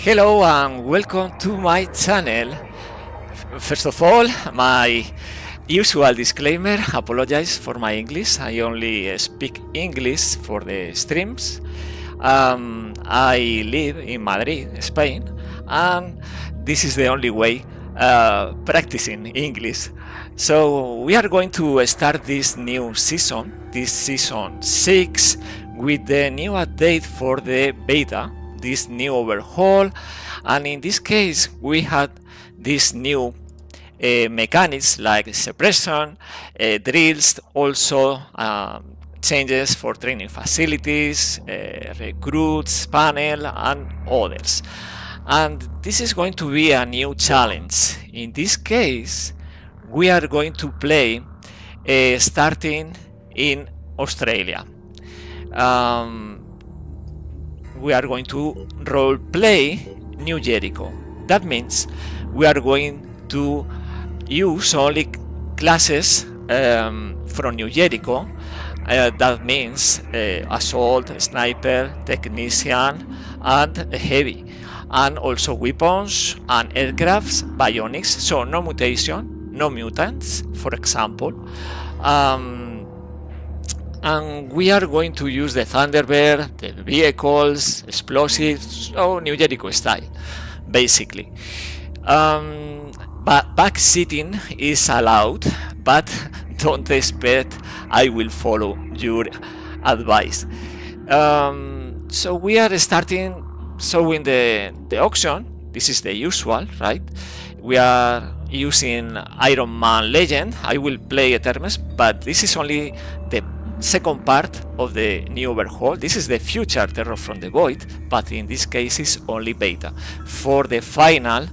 Hello and welcome to my channel. First of all, my usual disclaimer, apologize for my English. I only speak English for the streams. I live in Madrid, Spain, and this is the only way practicing English. So we are going to start this new season, this season 6, with the new update for the beta, this new overhaul, and in this case we had this new mechanics like suppression, drills, also changes for training facilities, recruits panel, and others. And this is going to be a new challenge. In this case, we are going to play starting in Australia. We are going to roleplay New Jericho. That means we are going to use only classes from New Jericho. That means assault, sniper, technician, and heavy, and also weapons and aircrafts, bionics, so no mutation, no mutants, for example. And we are going to use the Thunderbird, the vehicles, explosives, so New Jericho style, basically. But backseating is allowed, but don't expect I will follow your advice. So we are starting showing the auction. This is the usual, right? We are using Ironman Legend. I will play Etermes, but this is only the second part of the new overhaul. This is the future Terror from the Void, but in this case it's only beta. For the final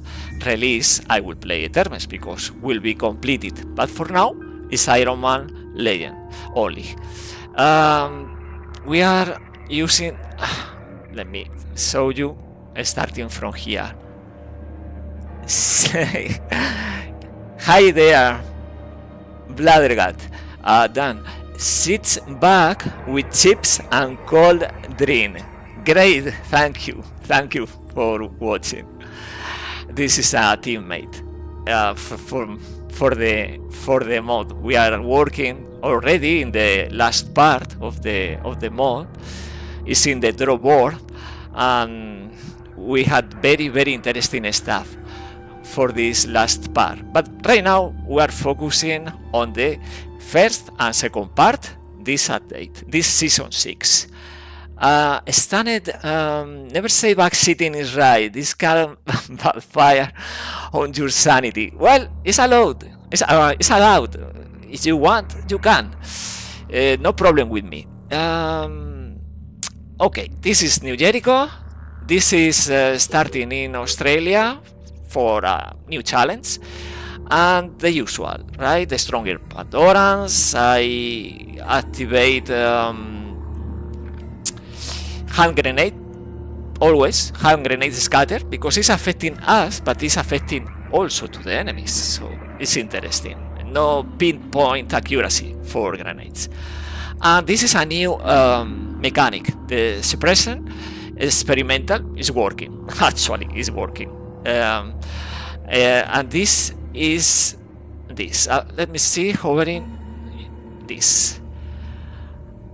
release I will play Etermes because will be completed, but for now it's Ironman Legend only. We are using, let me show you starting from here. Hi there, Bladdergut. Dan sits back with chips and cold drink. Great, thank you for watching. This is a teammate for the mod. We are working already in the last part of the mod. It's in the draw board, and we had very interesting stuff for this last part. But right now we are focusing on the first and second part, this update, this season 6. Stunned, never say backseating is right. This can backfire on your sanity. Well, it's allowed. It's allowed. If you want, you can. No problem with me. Okay, this is New Jericho. This is starting in Australia for a new challenge. And the usual, right? The stronger Pandorans. I activate hand grenade, always hand grenade scatter, because it's affecting us, but it's affecting also to the enemies, so it's interesting. No pinpoint accuracy for grenades. And this is a new mechanic. The suppression experimental is working. Actually, is working. And this is this. Let me see, hovering this.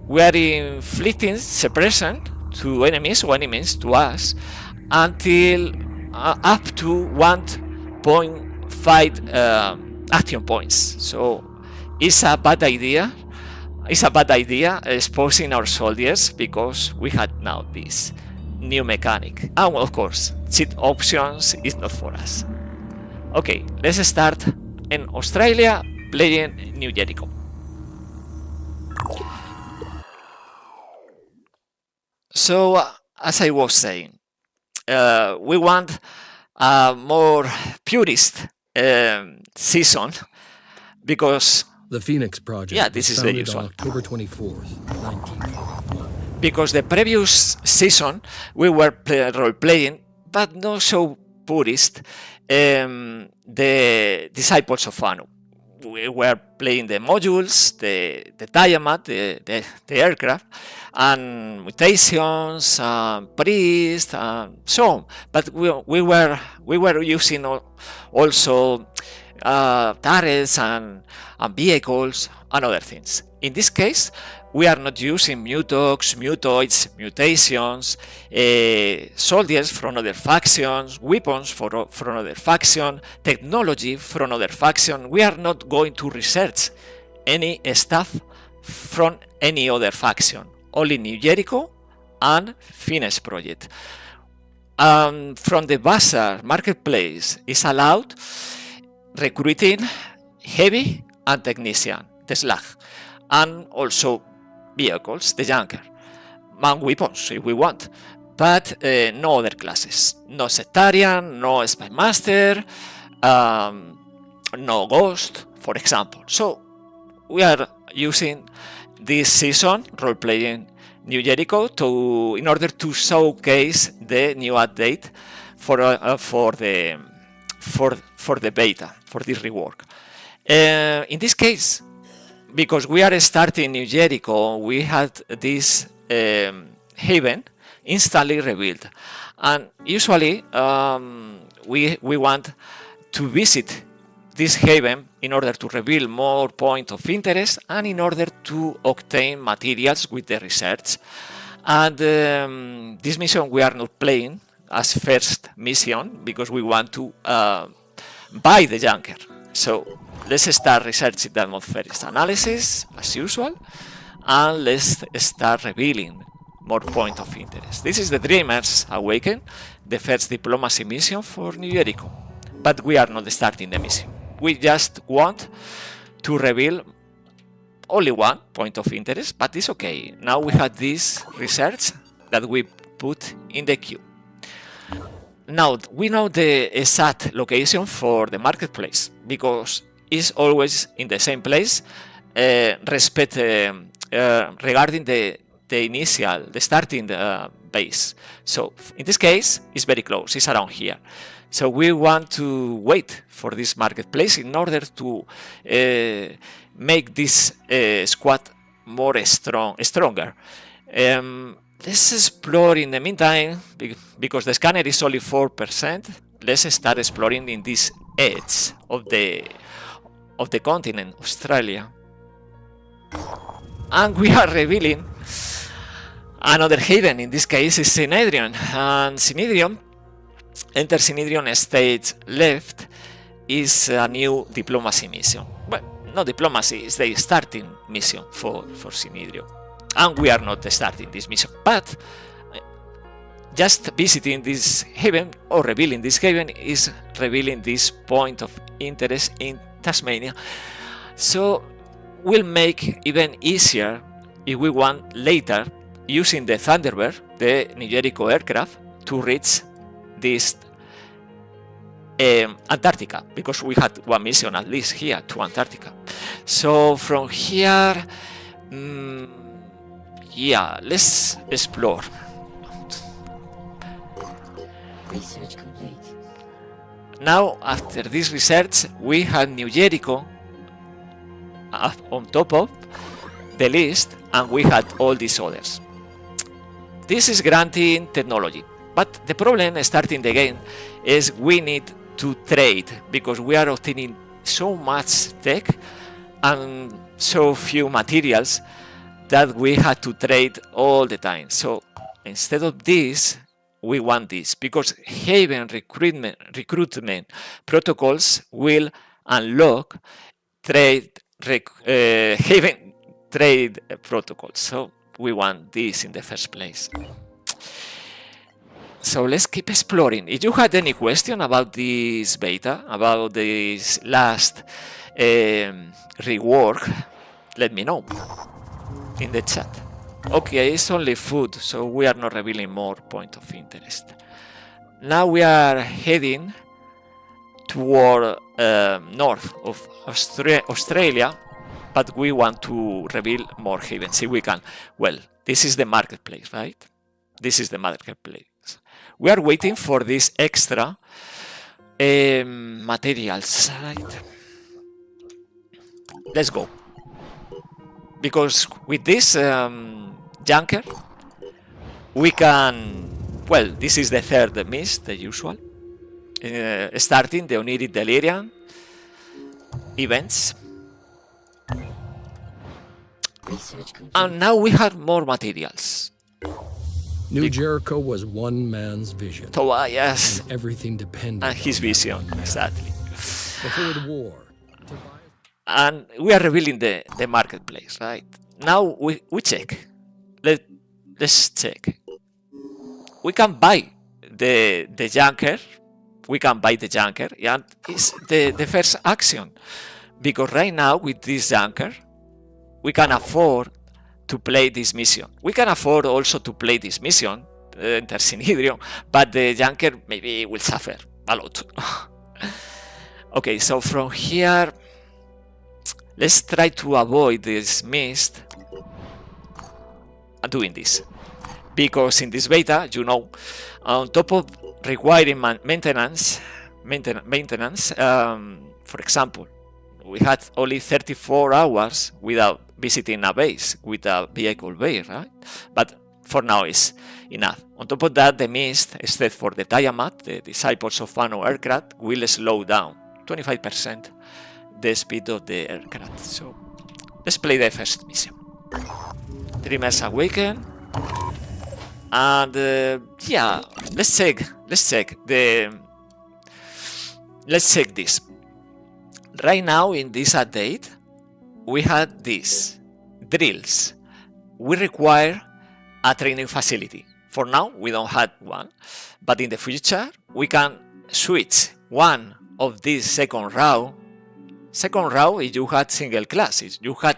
We are inflicting suppression to enemies or enemies to us until up to 1.5 action points. So it's a bad idea. It's a bad idea exposing our soldiers because we had now this new mechanic. And of course, cheat options is not for us. Okay, let's start in Australia playing New Jericho. So, as I was saying, we want a more purist season because the Phoenix Project. Yeah, this is the usual. October 24th, 1941. Because the previous season we were role-playing, but not so purist, the Disciples of Anu. we were playing the modules, the diamond, the aircraft, and mutations, priest, and so on. But we were using also turrets and vehicles and other things. In this case, we are not using mutox, mutoids, mutations, soldiers from other factions, weapons from other faction, technology from other faction. We are not going to research any stuff from any other faction. Only New Jericho and Finish project. From the Bazaar marketplace is allowed recruiting heavy and technician, the slag, and also vehicles, the junker, and weapons if we want, but no other classes, no sectarian, no spy master, no ghost, for example. So we are using this season role-playing New Jericho in order to showcase the new update for the beta, for this rework. In this case, because we are starting New Jericho, we had this haven instantly revealed, and usually we want to visit this haven in order to reveal more points of interest and in order to obtain materials with the research. And this mission we are not playing as first mission because we want to buy the junker. So let's start researching the atmospheric analysis as usual, and let's start revealing more points of interest. This is the Dreamers Awaken, the first diplomacy mission for New Jericho, but we are not starting the mission. We just want to reveal only one point of interest, but it's okay. Now we have this research that we put in the queue. Now we know the exact location for the marketplace because it's always in the same place, regarding the starting base. So in this case, it's very close, it's around here. So we want to wait for this marketplace in order to make this squad more stronger. Let's explore in the meantime, because the scanner is only 4%. Let's start exploring in this edge of the continent, Australia. And we are revealing another haven. In this case is Synedrion, and Synedrion, enter Synedrion stage left, is a new diplomacy mission. Well, not diplomacy, it's the starting mission for Synedrion. And we are not starting this mission, but just visiting this haven or revealing this haven is revealing this point of interest in Tasmania. So will make even easier if we want later using the Thunderbird, the New Jericho aircraft, to reach this Antarctica, because we had one mission at least here to Antarctica. So from here, yeah, let's explore. Research complete. Now, after this research, we have New Jericho on top of the list, and we had all these others. This is granting technology, but the problem starting the game is we need to trade, because we are obtaining so much tech and so few materials that we had to trade all the time. So instead of this, we want this, because Haven recruitment protocols will unlock Haven trade protocols. So we want this in the first place. So let's keep exploring. If you had any question about this beta, about this last rework, let me know in the chat. Okay, it's only food, so we are not revealing more point of interest. Now we are heading toward north of Australia, but we want to reveal more havens, see if we can. Well, this is the marketplace, right? This is the marketplace. We are waiting for this extra materials, right? let's go. Because with this junker, we can... Well, this is the third mist, the usual. Starting the Oniric Delirium events. Research complete. And now we have more materials. New Jericho was one man's vision. Tobias And everything depended and his on that vision, one man. exactly. Before the war, Tobias And we are revealing the marketplace, right? Now we check. Let's check. We can buy the junker. We can buy the junker, and it's the first action. Because right now with this junker, we can afford to play this mission. We can afford also to play this mission, Enter Synhedrion, but the junker maybe will suffer a lot. Okay, so from here, let's try to avoid this mist doing this. Because in this beta, you know, on top of requiring maintenance, for example, we had only 34 hours without visiting a base with a vehicle bay, right? But for now it's enough. On top of that, the mist, except for the Tiamat, the Disciples of Fano aircraft, will slow down 25% the speed of the aircraft. So let's play the first mission. Dreamers Awaken. And yeah, let's check this. Right now in this update, we had these drills. We require a training facility. For now, we don't have one, but in the future, we can switch one of these second row. Second row, if you had single class, if you had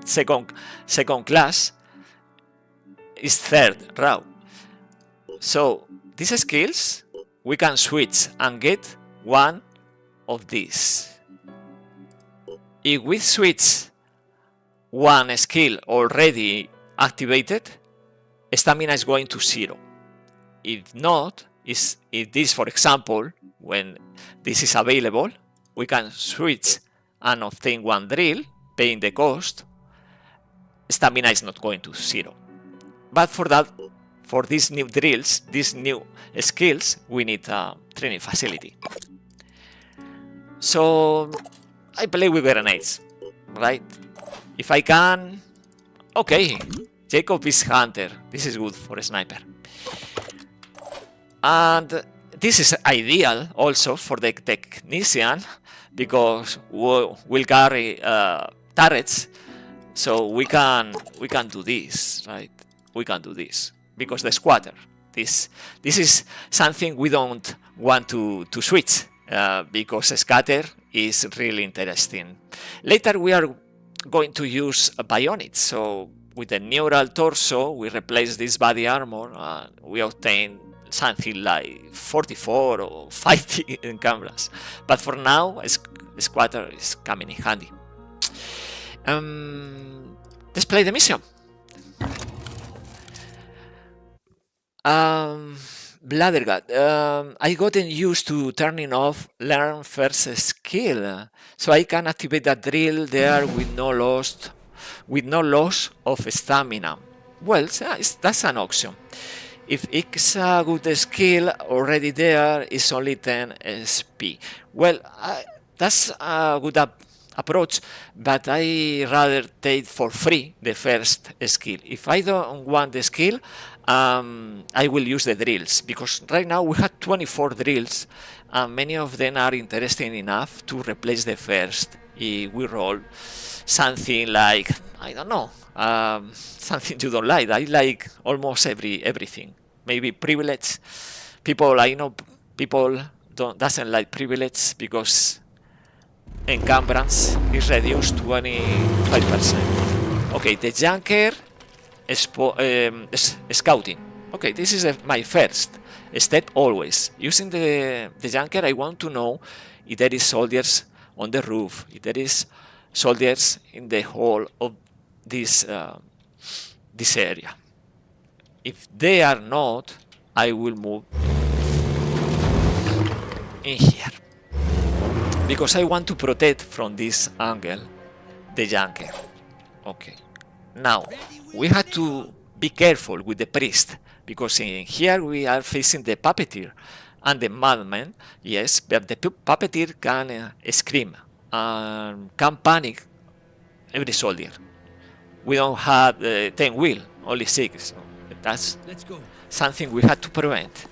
second class, is third row. So these skills, we can switch and get one of these. If we switch one skill already activated, stamina is going to 0. If not, if this, for example, when this is available, we can switch and obtain one drill, paying the cost. Stamina is not going to 0. But for that, for these new drills, these new skills, we need a training facility. So I play with grenades, right? If I can... Okay, Jacob is hunter. This is good for a sniper. And this is ideal also for the technician, because we'll carry turrets, so we can do this, right? We can do this because the squatter. This is something we don't want to switch because scatter is really interesting. Later we are going to use bionics. So with the neural torso, we replace this body armor and we obtain something like 44 or 50 in cameras. But for now, squatter is coming in handy. Let's play the mission. Bladdergut. I gotten used to turning off learn first skill, so I can activate that drill there with no loss of stamina. Well, that's an option. If it's a good skill already there, it's only 10 SP. Well, that's a good approach, but I rather take for free the first skill. If I don't want the skill, I will use the drills, because right now we have 24 drills and many of them are interesting enough to replace the first. If we roll something like, I don't know, something you don't like. I like almost everything. Maybe privilege. I know people doesn't like privilege because encumbrance is reduced 25%. Okay, the junker scouting. Okay, this is my first step always. Using the junker, I want to know if there is soldiers on the roof, if there is soldiers in the whole of this area. If they are not, I will move in here. because I want to protect from this angle the Junker. Okay. Now we have to be careful with the priest, because in here we are facing the puppeteer and the madman. Yes, but the puppeteer can scream and can panic every soldier. We don't have 10 wheel, only 6. So that's something we had to prevent.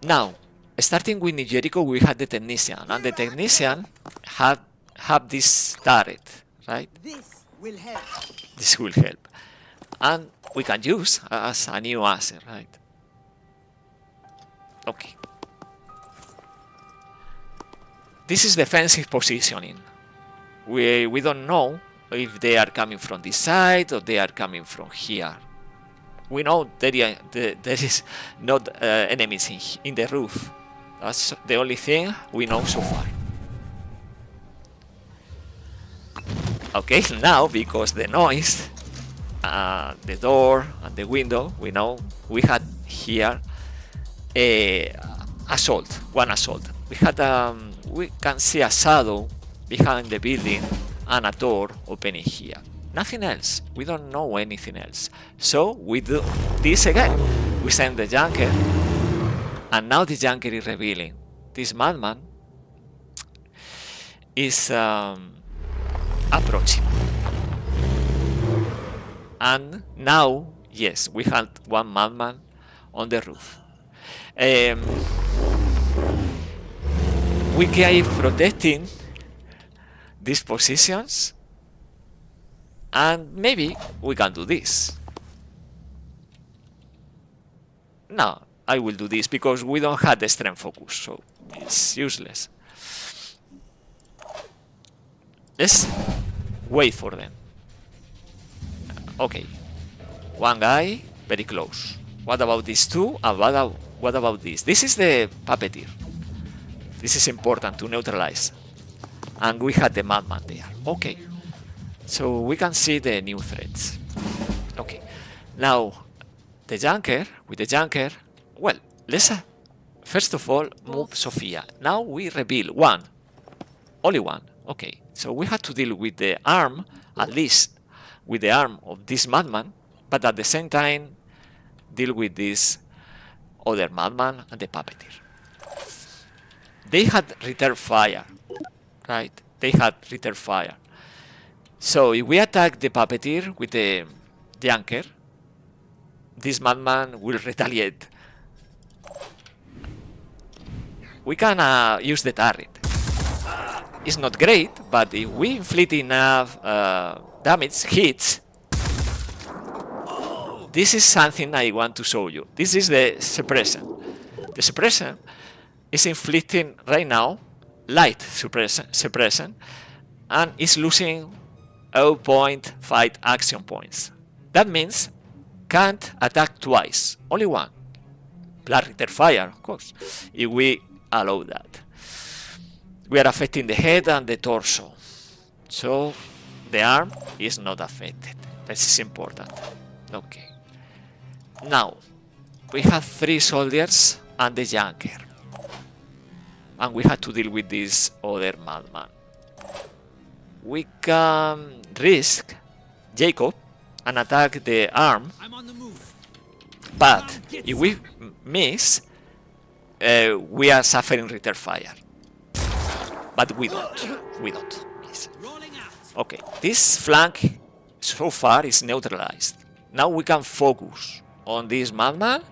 Now, starting with New Jericho, we had the technician, and the technician have this turret, right? This will help. This will help, and we can use as a new asset, right? Okay. This is defensive positioning. We don't know if they are coming from this side or they are coming from here. We know there is not enemies in the roof. That's the only thing we know so far. Okay, now because the noise, the door and the window, we know we had here assault, one assault. We had we can see a shadow behind the building and a door opening here. Nothing else. We don't know anything else. So we do this again. We send the Junker, and now the Junker is revealing. This madman is approaching. And now, yes, we had one madman on the roof. We keep protecting these positions, and maybe we can do this. No, I will do this because we don't have the strength focus, so it's useless. Let's wait for them. Okay, one guy very close. What about these two? And what about this? This is the puppeteer. This is important to neutralize. And we had the madman there. Okay, so we can see the new threats. Okay, now the Junker, with the Junker, well, let's first of all move Sophia. Now we reveal one, only one. Okay, so we had to deal with the arm, at least with the arm of this madman, but at the same time deal with this other madman and the puppeteer. They had return fire, right? They had return fire. So if we attack the puppeteer with the Junker, this madman will retaliate. We can use the turret. It's not great, but if we inflict enough damage, hits, this is something I want to show you. This is the suppression. The suppression is inflicting right now light suppression, and is losing 0.5 action points. That means can't attack twice, only one. Plus return fire, of course, if we allow that. We are affecting the head and the torso, so the arm is not affected. This is important. Okay. Now we have 3 soldiers and the Junker, and we had to deal with this other madman. We can risk Jacob and attack the arm, but if we miss, we are suffering return fire. But we don't miss. Okay, this flank so far is neutralized. Now we can focus on this madman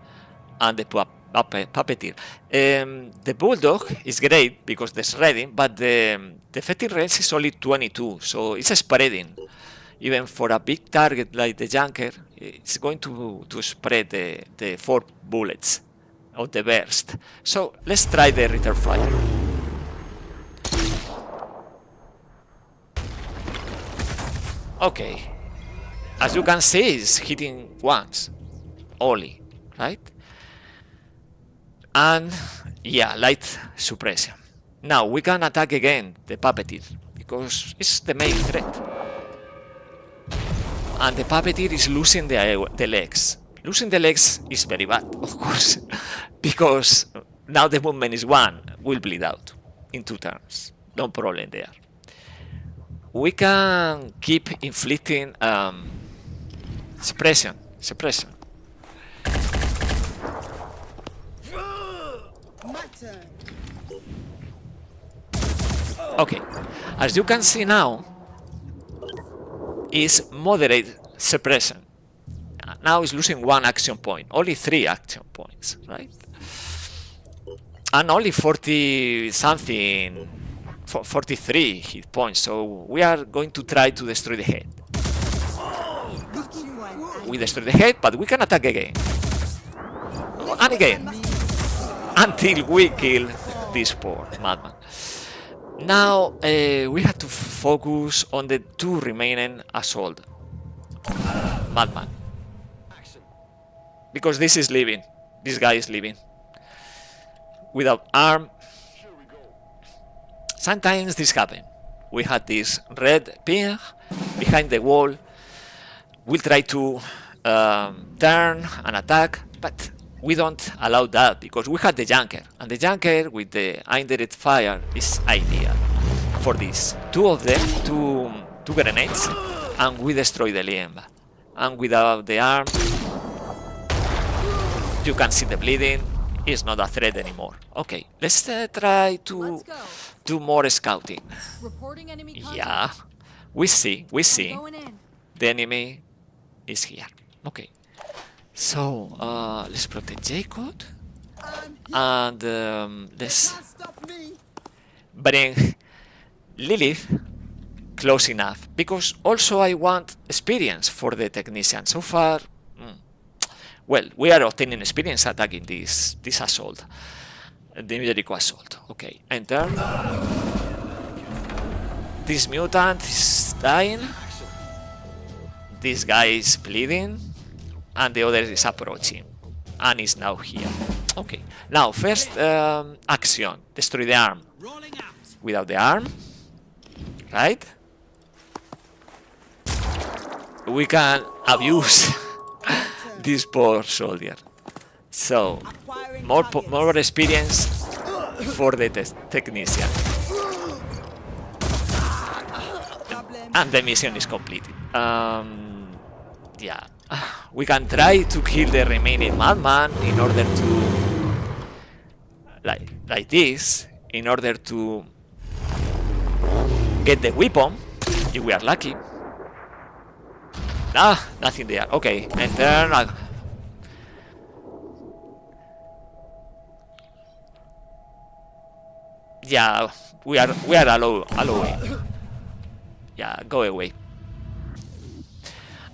and the puppeteer. The bulldog is great because the shredding, but the effective range is only 22, so it's spreading. Even for a big target like the Junker, it's going to spread the 4 bullets of the burst. So let's try the return fire. Okay, as you can see, it's hitting once only, right? And yeah, light suppression. Now we can attack again the puppeteer because it's the main threat. And the puppeteer is losing the legs. Losing the legs is very bad, of course, because now the movement is 1, will bleed out. in 2 turns. No problem there. We can keep inflicting suppression. Okay, as you can see now, is moderate suppression. Now it's losing 1 action point, only 3 action points, right? And only 40 something, 43 hit points. So we are going to try to destroy the head. We destroy the head, but we can attack again. And again. Until we kill this poor madman. Now we have to focus on the 2 remaining assault madman. Because this is leaving. This guy is leaving. Without arm. Sometimes this happens. We had this red pin behind the wall. We'll try to turn and attack, but we don't allow that because we had the junker, and the junker with the indirect fire is ideal for this. 2 of them, two grenades, and we destroy the limb. And without the arm, you can see the bleeding. It's not a threat anymore. Okay, let's try to do more scouting. Yeah, we see the enemy is here. Okay, so let's protect Jacob and let's bring Lilith close enough, because also I want experience for the technician. So far, well, we are obtaining experience attacking this assault, the New Jericho assault. Okay, enter. This mutant is dying. This guy is bleeding, and the other is approaching, and is now here. Okay, now first action: destroy the arm. Without the arm, right? We can abuse this poor soldier. So more experience for the technician, and the mission is completed. Yeah, we can try to kill the remaining madman in order to like this, in order to get the weapon if we are lucky. Ah, nothing there. Okay, enter. Yeah, we are allowing. Yeah, go away.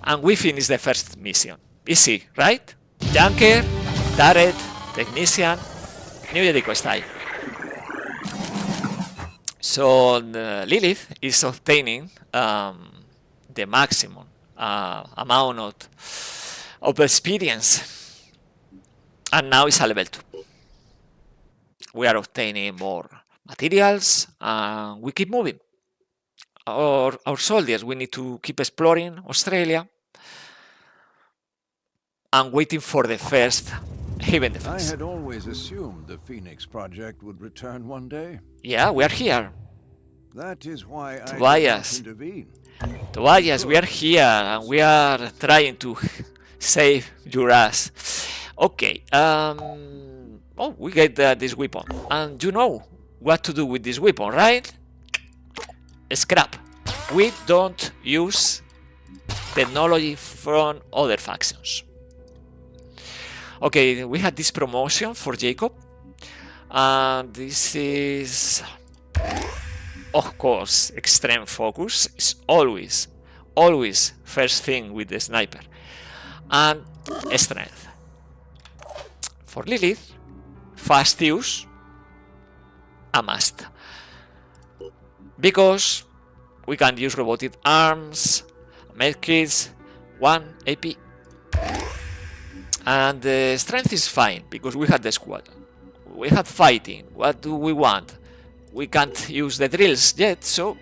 And we finish the first mission. Easy, right? Junker, turret, technician, New Jericho style. So Lilith is obtaining the maximum amount of experience, and now it's a level 2. We are obtaining more materials, and we keep moving. Our soldiers, we need to keep exploring Australia and waiting for the first haven defense. I had always assumed the Phoenix Project would return one day. Yeah, we are here. That is why Tobias. I did not intervene. Tobias, we are here and we are trying to save your ass. Okay, oh, we get this weapon, and you know what to do with this weapon, right? Scrap. We don't use technology from other factions. Okay, we had this promotion for Jacob, and this is, of course, extreme focus is always first thing with the sniper, and strength. For Lilith, fast use, a must, because we can use robotic arms, medkits, 1 AP. And the strength is fine, because we had the squad. We had fighting. What do we want? We can't use the drills yet, so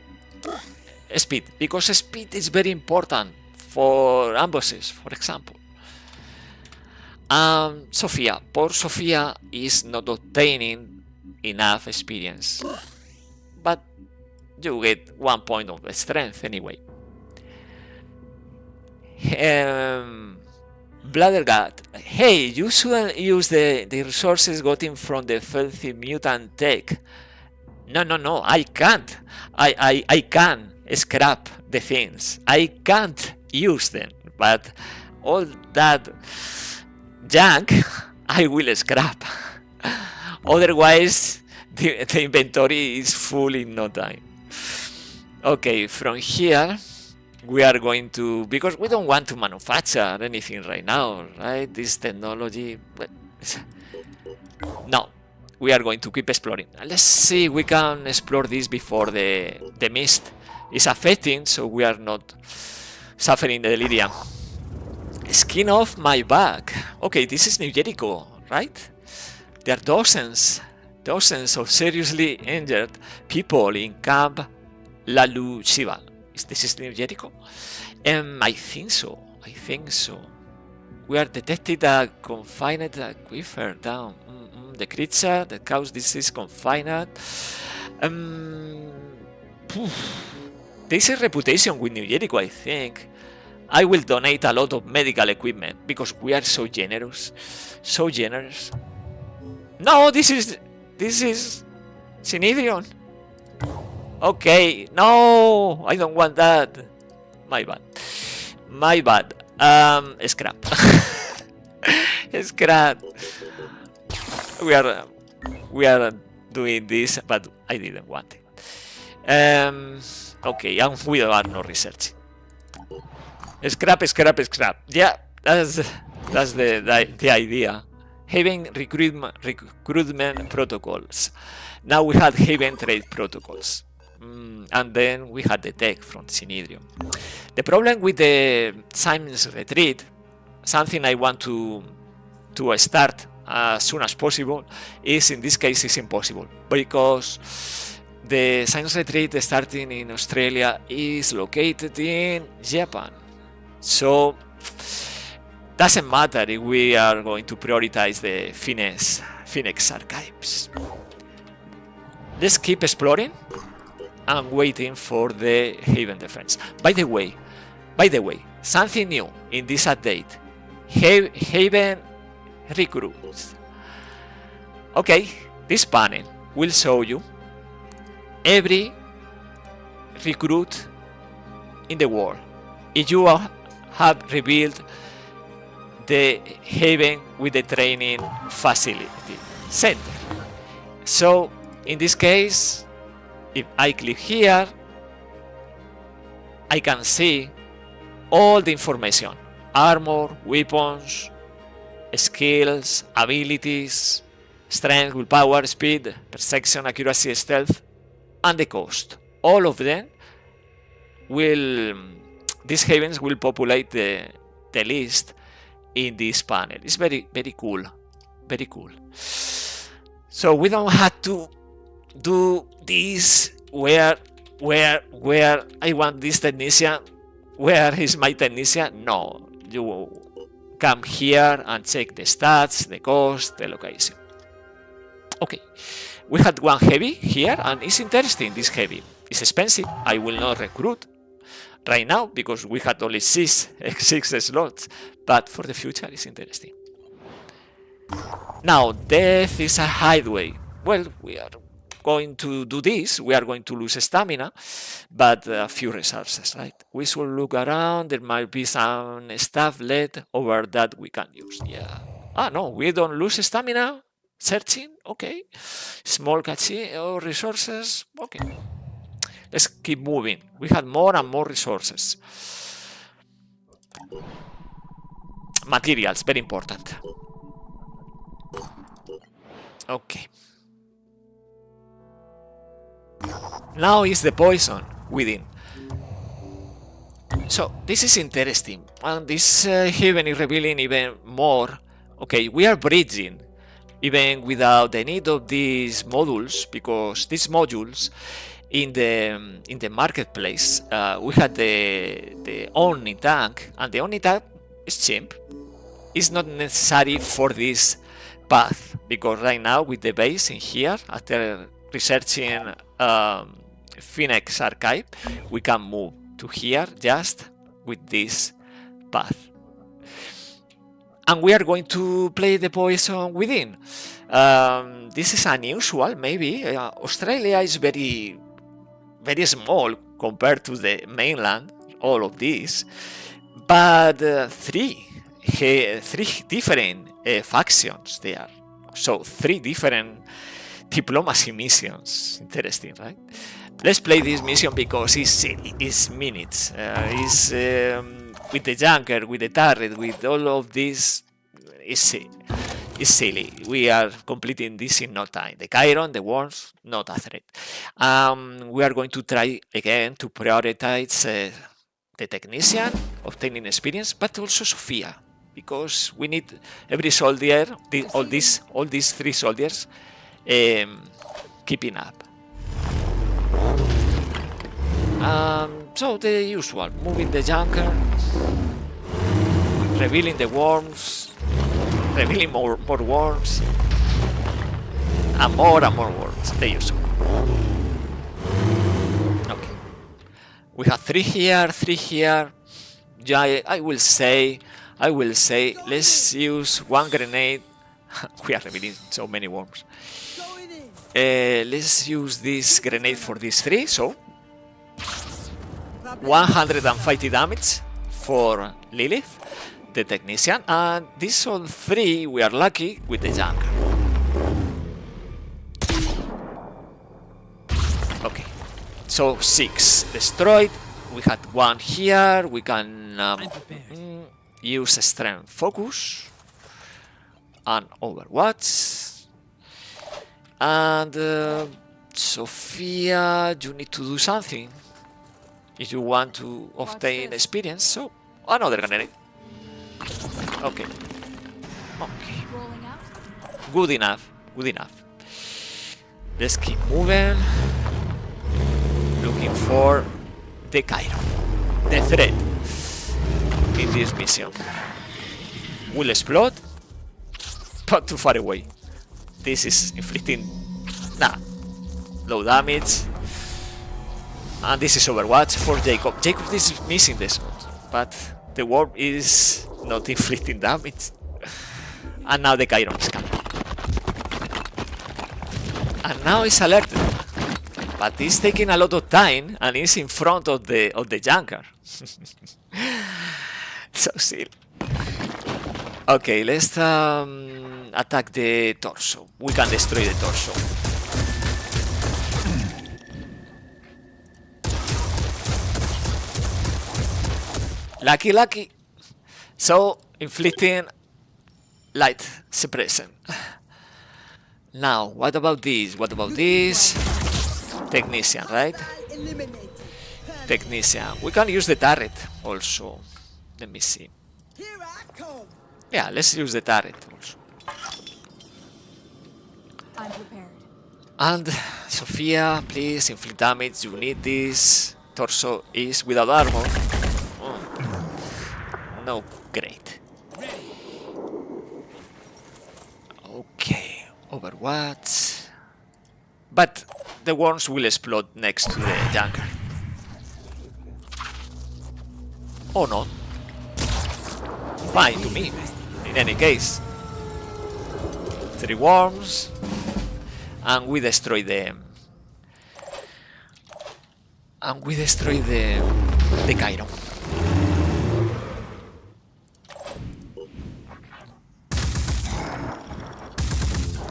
speed, because speed is very important for ambushes, for example. Sophia. Poor Sophia is not obtaining enough experience. but you get 1 point of strength anyway. Bladder God, hey, you shouldn't use the resources gotten from the filthy mutant tech. No, I can't. I can scrap the things. I can't use them, but all that junk I will scrap. Otherwise, the inventory is full in no time. Okay, from here we are going to, because we don't want to manufacture anything right now, right? This technology, but no, we are going to keep exploring. Let's see if we can explore this before the mist is affecting, so we are not suffering the delirium. Skin off my back. Okay, this is New Jericho, right? There are dozens of seriously injured people in Camp La Luciva. This is New Jericho? I think so. We are detected a confined aquifer down. The creature that caused this is confined. This is reputation with New Jericho, I think. I will donate a lot of medical equipment because we are so generous. So generous. No, this is Synedrion. Okay, no, I don't want that. My bad. Scrap. Scrap. We are doing this, but I didn't want it. Okay, and we are not researching. Scrap. Yeah, that's the idea. Haven recruitment protocols. Now we had Haven trade protocols. And then we had the tech from Synedrion. The problem with the science retreat, something I want to start as soon as possible, is in this case is impossible, because the science retreat starting in Australia is located in Japan. So doesn't matter if we are going to prioritize the Phoenix archives. Let's keep exploring and waiting for the Haven defense. By the way, something new in this update. Haven recruits. Okay, this panel will show you every recruit in the world. If you have rebuilt the Haven with the training facility center. So in this case, if I click here, I can see all the information: armor, weapons, skills, abilities, strength, willpower, speed, perception, accuracy, stealth, and the cost. All of them will, these havens will populate the list in this panel. It's very cool, very cool. So we don't have to do this where I want this technician. Where is my technician? No, you come here and check the stats, the cost, the location. Okay, we had one heavy here, and it's interesting. This heavy is expensive. I will not recruit right now because we had only six slots, but for the future it's interesting. Now, death is a hideaway. Well, we are going to do this. We are going to lose stamina, but a few resources, right? We should look around. There might be some stuff left over that we can use. Yeah. Ah, no, we don't lose stamina. Searching, okay. Small cache or resources, okay. Let's keep moving. We had more and more resources. Materials, very important. Okay. Now is the poison within. So this is interesting, and this Haven is revealing even more. Okay, we are bridging even without the need of these modules, because these modules in the marketplace, we had the Omni tank, and the Omni tank is cheap. It's not necessary for this path, because right now with the base in here, after researching Phoenix archive, we can move to here just with this path. And we are going to play the Poison Within. This is unusual, maybe. Australia is very, very small compared to the mainland, all of this. But three different factions there. So 3 different diplomacy missions. Interesting, right? Let's play this mission because it's minutes. It's with the junker, with the turret, with all of this. It's silly. We are completing this in no time. The Chiron, the worms, not a threat. We are going to try again to prioritize the technician, obtaining experience, but also Sophia, because we need every soldier, all these 3 soldiers, keeping up. So the usual, moving the junker, revealing the worms, revealing more worms, and more worms, the usual. Okay. We have 3 here, 3 here. Yeah, I will say, let's use 1 grenade. We are revealing so many worms. Let's use this grenade for these 3, so 150 damage for Lilith, the technician, and these all 3 we are lucky with the junker. Okay, so 6 destroyed. We had 1 here. We can use strength focus and Overwatch. And Sophia, you need to do something if you want to obtain experience. So another grenade. Okay. Good enough. Let's keep moving. Looking for the Chiron, the threat in this mission. Will explode, but too far away. This is inflicting low damage. And this is Overwatch for Jacob. Jacob is missing the shot, but the worm is not inflicting damage. And now the Chiron is coming. And now it's alerted. But it's taking a lot of time and it's in front of the junker. So silly. Okay, let's attack the torso. We can destroy the torso. Lucky. So, inflicting light suppression. Now, what about this? Technician, right? Technician. We can use the turret also. Let me see. Yeah, let's use the turret also. I'm prepared. And Sophia, please inflict damage. You need this. Torso is without armor. No, great. Okay, Overwatch. But the worms will explode next to the junker. Oh no. Fine to me, in any case. 3 worms. And we destroy them. And we destroy the Chiron.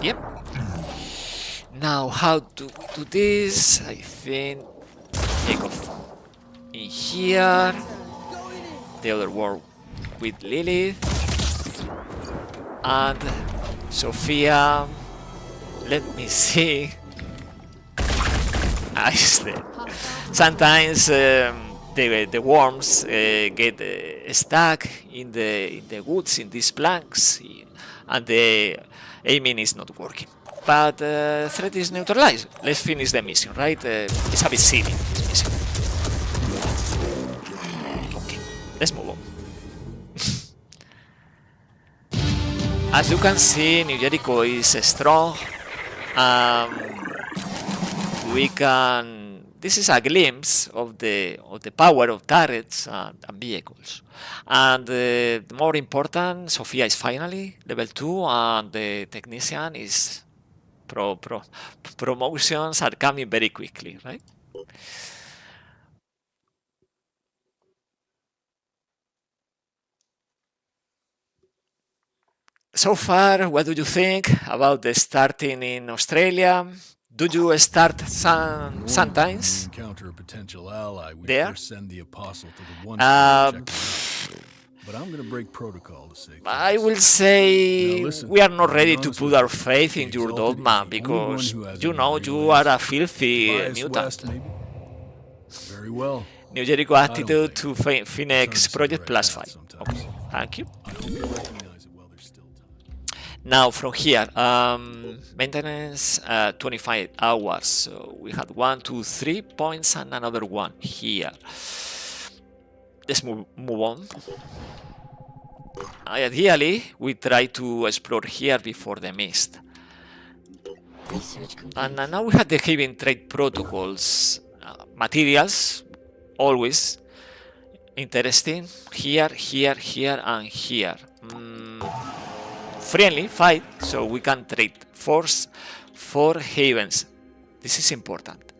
Yep. Now, how do we do this? I think take off in here. The other world with Lilith and Sophia. Let me see. Sometimes the worms get stuck in the woods, in these planks, and the aiming is not working. But threat is neutralized. Let's finish the mission, right? It's a bit silly, this mission. Okay, let's move on. As you can see, New Jericho is strong. we can. This is a glimpse of the power of turrets and vehicles. And the more important, Sophia is finally level 2, and the technician is promotions are coming very quickly, right? So far, what do you think about the starting in Australia? Do you start sometimes? Encounter a potential ally, we There? first send the apostle to the one Um, but I'm gonna break protocol to say I thanks. will say Now listen, we are not I'll be ready to honest put with our you. faith in The your Exalted dogma is the only one because who has you any know real you are a answers. filthy Bias mutant. west, maybe? Very well. New Jericho don't attitude think. to Phoenix Turn us Project into plus red 5. hats sometimes. Okay, thank you. I hope you recognize it while there's still time. Now from here, maintenance 25 hours. So we had 1, 2, 3 points and another one here. Let's move on. Ideally, we try to explore here before the mist. Research complete. And now we have the Haven trade protocols. Materials, always interesting. Here, here, here, and here. Friendly fight, so we can trade force for havens. This is important.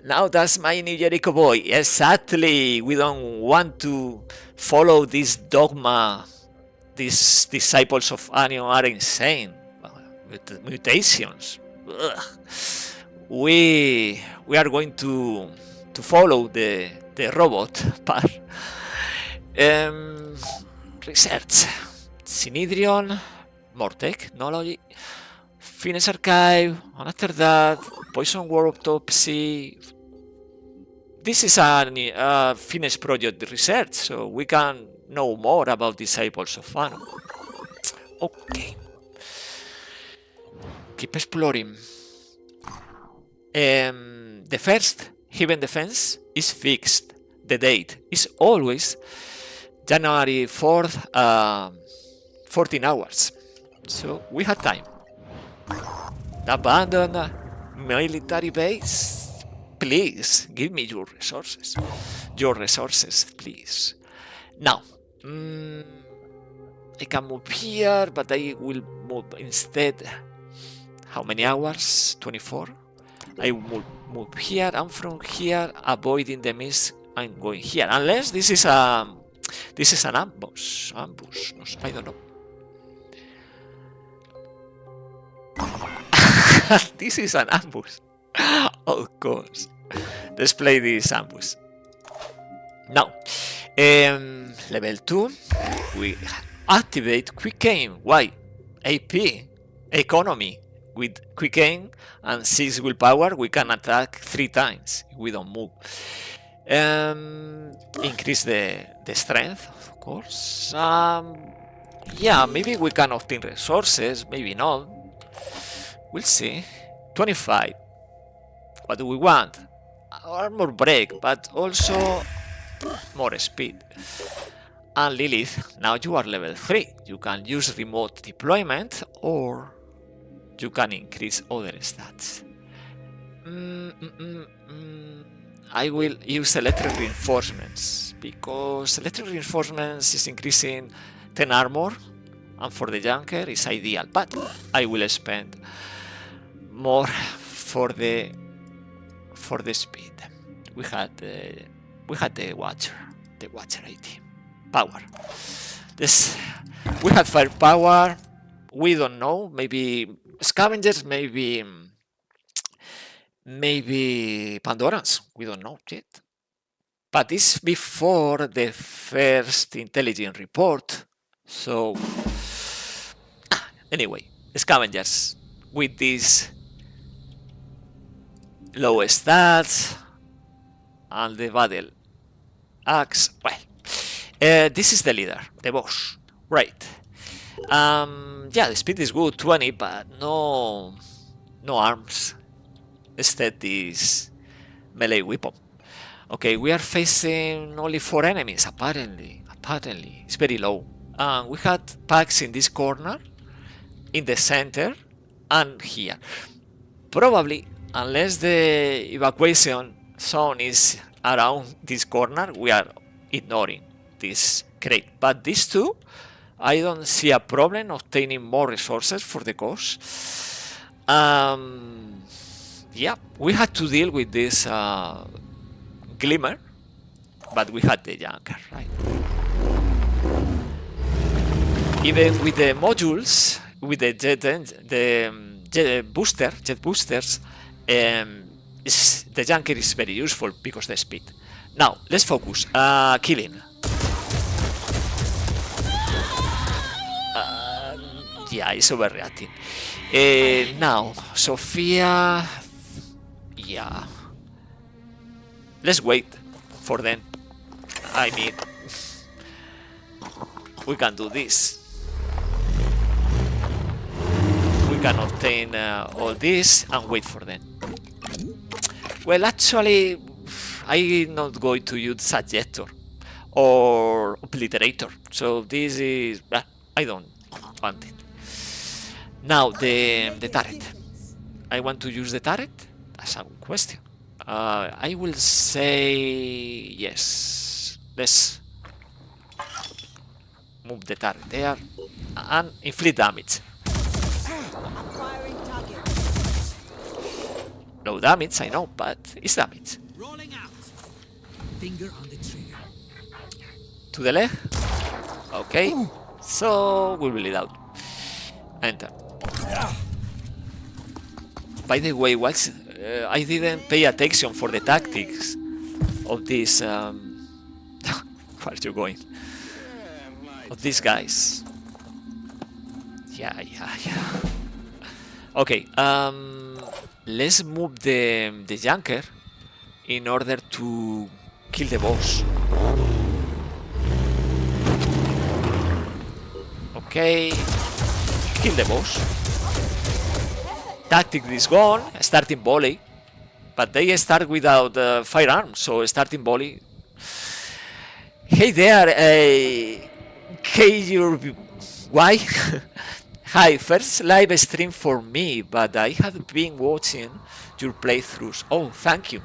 Now that's my New Jericho boy. Exactly. We don't want to follow this dogma. These disciples of Anion are insane. With mutations. Ugh. We are going to follow the robot part. Research. Synedrion, more technology, Finnish Archive, and after that, Poison War Autopsy. This is a Finnish project research, so we can know more about Disciples of Anu. Okay. Keep exploring. The first Haven defense is fixed. The date is always January 4th, 14 hours. So we have time. Abandon military base. Please give me your resources. Your resources, please. Now, I can move here, but I will move instead. How many hours? 24. I will move here, and from here, avoiding the mist, I'm going here. Unless this is an ambush. No, I don't know. This is an ambush. Of course. Let's play this ambush. Now, level 2, we activate Quick Aim. Why? AP, economy. With Quick Aim and 6 willpower, we can attack 3 times if we don't move. Increase the strength, of course. Yeah, maybe we can obtain resources, maybe not. We'll see. 25. What do we want? Armor break, but also more speed. And Lilith, now you are level 3. You can use remote deployment, or you can increase other stats. I will use electric reinforcements, because electric reinforcements is increasing 10 armor, and for the junker is ideal, but I will spend more for the speed. We had the Watcher 80 power. This we had firepower. We don't know. Maybe Scavengers. Maybe Pandorans. We don't know yet. But it's before the first intelligence report. So anyway, Scavengers with these low stats and the battle axe. Well, this is the leader, the boss, right? Yeah, the speed is good, 20, but no arms. Instead, this melee weapon. Okay, we are facing only 4 enemies. Apparently, it's very low. We had packs in this corner, in the center, and here. Probably unless the evacuation zone is around this corner, we are ignoring this crate. But these two, I don't see a problem obtaining more resources for the cause. Yeah, we had to deal with this glimmer, but we had the junker, right? Even with the modules, with the jet boosters, the junker is very useful because the speed. Now let's focus. Killing. Yeah, it's overreacting. Now, Sophia. Yeah. Let's wait for them. I mean, we can do this. We can obtain all this and wait for them. Well, actually, I'm not going to use Subjector or Obliterator. So this is... I don't want it. Now, the turret. I want to use the turret? That's a good question. I will say yes. Let's move the turret there and inflict damage. Low damage, I know, but it's damage. Rolling out. Finger on the trigger. To the leg. Okay. So we will lead out. Enter. By the way, what's I didn't pay attention for the tactics of this. Where are you going? Of these guys. Yeah. Okay. Let's move the junker in order to kill the boss. Okay. Kill the boss. Tactic is gone, starting volley, but they start without firearms, so starting volley. Hey there, why? Hi, first live stream for me, but I have been watching your playthroughs. Oh, thank you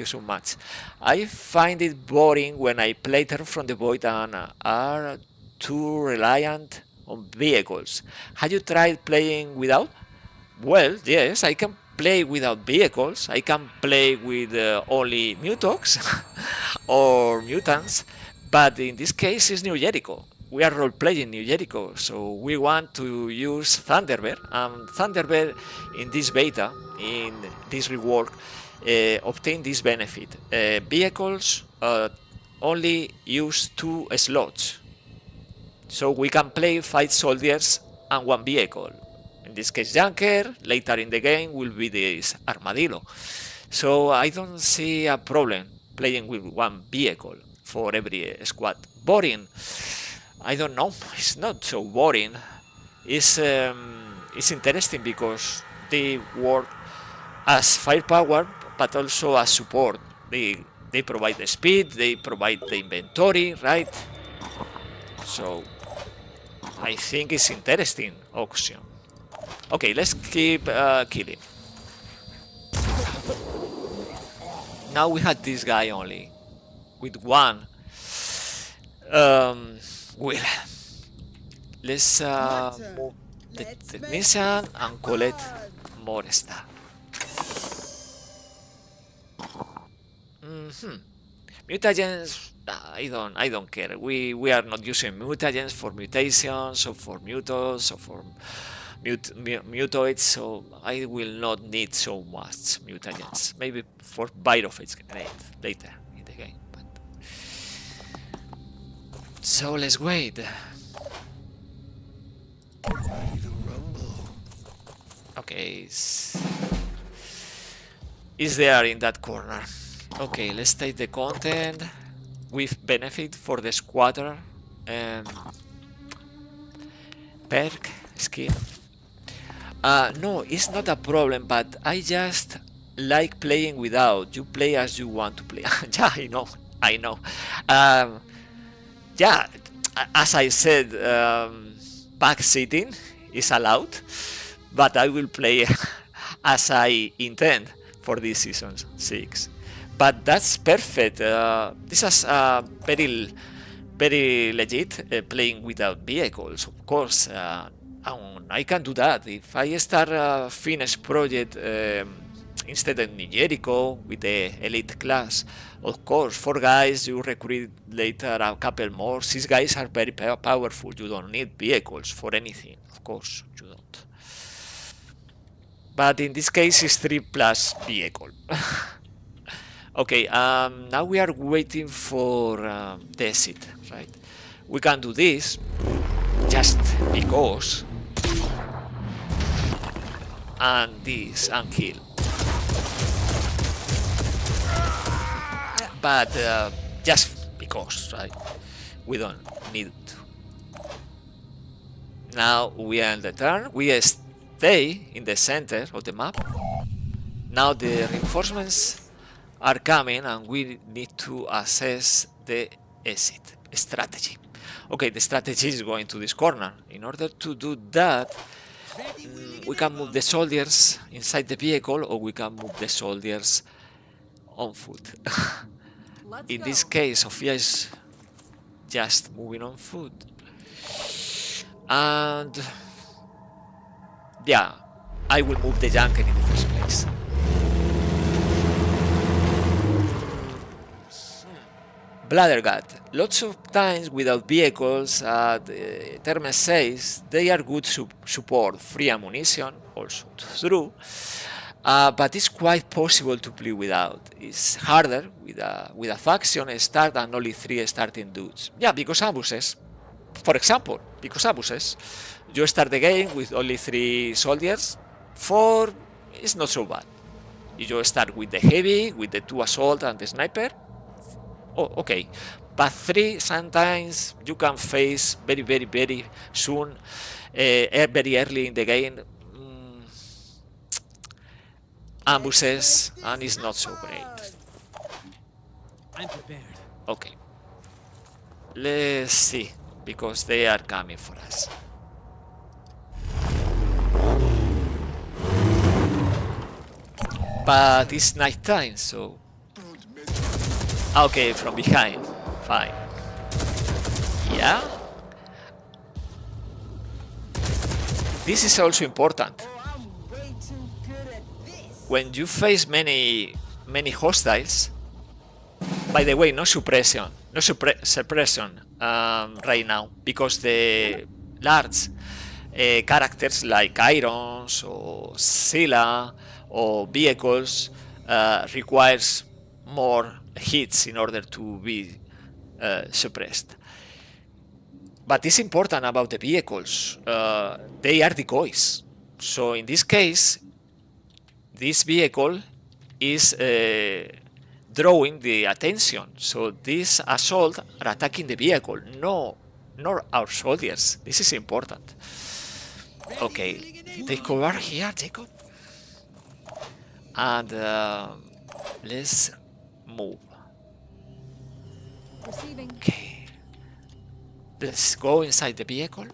so much. I find it boring when I play Terror from the Void and are too reliant on vehicles. Have you tried playing without? Well, yes, I can play without vehicles. I can play with only mutox or mutants, but in this case it's New Jericho. We are role-playing New Jericho, so we want to use Thunderbird. Thunderbird in this beta, in this rework, obtain this benefit. Vehicles only use 2 slots, so we can play 5 soldiers and 1 vehicle. In this case, Junker. Later in the game will be this Armadillo. So I don't see a problem playing with 1 vehicle for every squad. Boring? I don't know. It's not so boring. It's interesting because they work as firepower, but also as support. They provide the speed, they provide the inventory, right? So I think it's interesting option. Okay, let's keep killing. Now we had this guy only with 1 wheel. Let's move the technician and collect more stuff. Mutagens, I don't care. We are not using mutagens for mutations or for mutos or for mutoids, so I will not need so much mutagens. Maybe for Byrophage grenade later in the game. But... so let's wait. Okay, is there in that corner. Okay, let's take the content with benefit for the squatter and perk skill. No, it's not a problem, but I just like playing without. You play as you want to play. Yeah, I know. Yeah, as I said, back sitting is allowed, but I will play as I intend. for this season 6. But that's perfect. This is very legit playing without vehicles, of course. And I can do that if I start a finished project instead of New Jericho with the elite class. Of course, 4 guys, you recruit later a couple more. 6 guys are very powerful. You don't need vehicles for anything, of course, you don't. But in this case, it's 3 plus vehicle. Okay, now we are waiting for the exit, right? We can do this just because, and this, and kill. But just because, right? We don't need to. Now we end the turn. We stay in the center of the map. Now the reinforcements are coming and we need to assess the exit strategy. Okay, the strategy is going to this corner. In order to do that, we can move the soldiers inside the vehicle or we can move the soldiers on foot. In this case, Sofia is just moving on foot. And yeah, I will move the junker in the first place. Bladdergut. Lots of times without vehicles, Etermes says they are good support, free ammunition, also true. But it's quite possible to play without. It's harder with a faction start and only 3 starting dudes. Yeah, because abuses. For example, because abuses. You start the game with only 3 soldiers. 4 is not so bad. You start with the heavy, with the 2 assault and the sniper. Oh, okay. But 3 sometimes you can face very soon, very early in the game. Ambushes, and it's not so great. I'm prepared. Okay. Let's see, because they are coming for us. But it's night time, so... Okay, from behind. Fine. Yeah? This is also important. When you face many hostiles, by the way, no suppression right now, because the large characters like Irons or Scylla or vehicles requires more hits in order to be suppressed. But it's important about the vehicles. They are decoys. So in this case, this vehicle is drawing the attention. So this assault are attacking the vehicle, no, not our soldiers. This is important. Okay, take over here, Jacob. And let's move. Okay. Let's go inside the vehicle.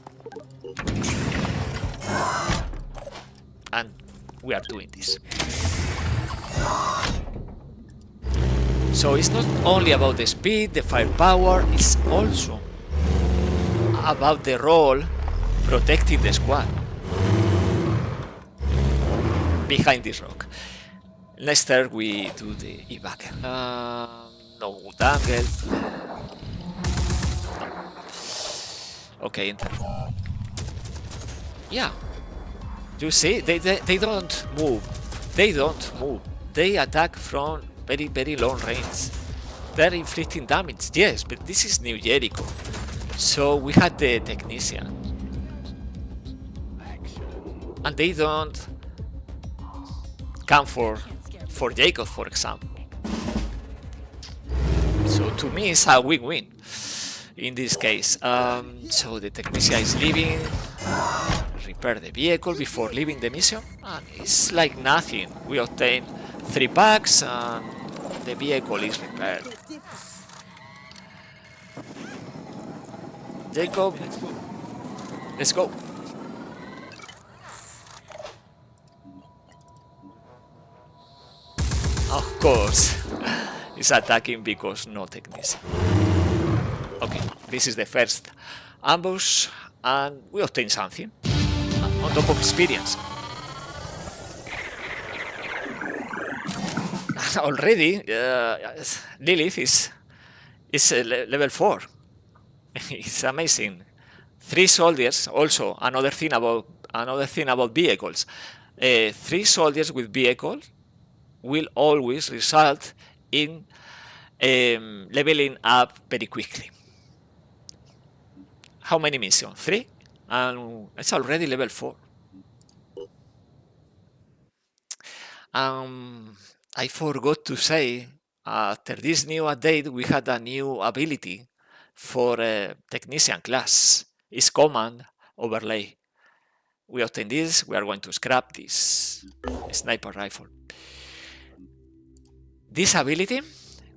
And we are doing this. So it's not only about the speed, the firepower, it's also about the role protecting the squad behind this rock. Next turn we do the evac. No wood angle. Okay, enter. Yeah. You see, they don't move. They don't move. They attack from very long range. They're inflicting damage, yes, but this is New Jericho. So we had the technician. And they don't come for Jacob, for example. So to me it's a win-win in this case. So the technician is leaving. Repair the vehicle before leaving the mission, and it's like nothing. We obtain 3 packs and the vehicle is repaired. Jacob, let's go. course, is attacking because no technician. Okay, this is the first ambush, and we obtain something on top of experience. Already, Lilith is level 4. It's amazing. 3 soldiers. Also, another thing about vehicles. 3 soldiers with vehicle will always result in leveling up very quickly. How many missions? 3, and it's already level 4. I forgot to say, after this new update, we had a new ability for technician class. It's command overlay. We obtain this. We are going to scrap this sniper rifle. This ability,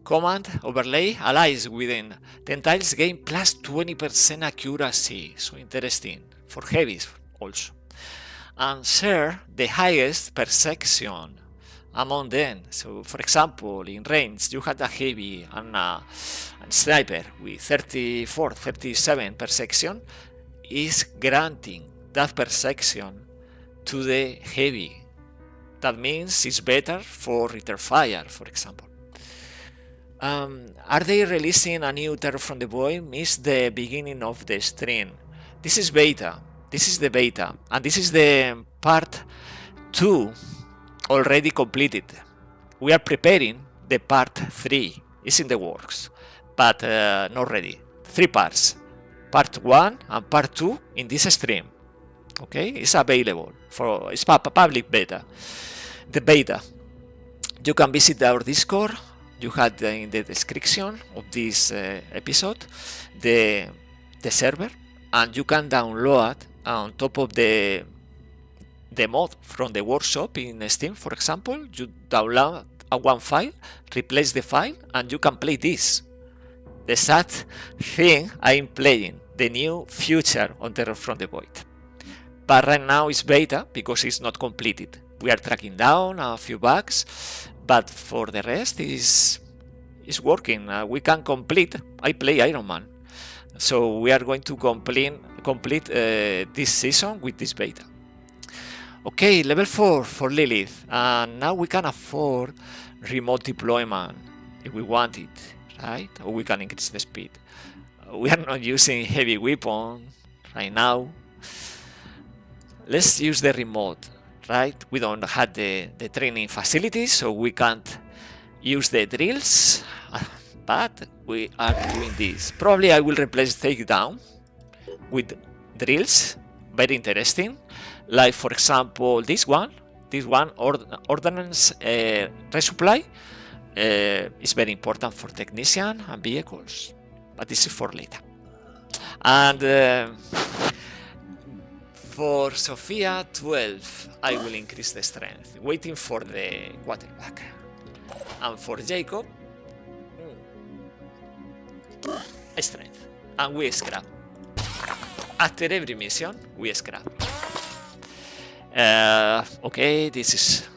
command overlay, allies within 10 tiles gain plus 20% accuracy. So interesting for heavies also. And share the highest perception among them. So for example, in range you had a heavy and a sniper with 37 perception is granting that perception to the heavy. That means it's better for return fire, for example. Are they releasing a new Terror from the Void? Missed the beginning of the stream. This is beta. This is the beta, and this is the part 2 already completed. We are preparing the part 3. It's in the works, but not ready. 3 parts. Part 1 and part 2 in this stream. Okay, it's available for it's public beta. The beta. You can visit our Discord. You had in the description of this episode the server, and you can download on top of the mod from the workshop in Steam, for example. You download one file, replace the file, and you can play this. The sad thing I'm playing, the new future on Terror from the Void. But right now it's beta because it's not completed. We are tracking down a few bugs, but for the rest is working. We can complete. I play Ironman, so we are going to complete this season with this beta. Okay, level 4 for Lilith, and now we can afford remote deployment if we want it, right? Or we can increase the speed. We are not using heavy weapon right now. Let's use the remote, right? We don't have the training facilities, so we can't use the drills, but we are doing this. Probably I will replace takedown with drills. Very interesting. Like for example this one ordnance resupply is very important for technician and vehicles, but this is for later. And for Sophia 12 I will increase the strength, waiting for the quarterback. And for Jacob, strength, and we scrap. After every mission we scrap. Okay, this is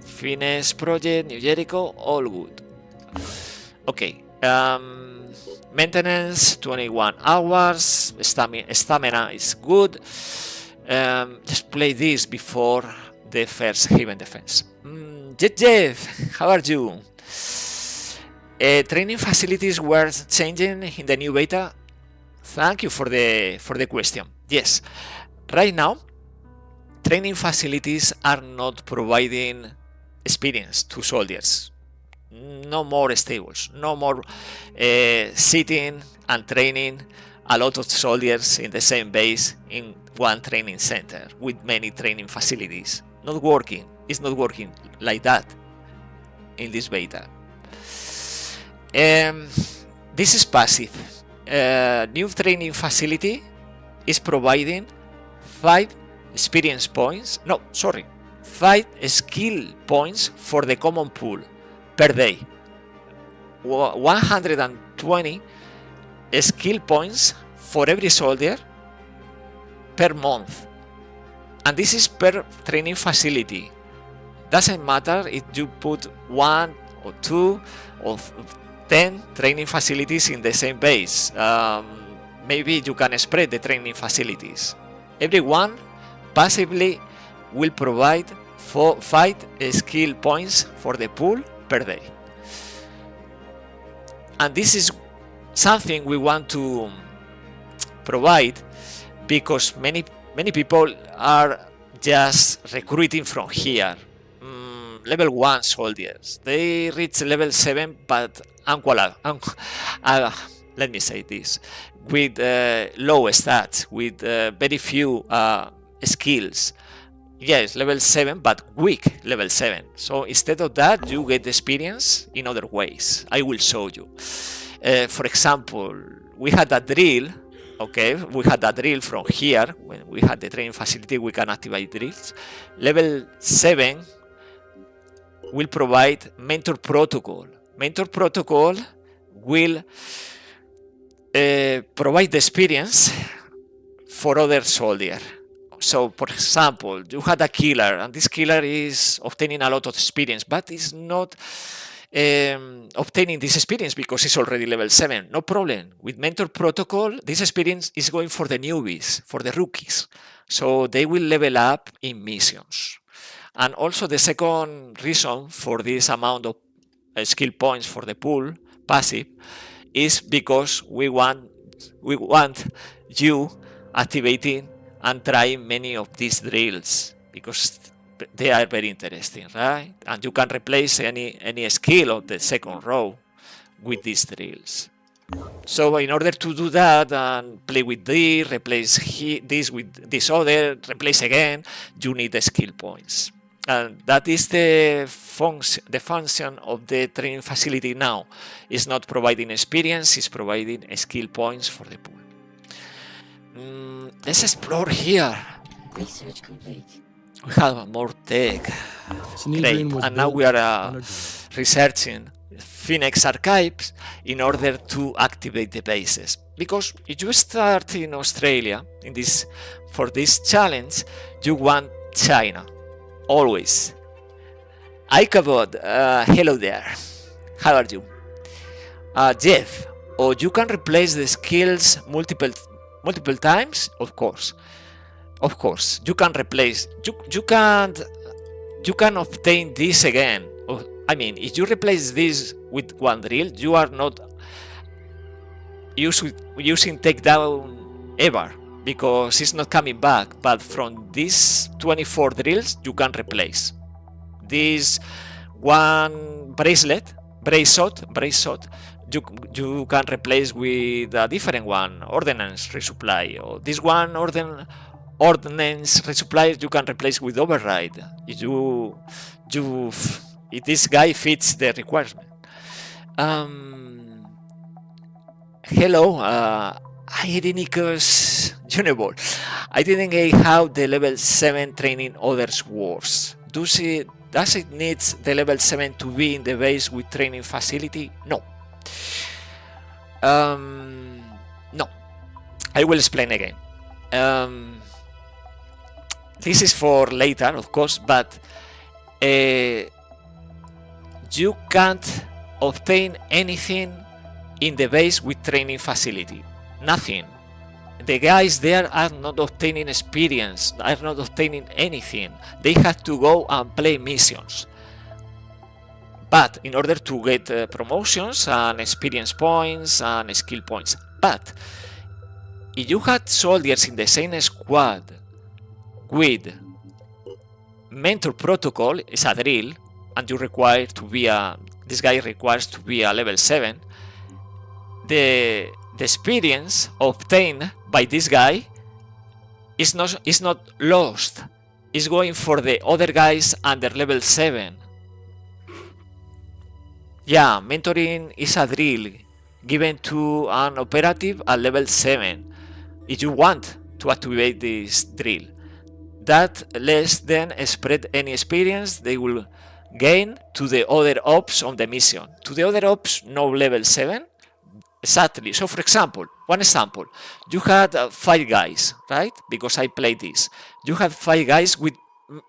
fitness project, New Jericho, all good. Okay, maintenance 21 hours, stamina is good. Just play this before the first Haven defense. Jeff, how are you? Training facilities were changing in the new beta. Thank you for the question. Yes, right now training facilities are not providing experience to soldiers. No more stables, no more sitting and training a lot of soldiers in the same base in one training center with many training facilities. Not working. It's not working like that in this beta. This is passive. New training facility is providing 5 experience points. No, sorry, 5 skill points for the common pool per day. 120 skill points for every soldier per month. And this is per training facility. Doesn't matter if you put 1, or 2 or 10 training facilities in the same base. Maybe you can spread the training facilities. Everyone passively will provide 5 skill points for the pool per day. And this is something we want to provide because many people are just recruiting from here. Level 1 soldiers. They reach level 7, but let me say this, with low stats, with very few skills. Yes, level 7, but weak level 7. So instead of that, you get experience in other ways. I will show you. For example, we had a drill. Okay, we had a drill from here. When we had the training facility, we can activate drills. Level 7 will provide mentor protocol. Mentor protocol will provide the experience for other soldier. So, for example, you had a killer, and this killer is obtaining a lot of experience, but is not obtaining this experience because he's already level 7. No problem. With mentor protocol, this experience is going for the newbies, for the rookies. So they will level up in missions. And also the second reason for this amount of skill points for the pool passive is because we want you activating and trying many of these drills because they are very interesting, right? And you can replace any skill of the second row with these drills. So in order to do that and play with this, replace this with this other, replace again, you need the skill points. And that is the function of the training facility now. It's not providing experience, it's providing skill points for the pool. Let's explore here. Research complete. We have more tech. Great. And now we are researching Phoenix archives in order to activate the bases. Because if you start in Australia, for this challenge, you want China. Always. Icabod, hello there. How are you? Jeff, or you can replace the skills multiple times? Of course. You can replace. You can obtain this again. I mean, if you replace this with one drill, you are not using takedown ever, because it's not coming back. But from these 24 drills, you can replace this one bracelet. You can replace with a different one, ordnance resupply, or this one ordnance resupply you can replace with override if this guy fits the requirement. Hello, Irenicus Junibor. I didn't get how the level 7 training others works. Does it need the level 7 to be in the base with training facility? No. No. I will explain again. This is for later, of course, but you can't obtain anything in the base with training facility. Nothing. The guys there are not obtaining experience, are not obtaining anything. They have to go and play missions. But in order to get promotions and experience points and skill points. But if you had soldiers in the same squad with mentor protocol, is a drill, and you require to be this guy requires to be a level 7, the experience obtained by this guy is not lost. It's going for the other guys under level 7. Yeah, mentoring is a drill given to an operative at level 7. If you want to activate this drill, that lets them spread any experience they will gain to the other ops on the mission. To the other ops, no level 7. Exactly. So, for example, one example, you had 5 guys, right? Because I played this. You had 5 guys with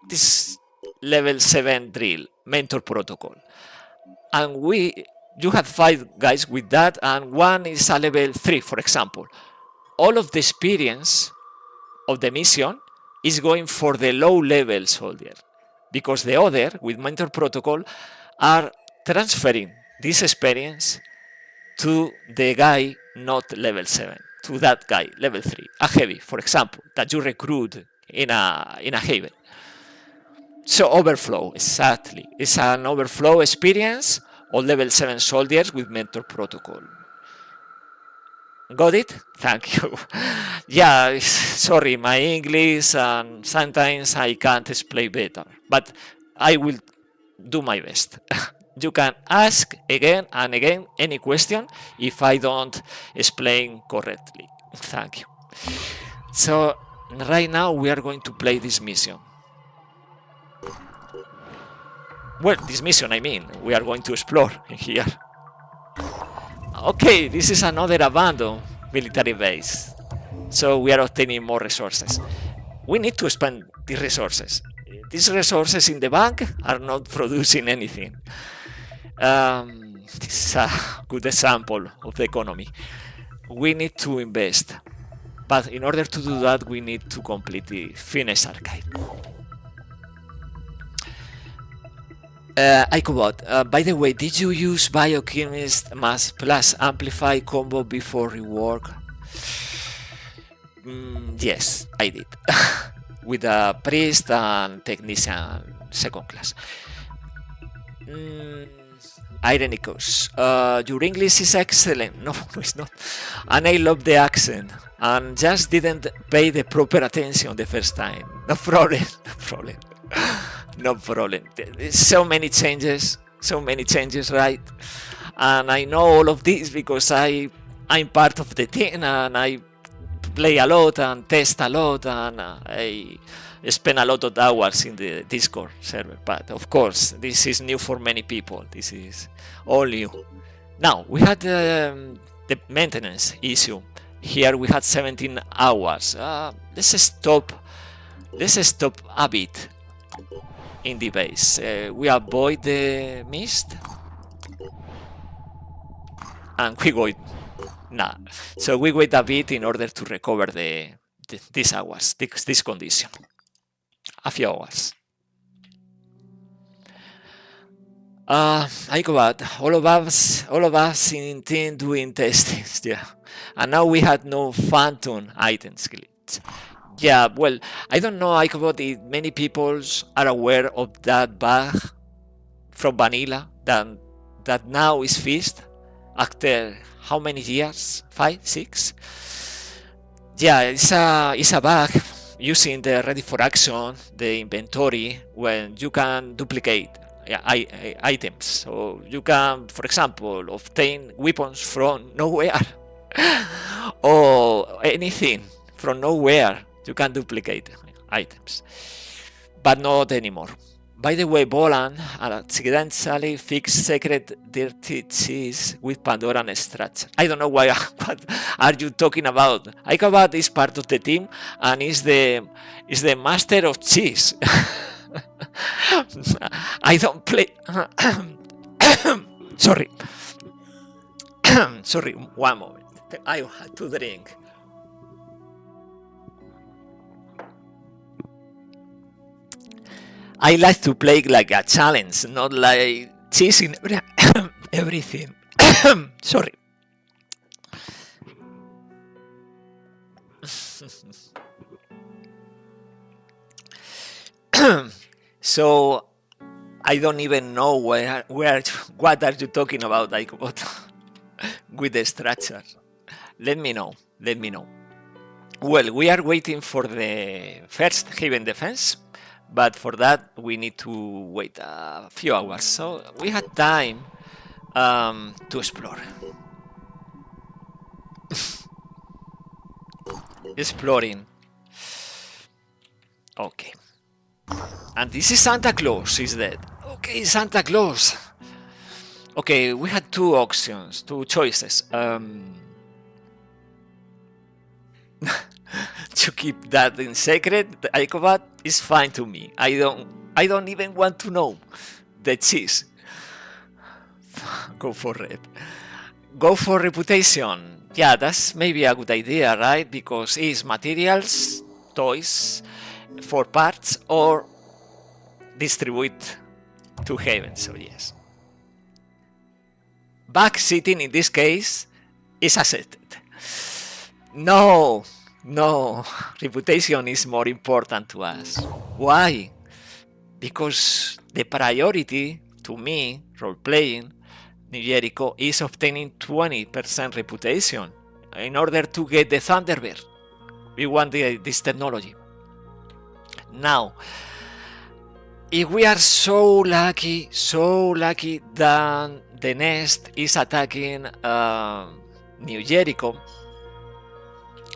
this level 7 drill, mentor protocol. and you had 5 guys with that, and one is a level 3, for example. All of the experience of the mission is going for the low level soldier, because the other with mentor protocol are transferring this experience to the guy not level 7, to that guy level 3, a heavy, for example, that you recruit in a haven. So overflow, exactly, it's an overflow experience of level 7 soldiers with mentor protocol. Got it? Thank you. Yeah, sorry, my English, and sometimes I can't explain better, but I will do my best. You can ask again and again any question if I don't explain correctly. Thank you. So right now we are going to play this mission. Well, this mission, I mean, we are going to explore in here. Okay, this is another abandoned military base. So we are obtaining more resources. We need to spend these resources. These resources in the bank are not producing anything. This is a good example of the economy. We need to invest. But in order to do that, we need to complete the Finnish archive. Icobot, by the way, did you use Biochemist Mass Plus Amplify combo before rework? Yes, I did. With a Priest and Technician second class. Ironicus, your English is excellent. No, it's not. And I love the accent. And just didn't pay the proper attention the first time. No problem, no problem. No problem. There's so many changes, right? And I know all of this because I'm part of the team, and I play a lot and test a lot, and I spend a lot of hours in the Discord server. But of course, this is new for many people. This is all new. Now, we had the maintenance issue. Here we had 17 hours. Let's stop a bit in the base. We avoid the mist and we wait. So we wait a bit in order to recover these hours, this condition. A few hours. I got all of us in team doing testings, yeah. And now we had no phantom items glitch. Yeah, well, I don't know, Icobot, if many people are aware of that bug from vanilla that now is fixed after how many years? 5, 6? Yeah, it's a bug using the ready for action, the inventory, when you can duplicate items. So you can, for example, obtain weapons from nowhere or anything from nowhere. You can duplicate items, but not anymore. By the way, Bolan accidentally fixed secret dirty cheese with Pandoran Nest structure. I don't know why. What are you talking about? Icobot is part of the team and is the master of cheese. I don't play. Sorry. Sorry. One moment. I had to drink. I like to play like a challenge, not like chasing everything. Sorry. So I don't even know what are you talking about, Icobot, with the structure. Let me know. Well, we are waiting for the first Haven defense. But for that, we need to wait a few hours. So we had time to explore. Exploring. Okay. And this is Santa Claus is dead. Okay, Santa Claus. Okay, we had two options, two choices. To keep that in secret, Icobot is fine to me. I don't even want to know the cheese. Go for rep. Go for reputation. Yeah, that's maybe a good idea, right? Because it's materials, toys, for parts, or distribute to heaven, so yes. Backseating in this case is accepted. No, reputation is more important to us. Why? Because the priority to me, role-playing New Jericho, is obtaining 20% reputation in order to get the Thunderbird. We want this technology. Now, if we are so lucky that the Nest is attacking New Jericho,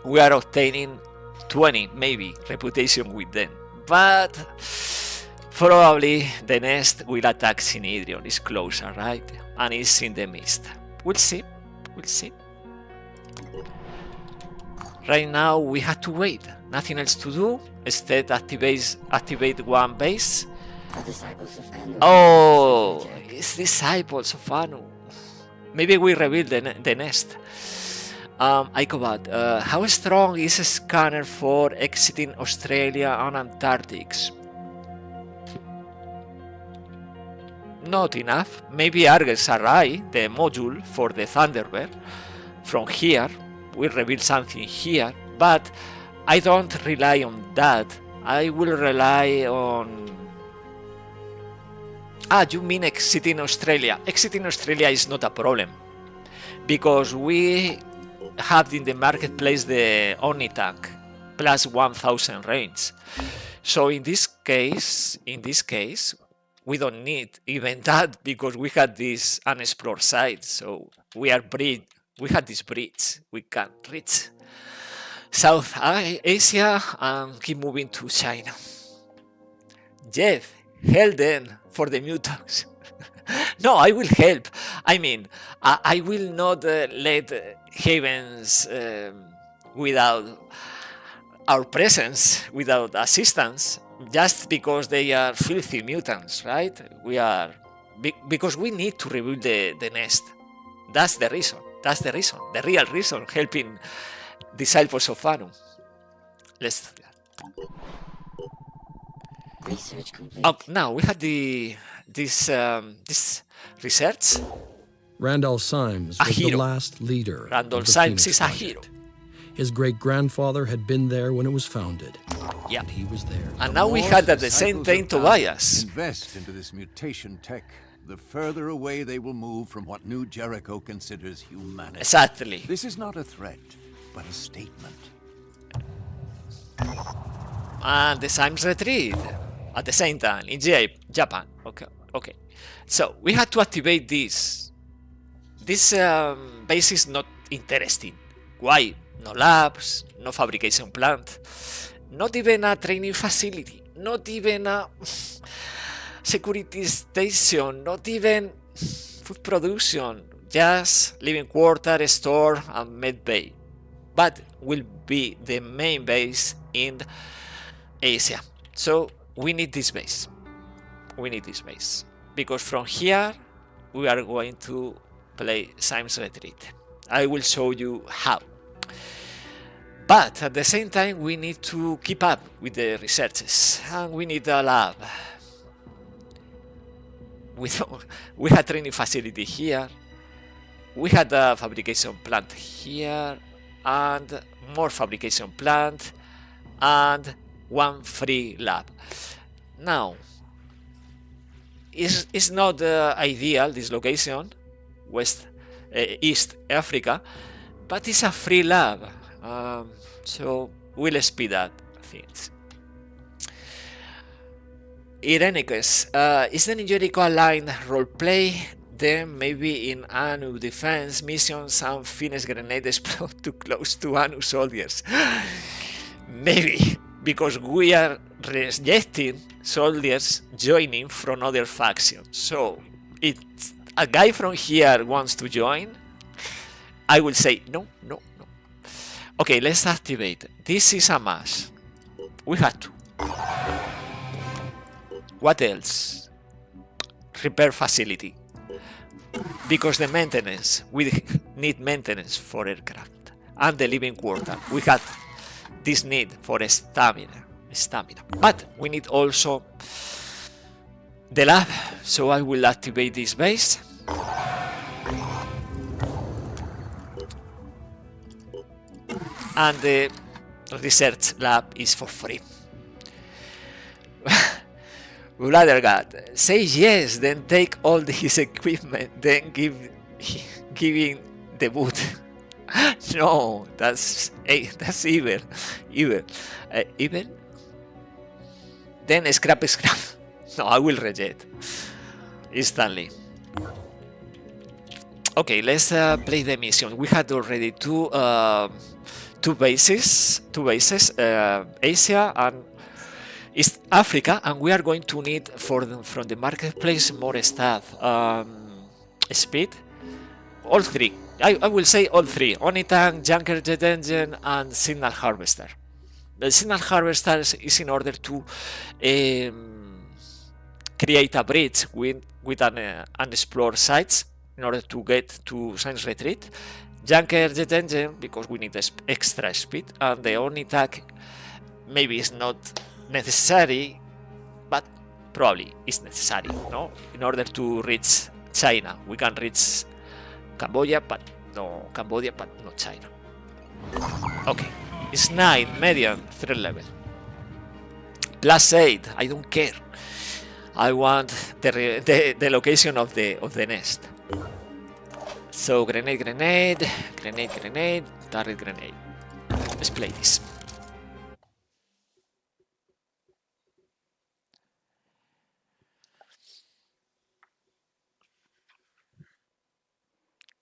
we are obtaining 20, maybe, reputation with them. But probably the Nest will attack Synedrion. It's closer, right? And it's in the mist. We'll see. Right now we have to wait. Nothing else to do. Instead, activate one base. The disciples of Anu. Oh, it's disciples of Anu. Maybe we reveal the Nest. Icobot, how strong is a scanner for exiting Australia and Antarctic? Not enough. Maybe Argus Array, the module for the Thunderbird, from here. We reveal something here, but I don't rely on that. I will rely on... you mean exiting Australia. Exiting Australia is not a problem, because we have in the marketplace the Omni Tank plus 1000 range. So in this case, we don't need even that, because we had this unexplored site. So we had this bridge. We can reach South Asia and keep moving to China. Jeff, help them for the mutants. No, I will help. I mean, I will not let Havens without our presence, without assistance, just because they are filthy mutants, right? Because we need to rebuild the Nest. That's the reason. The real reason, helping disciples of Anu. Let's do that. Research complete. Now we had this research. Randall Symes A was the hero. last leader. Randall of the Symes Phoenix is a Project. hero. His great-grandfather had been there when it was founded. Yeah. And he was there. And now we More had at the same disciples time of Anu Tobias. invest into this mutation tech, the further away they will move from what New Jericho considers humanity. Exactly. This is not a threat, but a statement. And the Symes retreat at the same time in Japan. Okay. So we had to activate this. This base is not interesting. Why? No labs, no fabrication plant, not even a training facility, not even a security station, not even food production, just living quarter, store, and med bay. But will be the main base in Asia. So we need this base. Because from here we are going to play Symes Retreat. I will show you how. But at the same time we need to keep up with the researches, and we need a lab. We had training facility here, we had a fabrication plant here, and more fabrication plant, and one free lab. Now, it's not ideal, this location, East Africa, but it's a free lab, so we'll speed up things. In any case, is the New Jericho aligned roleplay? Then maybe in Anu defense missions some Finnish grenade explode too close to Anu soldiers. Maybe, because we are rejecting soldiers joining from other factions. So, if a guy from here wants to join, I will say no. Okay, let's activate. This is a must. We have to. What else? Repair facility. because the maintenance, we need maintenance for aircraft, and the living quarter. We had this need for stamina, but we need also the lab, so I will activate this base. And the research lab is for free. Brother God, say yes, then take all his equipment, then giving the boot. No, that's evil. Evil. Then scrap. No, I will reject instantly. Okay, let's play the mission. We had already two bases, Asia and East Africa, and we are going to need from the marketplace more stuff. Speed, all three. I will say all three: Oni-Tank, Junker Jet Engine, and Signal Harvester. The Signal Harvester is in order to create a bridge with an unexplored sites in order to get to Science Retreat. Junker Jet Engine because we need extra speed, and the Oni-Tank maybe is not necessary, but probably is necessary, no? In order to reach China. We can reach Cambodia, but no China. Okay, it's 9 medium threat level. +8, I don't care. I want the location of the nest. So grenade, turret grenade. Let's play this.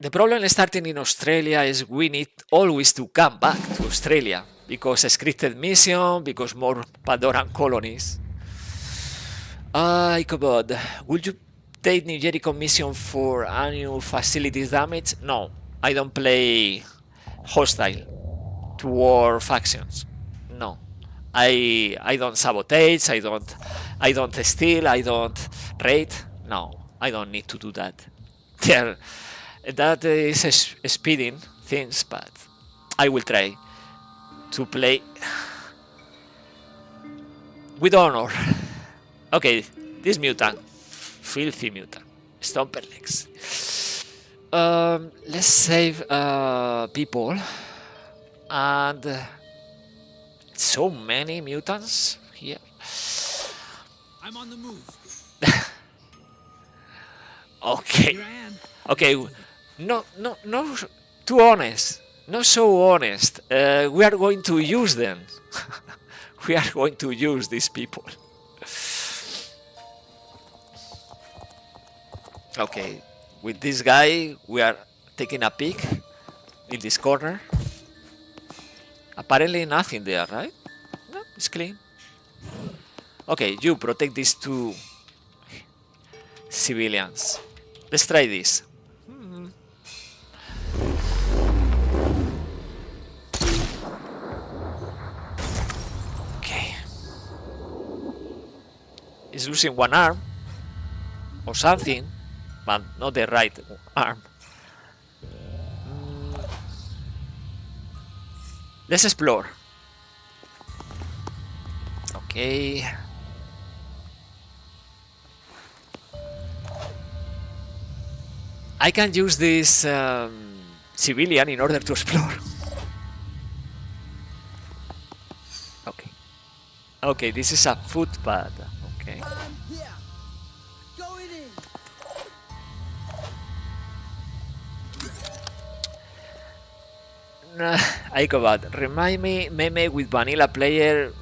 The problem starting in Australia is we need always to come back to Australia because a scripted mission, because more Pandoran colonies. Icobot, would you take New Jericho mission for annual facilities damage? No, I don't play hostile to war factions. No, I don't sabotage. I don't steal. I don't raid. No, I don't need to do that. That is speeding things, but I will try to play with honor. Okay, this mutant, filthy mutant, stomper legs. Let's save people, and so many mutants here. I'm on the move. Okay, Here I am. okay. No, too honest. Not so honest. We are going to use them. We are going to use these people. Okay, with this guy, we are taking a peek in this corner. Apparently nothing there, right? No, it's clean. Okay, you protect these two civilians. Let's try this. Okay. He's losing one arm or something, but not the right arm. Let's explore. Okay. I can use this civilian in order to explore. Okay. Okay, this is a footpath. Okay. Yeah. Going in. Icobot, remind me meme with vanilla player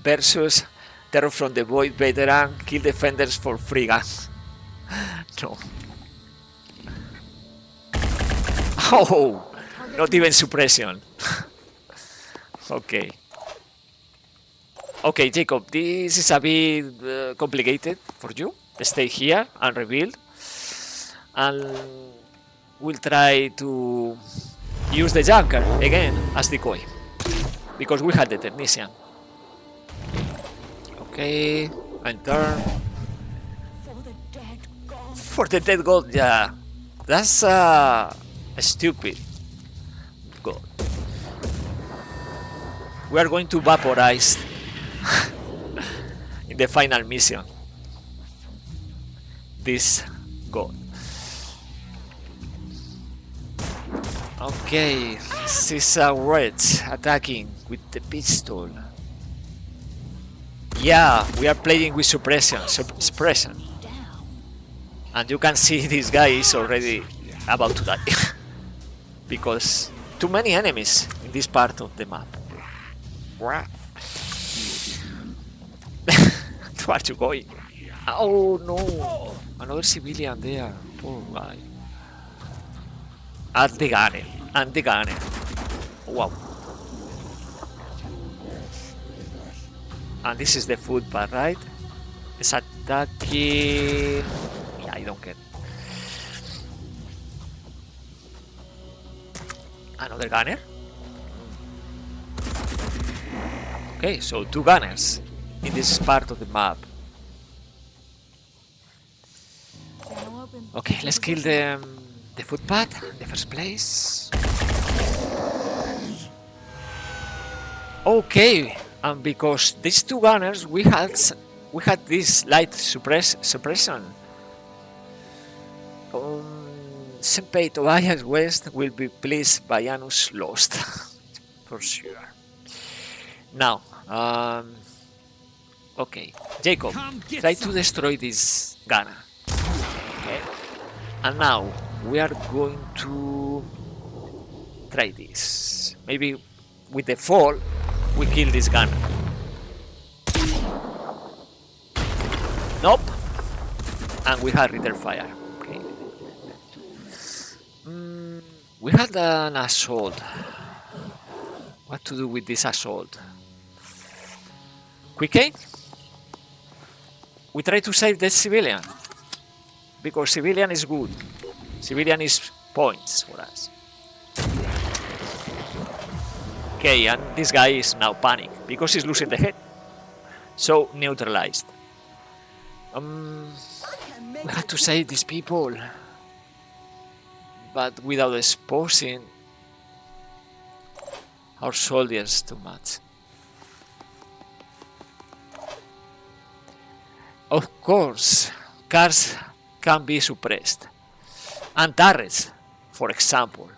versus Terror from the Void veteran, kill defenders for free guns. No. Oh, not even suppression. Okay. Okay, Jacob, this is a bit complicated for you. Stay here and rebuild. And we'll try to use the Junker again as decoy. Because we had the Technician. Okay, and turn. For the dead god. For the dead god, yeah. That's stupid. God. We are going to vaporize in the final mission. This god. Okay, this is a red attacking with the pistol. Yeah, we are playing with suppression. And you can see this guy is already about to die. Because too many enemies in this part of the map. Where are you going? Oh no! Another civilian there. Poor guy. And the gunner. Wow. And this is the food part, right? It's attacking. Yeah, I don't care. Another gunner. Okay, so 2 gunners in this part of the map. Okay, let's kill the footpath in the first place. Okay, and because these 2 gunners, we had this light suppression. Senpai Tobias West will be pleased by Janus lost, for sure. Now, okay, Jacob, try to destroy this gunner. Okay, and now we are going to try this. Maybe with the fall, we kill this gunner. Nope, and we had return fire. Okay, we had an assault. What to do with this assault? Quick aim? We try to save the civilian. Because civilian is good. Civilian is points for us. Okay, and this guy is now panic because he's losing the head. So neutralized. We have to save these people. But without exposing our soldiers too much. Of course, cars can be suppressed. And turrets, for example,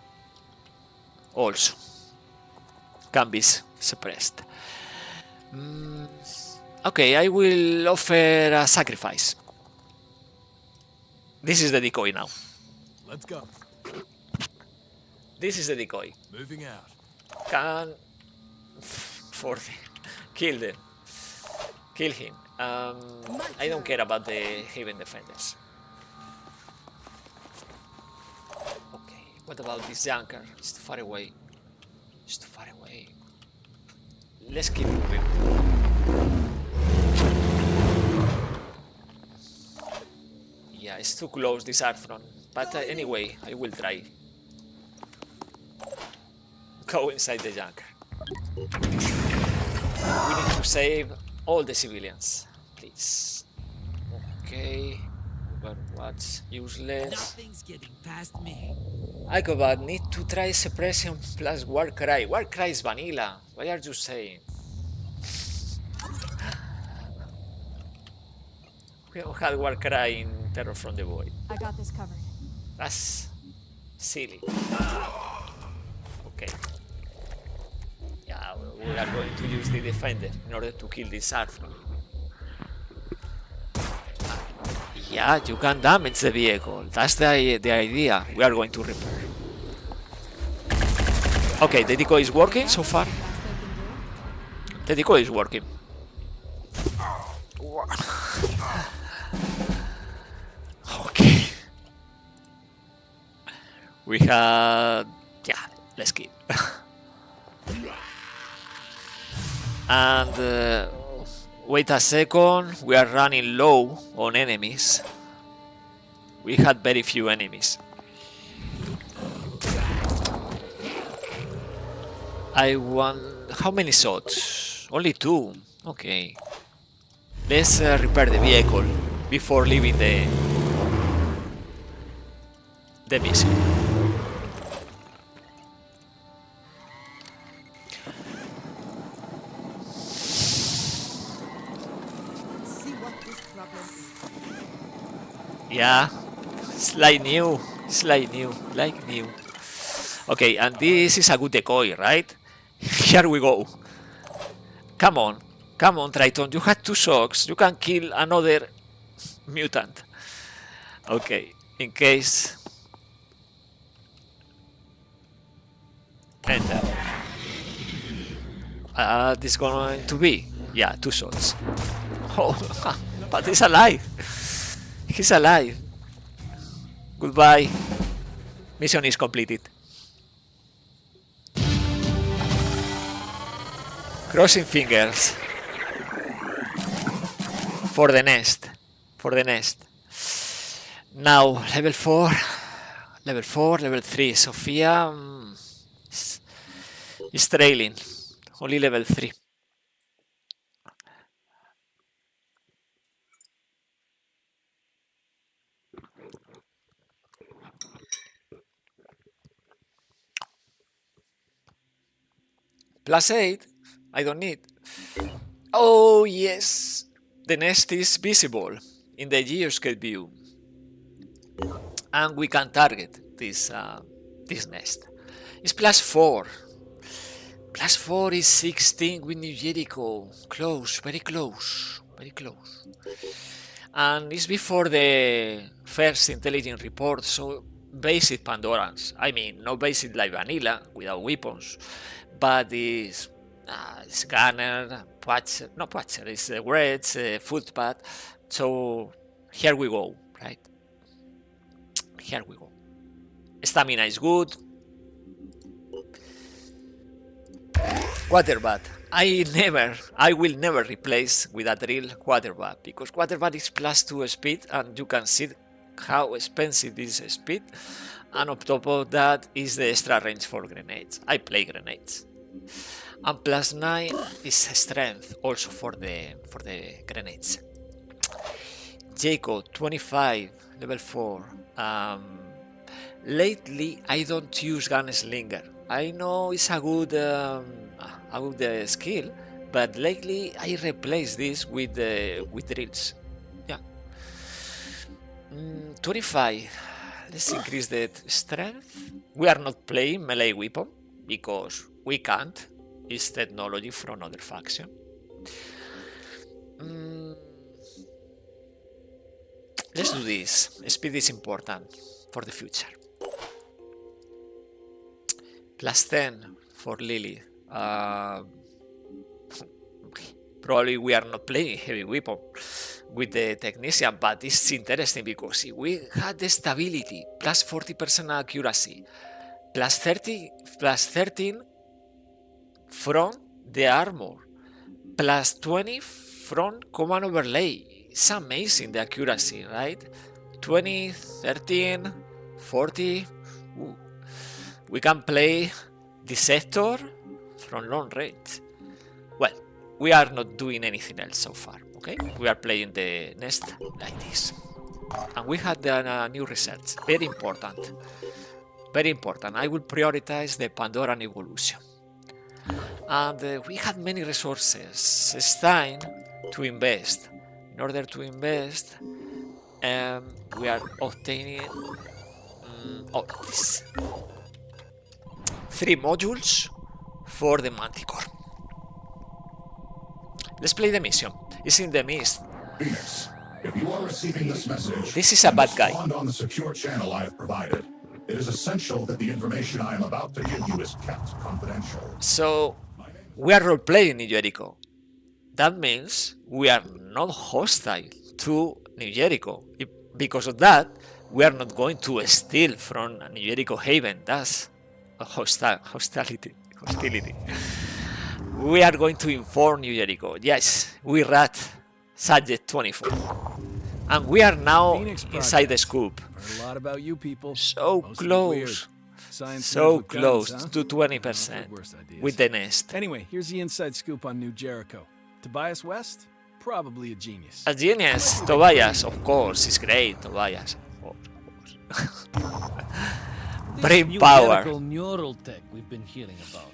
also can be suppressed. Okay, I will offer a sacrifice. This is the decoy now. Let's go. This is the decoy. Moving out. Can 40 kill them. Kill him. I don't care about the Haven defenders. Okay, what about this junker? It's too far away. It's too far away. Let's keep moving. Yeah, it's too close, this Arthron. But anyway, I will try. Go inside the junker. We need to save all the civilians, please. Okay, but what's useless? Nothing's getting past me. I go back. Need to try suppression plus Warcry. Warcry is vanilla. Why are you saying? We don't have Warcry in Terror from the Void. I got this covered. That's silly. Okay. Yeah, we are going to use the defender in order to kill this Arthur. Yeah, you can damage the vehicle. That's the idea. We are going to repair. Okay, the decoy is working so far. The decoy is working. Okay. We had... Yeah, let's keep. And wait a second, we are running low on enemies. We had very few enemies. I want... How many shots? Only 2. Okay. Let's repair the vehicle before leaving the the mission. See what this problem is. Yeah, it's like new. Okay, and this is a good decoy, right? Here we go. Come on, Triton. You had 2 shocks. You can kill another mutant. Okay, in case. Enter. This is going to be, yeah, 2 shots. Oh, but he's alive. He's alive. Goodbye. Mission is completed. Crossing fingers. For the nest. Now, level 4. Level 3. Sophia is trailing. Only level 3. +8. I don't need. Oh, yes. The nest is visible in the geoscape view. And we can target this nest. It's +4. +4 is 16 with New Jericho. Close, very close. And it's before the first intelligence report, so basic Pandorans. I mean, not basic like vanilla, without weapons, but it's scanner, patcher, not patcher, it's the words, footpath. So here we go, right? Here we go. Stamina is good. Quarterback. I will never replace with a drill quarterback, because quarterback is +2 speed, and you can see how expensive this speed, and on top of that is the extra range for grenades. I play grenades. And +9 is strength also for the grenades. Jacob 25 level 4. Lately I don't use gunslinger. I know it's a good skill, but lately I replace this with drills. Yeah. 25. Let's increase the strength. We are not playing melee weapon because we can't. It's technology from other faction. Let's do this. Speed is important for the future. +10 for Lily. Probably we are not playing heavy weapon with the technician, but it's interesting because we had the stability, +40% accuracy, +13 from the armor, +20 from command overlay. It's amazing, the accuracy, right? 20, 13, 40. Ooh. We can play Dissector from long range. Well, we are not doing anything else so far, okay? We are playing the nest like this. And we had new research, very important. Very important. I will prioritize the Pandoran evolution. And we have many resources. It's time to invest. In order to invest, we are obtaining this 3 modules for the Manticore. Let's play the mission. It's in the mist. Phoenix, if you are receiving this message, This is a bad guy. respond on the secure channel I have provided. It is essential that the information I am about to give you is kept confidential. So, we are role-playing New Jericho. That means we are not hostile to New Jericho. Because of that, we are not going to steal from New Jericho Haven. That's a hostility. We are going to inform New Jericho. Yes, we rat subject 24. And we are now Phoenix inside the Project. scoop. Heard a lot about you people. So Most of it weird. close. Science So with guns, close huh? to 20% I've heard worse ideas. with the nest. Anyway, here's the inside scoop on New Jericho. Tobias West, probably a genius. A genius, Tobias, of course, is great, Tobias, of course. Brain New power. Jericho neural tech we've been hearing about.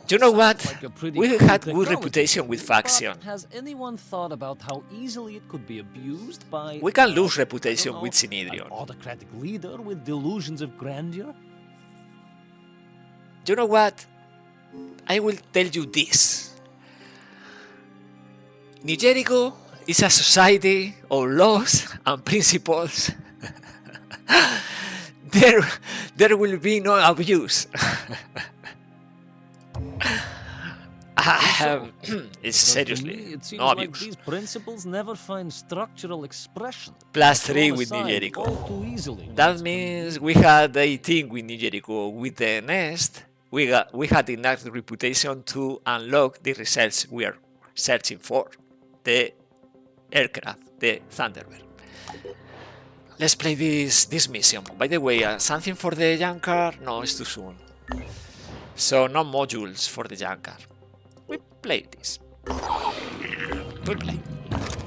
You know what? Like a pretty We cool had good technology, reputation with but faction. has anyone thought about how easily it could be abused by... We can lose reputation I don't with know, Synedrion. an autocratic leader with delusions of grandeur? You know what? I will tell you this. New Jericho is a society of laws and principles. There will be no abuse. It's seriously To me, it seems no like abuse. these principles never find structural expression. Plus Thrown 3 with New aside Jericho. all too easily. That means we had 18 with New Jericho. With the Nest, we had enough reputation to unlock the results we are searching for. The aircraft, the Thunderbird. Let's play this mission. By the way, something for the junk car? No, it's too soon. So no modules for the junk car. We play this. We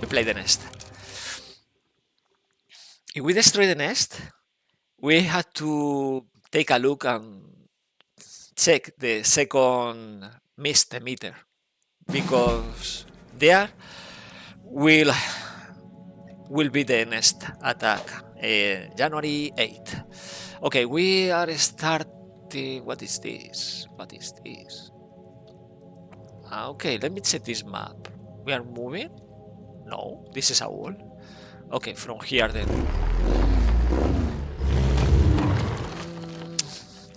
play the Nest. If we destroy the Nest, we had to take a look and check the second mist emitter, because there will be the Nest attack, January 8th. Okay, we are starting. What is this? Okay, let me check this map. We are moving? No, this is a wall. Okay, from here then.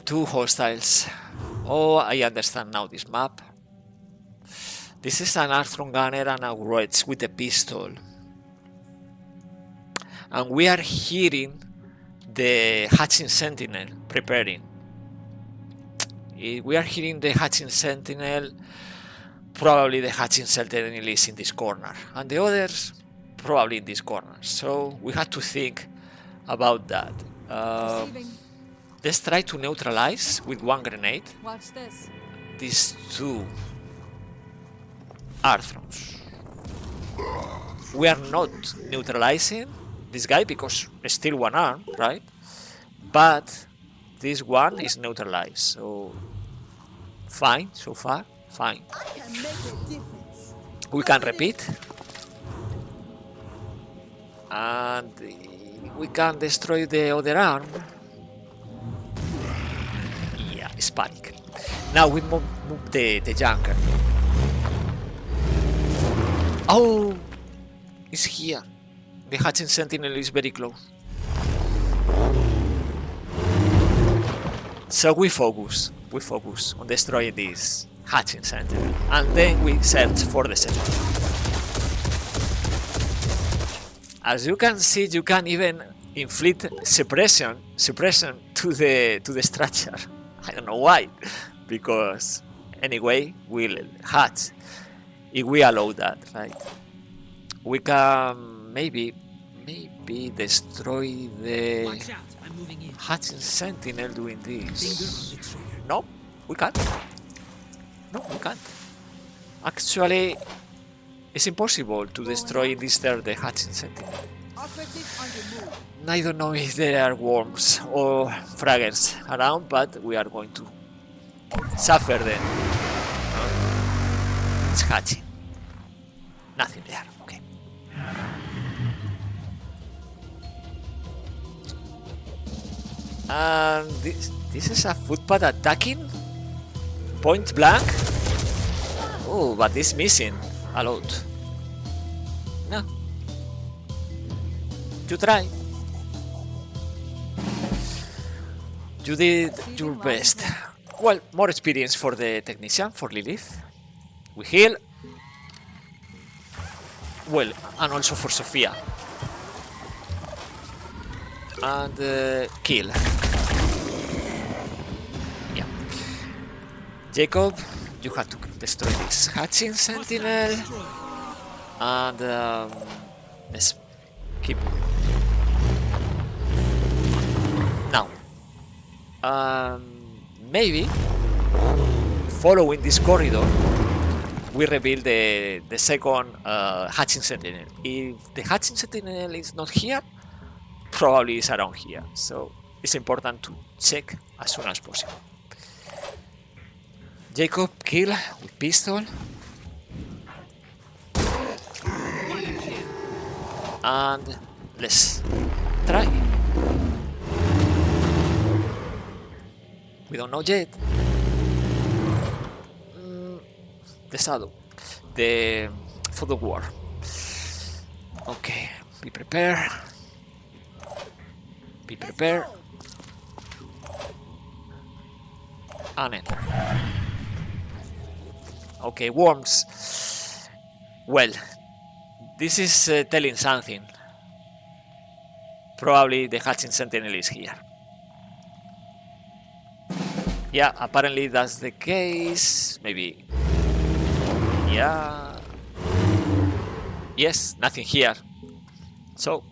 2 hostiles. Oh, I understand now this map. This is an Armstrong gunner and a Roach with a pistol. And we are hearing the hatching sentinel preparing. We are hearing the hatching sentinel. Probably the hatching sentinel is in this corner, and the others probably in this corner. So we have to think about that. Let's try to neutralize with 1 grenade Watch this. these 2 Arthrons. We are not neutralizing this guy because it's still 1 arm, right? But this one is neutralized, so fine so far, fine. I can make a difference. We can repeat, and we can destroy the other arm. Yeah, it's panic. Now we move the junker. Oh, it's here. The hatching sentinel is very close. So we focus on destroying this hatching sentinel, and then we search for the sentinel. As you can see, you can even inflict suppression to the structure. I don't know why, because anyway we'll hatch if we allow that, right? We can maybe destroy the hatching sentinel doing this. No, we can't. No, we can't. Actually, it's impossible to destroy this the hatching sentinel. Operative on the move. I don't know if there are worms or fraggers around, but we are going to suffer them. It's hatching. Nothing there. Okay. And this is a footpad attacking point blank. Oh, but it's missing a lot. No. You try. You did your best. Well, more experience for the technician, for Lilith. We heal. Well, and also for Sophia. And kill. Yeah. Jacob, you have to destroy this hatching sentinel. And let's keep. Now, maybe following this corridor, we reveal the second hatching sentinel. If the hatching sentinel is not here, probably is around here, so it's important to check as soon as possible. Jacob kill with pistol. And let's try. We don't know yet. The shadow. The for the war. Okay, be prepared. Be prepared. And enter. Okay, worms. Well, this is telling something. Probably the hatching sentinel is here. Yeah, apparently that's the case. Maybe. Yeah. Yes, nothing here. So.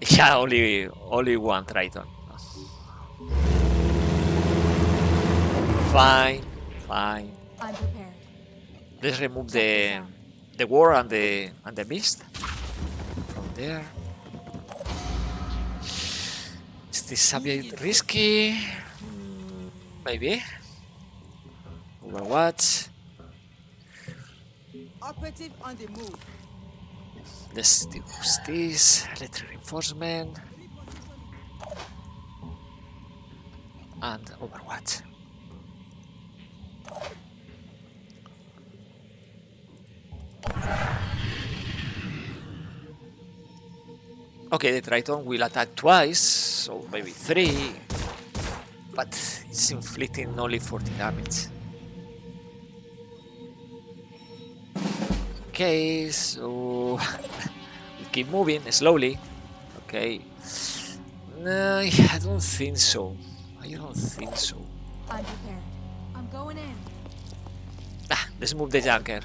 Yeah, only one Triton. Fine. I'm prepared. Let's remove the war and the mist from there. Is this a bit risky? Maybe. Overwatch. Operative on the move. Let's do this. Electric reinforcement. And Overwatch. Okay, the Triton will attack twice, so maybe 3, but it's inflicting only 40 damage. Okay, so we keep moving slowly. Okay, no, I don't think so. I don't think so. I'm prepared. I'm going in. Let's move the junker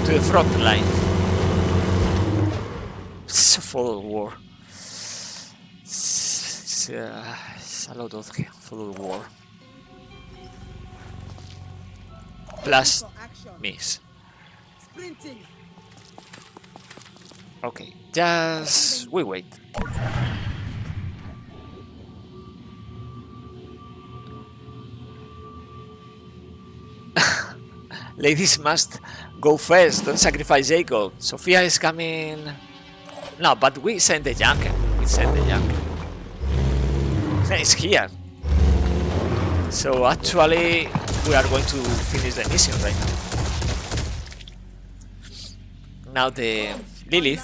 to the front line. It's a full war. It's a lot of full war. Plus miss. Sprinting. Okay, just we wait. Ladies must go first, don't sacrifice Jacob. Sophia is coming. No, but we send the junker. We send the junker. It's here. So actually, we are going to finish the mission right now. Now the Lilith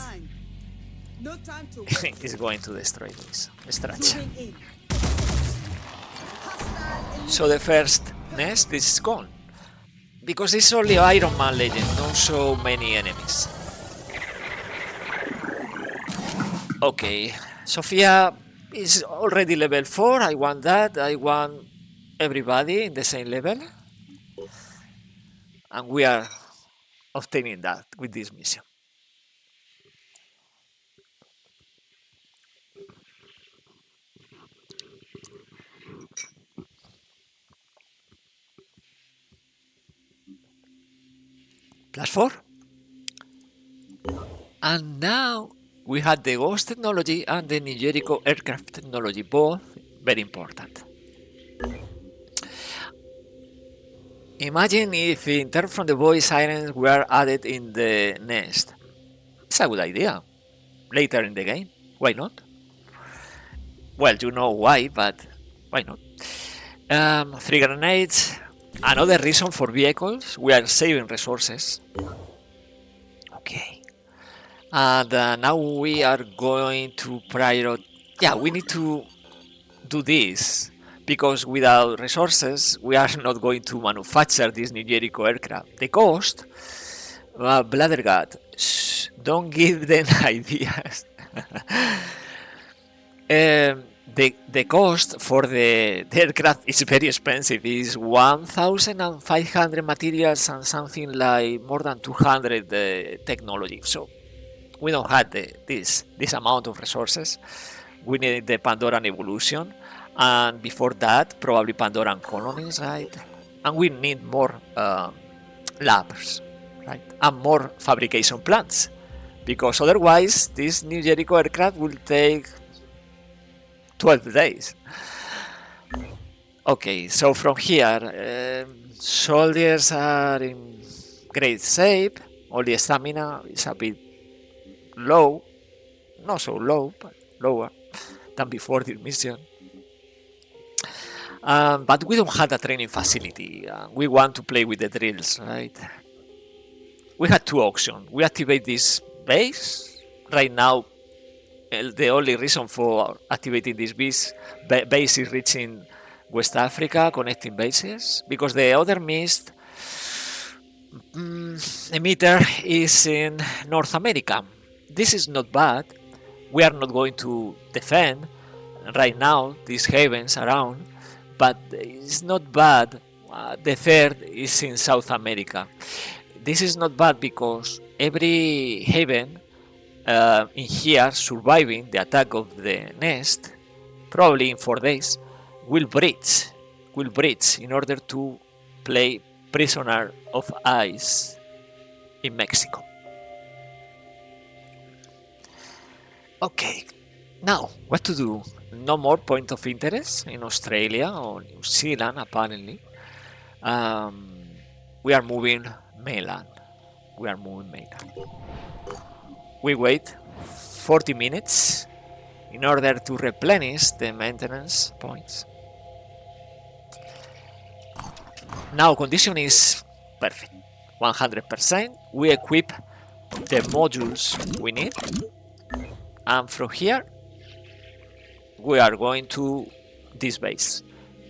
No time to is going to destroy this structure. moving in. So the first nest is gone. Because it's only Ironman legend, not so many enemies. Okay, Sophia is already level 4, I want that, I want everybody in the same level. And we are obtaining that with this mission. +4. And now we had the Ghost technology and the New Jericho aircraft technology, both very important. Imagine if Inter from the Void Sirens were added in the nest. It's a good idea. Later in the game, why not? Well, you know why, but why not? 3 grenades. Another reason for vehicles, we are saving resources. Okay. And now we are going to prioritize. Yeah, we need to do this. Because without resources, we are not going to manufacture this New Jericho aircraft. The cost, Bladdergut, don't give them ideas. The cost for the aircraft is very expensive. It's 1,500 materials and something like more than 200 technology. So we don't have this amount of resources. We need the Pandoran evolution. And before that, probably Pandoran colonies, right? And we need more labs, right? And more fabrication plants, because otherwise this New Jericho aircraft will take 12 days. Okay, so from here, soldiers are in great shape. Only stamina is a bit low, not so low, but lower than before this mission. But we don't have a training facility. We want to play with the drills, right? We had two options. We activate this base. Right now, the only reason for activating this base is reaching West Africa, connecting bases, because the other mist emitter is in North America. This is not bad. We are not going to defend right now these havens around, but it's not bad. The third is in South America. This is not bad because every haven in here surviving the attack of the nest, probably in 4 days, will breach in order to play prisoner of ice in Mexico. Okay, now what to do? No more point of interest in Australia or New Zealand, apparently. We are moving mainland. We wait 40 minutes in order to replenish the maintenance points. Now condition is perfect, 100%. We equip the modules we need, and from here we are going to this base.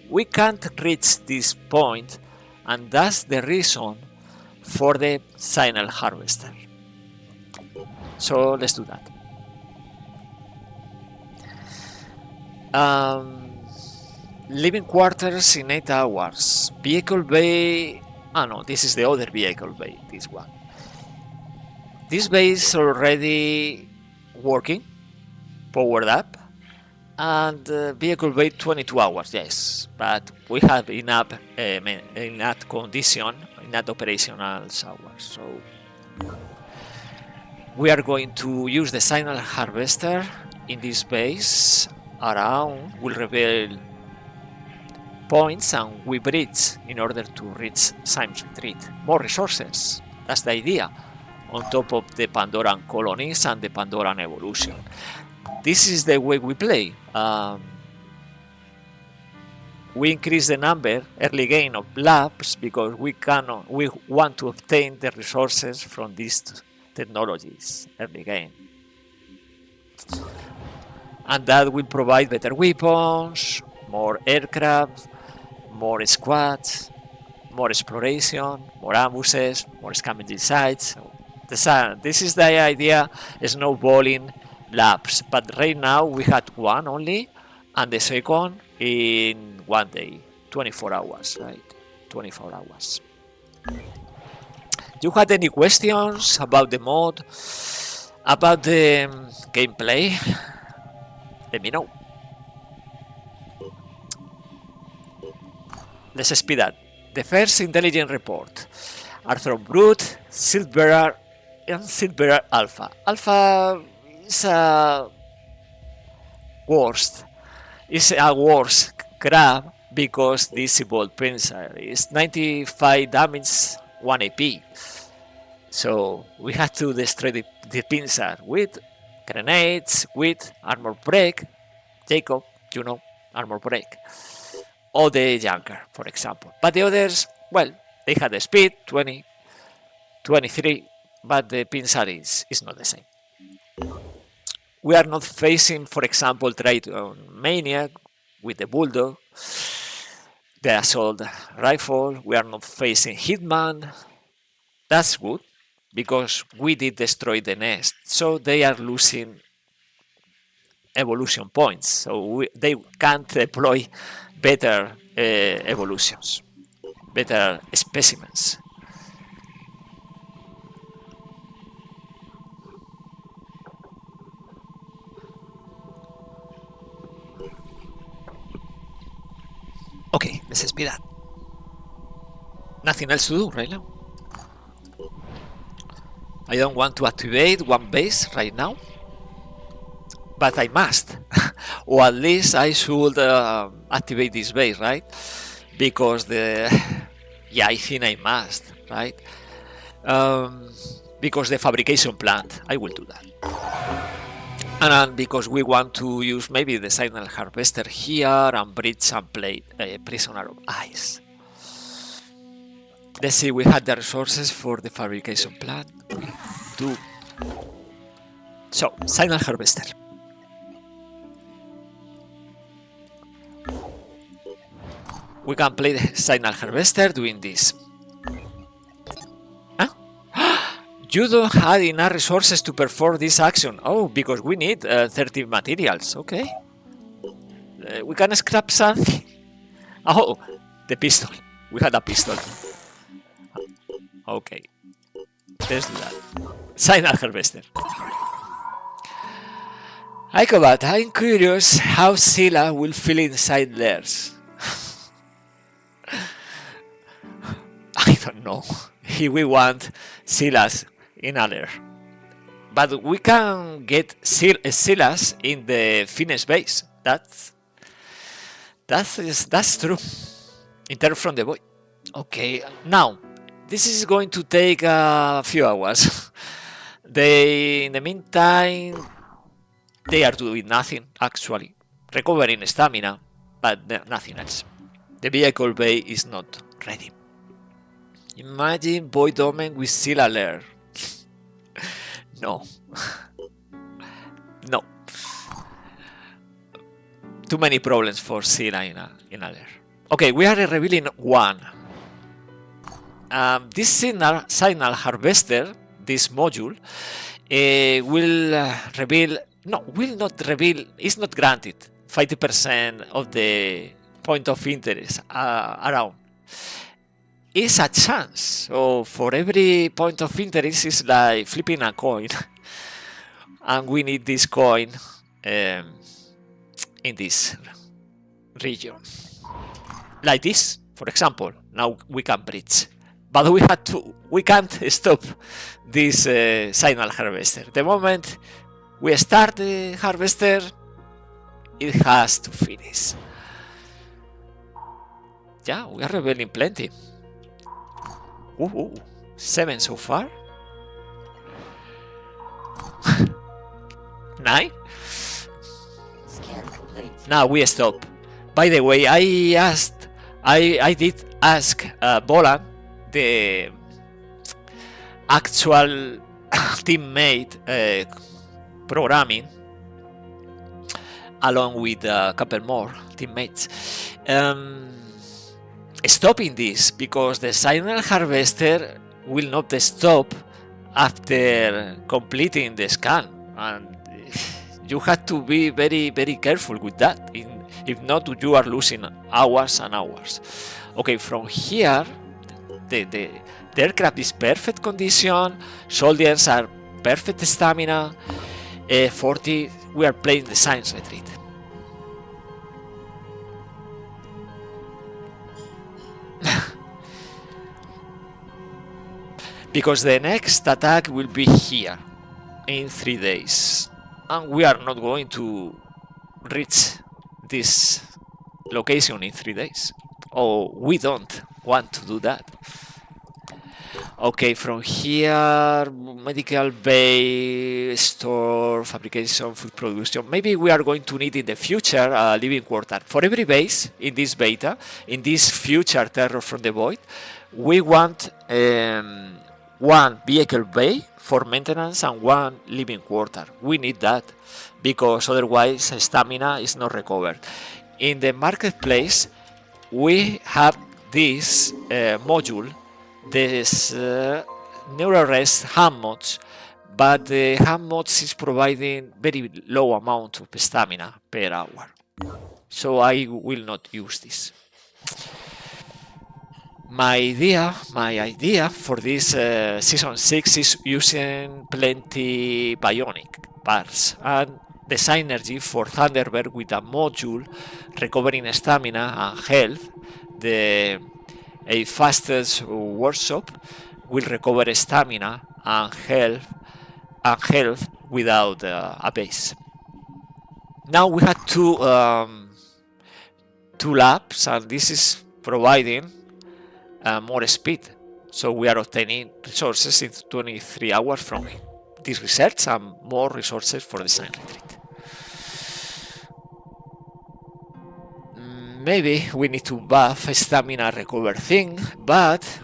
We can't reach this point, and that's the reason for the signal harvester. So let's do that. Living quarters in 8 hours. Vehicle bay. No, this is the other vehicle bay. This one. This bay is already working, powered up, and vehicle bay 22 hours. Yes, but we have enough condition, enough operational hours. So we are going to use the signal harvester in this base around. We'll reveal points and we bridge in order to reach Simon's Retreat. More resources, that's the idea, on top of the Pandoran colonies and the Pandoran evolution. This is the way we play. We increase the number, early gain of labs, because we want to obtain the resources from these technologies, early gain. And that will provide better weapons, more aircraft, more squads, more exploration, more ambushes, more scavenging sites. This is the idea, snowballing labs. But right now we had one only, and the second in 1 day, 24 hours, right? 24 hours. You had any questions about the mod, about the gameplay? Let me know. Let's speed up. The first intelligence report are from Brute, Siltbearer, and Siltbearer Alpha. Alpha is a worst crab because this evolved pincer is 95 damage, 1 AP. So we had to destroy the pincer with grenades, with armor break. Jacob, you know, armor break. Or the Junker, for example. But the others, well, they had the speed, 20, 23, but the pincer is not the same. We are not facing, for example, Triton Maniac with the Bulldog, the Assault Rifle. We are not facing Hitman. That's good, because we did destroy the nest, so they are losing evolution points, so they can't deploy better evolutions, better specimens. Okay, let's speed up. Nothing else to do right now. I don't want to activate one base right now, but I must. Or at least I should activate this base, right? Because yeah, I think I must, right? Because the fabrication plant, I will do that. And because we want to use maybe the signal harvester here and bridge some plate prisoner of ice. Let's see, we had the resources for the fabrication plant. We do. So, signal harvester. We can play the signal harvester doing this. You don't have enough resources to perform this action. Oh, because we need 30 materials. Okay. We can scrap something. Oh, the pistol. We had a pistol. Okay. Let's do that. Signal harvester. But I'm curious how Scylla will feel inside theirs. I don't know. If we want Scylla's in other, but we can get Scylla's in the Finnish base. That's true. Enter from the void. Okay, now this is going to take a few hours. In the meantime, they are doing nothing actually, recovering stamina, but nothing else. The vehicle bay is not ready. Imagine Void Omen with Scylla lair. No. No. Too many problems for Scylla in a lair. Okay, we are revealing one. This signal harvester, this module, will reveal. No, will not reveal. Is not granted 50% of the point of interest around. Is a chance. So for every point of interest is like flipping a coin, and we need this coin in this region, like this, for example. Now we can bridge, but we can't stop this signal harvester. The moment we start the harvester, it has to finish. Yeah, we are revealing plenty. Ooh, 7 so far. 9. Scan complete. Now we stop. By the way, I did ask Bolan, the actual teammate programming, along with a couple more teammates, stopping this, because the signal harvester will not stop after completing the scan, and you have to be very, very careful with that. If not, you are losing hours and hours. Okay, from here, the aircraft is perfect condition, soldiers are perfect stamina. 40, we are playing the science retreat. Because the next attack will be here in 3 days, and we are not going to reach this location in 3 days. Oh, we don't want to do that. Okay, from here, medical bay, store, fabrication, food production. Maybe we are going to need in the future a living quarter. For every base in this beta, in this future Terror from the Void, we want one vehicle bay for maintenance and one living quarter. We need that, because otherwise stamina is not recovered. In the marketplace, we have this module, this NeuroRest hand mods, but the hand mods is providing very low amount of stamina per hour, so I will not use this. My idea for this season 6 is using plenty bionic parts and the synergy for Thunderbird with a module recovering stamina and health. A fastest workshop will recover stamina and health without a base. Now we had two laps, and this is providing more speed. So we are obtaining resources in 23 hours from this research and more resources for the sign retreat. Maybe we need to buff stamina recover thing, but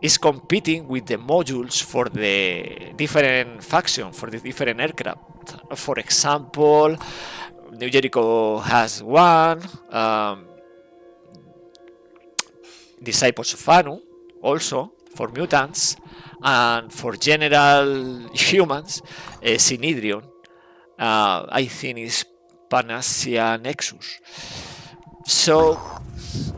it's competing with the modules for the different faction, for the different aircraft. For example, New Jericho has one, Disciples of Anu also for mutants, and for general humans, Synedrion, I think is Panacea Nexus. So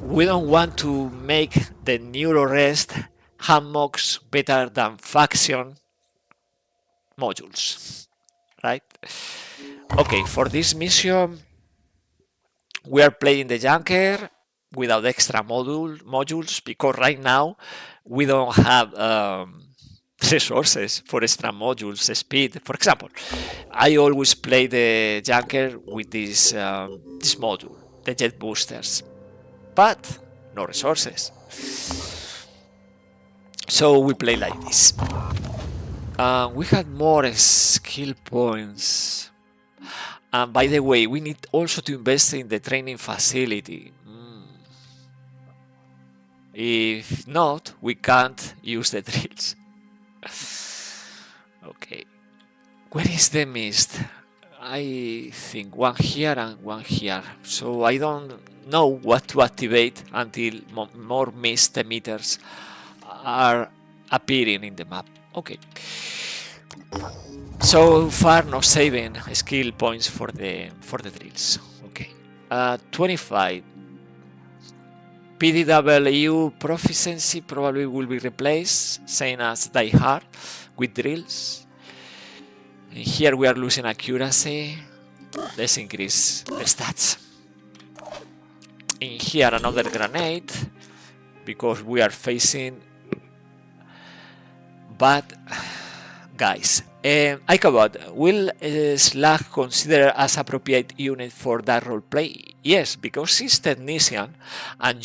we don't want to make the Neurorest hammocks better than faction modules, right? Okay, for this mission we are playing the Junker without extra modules, because right now we don't have resources for extra modules speed. For example, I always play the Junker with this module, the jet boosters, but no resources. So we play like this. We had more skill points. And by the way, we need also to invest in the training facility. If not, we can't use the drills. Okay. Where is the mist? I think one here and one here. So I don't know what to activate until more mist emitters are appearing in the map. Okay. So far, no saving skill points for the drills. Okay. 25. PDW proficiency probably will be replaced, same as Die Hard, with drills. And here we are losing accuracy. Let's increase the stats. In here another grenade, because we are facing bad guys. Ichabod, will Slag consider as appropriate unit for that roleplay? Yes, because he's technician and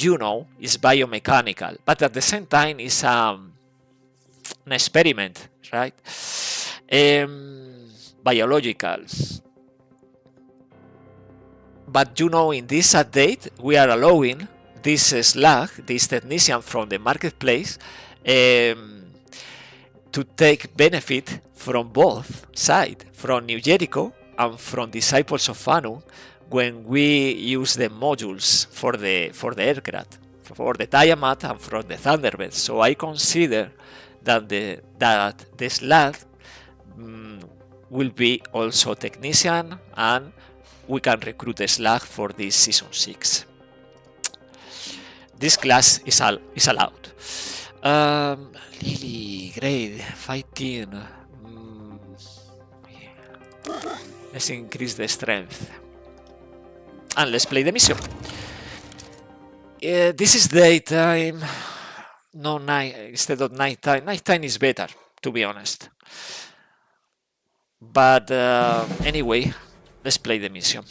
is biomechanical, but at the same time it's an experiment, right? Biological. But in this update we are allowing this Slag, this technician from the marketplace, to take benefit from both sides, from New Jericho and from Disciples of Anu, when we use the modules for the aircraft, for the Tiamat and from the Thunderbird. So I consider that the Slag will be also technician, and we can recruit a Slag for this season 6. This class is allowed. Lily, great, fighting. Let's increase the strength. And let's play the mission. This is daytime. No, night instead of nighttime. Nighttime is better, to be honest. But anyway, let's play the mission.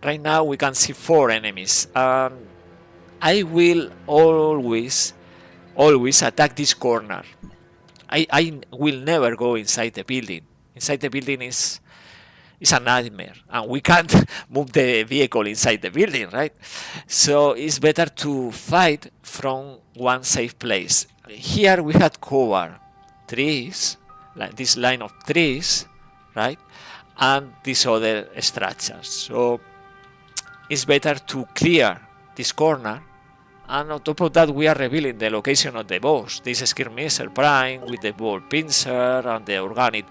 Right now we can see 4 enemies. I will always attack this corner. I will never go inside the building. Inside the building is a nightmare, and we can't move the vehicle inside the building, right? So it's better to fight from one safe place. Here we had cover trees, like this line of trees, right? And these other structures. So it's better to clear this corner. And on top of that, we are revealing the location of the boss. This skirmisher prime with the ball pincer and the organic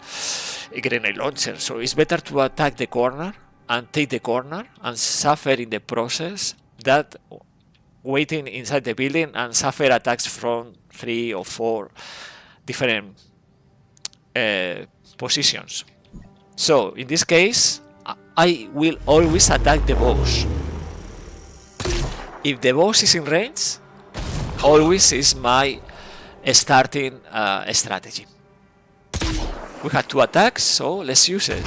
grenade launcher. So it's better to attack the corner and take the corner and suffer in the process that waiting inside the building and suffer attacks from 3 or 4 different positions. So in this case, I will always attack the boss. If the boss is in range, always is my starting strategy. We have 2 attacks, so let's use it.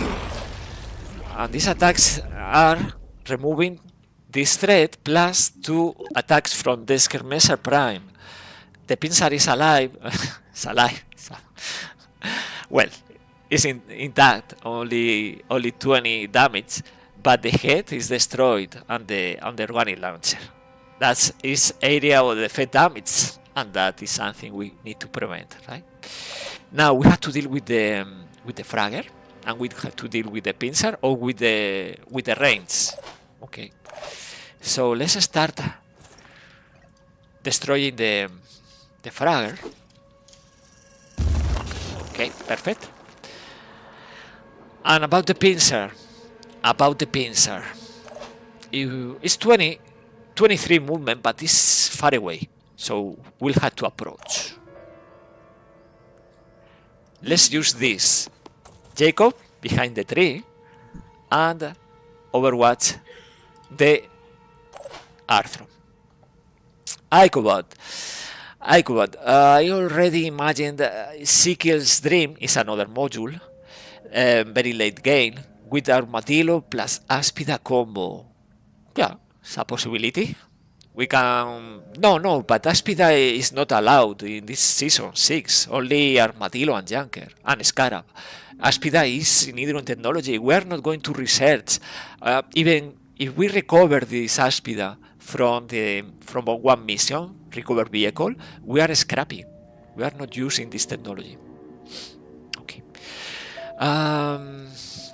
And these attacks are removing this threat plus 2 attacks from the Skirmisher Prime. The Pinsir is alive. It's alive. Well, it's intact, only 20 damage, but the head is destroyed and the organic launcher. That's its area of the effect damage, and that is something we need to prevent, right? Now we have to deal with the Fragger, and we have to deal with the Pinsir or with the range. Okay, so let's start destroying the Fragger. Okay, perfect. And about the Pinsir, it's 23 movement, but it's far away, so we'll have to approach. Let's use this. Jacob behind the tree and overwatch the Arthur. Icobot. I already imagined Ezekiel's Dream is another module, very late game, with Armadillo plus Aspida combo. Yeah, it's a possibility. We can... No, but Aspida is not allowed in this season 6. Only Armadillo and Junker and Scarab. Aspida is in Hydron technology. We are not going to research. Even if we recover this Aspida from one mission, recover vehicle, we are scrapping. We are not using this technology. Okay.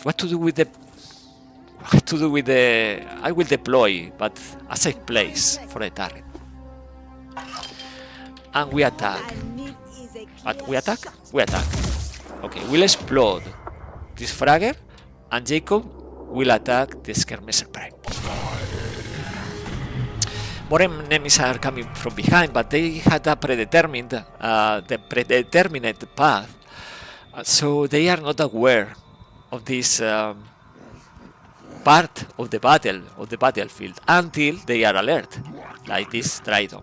What to do with the... I will deploy, but a safe place for a turret. And we attack. But we attack? We attack. Okay, we'll explode this Fragger, and Jacob will attack the Skirmisher Prime. More enemies are coming from behind, but they had a predetermined path, so they are not aware of this part of the battlefield until they are alert, like this Tridon.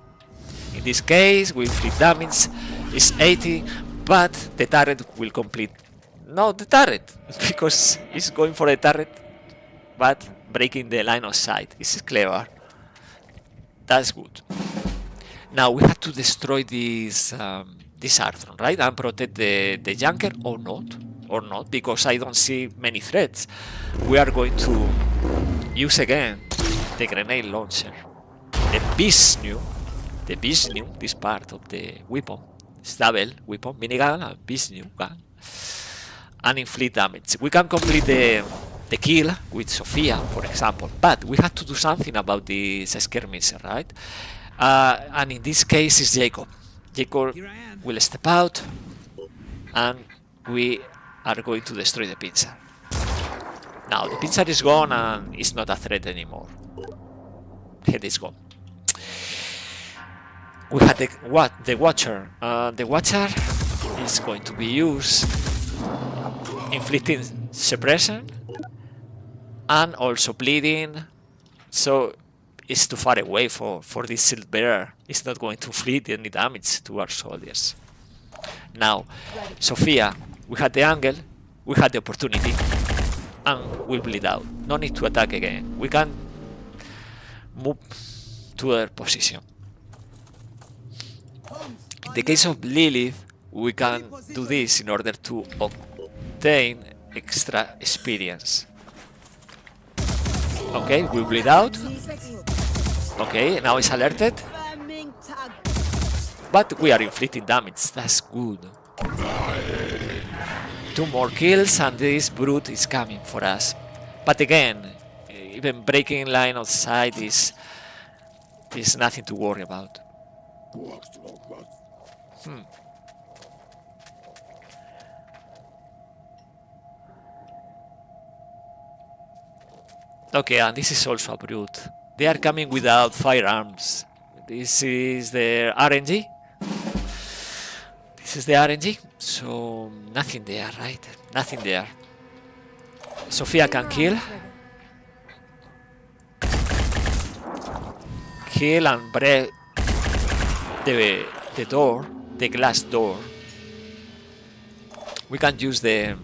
In this case, with free damage is 80, but the turret will complete. No, the turret, because it's going for a turret, but breaking the line of sight. This is clever. That's good. Now we have to destroy this Arthron, right, and protect the Junker or not, because I don't see many threats. We are going to use again the grenade launcher, the Vishnu, this part of the weapon. It's double weapon, minigun and Vishnu gun, and inflict damage. We can complete the kill with Sophia, for example, but we have to do something about this skirmisher, right? And in this case, it's Jacob. Jacob will step out, and we are going to destroy the Pinsir. Now the Pinsir is gone, and it's not a threat anymore. Head is gone. We had the Watcher. The Watcher is going to be used, inflicting suppression and also bleeding. So it's too far away for this Shield Bearer. It's not going to inflict any damage to our soldiers. Now, Sophia, we had the angle, we had the opportunity, and we bleed out. No need to attack again. We can move to their position. In the case of Lilith, we can do this in order to obtain extra experience. Okay, we bleed out. Okay, now it's alerted. But we are inflicting damage, that's good. 2 more kills and this brute is coming for us. But again, even breaking line of sight is nothing to worry about. Okay, and this is also a brute. They are coming without firearms. This is the RNG. This is the RNG. So nothing there, right? Nothing there. Sophia can kill. Kill and break the door, the glass door. We can use the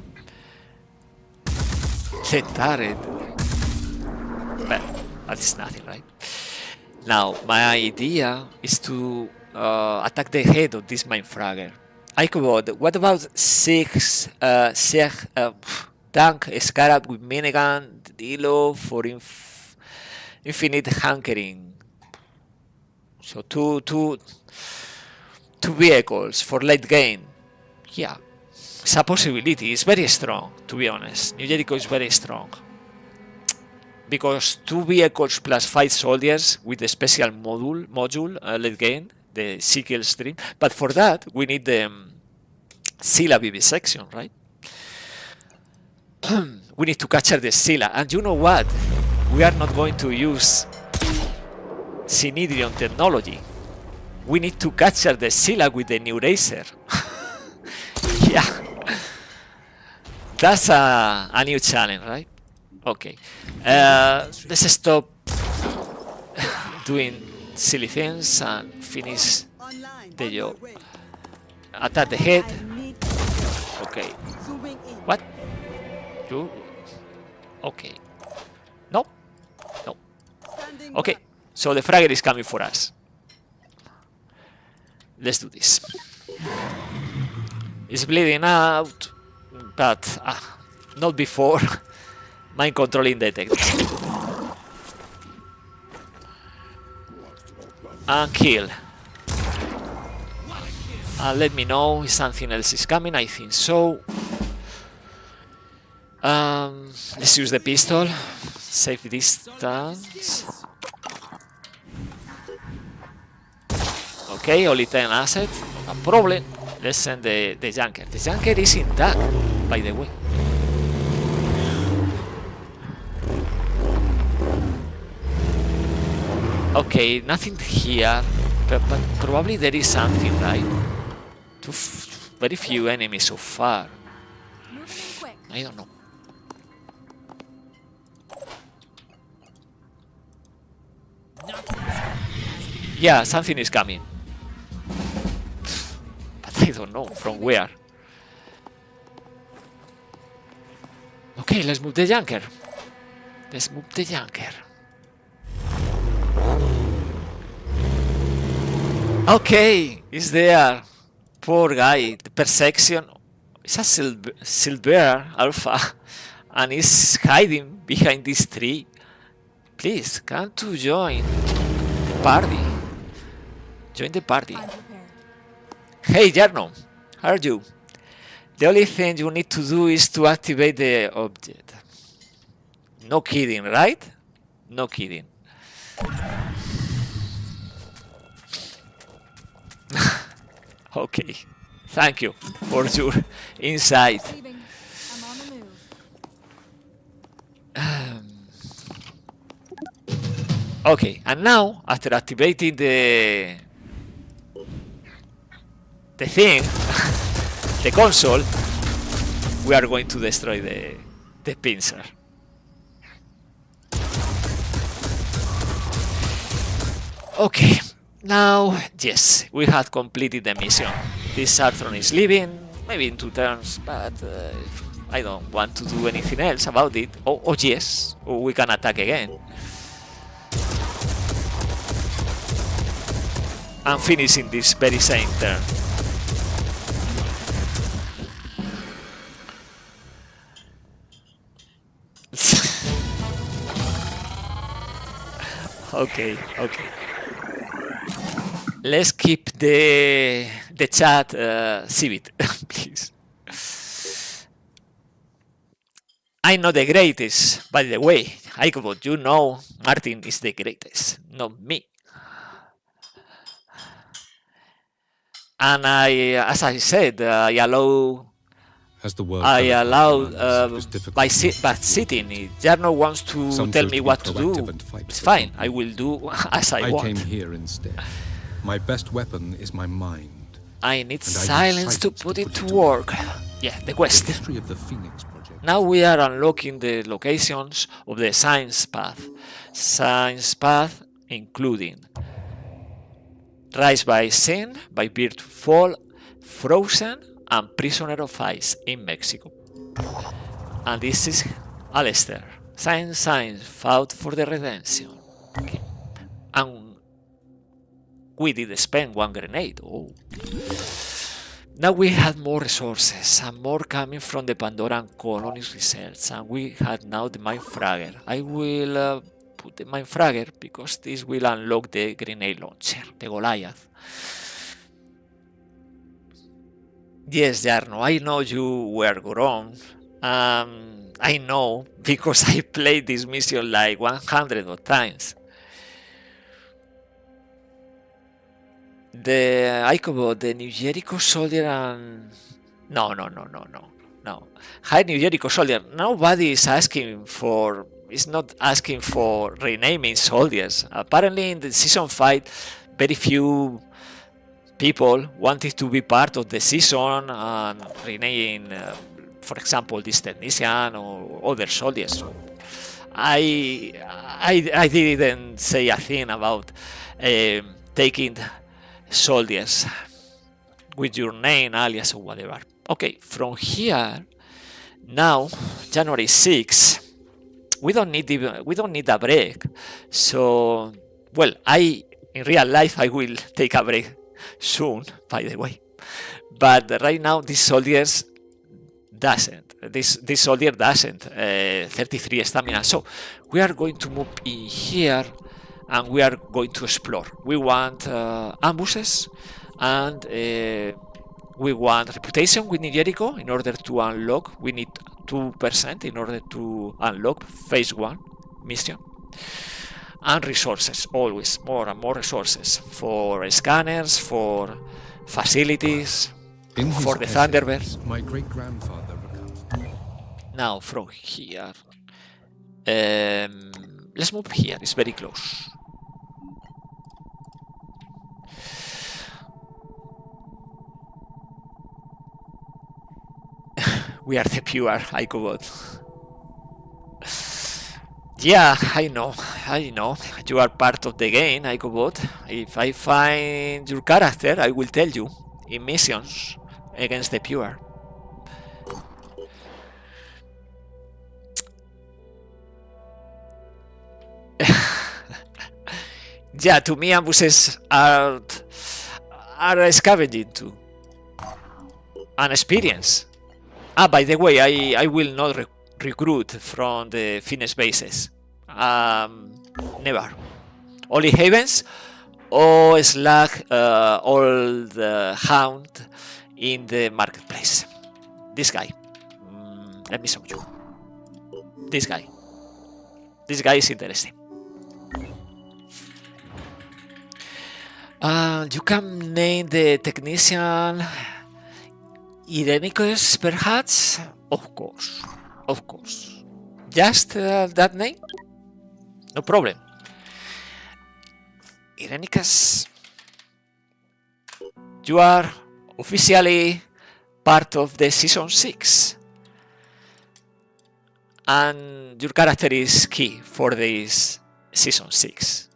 turret. But that's nothing, right? Now, my idea is to attack the head of this mindfragger. Icobot, what about six tank scarab with minigun, Dilo for infinite hankering? So two vehicles for late game. Yeah, it's a possibility. It's very strong, to be honest. New Jericho is very strong. Because 2 vehicles plus 5 soldiers with the special module late game, the Sickle stream. But for that, we need the Scylla vivisection, right? We need to capture the Scylla. And you know what? We are not going to use Synedrion technology. We need to capture the Scylla with the new racer. Yeah. That's a new challenge, right? Okay. Let's stop doing silly things and finish Online. the On your job. way. Attack the head. I need Okay. zooming in. What? You? Okay. No. No. Standing Okay. back. So the fragger is coming for us. Let's do this. It's bleeding out, but not before mind controlling detected. And kill. Let me know if something else is coming. I think so. Let's use the pistol. Safe distance. Okay, only 10 assets. No problem. Let's send the junker. The junker is intact, by the way. Okay, nothing here, but probably there is something, right? Very few enemies so far. Moving quick. I don't know. Yeah, something is coming. But I don't know from where. Okay, let's move the junker. Let's move the junker. Okay, he's there. Poor guy. The perception. It's a silver alpha. And he's hiding behind this tree. Please, come to join the party. Join the party. I'm prepared. Hey, Jarno. How are you? The only thing you need to do is to activate the object. No kidding, right? No kidding. Okay. Thank you for your insight. Leaving. I'm on the move. Okay, and now after activating the thing, the console, we are going to destroy the pincer. Okay, now yes, we have completed the mission. This Arthron is leaving, maybe in 2 turns, but I don't want to do anything else about it. Oh yes, we can attack again. And finishing this very same turn. Okay. Let's keep the chat civic, please. I'm not the greatest, by the way. Icobot, you know Martin is the greatest, not me. And as I said, I allow by sitting. If Jarno wants to tell me what to do, it's fine. I will do as I want. I came here instead. My best weapon is my mind. I need silence to put it to work. Yeah, the quest. The history of the Phoenix Project. Now we are unlocking the locations of the science path. Science path including Rise by Sin, by Bird Fall, Frozen, and prisoner of ice in Mexico. And this is Alistair. Signs fought for the redemption. Okay. And we did spend 1 grenade. Oh. Now we had more resources and more coming from the Pandoran colonies research, and we had now the mine fragger. I will put the mine fragger because this will unlock the grenade launcher, the Goliath. Yes, Jarno, I know you were wrong. I know because I played this mission like 100 of times. The Icobot, the New Jericho soldier, and no. Hi, New Jericho soldier. Nobody is asking for. Is not asking for renaming soldiers. Apparently, in the season 5, very few people wanted to be part of the season and renaming, for example, this technician or other soldiers. So I didn't say a thing about taking soldiers with your name, alias, or whatever. Okay, from here now, January 6, we don't need a break. So, well, in real life I will take a break soon, by the way. But right now, this soldier doesn't. 33 stamina. So we are going to move in here. And we are going to explore. We want ambushes, and we want reputation with New Jericho. In order to unlock, we need 2% in order to unlock phase 1 mission. And resources, always more and more resources for scanners, for facilities, for the Thunderbird. My great-grandfather recounts. Now from here, let's move here. It's very close. We are the pure Icobot. Yeah, I know. You are part of the game, Icobot. If I find your character, I will tell you in missions against the pure. Yeah, to me ambushes are scavenging too. An experience. By the way, I will not recruit from the Finnish bases. Never. Only Havens or Slag Old Hound in the marketplace. This guy. Let me show you. This guy. This guy is interesting. You can name the technician Irenicus, perhaps? Of course. Just that name? No problem. Irenicus, you are officially part of the season 6. And your character is key for this season 6.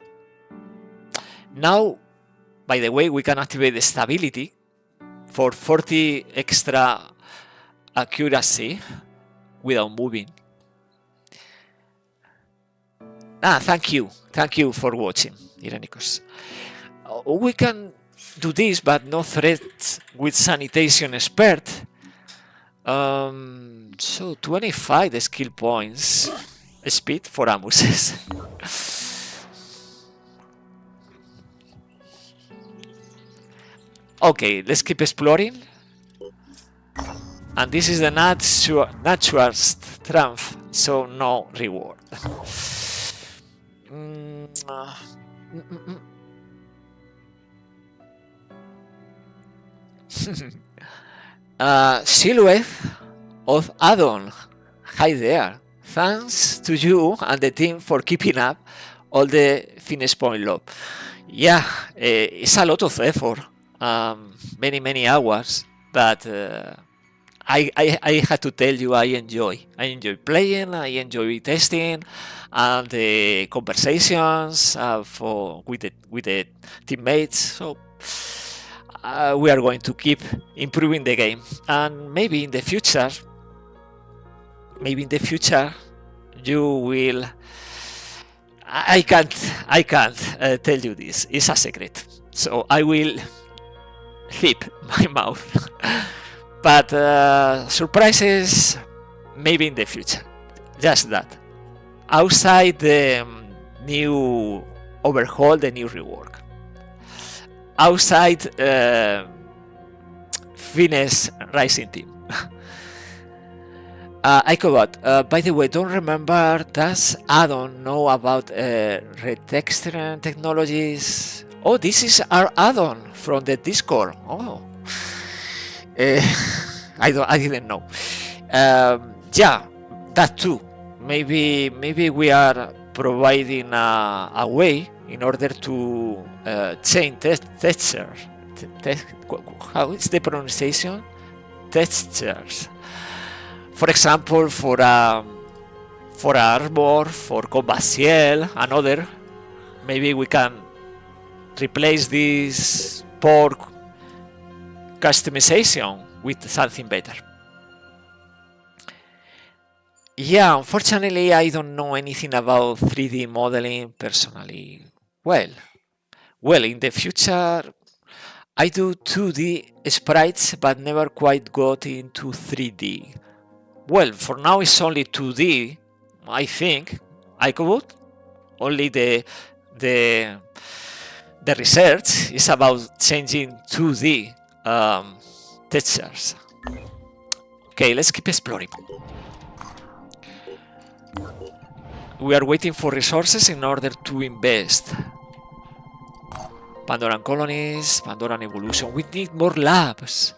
Now, by the way, we can activate the stability for 40 extra accuracy without moving. Thank you for watching, Irenicus. We can do this, but no threat with sanitation expert. So 25 skill points, speed for ambushes. Okay, let's keep exploring. And this is the natural strength, so no reward. Silhouette of Addon. Hi there. Thanks to you and the team for keeping up all the finish point lob. Yeah, it's a lot of effort. Many hours, but I had to tell you I enjoy playing, I enjoy testing, and the conversations with the teammates. So we are going to keep improving the game, and maybe in the future, you will. I can't tell you this. It's a secret, so I will keep my mouth. But surprises, maybe in the future. Just that. Outside the new overhaul, the new rework. Outside Finesse Rising Team. I forgot. By the way, don't remember. Does add-on know about retexturing technologies? Oh, this is our add-on from the Discord. Oh, I didn't know. Yeah, that too. Maybe we are providing a way in order to change texture. How is the pronunciation? Textures. For example, for armor, for combat shell, another. Maybe we can replace this poor customization with something better. Yeah, unfortunately, I don't know anything about 3D modeling personally. Well, in the future, I do 2D sprites, but never quite got into 3D. Well, for now it's only 2D. I think I could. Only the research is about changing 2D textures. Okay, let's keep exploring. We are waiting for resources in order to invest. Pandoran colonies, Pandoran evolution. We need more labs.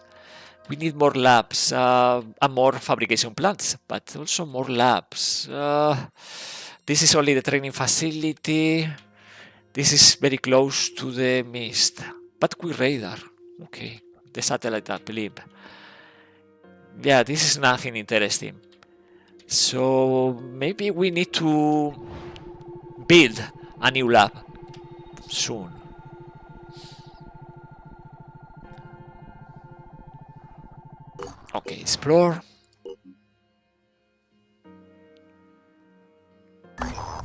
And more fabrication plants, but also more labs. This is only the training facility. This is very close to the mist. But we radar. Okay, the satellite, I believe. Yeah, this is nothing interesting. So maybe we need to build a new lab soon. Okay, explore.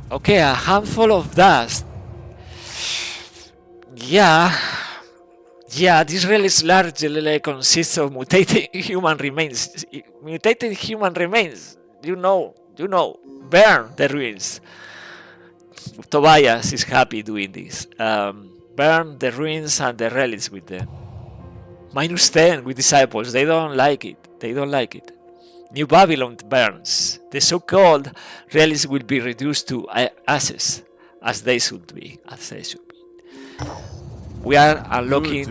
Okay, a handful of dust. Yeah, this relic largely consists of mutated human remains. You know. Burn the ruins. Tobias is happy doing this. Burn the ruins and the relics with them. -10 with disciples. They don't like it. New Babylon burns. The so-called relics will be reduced to ashes, as they should be. We are unlocking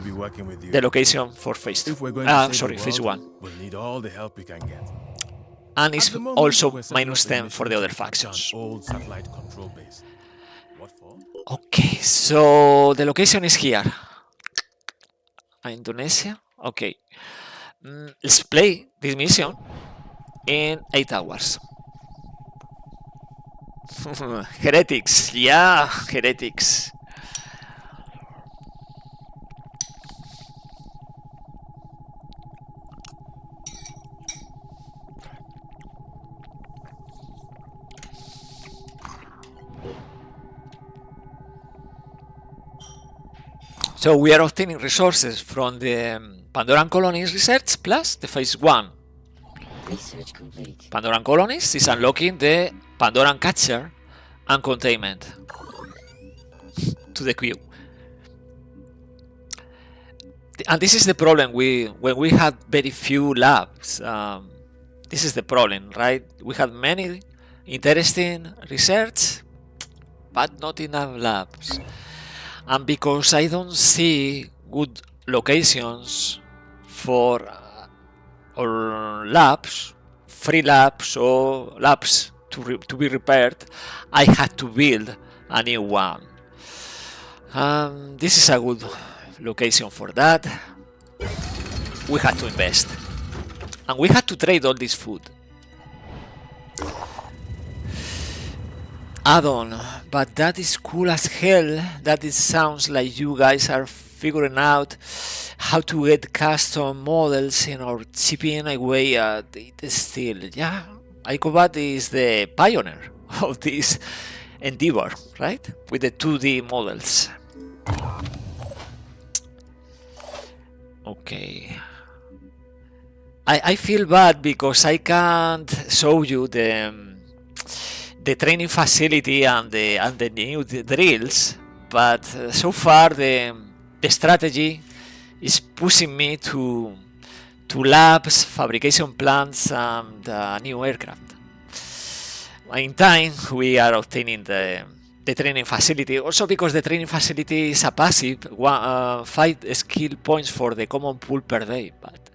the location for phase 2. Phase 1. We'll need all the help we can get. And it's also -10 for the other factions. Old satellite control base. What for? Okay, so the location is here. Indonesia. Okay. Let's play this mission in 8 hours. Heretics. Yeah, heretics. So we are obtaining resources from the Pandoran colonies research plus the phase 1. Research complete. Pandoran colonies is unlocking the Pandoran catcher and containment to the queue. And this is the problem when we had very few labs. This is the problem, right? We had many interesting research, but not enough labs. And because I don't see good locations for or labs, free labs or labs to be repaired, I had to build a new one. This is a good location for that. We had to invest. And we had to trade all this food. add-on, but that is cool as hell. That it sounds like you guys are figuring out how to get custom models or chipping away at it still. Yeah, Icobat is the pioneer of this endeavor, right? With the 2D models. Okay. I feel bad because I can't show you the training facility and the new drills, but so far the strategy is pushing me to labs, fabrication plants, and new aircraft. In time, we are obtaining the training facility, also because the training facility is a passive 5 skill points for the common pool per day, but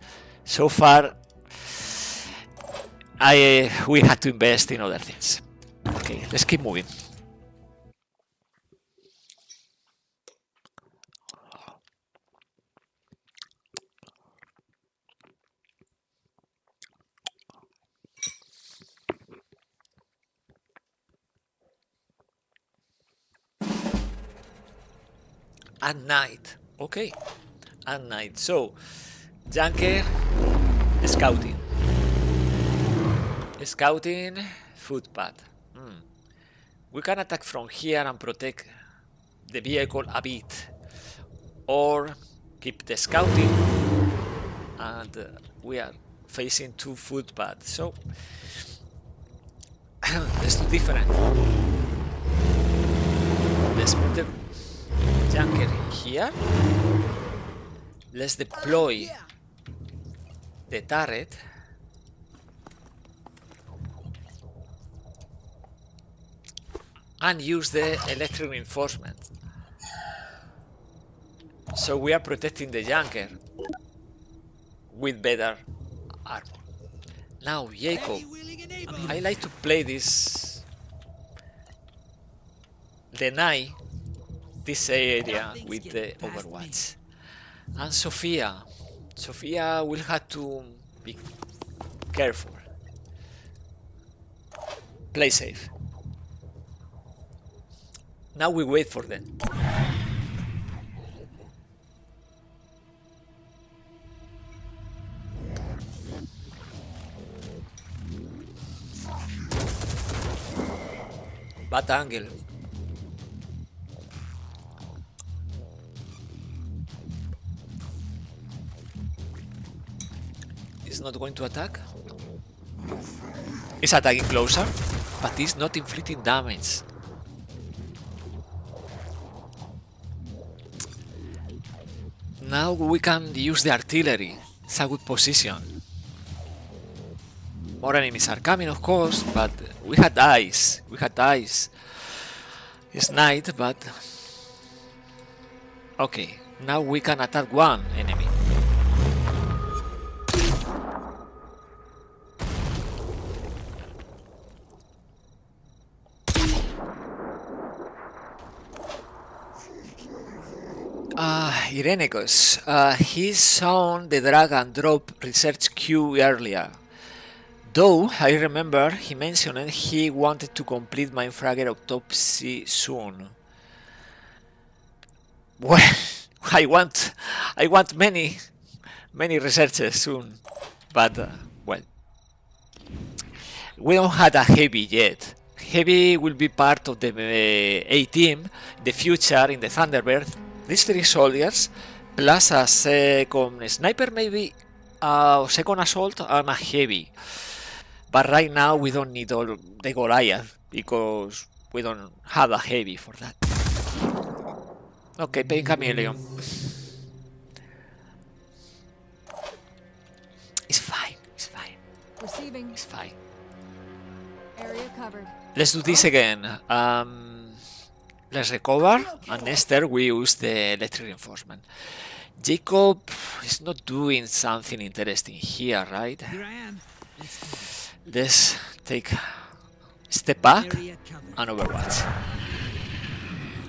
so far we had to invest in other things. Okay, let's keep moving. At night, okay, at night. So, Junker, scouting, footpath. We can attack from here and protect the vehicle a bit, or keep the scouting, and we are facing 2 footpaths. So, let's do different. Let's put the Junker here. Let's deploy the turret. And use the electric reinforcement. So we are protecting the Junker with better armor. Now, Jacob, I like to play this deny this area with the Overwatch. And Sophia will have to be careful. Play safe. Now we wait for them. Bad angle. He's not going to attack. He's attacking closer, but he's not inflicting damage. Now we can use the artillery. It's a good position. More enemies are coming, of course, but we had eyes. It's night, but okay. Now we can attack one enemy. Irenicus, he saw the drag and drop research queue earlier. Though I remember he mentioned he wanted to complete Mindfragger autopsy soon. Well, I want many researches soon, but well, we don't have a heavy yet. Heavy will be part of the A team in the future in the Thunderbird. These 3 soldiers, plus a second sniper maybe, a second assault and a heavy. But right now we don't need all the Goliath, because we don't have a heavy for that. Okay, Pink Chameleon. It's fine. Receiving. It's fine. Area covered. Let's do this again. Let's recover, and Esther we use the electric reinforcement. Jacob is not doing something interesting here, right? Let's take a step back and Overwatch.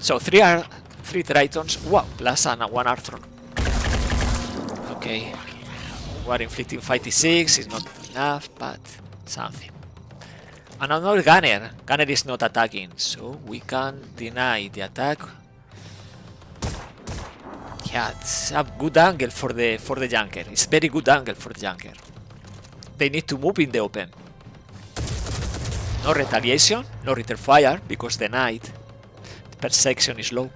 So 3 Tritons, wow, plus 1 Arthron. Okay, we're inflicting 56, it's not enough, but something. Another gunner. Gunner is not attacking, so we can deny the attack. Yeah, it's a good angle for the junker. It's very good angle for the junker. They need to move in the open. No retaliation, no return fire, because the knight perception is low.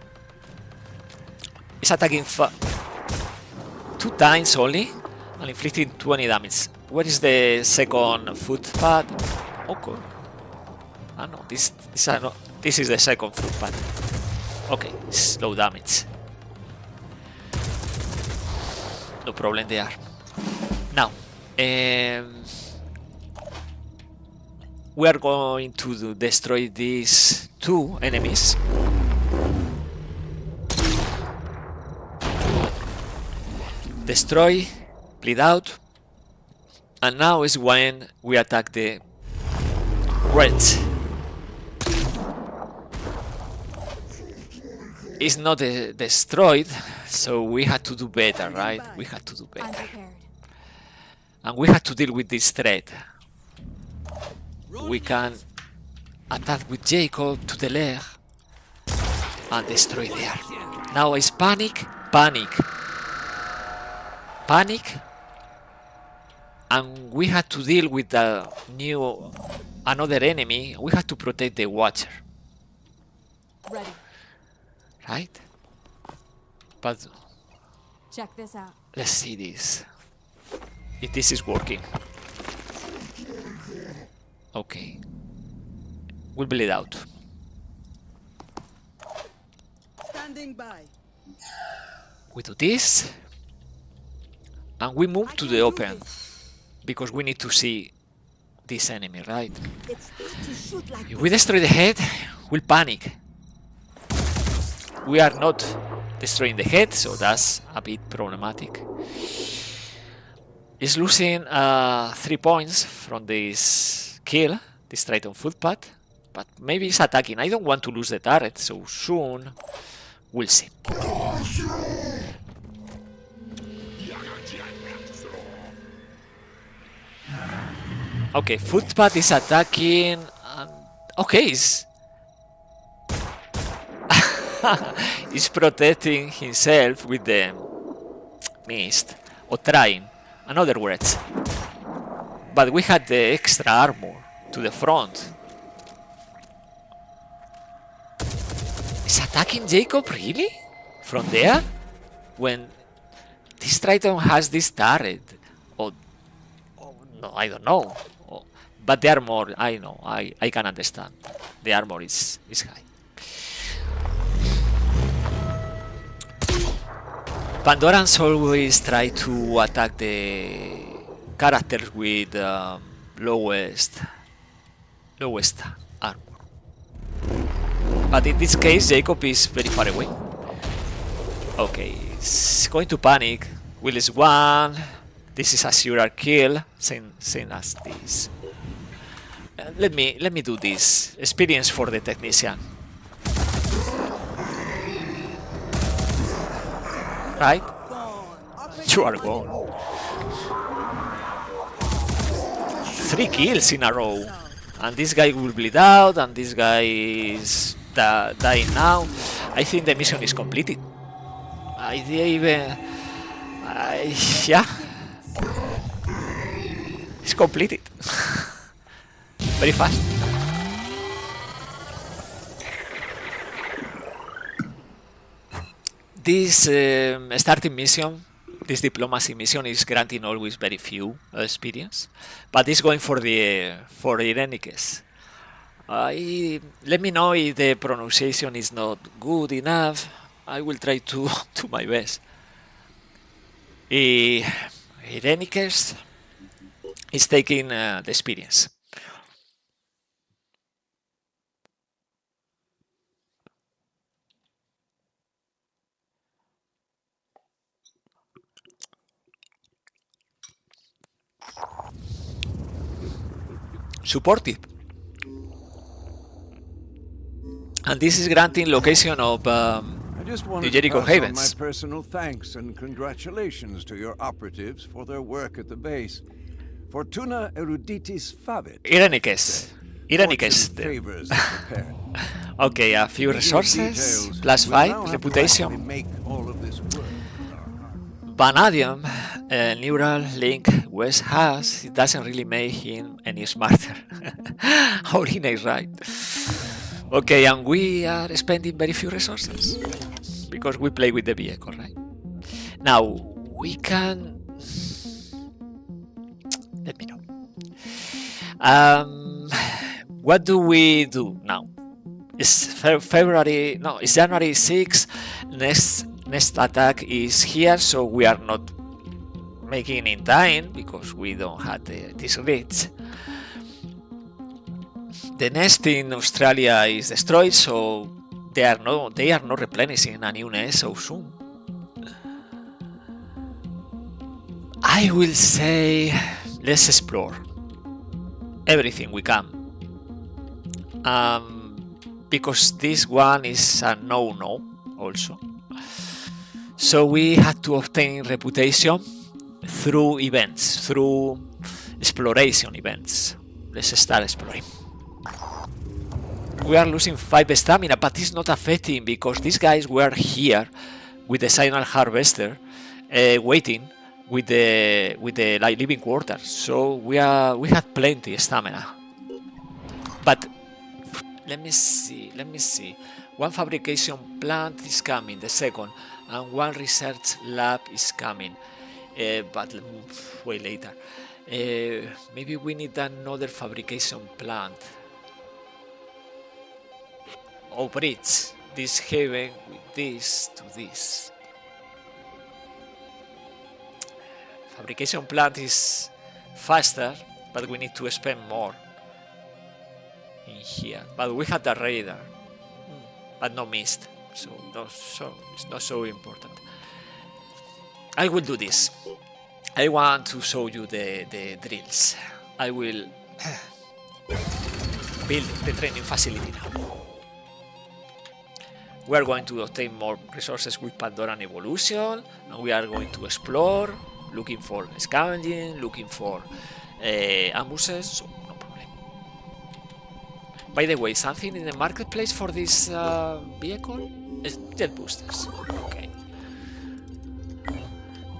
It's attacking 2 times only and inflicting 20 damage. Where is the second footpad? Okay. Ah no, this is the second footpad. Okay, it's low damage. No problem there. Now, we are going to destroy these 2 enemies. Destroy, bleed out, and now is when we attack the reds. It's not destroyed, so we had to do better, right? We had to do better. And we had to deal with this threat. We can attack with Jacob to the left and destroy there. Now is panic, and we had to deal with another enemy. We had to protect the Watcher. Ready. Right? But Check this out. let's see this. If this is working. Okay. We'll bleed out. Standing by. We do this. And we move to the open. Because we need to see this enemy, right? If we destroy the head, we'll panic. We are not destroying the head, so that's a bit problematic. He's losing 3 points from this kill, this Triton footpath, but maybe he's attacking. I don't want to lose the turret so soon. We'll see. Okay, footpath is attacking. Okay, he's protecting himself with the mist, or trying, in other words. But we had the extra armor to the front. Is attacking Jacob really? From there? When this Triton has this turret? Or no, I don't know. But the armor, I know, I can understand. The armor is high. Pandorans always try to attack the characters with lowest armor. But in this case, Jacob is very far away. Okay, it's going to panic. Will is 1. This is a sure kill, same as this. Let me do this. Experience for the technician. Right? You are gone. 3 kills in a row. And this guy will bleed out, and this guy is dying now. I think the mission is completed. Yeah. It's completed. Very fast. This starting mission, this diplomacy mission, is granting always very few experience, but it's going for Irenicus. Let me know if the pronunciation is not good enough. I will try to do my best. Irenicus is taking the experience. Supportive. And this is granting location of New Jericho Havens. My personal thanks and congratulations to your operatives for their work at the base. Fortuna eruditis favit. Irenicus. Ironicus. Fortune favors the prepared. Okay, a few resources, plus 5, reputation. Make all of this work. Vanadium, neural link West has, it doesn't really make him any smarter. How nice, right? Okay, and we are spending very few resources because we play with the vehicle, right? Now we can. Let me know. What do we do now? It's February. No, it's January 6th. Next attack is here, so we are not making in time because we don't have this reach. The nest in Australia is destroyed, so they are not replenishing a new nest so soon. I will say let's explore everything we can. Because this one is a no-no also. So we had to obtain reputation through events, through exploration events. Let's start exploring. We are losing 5 stamina, but it's not affecting because these guys were here with the signal harvester, waiting with the living quarters. So we had plenty of stamina. But let me see. One fabrication plant is coming, the second, and one research lab is coming. But way later. Maybe we need another fabrication plant. Or bridge this haven with this to this. Fabrication plant is faster, but we need to spend more in here. But we had the radar, but no mist, so it's not so important. I will do this. I want to show you the drills. I will build the training facility now. We are going to obtain more resources with Pandoran evolution, and we are going to explore, looking for scavenging, looking for ambuses, so no problem. By the way, something in the marketplace for this vehicle is jet boosters. Okay.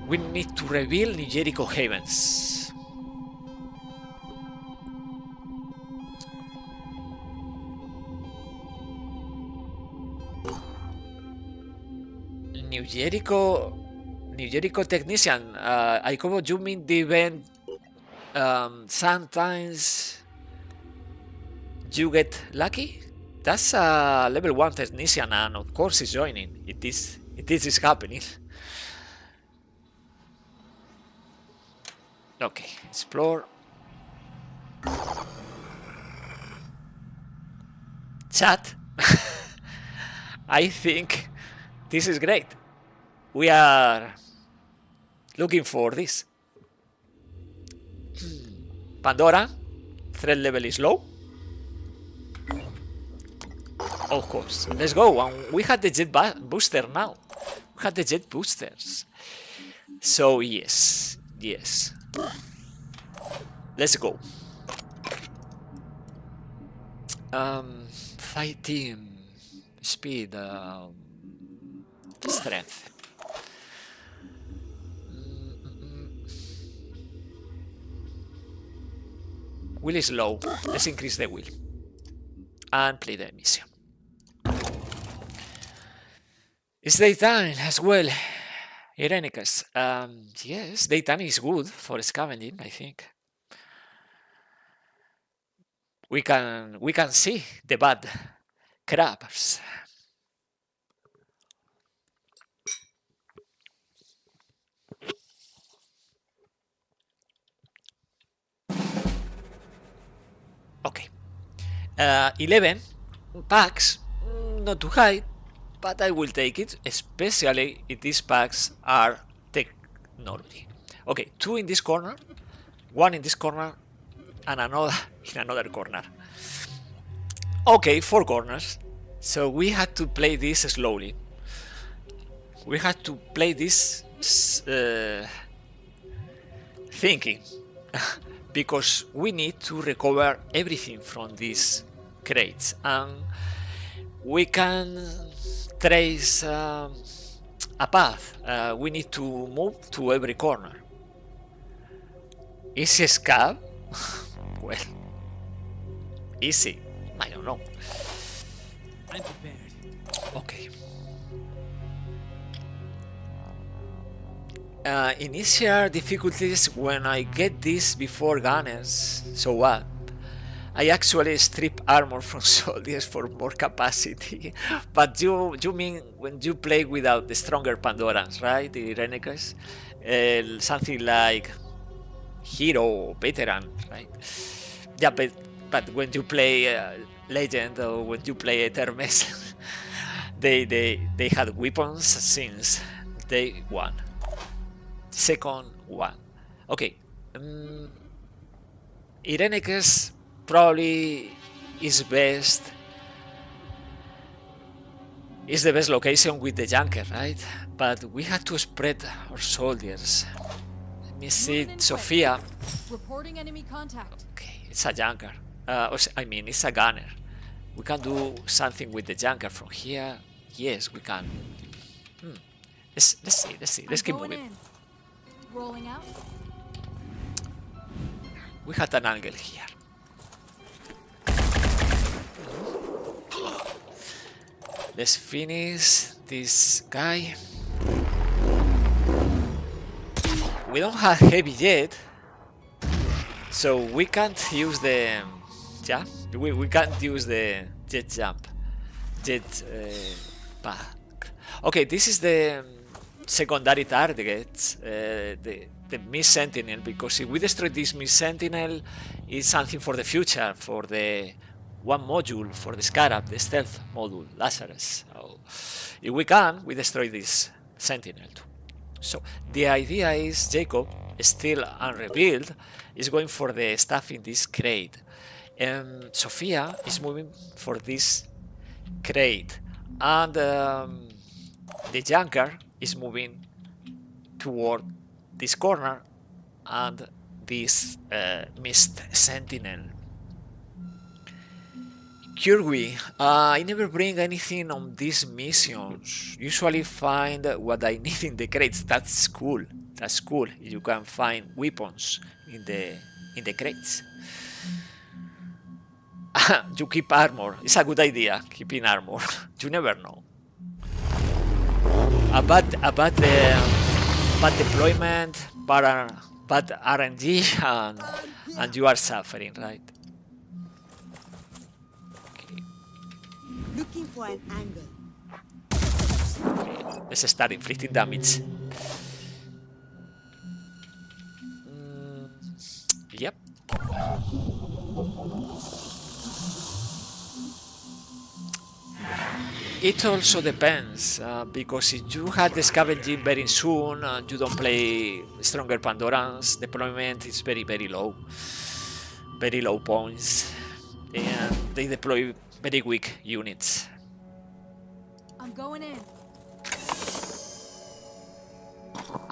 We need to reveal New Jericho havens. New Jericho technician. I cover you mean the event. Sometimes you get lucky. That's a level 1 technician, and of course he's joining. It is happening. Okay, explore. Chat. I think this is great. We are looking for this. Pandora, threat level is low. Of course, let's go. And we had the jet booster now. We had the jet boosters. So yes. Let's go. Fighting speed, strength. Will is low. Let's increase the will and play the mission. It's daytime as well. Ironicus. Yes, daytime is good for scavenging, I think. We can see the bad crabs. Okay. 11 packs, not too high, but I will take it, especially if these packs are technology. Okay, 2 in this corner, 1 in this corner, and another in another corner. Okay, 4 corners. So we had to play this slowly. We had to play this thinking. because we need to recover everything from these crates, and we can trace a path. We need to move to every corner. Easy scav? Well, easy. I don't know. I'm prepared. Okay. Initial difficulties when I get this before gunners. So what? I actually strip armor from soldiers for more capacity. But you mean when you play without the stronger Pandorans, right? The Irenicus? Something like hero or veteran, right? Yeah, but when you play Legend or when you play Etermes, they had weapons since day one. Second one. Okay. Irenicus probably is the best location with the junker, right? But we had to spread our soldiers. Let me see, Sophia. Reporting enemy contact. Okay, it's a junker. I mean, it's a gunner. We can do something with the junker from here. Yes, we can. Let's see. Let's keep moving. In. Rolling out. We had an angle here. Let's finish this guy. We don't have heavy yet, so we can't use the we can't use the jet pack. Okay, this is the secondary target, the Mist Sentinel, because if we destroy this Mist Sentinel, it's something for the future, for the one module for the Scarab, the stealth module, Lazarus. So if we can, we destroy this Sentinel too. So the idea is Jacob, still unrevealed, is going for the stuff in this crate. And Sophia is moving for this crate. And the junker is moving toward this corner and this Mist Sentinel. Kirby, I never bring anything on these missions. Usually find what I need in the crates. That's cool. That's cool. You can find weapons in the crates. You keep armor. It's a good idea, keeping armor. You never know. A bad deployment, bad RNG, and you are suffering, right? Looking for an angle. Okay, let's start inflicting damage. Yep. It also depends, because if you had the Scavenging very soon, you don't play stronger Pandorans, deployment is very low. Very low points. And they deploy very weak units. I'm going in.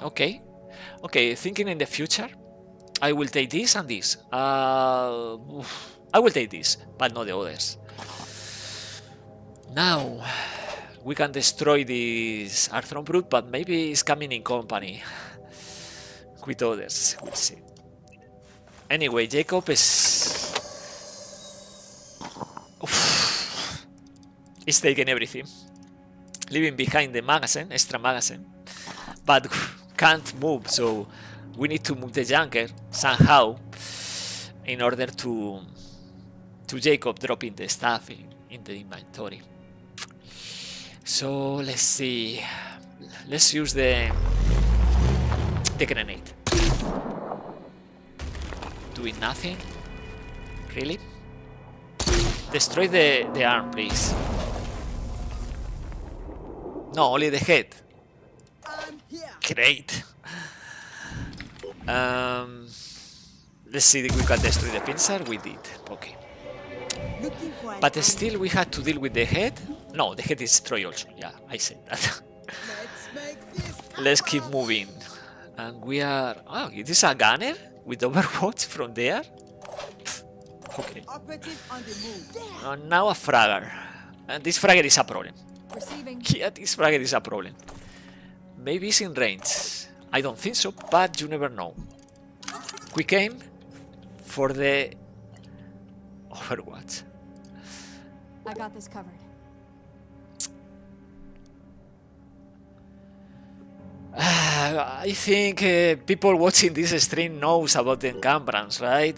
Okay. Okay, thinking in the future, I will take this and this. I will take this, but not the others. Now, we can destroy this Arthron Brute, but maybe it's coming in company with others. We'll see. Anyway, Jacob is he's taking everything, leaving behind the magazine, extra magazine, but can't move, so we need to move the junker somehow in order to Jacob dropping the stuff in the inventory. So let's see, let's use the grenade. Doing nothing, really? Destroy the arm, please. No, only the head. Great. Let's see if we can destroy the pincer. We did. Okay. But still, we had to deal with the head. No, the head is destroyed also. Yeah, I said that. Let's keep moving. And we are... Oh, it is a gunner? with Overwatch from there? Okay. Operative on the move. Now a fragger. And this fragger is a problem. Receiving. Yeah, this fragger is a problem. Maybe it's in range. I don't think so, but you never know. We came for the Overwatch. I got this covered. I think people watching this stream knows about the encumbrance, right?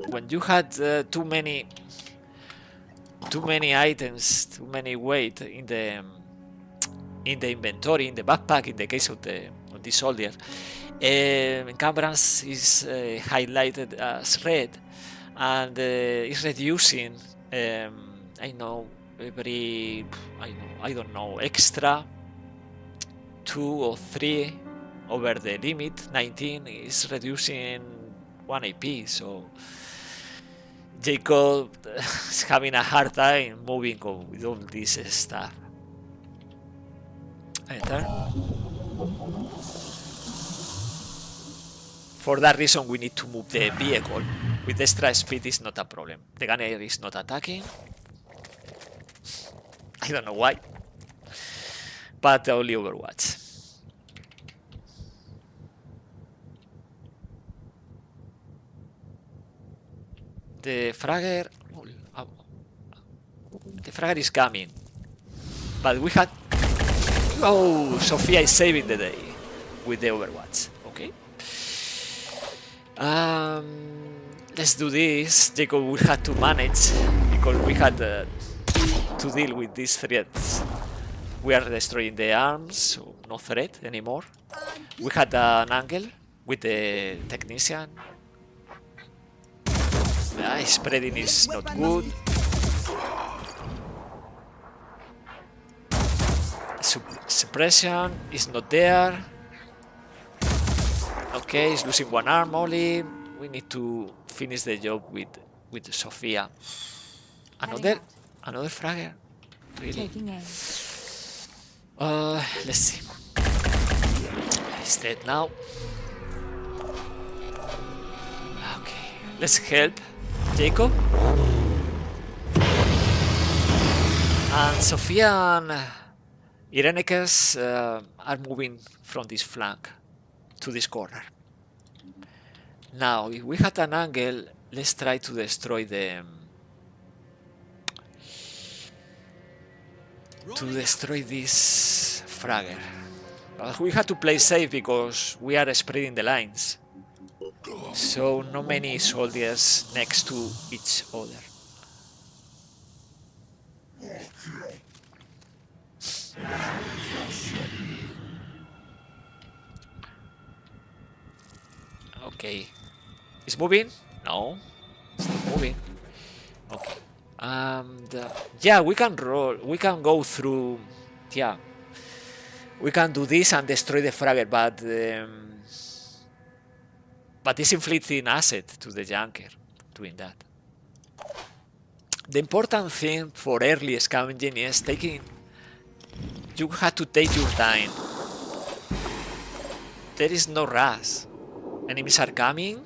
When you had too many items, too many weight in the inventory, in the backpack, in the case of the soldier, encumbrance is highlighted as red, and is reducing. I know every I don't know extra 2 or 3 over the limit. 19 is reducing 1 AP, so Jacob is having a hard time moving with all this stuff. Enter. For that reason, we need to move the vehicle. With extra speed is not a problem. The gunner is not attacking. I don't know why. But only Overwatch. The fragger is coming. But we had... Oh, Sophia is saving the day with the Overwatch. Okay. Let's do this. Jacob will have to manage because we had to deal with these threats. We are destroying the arms, so no threat anymore. We had an angle with the technician. Spreading is not good. Suppression is not there. Okay, he's losing 1 arm only. We need to finish the job with Sophia. Another fragger. Really? Taking aim. Let's see. He's dead now. Okay, let's help Jacob. And Sophia and Irenicus are moving from this flank to this corner. Now, if we had an angle, let's try to destroy the... this fragger. But we have to play safe because we are spreading the lines. So, not many soldiers next to each other. Okay. It's moving? No. It's not moving. Okay. And yeah, we can roll. We can go through. Yeah. We can do this and destroy the fragger, but it's inflicting asset to the junker doing that. The important thing for early scavenging is taking. You have to take your time. There is no rush. Enemies are coming,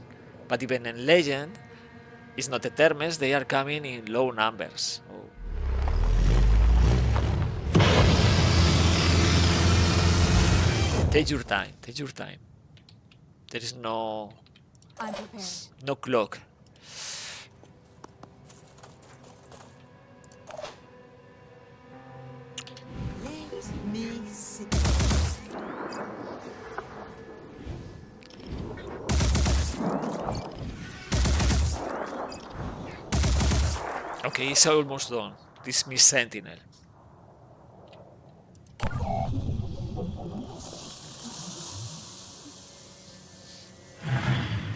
but even in Legend, it's not Etermes, they are coming in low numbers. Oh. Take your time, take your time. There is no... I'm prepared. No clock. Let me see. Okay, it's almost done. This Miss Sentinel.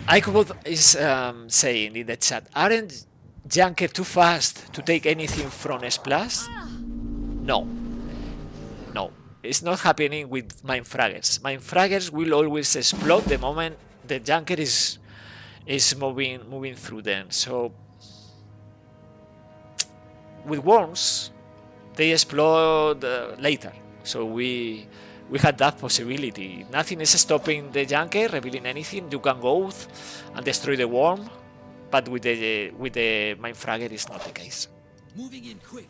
Icobot is saying in the chat, aren't Junker too fast to take anything from Splash? No. No. It's not happening with Mine Fraggers. Mine Fraggers will always explode the moment the Junker is moving through them. So with worms, they explode later. So we we had that possibility. Nothing is stopping the junker revealing anything. You can go and destroy the worm, but with the Mindfragger is not the case. Moving in quick.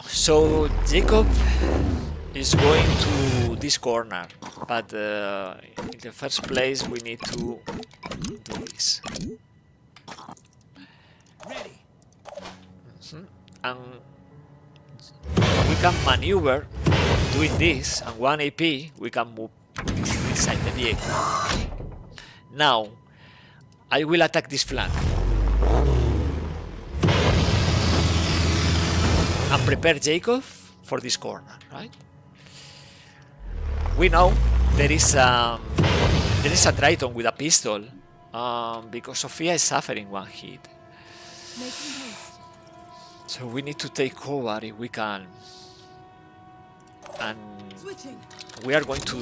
So Jacob is going to this corner, but in the first place we need to do this. Ready. And we can maneuver doing this, and 1 AP we can move inside the vehicle. Now I will attack this flank and prepare Jacob for this corner, right? We know there is a Triton with a pistol, because Sophia is suffering 1 hit. Making haste. So we need to take cover if we can. And Switching. we are going to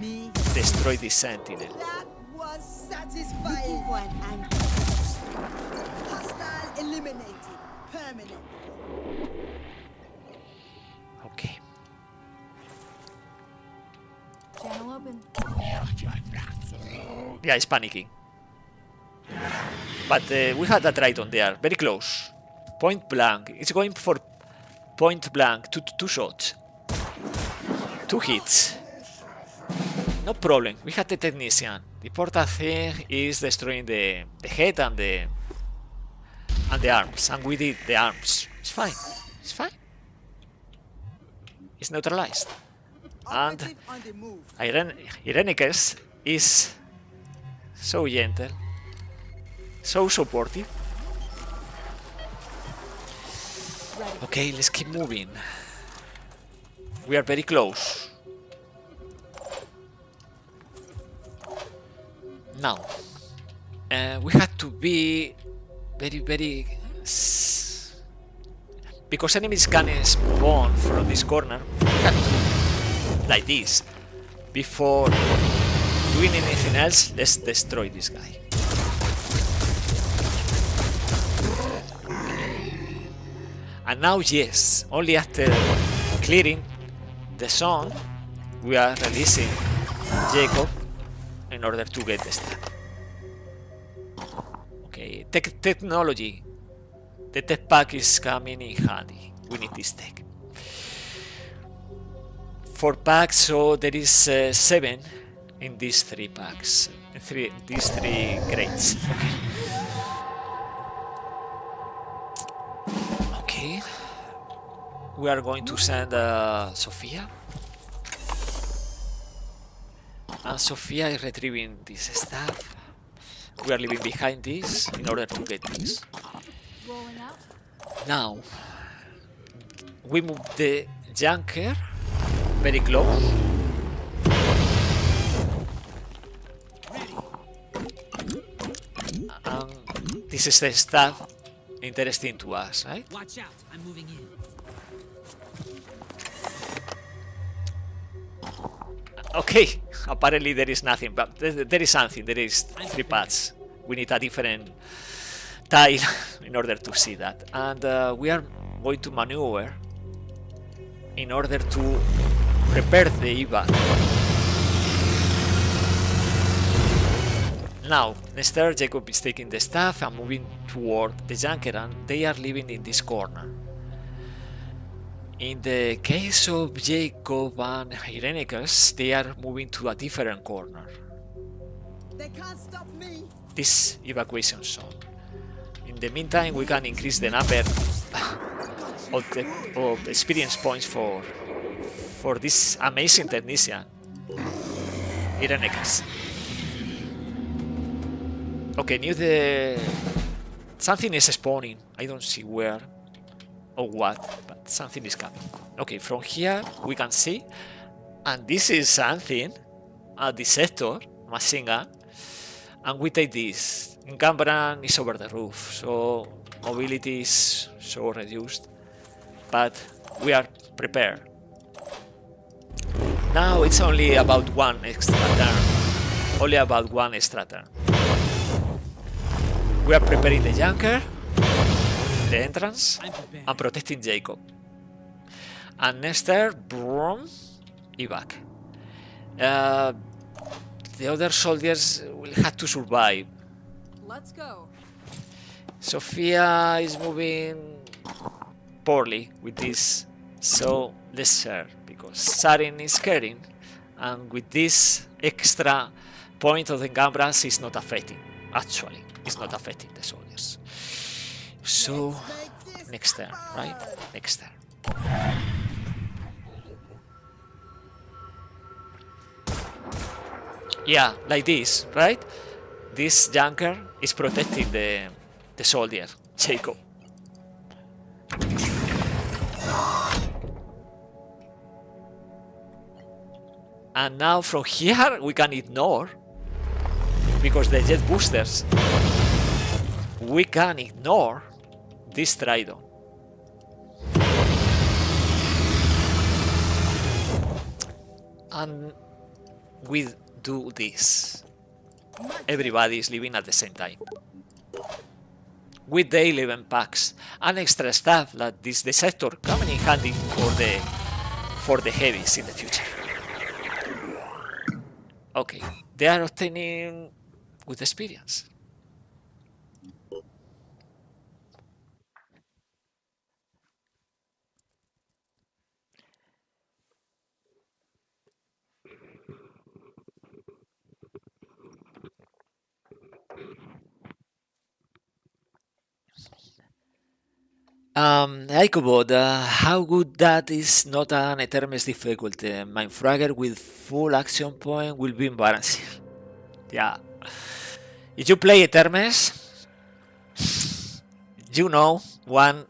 Me. destroy this sentinel. That was satisfying. For an anchor. Hostile eliminated. Permanent. Okay. Channel open. Yeah, it's panicking. But we had a Triton there, very close. Point blank. It's going for point blank. Two shots. 2 hits. No problem. We had the technician. The important thing is destroying the head and the arms. And we did the arms. It's fine. It's fine. It's neutralized. And Operative on the move. Irenicus is so gentle, so supportive. Okay, let's keep moving. We are very close. Now, we have to be very because enemies can spawn from this corner. We have to, like this, before doing anything else. Let's destroy this guy. And now, yes, only after clearing the zone, we are releasing Jacob in order to get the stack. Okay, technology. The tech pack is coming in handy. We need this tech. 4 packs, so there is 7 in these 3 packs. These 3 crates. Okay. We are going to send Sophia. And Sophia is retrieving this stuff. We are leaving behind this in order to get this. Rolling out. Now, we move the junker very close. And this is the stuff interesting to us, right? Watch out. I'm moving in. Okay, apparently there is nothing, but there is something. There is 3 paths. We need a different tile in order to see that. And we are going to maneuver in order to prepare the evac. Now, Nestor Jacob is taking the staff and moving toward the junker, and they are living in this corner. In the case of Jacob and Irenicus, they are moving to a different corner. They can't stop me. This evacuation zone. In the meantime, we can increase the number of experience points for this amazing technician, Irenicus. Okay, something is spawning. I don't see where or what, but something is coming. Okay, from here we can see, and this is something, a dissector machine gun, and we take this. Encumbrance is over the roof, so mobility is so reduced, but we are prepared. Now it's only about 1 extra turn. Only about 1 extra turn. We are preparing the junker, the entrance, and protecting Jacob. And Nester, boom, evac. The other soldiers will have to survive. Let's go. Sophia is moving poorly with this, so let's share, because Sarin is caring, and with this extra point of the encumbrance is not affecting, actually, it's not affecting the soldiers. So, next turn, right? Next turn. Yeah, like this, right? This junker is protecting the soldier, Jacob. And now from here we can ignore, because the jet boosters, we can ignore this Tridon. And we do this. Everybody is living at the same time. With the 11 packs and extra stuff like this sector coming in handy for the heavies in the future. Okay, they are obtaining good experience. Icobot, how good that is not an Etermes difficulty. Mindfragger with full action point will be embarrassing. Yeah. If you play Etermes, you know one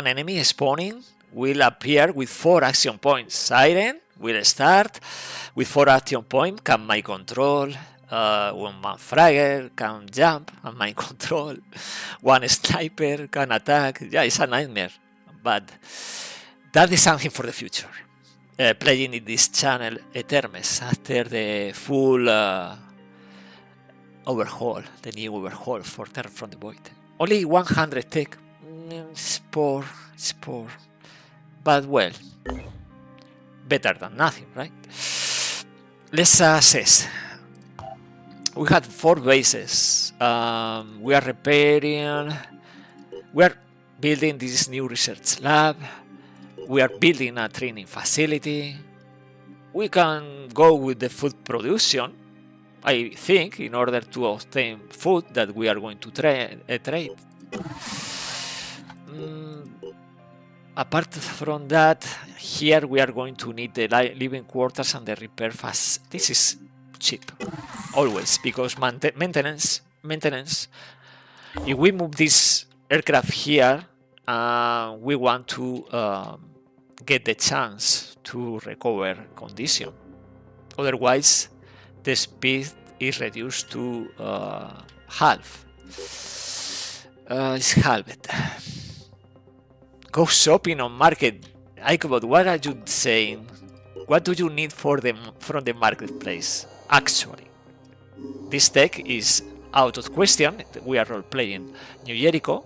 enemy spawning will appear with 4 action points. Siren will start with 4 action points, can mind control. One Mindfragger can jump and mind control. One sniper can attack. Yeah, it's a nightmare. But that is something for the future. Playing in this channel Etermes after the full overhaul, the new overhaul for Terror from the Void. Only 100 tech. It's poor. But well, better than nothing, right? Let's assess. We had 4 bases. We are repairing. We are building this new research lab. We are building a training facility. We can go with the food production, I think, in order to obtain food that we are going to trade. Apart from that, here we are going to need the living quarters and the repair fast. This is cheap, always, because maintenance. If we move this aircraft here, we want to get the chance to recover condition. Otherwise, the speed is reduced to half. It's halved. Go shopping on market. Icobot, what are you saying? What do you need from the marketplace? Actually, this tech is out of question. We are role-playing New Jericho.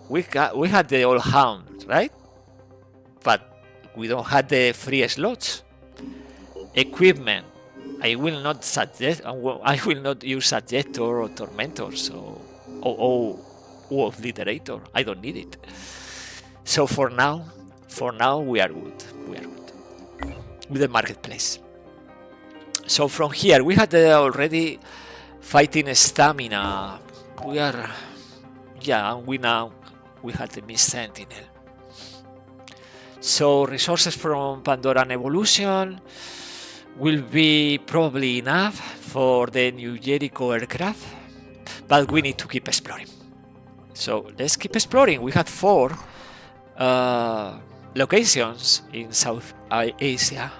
We had the old hound, right? But we don't have the free slots. Equipment. I will not use Subjector or Tormentor, or Obliterator. I don't need it. So for now we are good. With the marketplace. So from here we had already fighting stamina. We had the Mist Sentinel. So resources from Pandoran Evolution will be probably enough for the New Jericho aircraft, but we need to keep exploring. So let's keep exploring. We had 4 locations in South Asia.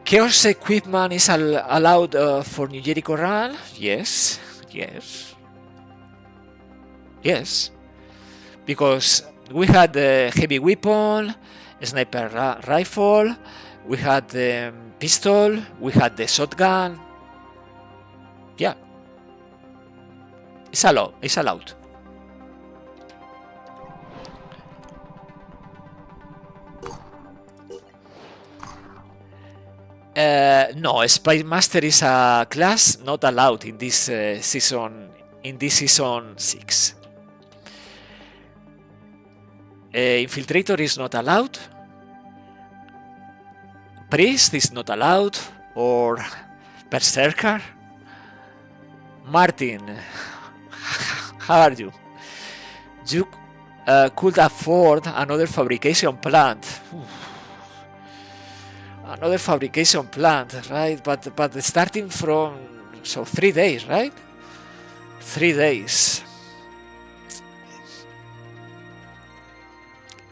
Chaos equipment is allowed for New Jericho run? Yes. Because we had the heavy weapon, sniper rifle, we had the pistol, we had the shotgun. Yeah. It's allowed. No, Spy Master is a class not allowed in this season. In this season 6. Infiltrator is not allowed. Priest is not allowed. Or Berserker. Martin, how are you? You could afford another fabrication plant. Another fabrication plant, right? But starting from 3 days, right? 3 days.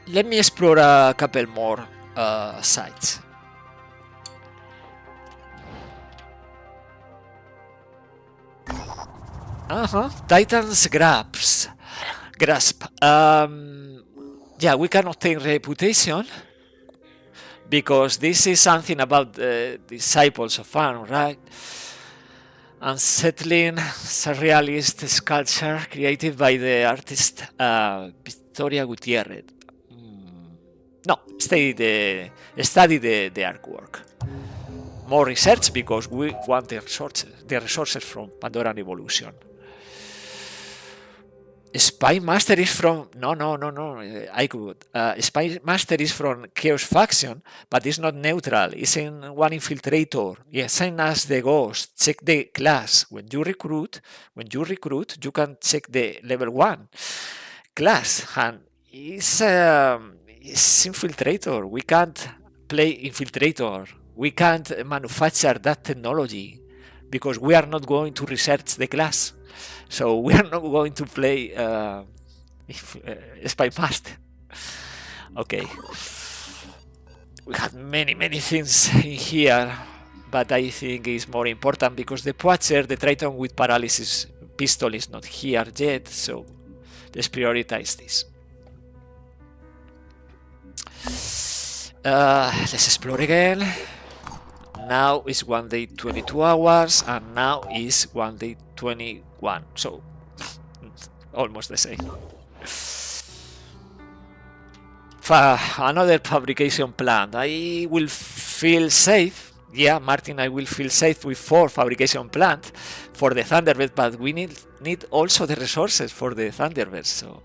Let me explore a couple more sites. Titan's Grasp. Yeah, we can obtain reputation because this is something about the disciples of Anu, right? Unsettling surrealist sculpture created by the artist Victoria Gutierrez. No, study the artwork. More research because we want the resources from Pandoran Evolution. Spy Master is from no. I could. Spy Master is from Chaos faction, but it's not neutral. It's in one infiltrator. Yeah, same as the Ghost. Check the class when you recruit. You can check the level 1 class, and it's infiltrator. We can't play infiltrator. We can't manufacture that technology because we are not going to research the class. So we are not going to play Spy Master. Okay. We have many things in here, but I think it's more important because the Poacher, the Triton with paralysis pistol, is not here yet. So let's prioritize this. Let's explore again. Now is 1 day 22 hours, and now is 1 day 21. So almost the same. Another fabrication plant. I will feel safe. Yeah, Martin, I will feel safe with 4 fabrication plant for the Thunderbird, but we need also the resources for the Thunderbird. So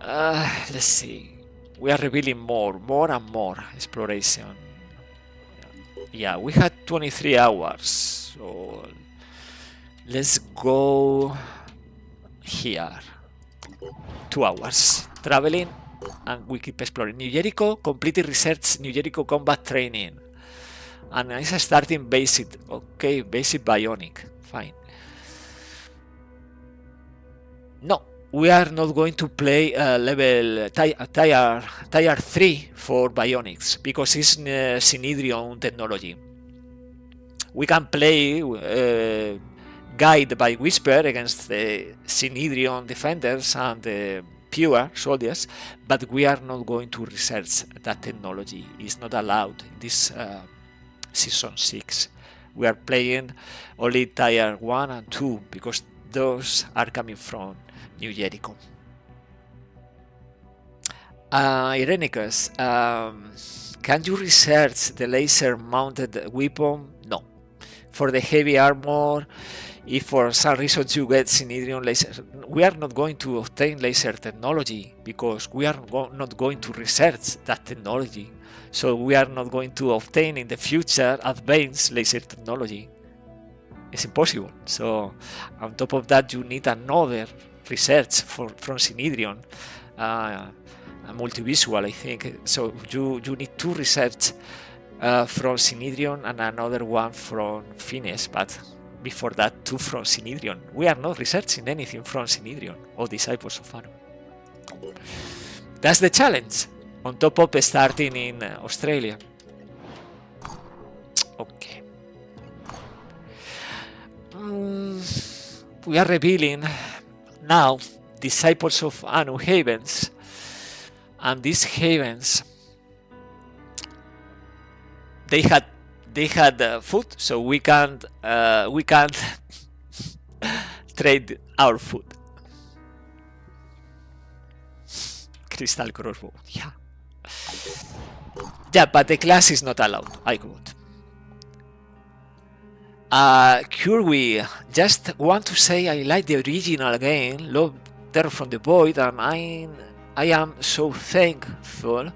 let's see. We are revealing more and more exploration. Yeah, we had 23 hours. So let's go here. 2 hours traveling, and we keep exploring. New Jericho, completely research New Jericho combat training. And it's starting basic. Okay, basic bionic. Fine. No, we are not going to play level tier 3 for bionics because it's Synedrion technology. We can play Guide by Whisper against the Synedrion defenders and the pure soldiers, but we are not going to research that technology. It's not allowed in this season 6. We are playing only tier 1 and 2 because those are coming from New Jericho. Irenicus, can you research the laser mounted weapon? No. For the heavy armor, if for some reason you get Synedrion laser, we are not going to obtain laser technology because we are not going to research that technology. So we are not going to obtain in the future advanced laser technology. It's impossible. So on top of that, you need another research from Synedrion, a multivisual, I think. So you need 2 research from Synedrion and another one from Fines, but before that 2 from Synedrion. We are not researching anything from Synedrion or Disciples of Anu. That's the challenge, on top of starting in Australia. Okay. We are revealing now Disciples of Anu havens, and these havens, they had food, so we can't trade our food. Crystal crossbow, yeah. Yeah, but the class is not allowed. I quote. Curwy, just want to say I like the original game, Love Terror from the Void, and I am so thankful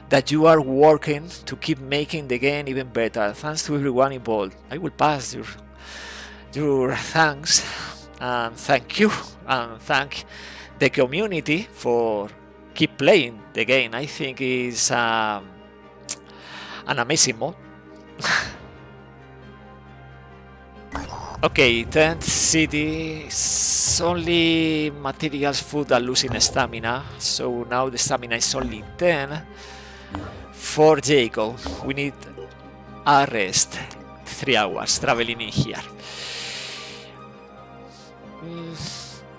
that you are working to keep making the game even better. Thanks to everyone involved. I will pass your thanks, and thank you, and thank the community for keep playing the game. I think it's an amazing mod. Okay, 10th city is only materials, food, and losing stamina. So now the stamina is only 10. For Jacob, we need a rest. 3 hours traveling in here.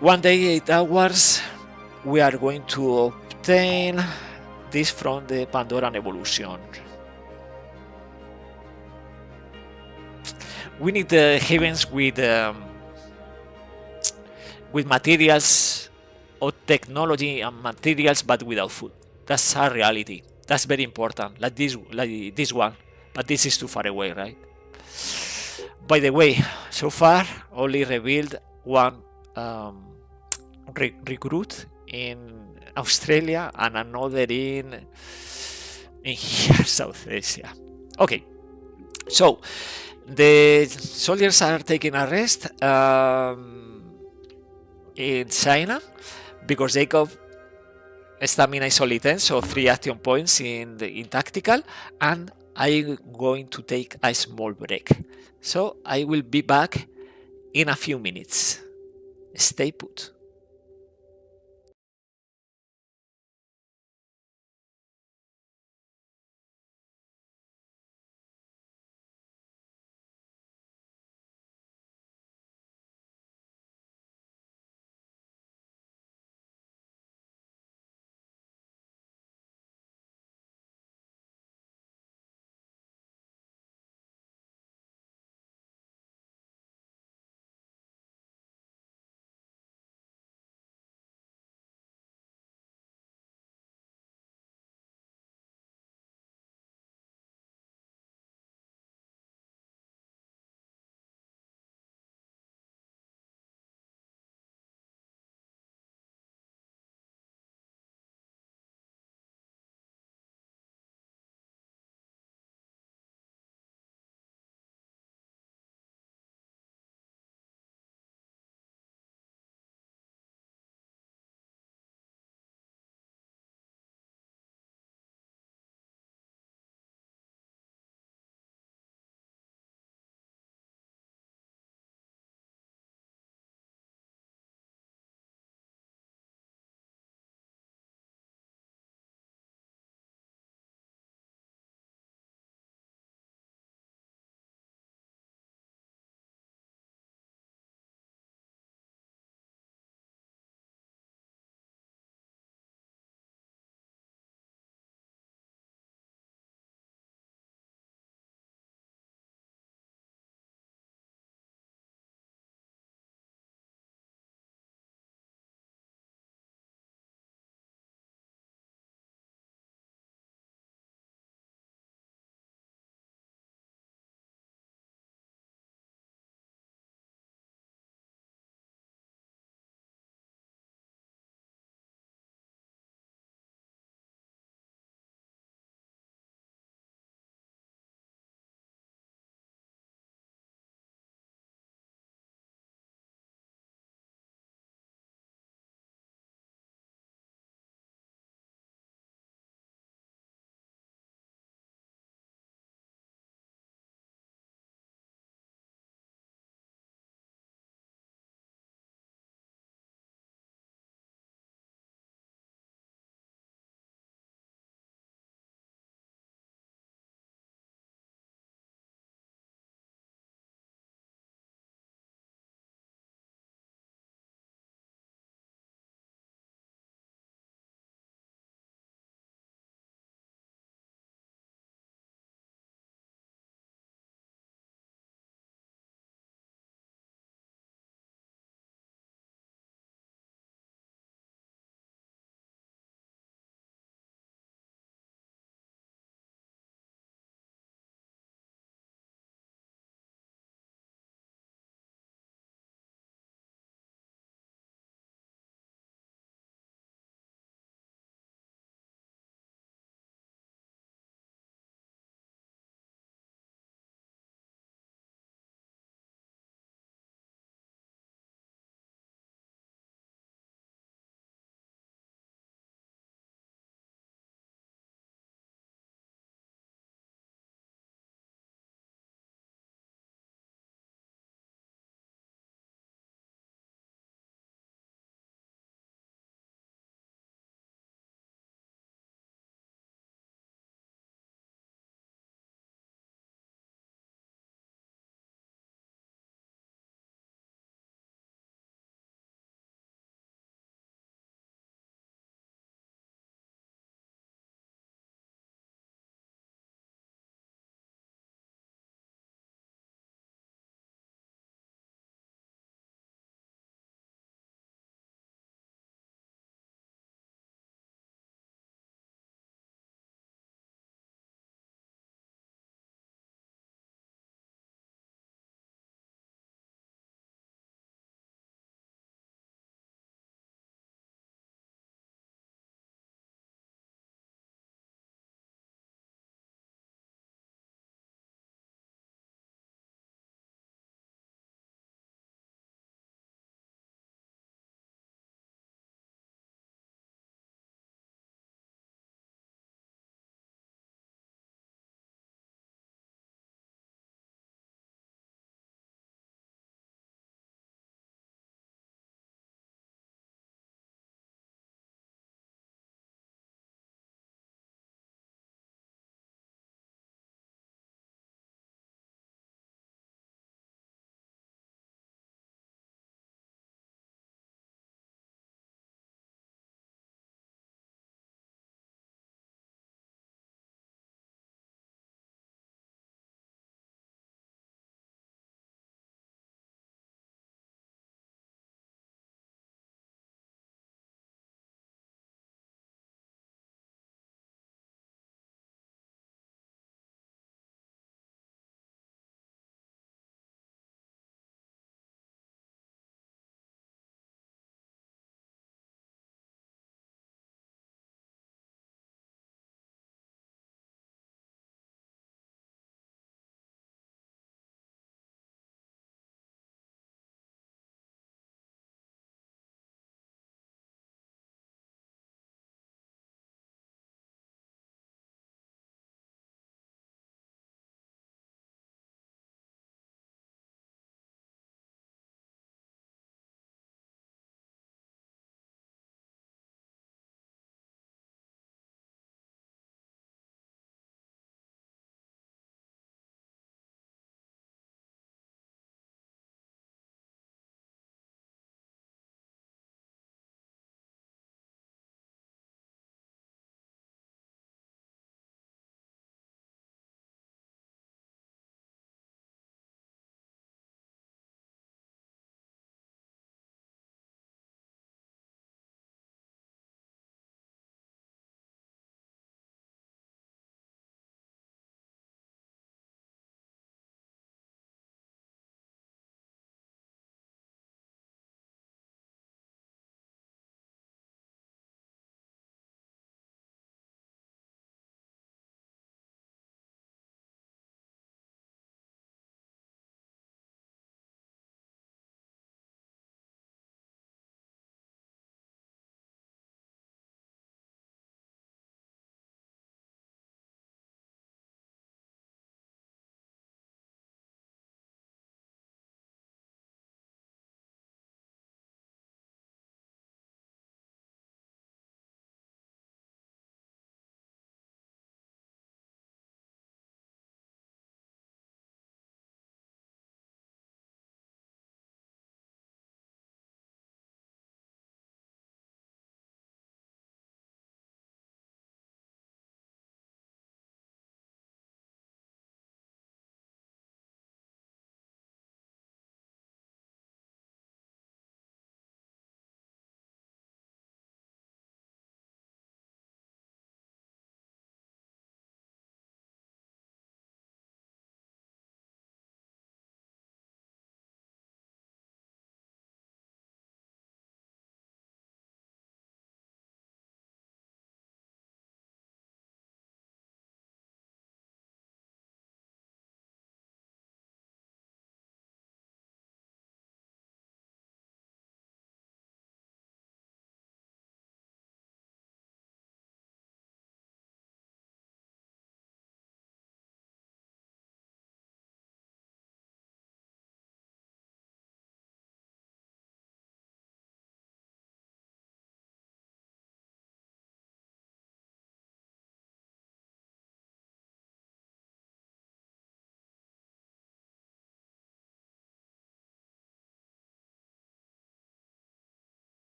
1 day, 8 hours. We are going to obtain this from the Pandoran evolution. We need the heavens with materials or technology and materials, but without food. That's our reality. That's very important. Like this one, but this is too far away, right? By the way, so far only revealed one recruit in Australia and another in here, South Asia. Okay, so the soldiers are taking a rest in China because Jacob stamina is only 10, so 3 action points in tactical, and I'm going to take a small break. So I will be back in a few minutes. Stay put.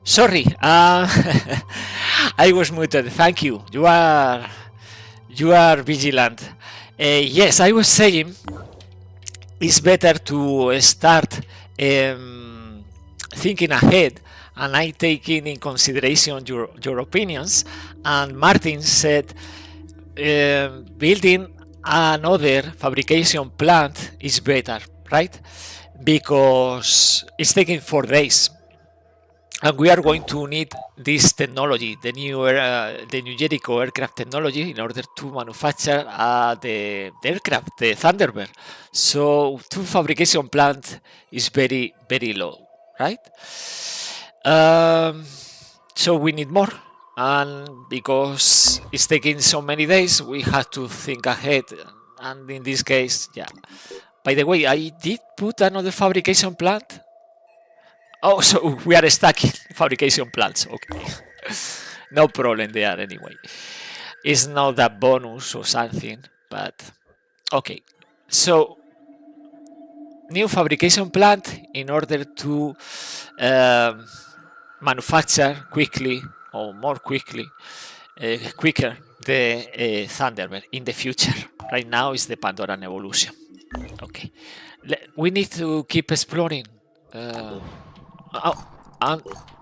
Sorry, I was muted. Thank you. You are vigilant. Yes, I was saying it's better to start thinking ahead, and I taking in consideration your opinions. And Martin said building another fabrication plant is better, right? Because it's taking 4 days. And we are going to need this technology, the New Jericho aircraft technology, in order to manufacture the aircraft, the Thunderbird. So 2 fabrication plant is very, very low, right? So we need more, and because it's taking so many days, we have to think ahead. And in this case, yeah. By the way, I did put another fabrication plant. Oh, so we are stuck in fabrication plants. Okay. No problem there anyway. It's not a bonus or something, but okay. So, new fabrication plant in order to manufacture quickly or more quickly, quicker the Thunderbird in the future. Right now is the Pandoran evolution. Okay. We need to keep exploring. And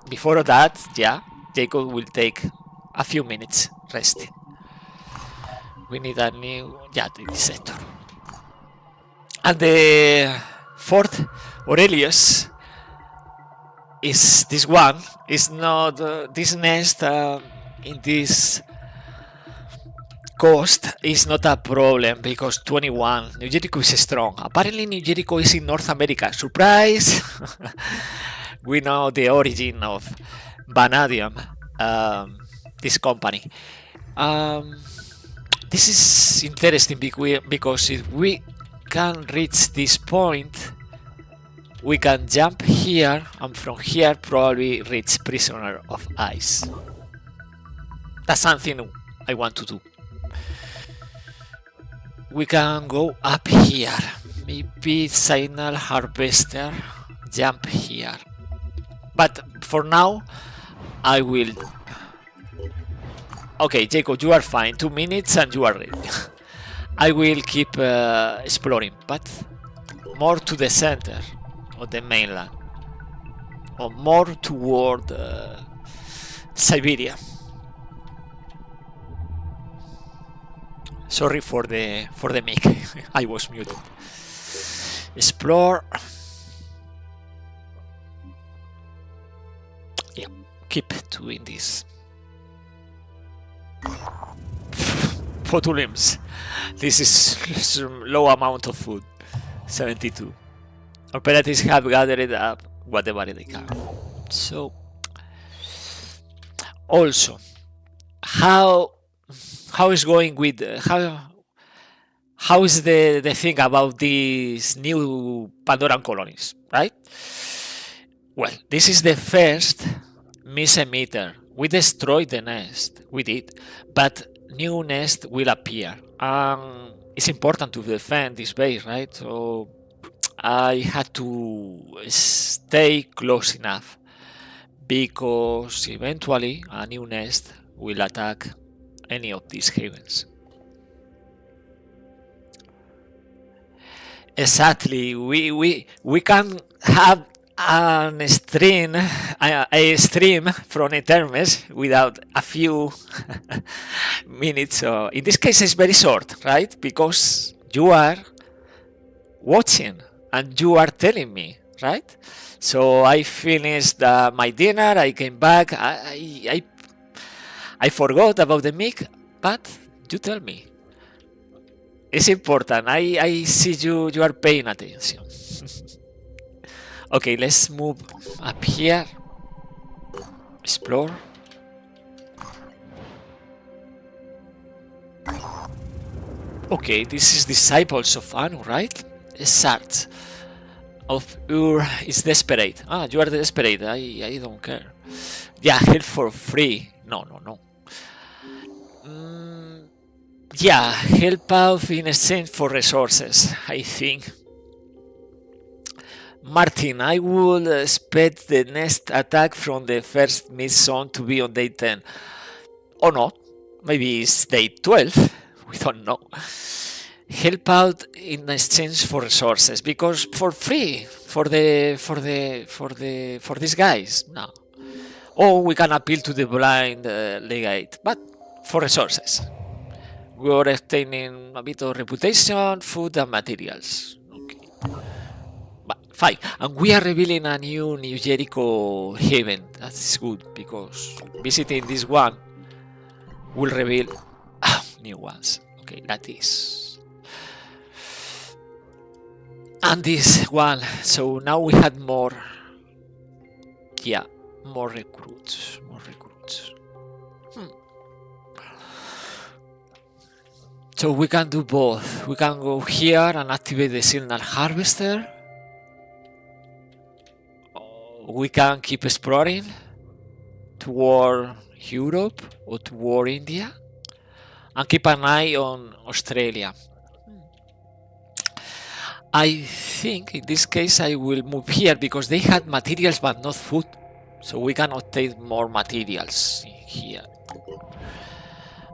before that, yeah, Jacob will take a few minutes resting. We need a new, yeah, the sector. And the Fort Aurelius is this one. Is not this nest in this coast is not a problem because 21. New Jericho is strong. Apparently, New Jericho is in North America. Surprise! We know the origin of vanadium, this company. This is interesting because if we can reach this point, we can jump here, and from here probably reach Prisoner of Ice. That's something I want to do. We can go up here. Maybe Signal Harvester, jump here. But for now, I will... Okay, Jacob, you are fine. 2 minutes and you are ready. I will keep exploring, but more to the center of the mainland. Or more toward Siberia. Sorry for the mic. I was muted. Explore. Yeah, keep doing this. Photolyms. This is low amount of food. 72. Operatives have gathered up whatever they can. So, also, how is going with how is the thing about these new Pandoran colonies, right? Well, this is the first emitter. We destroyed the nest, we did, but new nest will appear. It's important to defend this base, right? So I had to stay close enough because eventually a new nest will attack any of these havens. Exactly, we can have a stream from Etermes without a few minutes. So in this case, it's very short, right? Because you are watching and you are telling me, right? So I finished my dinner. I came back. I forgot about the mic, but you tell me. It's important. I see you are paying attention. Okay, let's move up here. Explore. Okay, this is Disciples of Anu, right? Start of Ur is desperate. Ah, you are desperate. I don't care. Yeah, help for free. No. Yeah, help out in exchange for resources, I think. Martin, I would expect the next attack from the first mid-zone to be on day 10. Or not. Maybe it's day 12. We don't know. Help out in exchange for resources, because for free for these guys. No. Or we can appeal to the blind legate, but for resources. We are obtaining a bit of reputation, food, and materials. Okay. But fine. And we are revealing a New Jericho haven. That's good, because visiting this one will reveal new ones. Okay, that is. And this one. So now we had more. Yeah, more recruits. So we can do both. We can go here and activate the signal harvester. We can keep exploring toward Europe or toward India, and keep an eye on Australia. I think in this case I will move here, because they had materials but not food, so we can obtain more materials here.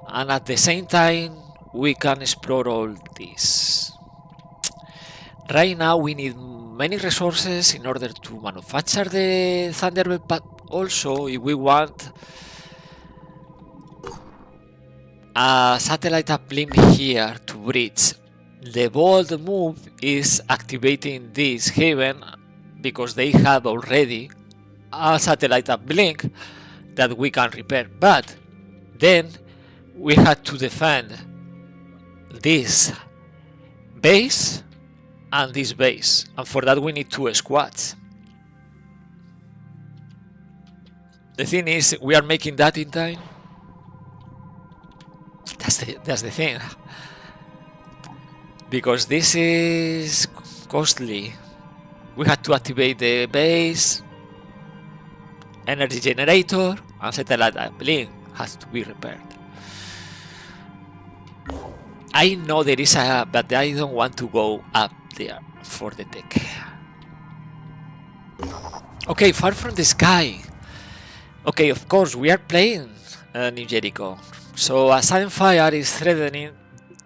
And at the same time we can explore all this. Right now we need many resources in order to manufacture the Thunderbird, but also if we want a satellite uplink here to bridge. The bold move is activating this haven, because they have already a satellite uplink that we can repair, but then we had to defend this base and this base, and for that we need 2 squads. The thing is, we are making that in time. That's the thing. Because this is costly. We had to activate the base, energy generator, and satellite uplink has to be repaired. I know there is a, but I don't want to go up there for the tech. Okay, far from the sky. Okay, of course, we are playing New Jericho. So a sudden fire is threatening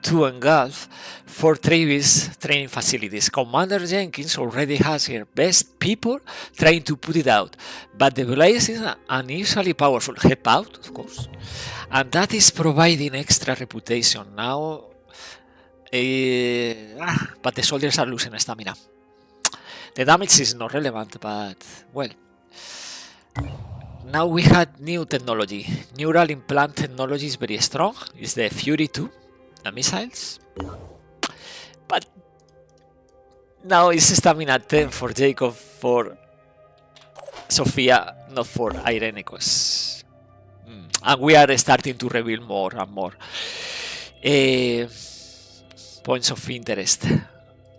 to engulf 4 Travis training facilities. Commander Jenkins already has her best people trying to put it out, but the blaze is unusually powerful. Help out, of course, and that is providing extra reputation now. But the soldiers are losing stamina. The damage is not relevant, but well. Now we had new technology. Neural implant technology is very strong. It's the Fury 2, the missiles. But now it's stamina 10 for Jacob, for Sophia, not for Irenicus. And we are starting to reveal more and more points of interest.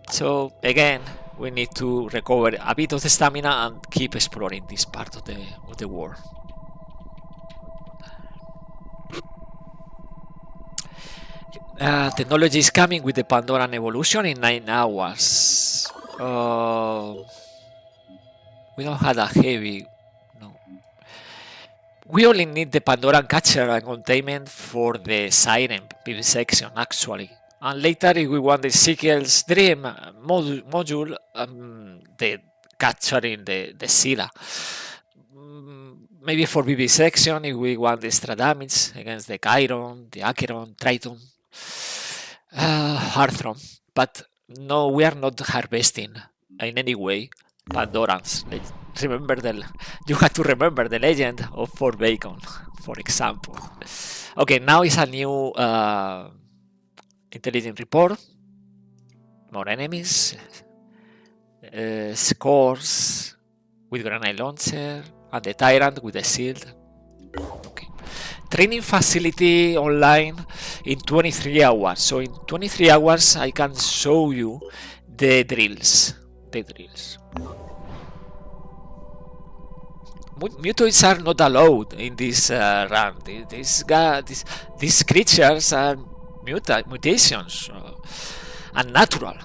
So again, we need to recover a bit of the stamina and keep exploring this part of the war. Technology is coming with the Pandoran evolution in 9 hours. We don't have a heavy. No. We only need the Pandoran catcher and containment for the Siren PV section, actually. And later, if we want the Sequel's Dream module, the capturing the Scylla. Maybe for BB section, if we want extra damage against the Chiron, the Acheron, Triton, Hearthron. But no, we are not harvesting in any way Pandorans. Remember you have to remember the legend of Fort Bacon, for example. Okay, now it's a new intelligence report. More enemies, scores with grenade launcher, and the tyrant with the shield. Okay. Training facility online in 23 hours. So in 23 hours I can show you the drills. Mutoids are not allowed in this run. These creatures are mutations, unnatural.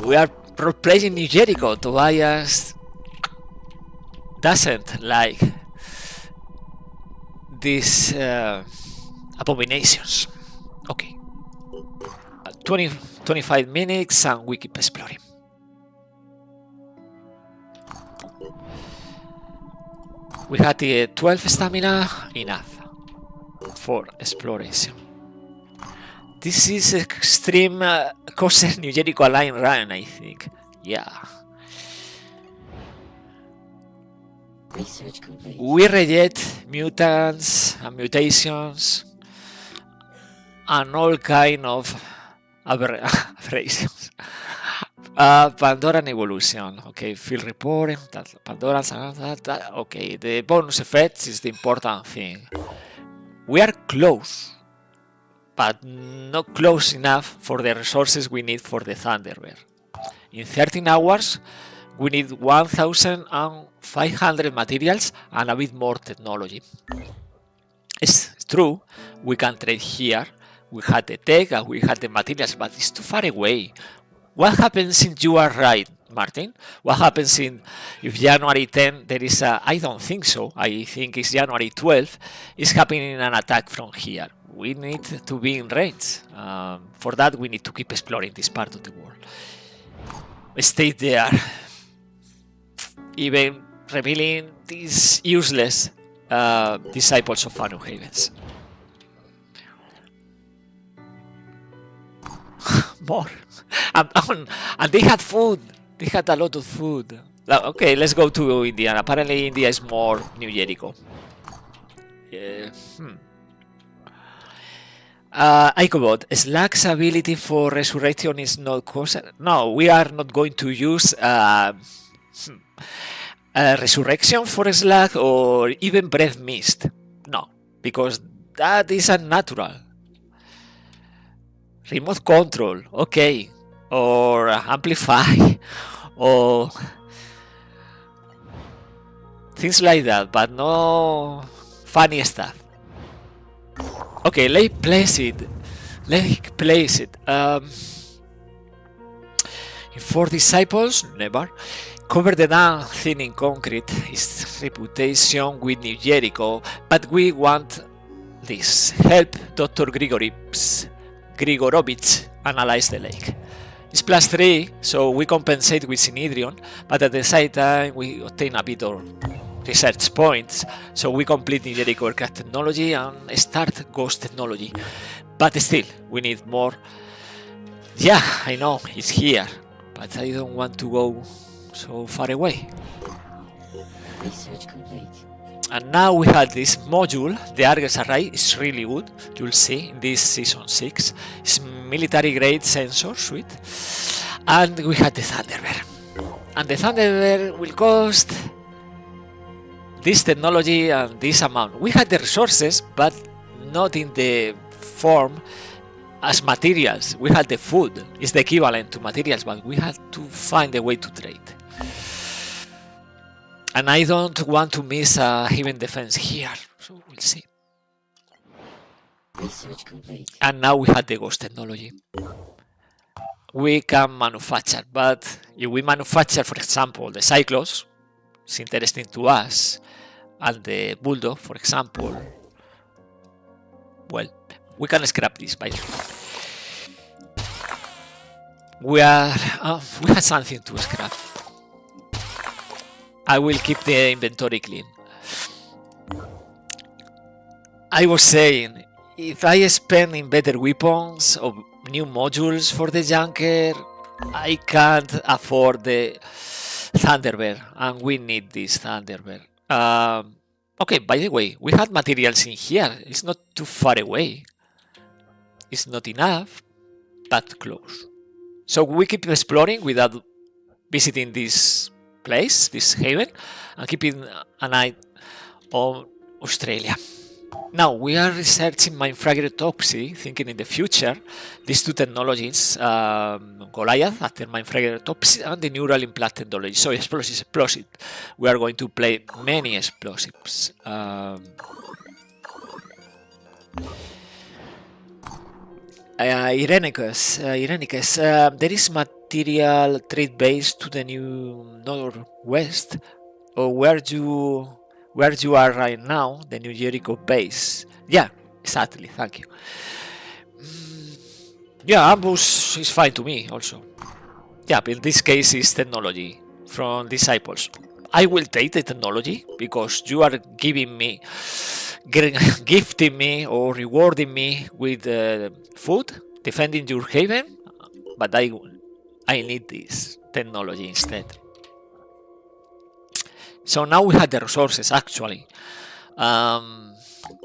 We are Roleplaying New Jericho. Tobias doesn't like these abominations. Okay. 25 minutes and we keep exploring. We had 12 stamina, enough for exploration. This is extreme Coastal New Jericho Line run, I think. Yeah. Research complete. We reject mutants and mutations and all kind of aberrations. Pandoran evolution. Okay, field reporting. Pandoran. Okay, the bonus effects is the important thing. We are close, but not close enough for the resources we need for the Thunderbird. In 13 hours, we need 1,500 materials and a bit more technology. It's true, we can trade here. We had the tech and we had the materials, but it's too far away. What happens if you are right, Martin? What happens if January 10 there is a... I don't think so. I think it's January 12. It's happening an attack from here. We need to be in range. For that, we need to keep exploring this part of the world. Stay there. Even revealing these useless disciples of Anu Havens. More. And they had food. They had a lot of food. Okay, let's go to India. Apparently, India is more New Jericho. Icobot, Slack's ability for resurrection is not causal. No, we are not going to use resurrection for Slack or even breath mist. No, because that is unnatural. Remote control, okay, or amplify, or things like that, but no funny stuff. Okay, let's place it. In 4 disciples, never. Cover the damn thing in concrete. His reputation with New Jericho, but we want this. Help Dr. Grigorovich analyze the lake. It's +3, so we compensate with Synedrion, but at the same time we obtain a bit of research points, so we complete New Jericho aircraft technology and start ghost technology. But still, we need more. Yeah, I know, it's here, but I don't want to go so far away. Research complete. And now we have this module, the Argus Array is really good, you'll see in this season 6. It's military grade sensor suite. And we have the Thunderbird. And the Thunderbird will cost this technology and this amount. We had the resources, but not in the form as materials. We had the food, it's the equivalent to materials, but we had to find a way to trade. And I don't want to miss a Heaven Defense here, so we'll see. Research complete. And now we have the ghost technology. We can manufacture, but if we manufacture, for example, the Cyclops, it's interesting to us, and the Bulldog, for example, well, we can scrap this, by the way. We have something to scrap. I will keep the inventory clean. I was saying, if I spend in better weapons or new modules for the junker, I can't afford the Thunderbird, and we need this Thunderbird. Okay, by the way, we had materials in here. It's not too far away. It's not enough, but close. So we keep exploring without visiting this place, this haven, and keeping an eye on Australia. Now we are researching mindfragmentopsy, thinking in the future these two technologies, Goliath after mindfragmentopsy and the neural implant technology. So explosive. We are going to play many explosives. Irenicus, there is material trade base to the new northwest, or where you are right now, the New Jericho base. Yeah, exactly. Thank you. Yeah, ambush is fine to me also. Yeah, but in this case it's technology from disciples. I will take the technology because you are giving me, gifting me or rewarding me with food, defending your haven, but I need this technology instead. So now we have the resources actually.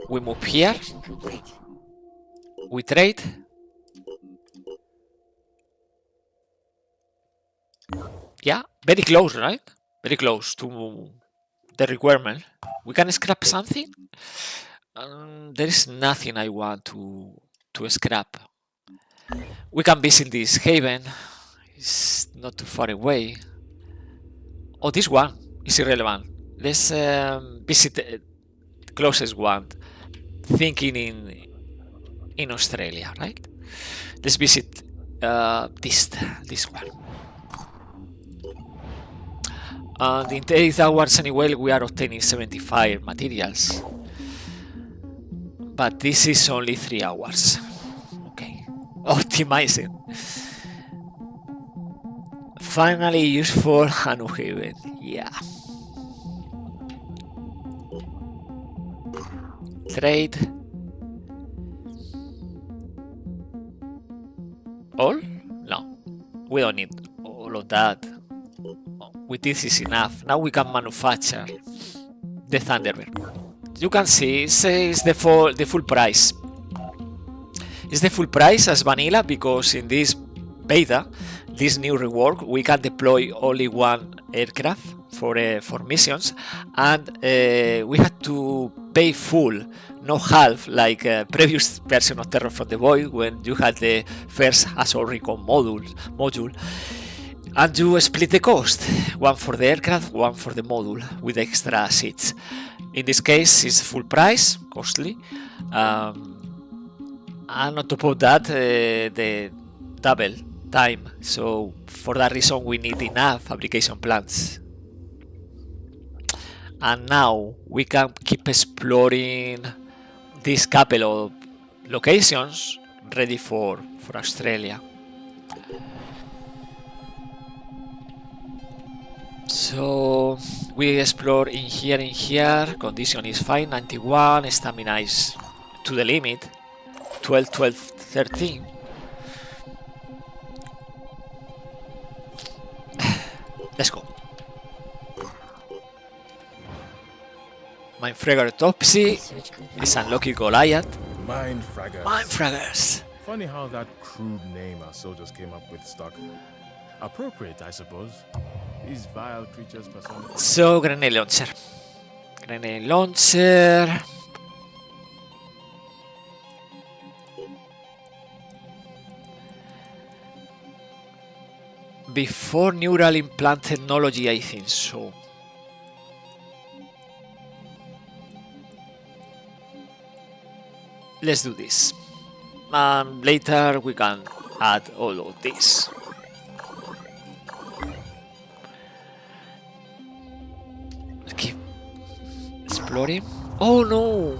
We move here, Construction complete. we trade. Yeah, very close, right? Very close to the requirement. We can scrap something. There is nothing I want to scrap. We can visit this haven. It's not too far away. Oh, this one is irrelevant. Let's visit the closest one. Thinking in Australia, right? Let's visit this one. And in 8 hours anyway, we are obtaining 75 materials. But this is only 3 hours. Okay. Optimizing. Finally useful and haven. Yeah. Trade. All? No. We don't need all of that. With this is enough. Now we can manufacture the Thunderbird. You can see it says the full price. It's the full price as vanilla because in this beta, this new rework, we can deploy only one aircraft for missions, and we had to pay full, no half, like previous version of Terror from the Void when you had the first assault recon module. And you split the cost, one for the aircraft, one for the module, with extra seats. In this case, it's full price, costly, and on top of that, the double time. So for that reason, we need enough fabrication plants. And now we can keep exploring this couple of locations ready for Australia. So we explore in here, condition is fine, 91, stamina is to the limit, 12, 12, 13. Let's go. Mine Fragger Topsy Research complete. is unlocking Goliath. Mind fraggers. Mine Fraggers. Funny how that crude name our soldiers came up with stuck. Appropriate, I suppose. These vile creatures personified. So, grenade launcher. Grenade launcher. Before neural implant technology, I think so. Let's do this. Later we can add all of this. Keep exploring. Oh no!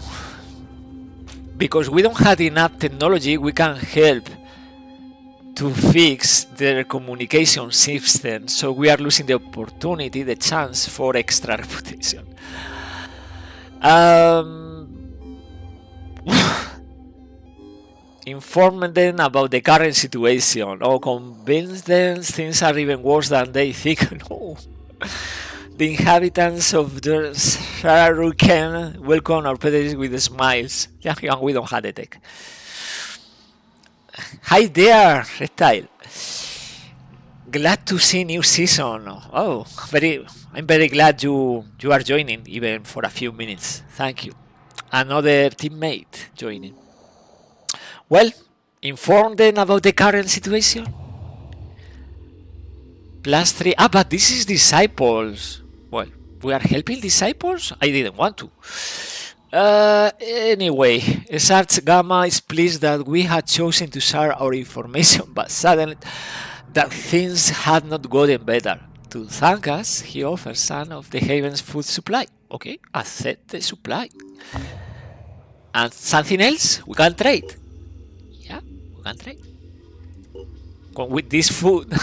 Because we don't have enough technology, we can help to fix their communication system, so we are losing the opportunity, the chance for extra reputation. Inform them about the current situation, or convince them things are even worse than they think. No. The inhabitants of the Saruken welcome our pedals with smiles. Yeah, and we don't have the tech. Hi there, Reptile. Glad to see new season. Oh, I'm very glad you are joining, even for a few minutes. Thank you. Another teammate joining. Well, inform them about the current situation. +3. Ah, but this is disciples. Well, we are helping disciples? I didn't want to. Anyway, Sarge Gamma is pleased that we had chosen to share our information, but suddenly that things had not gotten better. To thank us, he offers some of the Haven's food supply. Okay, accept the supply. And something else, we can trade. Yeah, we can trade. With this food,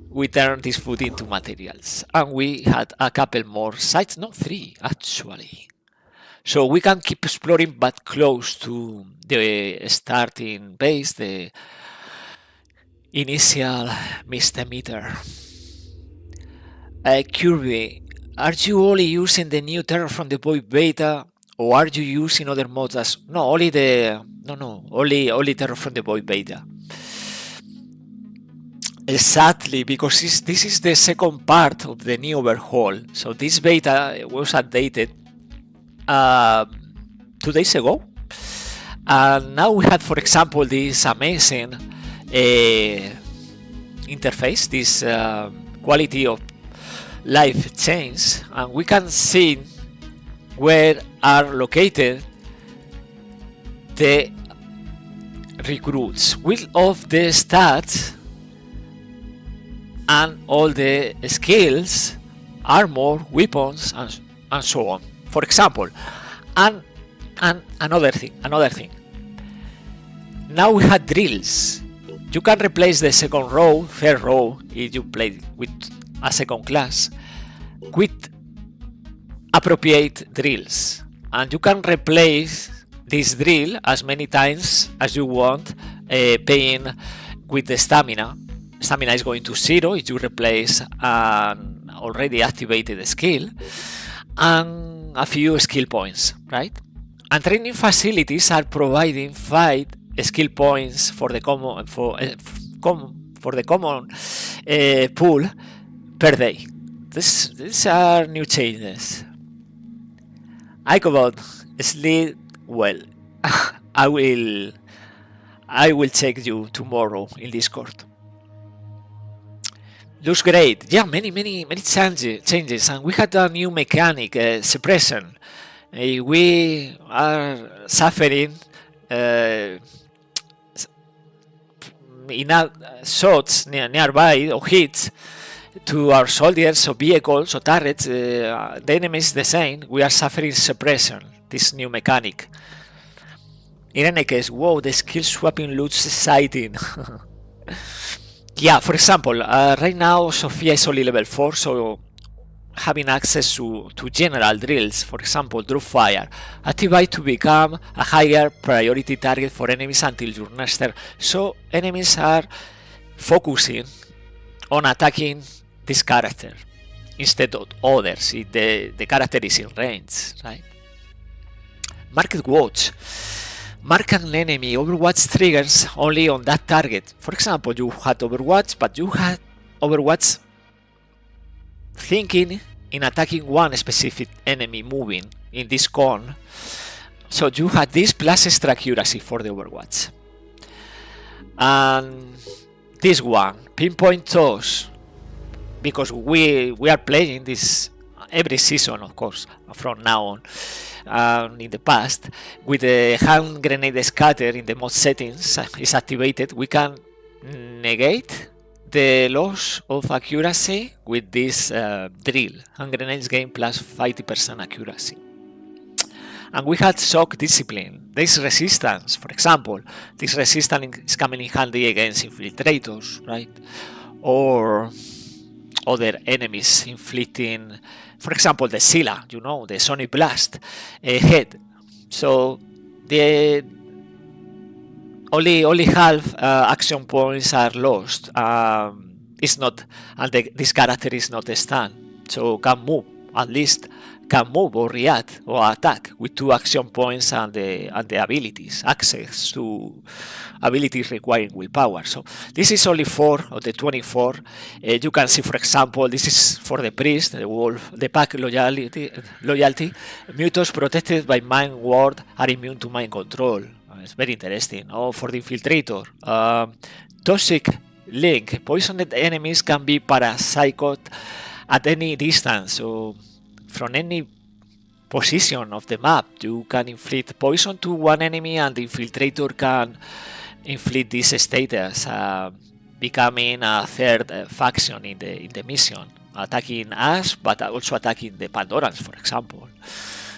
we turn this food into materials. And we had a couple more sites, no, 3 actually. So we can keep exploring, but close to the starting base, the initial misdemeanor. Kirby, are you only using the new Terror from the Void beta, or are you using other mods as... No, only the... No, only Terror from the Void beta. Exactly, because this is the second part of the new Overhaul. So this beta was updated 2 days ago. And now we had, for example, this amazing interface, this quality of life change, and we can see where are located the recruits with of the stats and all the skills, armor, weapons, and so on. For example, and another thing. Now we have drills. You can replace the second row, third row, if you play with a second class, with appropriate drills. And you can replace this drill as many times as you want, paying with the stamina. Stamina is going to 0 if you replace an already activated skill, and a few skill points, right? And training facilities are providing 5 skill points for the common pool per day. These are new changes. Icobot, sleep well. I will check you tomorrow in Discord. Looks great. Yeah, many changes, and we had a new mechanic, suppression. We are suffering enough shots nearby or hits to our soldiers or vehicles or turrets. The enemy is the same. We are suffering suppression, this new mechanic. In any case, wow, the skill swapping looks exciting. Yeah, for example, right now Sophia is only level 4, so having access to general drills, for example, drop fire, activate to become a higher priority target for enemies until your next turn. So enemies are focusing on attacking this character instead of others if the character is in range, right? Market Watch. Mark an enemy Overwatch triggers only on that target. For example, you had Overwatch, but you had Overwatch thinking in attacking one specific enemy moving in this cone. So you had this plus extra accuracy for the Overwatch. And this one, pinpoint toss, because we are playing this every season, of course, from now on. In the past, with the hand grenade scatter in the mod settings is activated, we can negate the loss of accuracy with this drill. Hand grenades gain plus 50% accuracy. And we had shock discipline. This resistance, for example, this resistance is coming in handy against infiltrators, right? Or other enemies inflicting, for example, the Scylla, you know, the Sonic Blast head. So the only half action points are lost. It's not, and this character is not stunned, so can move, at least can move or react or attack with 2 action points and the abilities, access to abilities requiring willpower. So this is only 4 of the 24. You can see, for example, this is for the priest, the wolf, the pack loyalty. Mutos protected by mind ward are immune to mind control. It's very interesting. Or for the infiltrator, toxic link. Poisoned enemies can be parapsychot at any distance. So from any position of the map, you can inflict poison to one enemy, and the infiltrator can inflict this status becoming a third faction in the mission, attacking us, but also attacking the Pandorans, for example.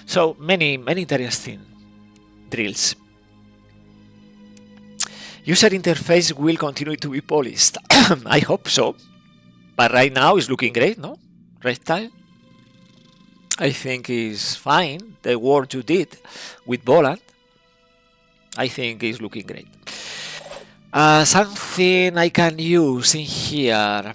So many interesting drills. User interface will continue to be polished. I hope so, but right now it's looking great, no? Reptile, I think is fine. The work you did with Volant, I think is looking great. Something I can use in here.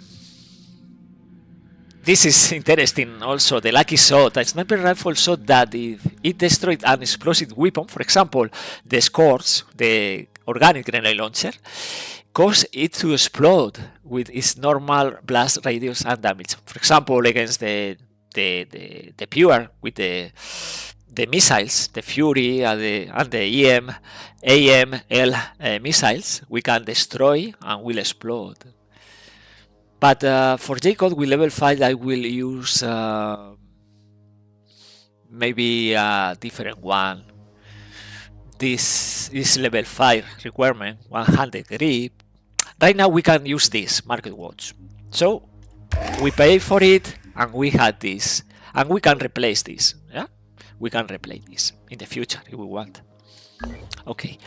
This is interesting also, the lucky shot, a sniper rifle shot that if it destroyed an explosive weapon, for example, the Scorch, the organic grenade launcher, cause it to explode with its normal blast radius and damage. For example, against the Pure with the missiles, the Fury and the AML missiles, we can destroy and will explode. But for Jacob with level 5, I will use maybe a different one. This is level 5 requirement, 100 grip. Right now we can use this Market Watch. So we pay for it and we had this. And we can replace this. Yeah, we can replace this in the future if we want. Okay.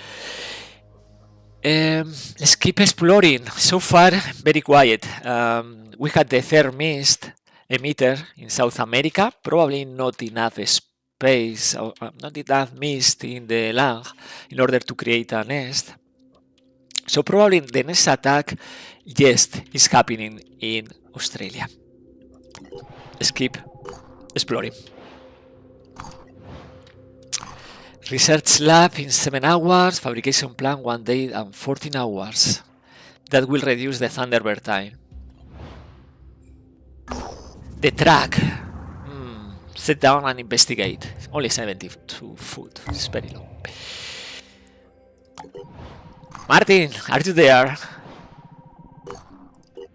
Let's keep exploring. So far, very quiet. We had the third mist emitter in South America. Probably not enough space, or not enough mist in the land in order to create a nest. So probably the next attack, yes, is happening in Australia. Let's keep exploring. Research lab in 7 hours, fabrication plan 1 day and 14 hours. That will reduce the Thunderbird time. The track. Sit down and investigate. Only 72 foot. It's very low. Martin, are you there?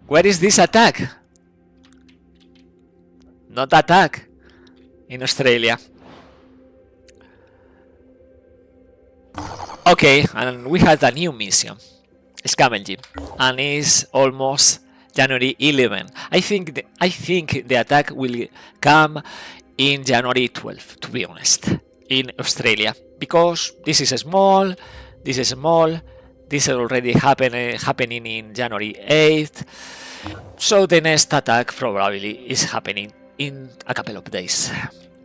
Where is this attack? Not attack in Australia. Okay, and we had a new mission, Scavenging, and it's almost January 11. I think the attack will come in January 12, to be honest, in Australia, because this is small, this is already happening in January 8th, so the next attack probably is happening in a couple of days.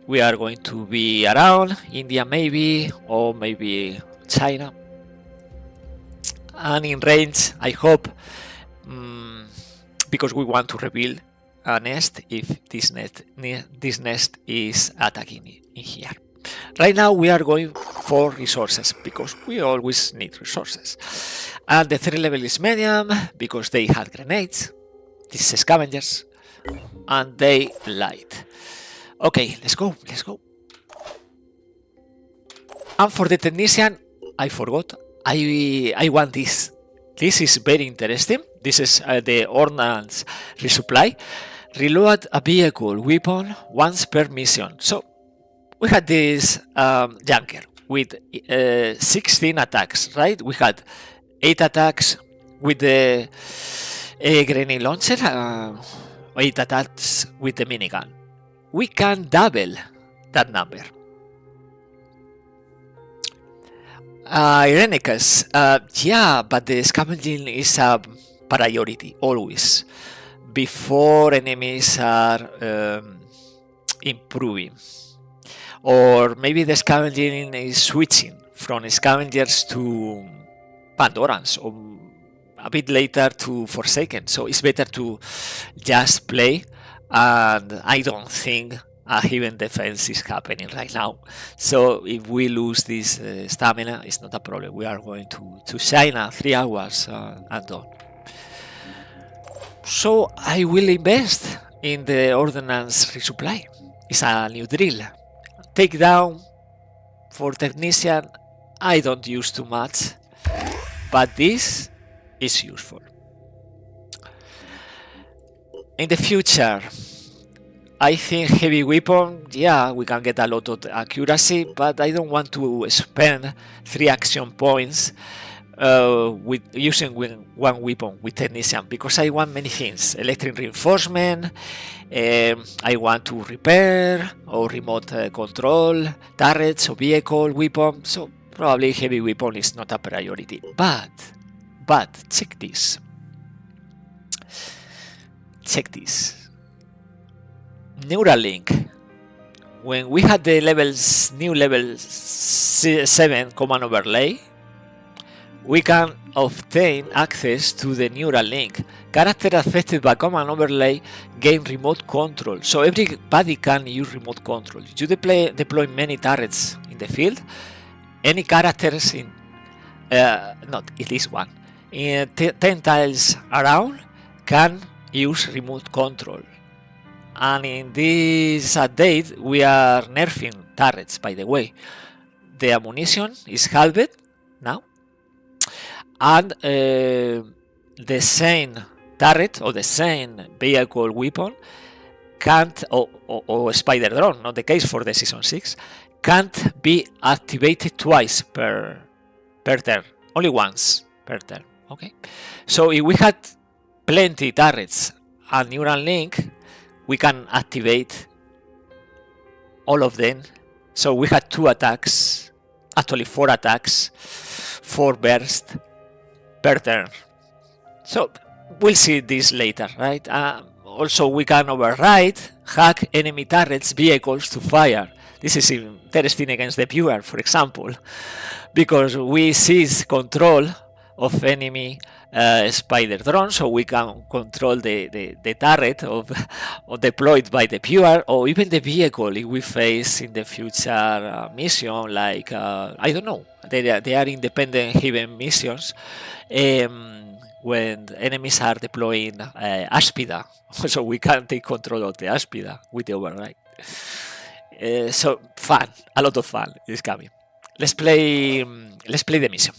We are going to be around India maybe, or maybe China, and in range, I hope, because we want to rebuild a nest if this nest is attacking in here. Right now we are going for resources because we always need resources, and the 3 level is medium because they had grenades, these scavengers, and they light. Okay, let's go. And for the technician, I forgot. I want this. This is very interesting. This is the ordnance resupply. Reload a vehicle weapon once per mission. So we had this junker with 16 attacks, right? We had 8 attacks with the grenade launcher, 8 attacks with the minigun. We can double that number. Irenicus, yeah, but the scavenging is a priority always before enemies are improving, or maybe the scavenging is switching from scavengers to Pandorans, or a bit later to Forsaken. So it's better to just play, and I don't think a hidden defense is happening right now. So if we lose this stamina, it's not a problem. We are going to China 3 hours and done. So I will invest in the ordnance resupply. It's a new drill. Take down for technician, I don't use too much, but this is useful. In the future, I think heavy weapon, yeah, we can get a lot of accuracy, but I don't want to spend 3 action points with using one weapon with technician, because I want many things: electric reinforcement, I want to repair or remote control turrets or vehicle weapon. So probably heavy weapon is not a priority. But check this. Check this. Neuralink. When we had the new level 7 command overlay, we can obtain access to the neural link. Character affected by command overlay gain remote control, so everybody can use remote control. You deploy many turrets in the field. Any characters in not at least one in 10 tiles around can use remote control. And in this update, we are nerfing turrets, by the way. The ammunition is halved now. And the same turret or the same vehicle weapon can't, or spider drone, not the case for the Season 6, can't be activated twice per turn. Only once per turn. Okay? So if we had plenty turrets and neural link, we can activate all of them. So we had 2 attacks, actually 4 attacks, 4 bursts per turn. So we'll see this later, right? Also, we can override, hack enemy turrets' vehicles to fire. This is interesting against the viewer, for example, because we seize control of enemy spider drone, so we can control the turret of deployed by the viewer, or even the vehicle if we face in the future mission, like I don't know, they are independent hidden missions when enemies are deploying Aspida, so we can take control of the Aspida with the override. So fun, a lot of fun is coming. Let's play the mission.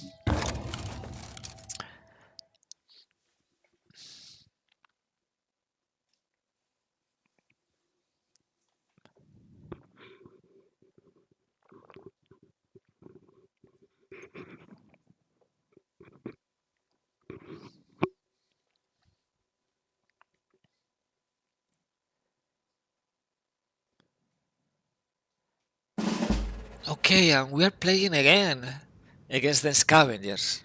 Okay, and we are playing again against the Scavengers.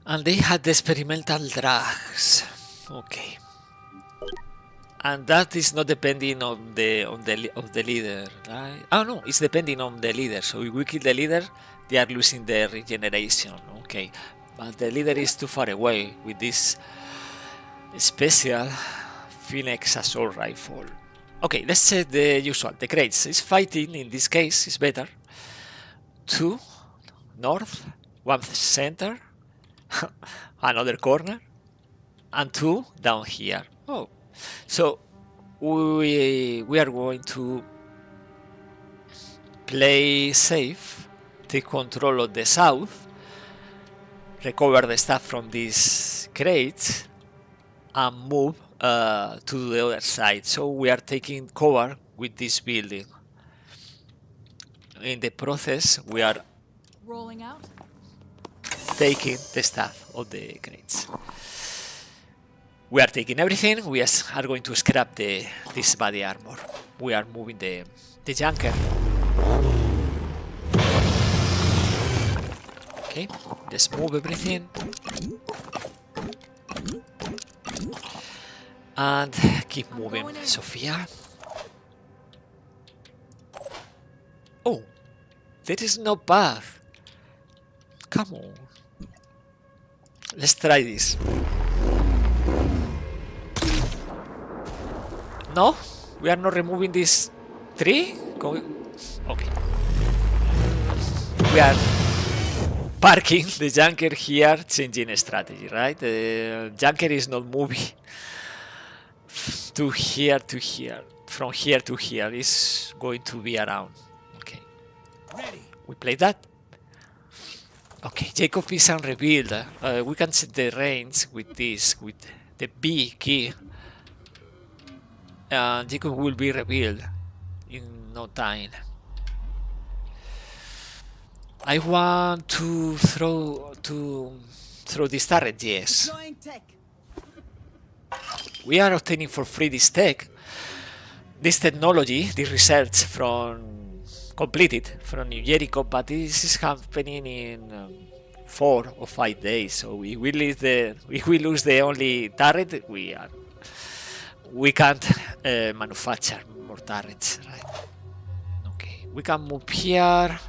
And they had the experimental drugs. Okay. And that is not depending on the leader, right? Oh no, it's depending on the leader. So if we kill the leader, they are losing their regeneration. Okay. But the leader is too far away with this special Phoenix assault rifle. Okay, let's set the usual. The crates is fighting, in this case, is better. 2 north, 1 center, another corner, and 2 down here. Oh, so we are going to play safe, take control of the south, recover the stuff from these crates, and move to the other side. So we are taking cover with this building. In the process, we are Rolling out. taking the stuff of the crates. We are taking everything. We are going to scrap this body armor. We are moving the junker. Okay, let's move everything. And keep moving, Sophia. Oh, there is no path. Come on. Let's try this. No, we are not removing this tree. Okay. We are parking the junker here, changing strategy, right? The junker is not moving to here to here. From here to here is going to be around. Okay. We play that. Okay, Jacob is unrevealed. We can set the range with this, with the B key. Jacob will be revealed in no time. I want to throw this turret. Yes, Deploying tech. we are obtaining for free this tech, this technology, this research completed from New Jericho, but this is happening in 4 or 5 days. So we will lose the only turret. We can't manufacture more turrets, right? Okay, we can move here,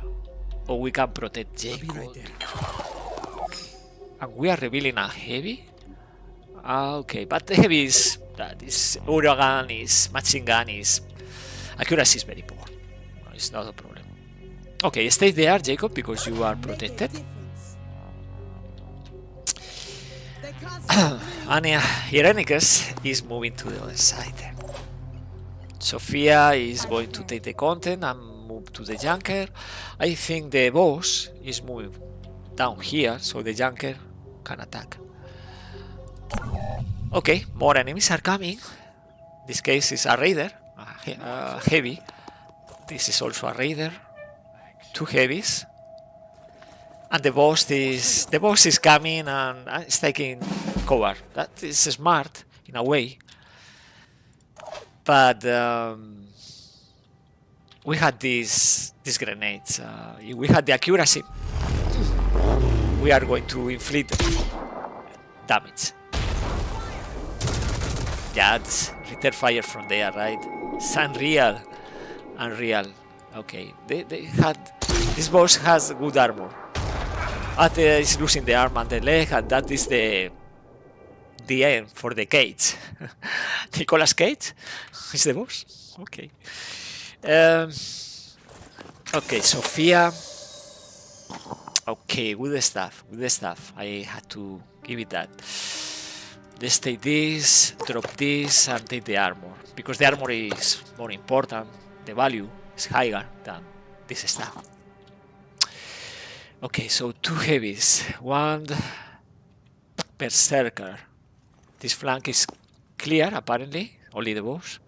or we can protect Jacob. And we are revealing a heavy. Okay, but the heavy is this Uragan is machine gun is accuracy is very poor. No, it's not a problem. Okay, stay there, Jacob, because you are protected. And Irenicus is moving to the other side. Sophia is going to take the content and move to the junker. I think the boss is moving down here, so the junker can attack. Okay, more enemies are coming. This case is a raider, heavy. This is also a raider. 2 heavies. And the boss is coming and is taking cover. That is smart in a way. But we had these grenades. We had the accuracy. We are going to inflict damage. Yeah, return fire from there, right? It's unreal. Okay, they had. This boss has good armor. Is losing the arm and the leg, and that is the end for the Cage. Nicolas Cage is the boss. Okay. Okay, Sophia. Okay, good stuff. I had to give it that. Let's take this, drop this, and take the armor. Because the armor is more important. The value is higher than this stuff. Okay, so 2 heavies. 1 berserker. This flank is clear, apparently. Only the boss.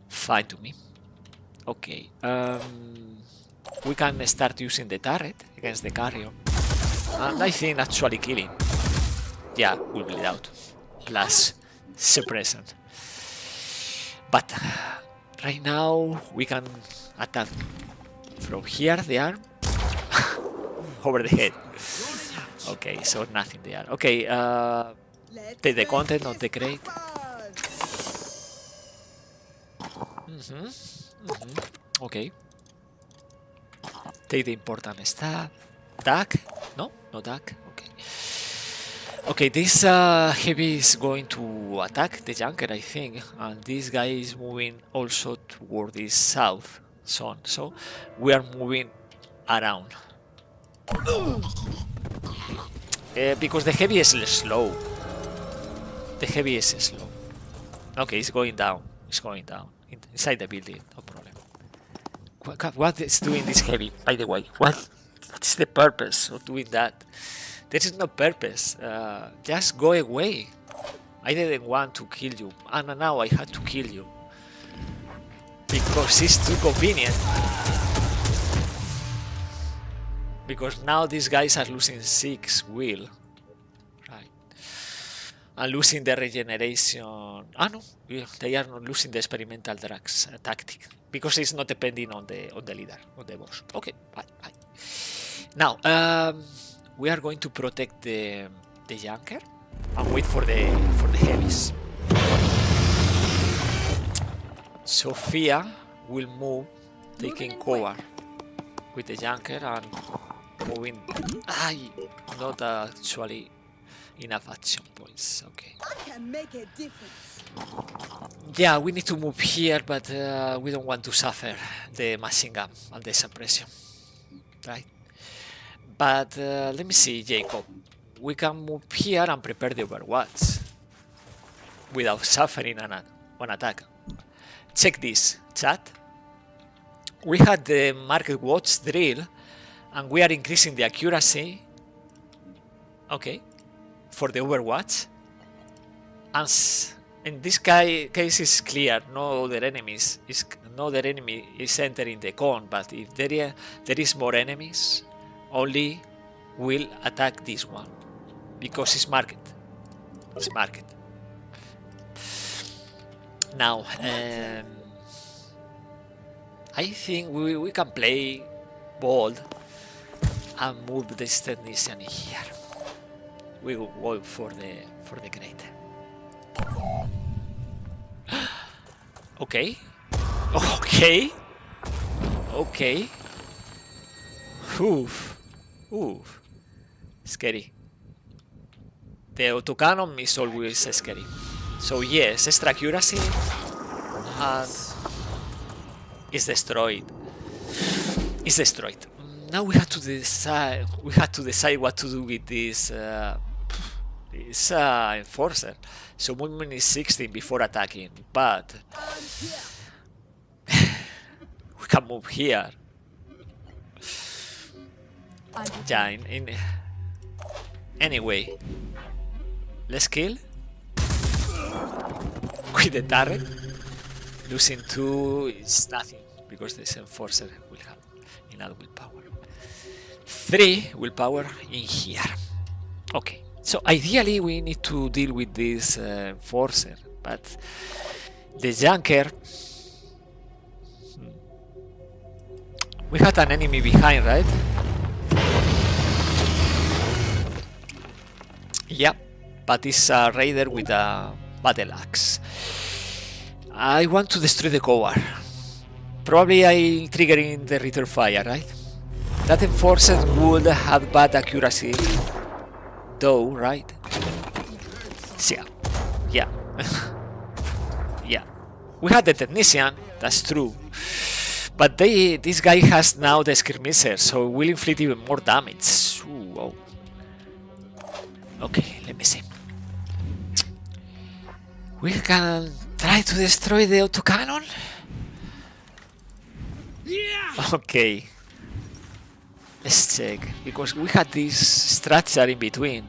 Fine to me. Okay. We can start using the turret against the carrion. And I think actually killing. Yeah, will bleed out. Plus suppressant. But right now we can attack from here, the arm. Over the head. Okay, so nothing there. Okay, take the content of the crate. Okay. Take the important stuff. Duck? No duck. Okay. Okay, this heavy is going to attack the junker, I think, and this guy is moving also toward the south zone. So we are moving around. Because the heavy is slow. Okay, it's going down. Inside the building, no problem. What is doing this heavy, by the way? What's the purpose of doing that? There is no purpose. Just go away. I didn't want to kill you, and now I had to kill you. Because it's too convenient. Because now these guys are losing 6 will. Right. And losing the regeneration. No. They are not losing the experimental drugs tactic. Because it's not depending on the leader, on the boss. Okay, bye. Now, we are going to protect the junker and wait for the heavies. Sophia will move, taking cover with the junker and moving. Not actually enough action points. Okay. I can make a difference. Yeah, we need to move here, but we don't want to suffer the machine gun and the suppression, right? But let me see, Jacob. We can move here and prepare the Overwatch without suffering an attack. Check this, chat. We had the Market Watch drill, and we are increasing the accuracy. Okay, for the Overwatch. And in this case, is clear. No other enemy is entering the con. But if there is more enemies, only will attack this one because it's market. It's market. Now, I think we can play bold and move this technician here. We will go for the great. Okay. Okay. Okay. Oof. Oof. Scary. The autocannon is always scary. So yes, extra accuracy and is destroyed. It's destroyed. Now we have to decide. We have to decide what to do with this. This enforcer. So movement is 16 before attacking, but we can move here. Yeah. Anyway, let's kill with the turret. Losing 2 is nothing because this enforcer will have enough willpower. 3 willpower in here. Okay, so ideally we need to deal with this enforcer, but the junker. We had an enemy behind, right? Yeah, but it's a raider with a battle axe. I want to destroy the cover. Probably I'll trigger in the return fire, right? That enforcer would have bad accuracy, though, right? Yeah, yeah, yeah. We had the technician, that's true. But this guy has now the skirmisher, so will inflict even more damage. Ooh, oh. Okay, let me see. We can try to destroy the autocannon? Yeah. Okay. Let's check, because we had this structure in between.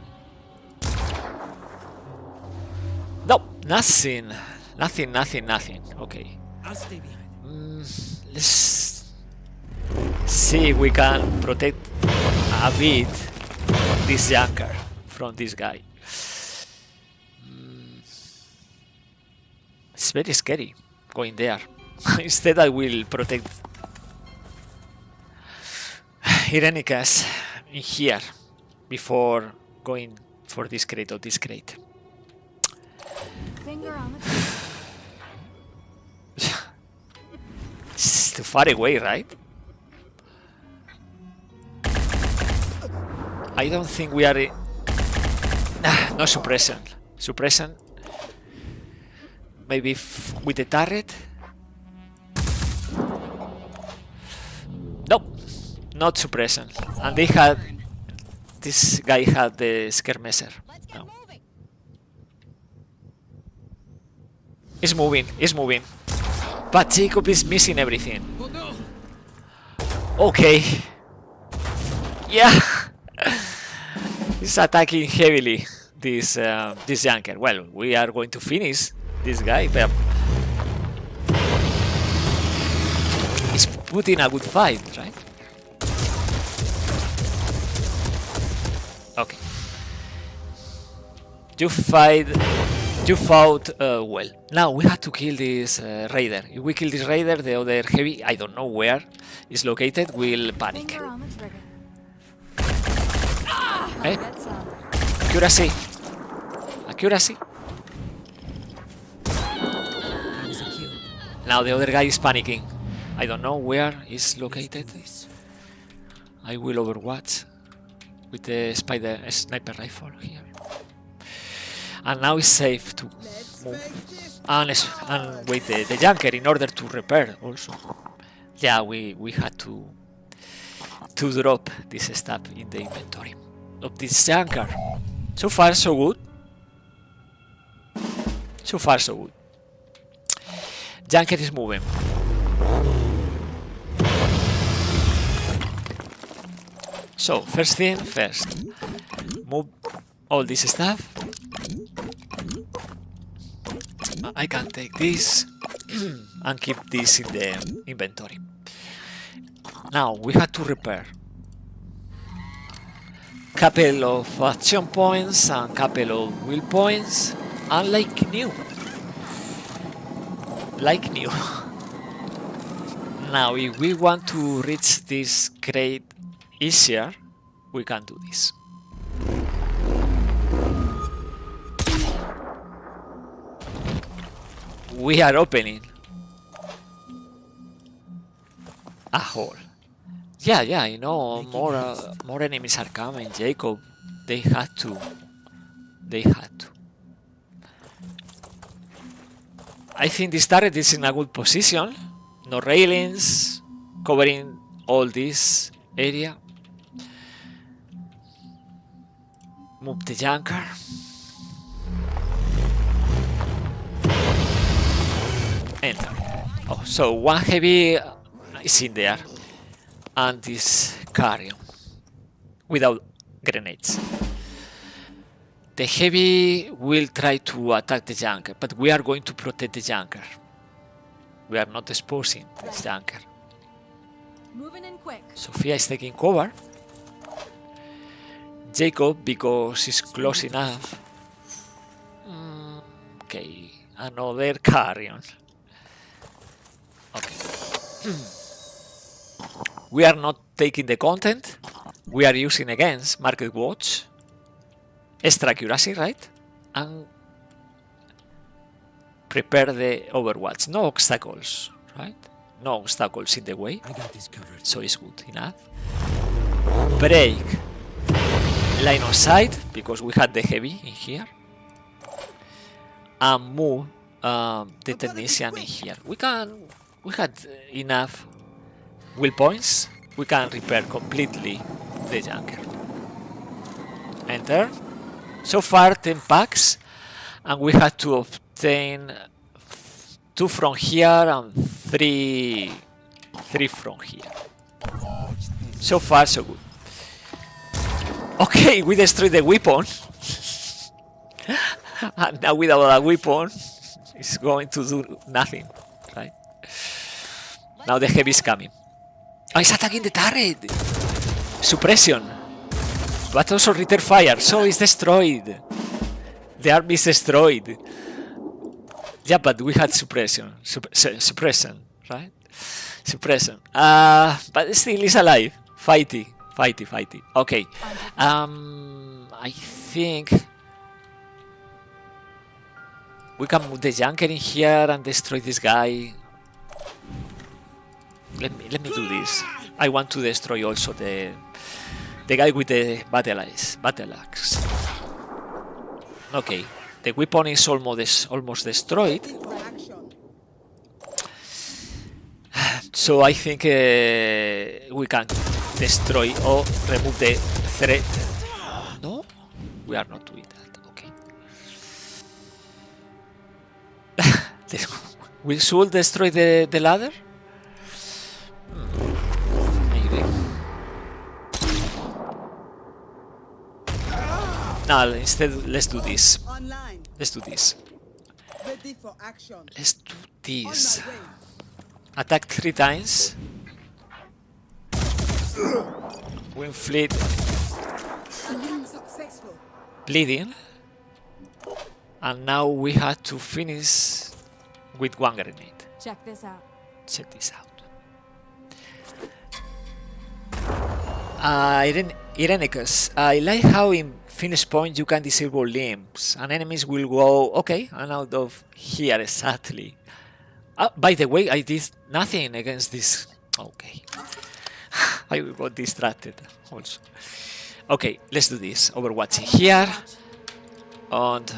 No, nothing. Nothing. Okay. I'll stay behind. Let's see if we can protect a bit this junker from this guy. It's very scary going there. Instead I will protect Irenicus in here before going for this crate or this crate. Finger on the It's too far away, right? I don't think we are... no suppression. Suppression. Maybe with the turret? Nope. Not suppression. And they had... This guy had the skirmisher. No. It's moving. But Jacob is missing everything. Okay. Yeah. He's attacking heavily this junker. Well, we are going to finish this guy, but he's putting a good fight, right? Okay. You fought well. Now we have to kill this raider. If we kill this raider, the other heavy, I don't know where is located, will panic. finger on the trigger. Eh? Get some. Accuracy. Accuracy. Now the other guy is panicking. I don't know where he's located. I will overwatch with the sniper rifle here. And now it's safe to move. And wait the junker in order to repair also. Yeah, we had to drop this stuff in the inventory of this junker. So far so good. So far so good. Junker is moving. So first thing first, move all this stuff. I can take this and keep this in the inventory. Now we have to repair. couple of action points and couple of will points, and like new. Now, if we want to reach this crate easier, we can do this. We are opening a hole. Yeah, I know. More enemies are coming, Jacob. They had to. I think this turret is in a good position. No railings, covering all this area. Move the junker. Enter. Oh, so one heavy is in there. And this carrion. Without grenades. The heavy will try to attack the junker, but we are going to protect the junker. We are not exposing this junker. Moving in quick. Sophia is taking cover. Jacob, because he's close enough. Okay, another carrion. Okay. We are not taking the content. We are using against Market Watch. Extra accuracy, right? And prepare the Overwatch. No obstacles, right? No obstacles in the way. I got this covered. So it's good enough. Break. Line of sight, because we had the heavy in here. And move the technician in here. We had enough will points. We can repair completely the junker. Enter. So far 10 packs, and we had to obtain 2 from here and 3 from here. So far so good. Okay, we destroyed the weapon. And now without a weapon, it's going to do nothing, right? Now the heavy is coming. Oh, it's attacking the turret! Suppression! But also return fire, so it's destroyed. The army is destroyed. Yeah, but we had suppression. Suppression, right? Suppression. But still is alive. Fighty. Okay. I think we can move the junker in here and destroy this guy. Let me do this. I want to destroy also the guy with the battle axe. Okay, the weapon is almost destroyed. So I think we can destroy or remove the threat. No, we are not doing that. Okay. We should destroy the ladder. Maybe. No, instead, let's do this. Let's do this. Let's do this. Attack 3 times. Wing fleet. Bleeding. And now we have to finish with 1 grenade. Check this out. Check this out. Irenicus, I like how in finish point you can disable limbs and enemies will go okay and out of here exactly. By the way, I did nothing against this. Okay. I got distracted also. Okay, let's do this. Overwatch in here. And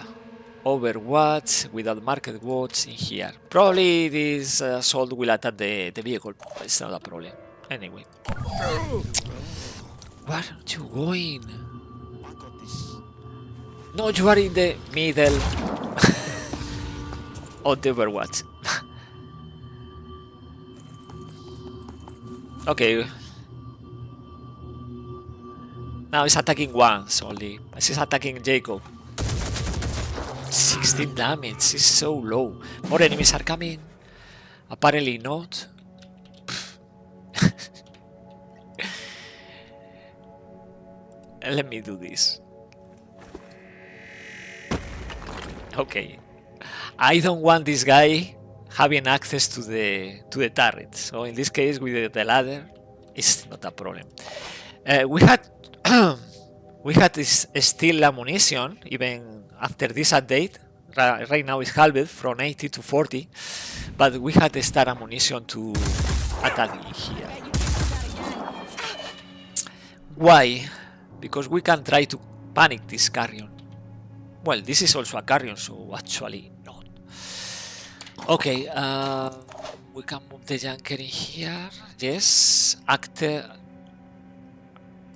Overwatch without Market Watch in here. Probably this assault will attack the vehicle. It's not a problem. Anyway. Where are you going? No, you are in the middle of the Overwatch. Okay. Now it's attacking once only. It's attacking Jacob. 16 damage is so low. More enemies are coming. Apparently not. Let me do this. Okay. I don't want this guy having access to the turret. So in this case, with the ladder, it's not a problem. We had we had this still ammunition even after this update. Right now it's halved from 80 to 40, but we had the star ammunition to attack here. Why? Because we can try to panic this carrion. Well, this is also a carrion, so actually not. Okay, we can move the junker in here. Yes,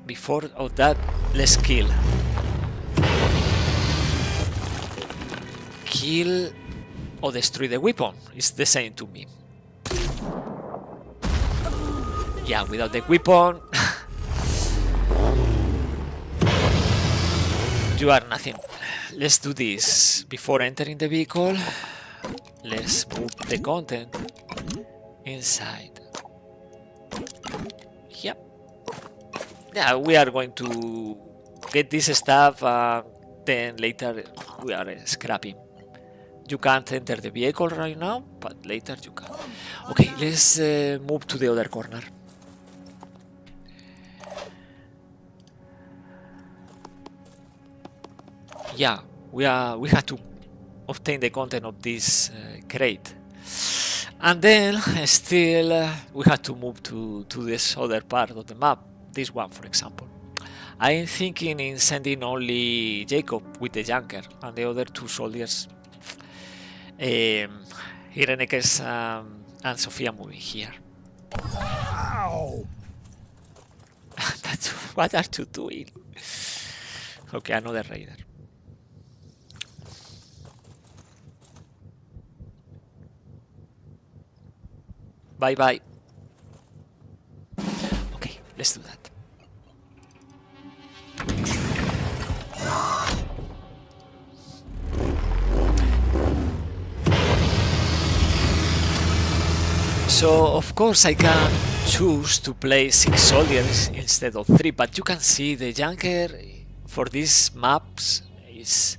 before of that, let's kill. Kill or destroy the weapon. It's the same to me. Yeah, without the weapon, you are nothing. Let's do this before entering the vehicle. Let's put the content inside. Yep. Yeah, we are going to get this stuff. Then later we are scrapping. You can't enter the vehicle right now, but later you can. Okay, let's move to the other corner. Yeah, we had to obtain the content of this crate, and then still we had to move to this other part of the map. This one, for example. I'm thinking in sending only Jacob with the junker and the other two soldiers, Irene's and Sophia moving here. Ow! What are you doing? Okay, another raider. Bye bye. Okay, let's do that. So of course I can choose to play 6 soldiers instead of 3, but you can see the junker for these maps is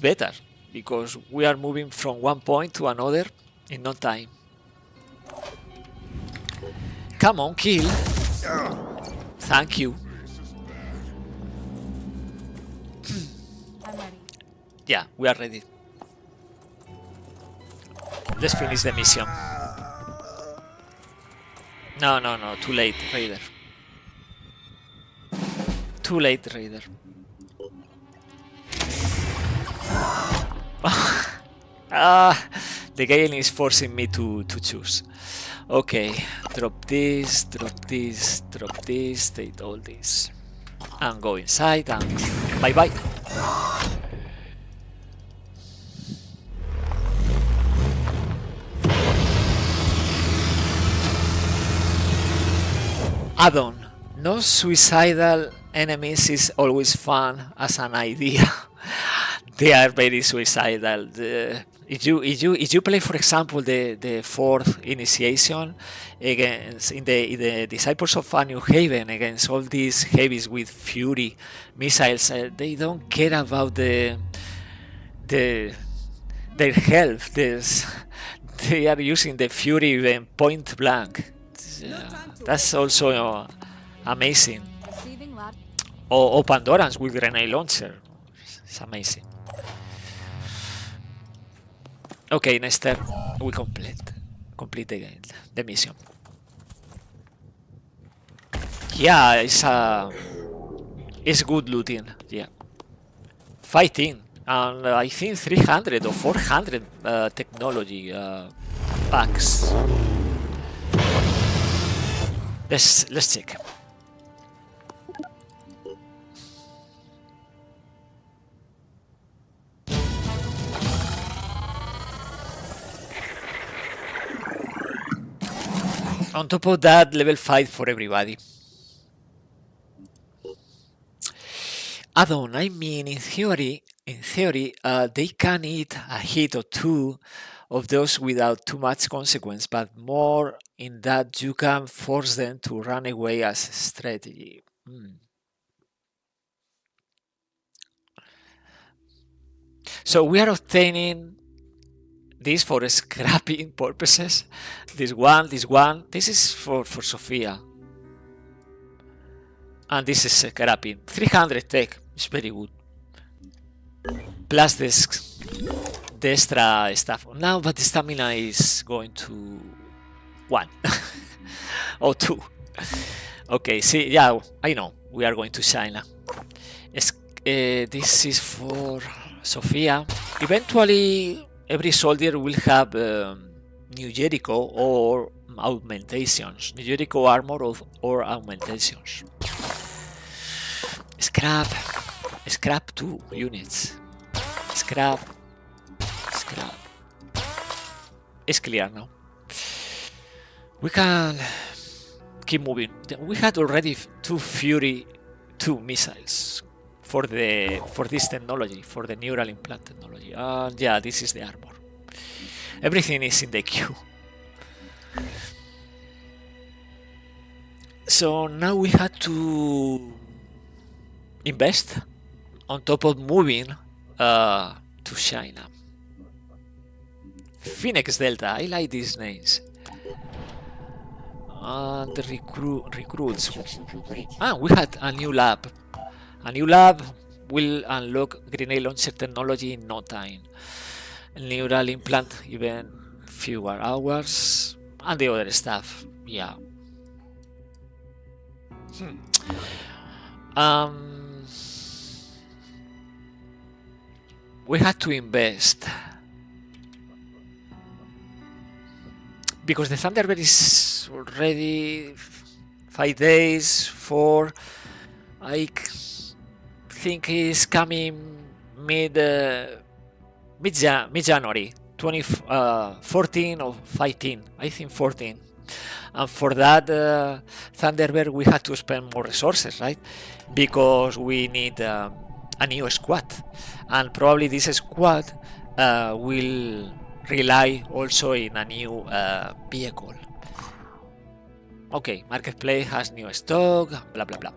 better because we are moving from one point to another in no time. Come on, kill. Thank you. I'm ready. Yeah, we are ready. Let's finish the mission. No, too late, Raider. Too late, Raider. The game is forcing me to choose. Okay, drop this, take all this. And go inside and bye-bye. Add-on. No suicidal enemies is always fun as an idea. They are very suicidal. If you play, for example, the fourth initiation against in the Disciples of New Haven against all these heavies with Fury missiles, they don't care about their health. They are using the Fury even point blank. That's also amazing. Or Pandorans with grenade launcher. It's amazing. Okay, next turn we complete the mission. Yeah, it's good looting. Yeah, fighting, and I think 300 or 400 technology packs. Let's check. On top of that, level 5 for everybody. Add-on, I mean, in theory, they can eat a hit or two of those without too much consequence, but more in that you can force them to run away as a strategy. So we are obtaining this for scrapping purposes. This one. This is for Sophia. And this is scrapping. 300 tech is very good. Plus this, the extra stuff. Now, but the stamina is going to 1 or 2. Okay, see, yeah, I know. We are going to China. This is for Sophia. Eventually, every soldier will have New Jericho or augmentations. New Jericho armor or augmentations. Scrap 2 units. Scrap. It's clear now. We can keep moving. We had already 2 Fury 2 missiles for this technology, for the neural implant technology. Yeah, this is the armor. Everything is in the queue. So now we had to invest on top of moving to China. Phoenix Delta, I like these names. And the recruits. We had a new lab. A new lab will unlock grenade launcher technology in no time. Neural implant even fewer hours. And the other stuff, yeah. We had to invest because the Thunderbird is already 5 days, 4. I think is coming mid-January, 14 or 15. I think 14. And for that Thunderbird we had to spend more resources, right? Because we need a new squad, and probably this squad will rely also in a new vehicle. Okay, marketplace has new stock, blah blah blah.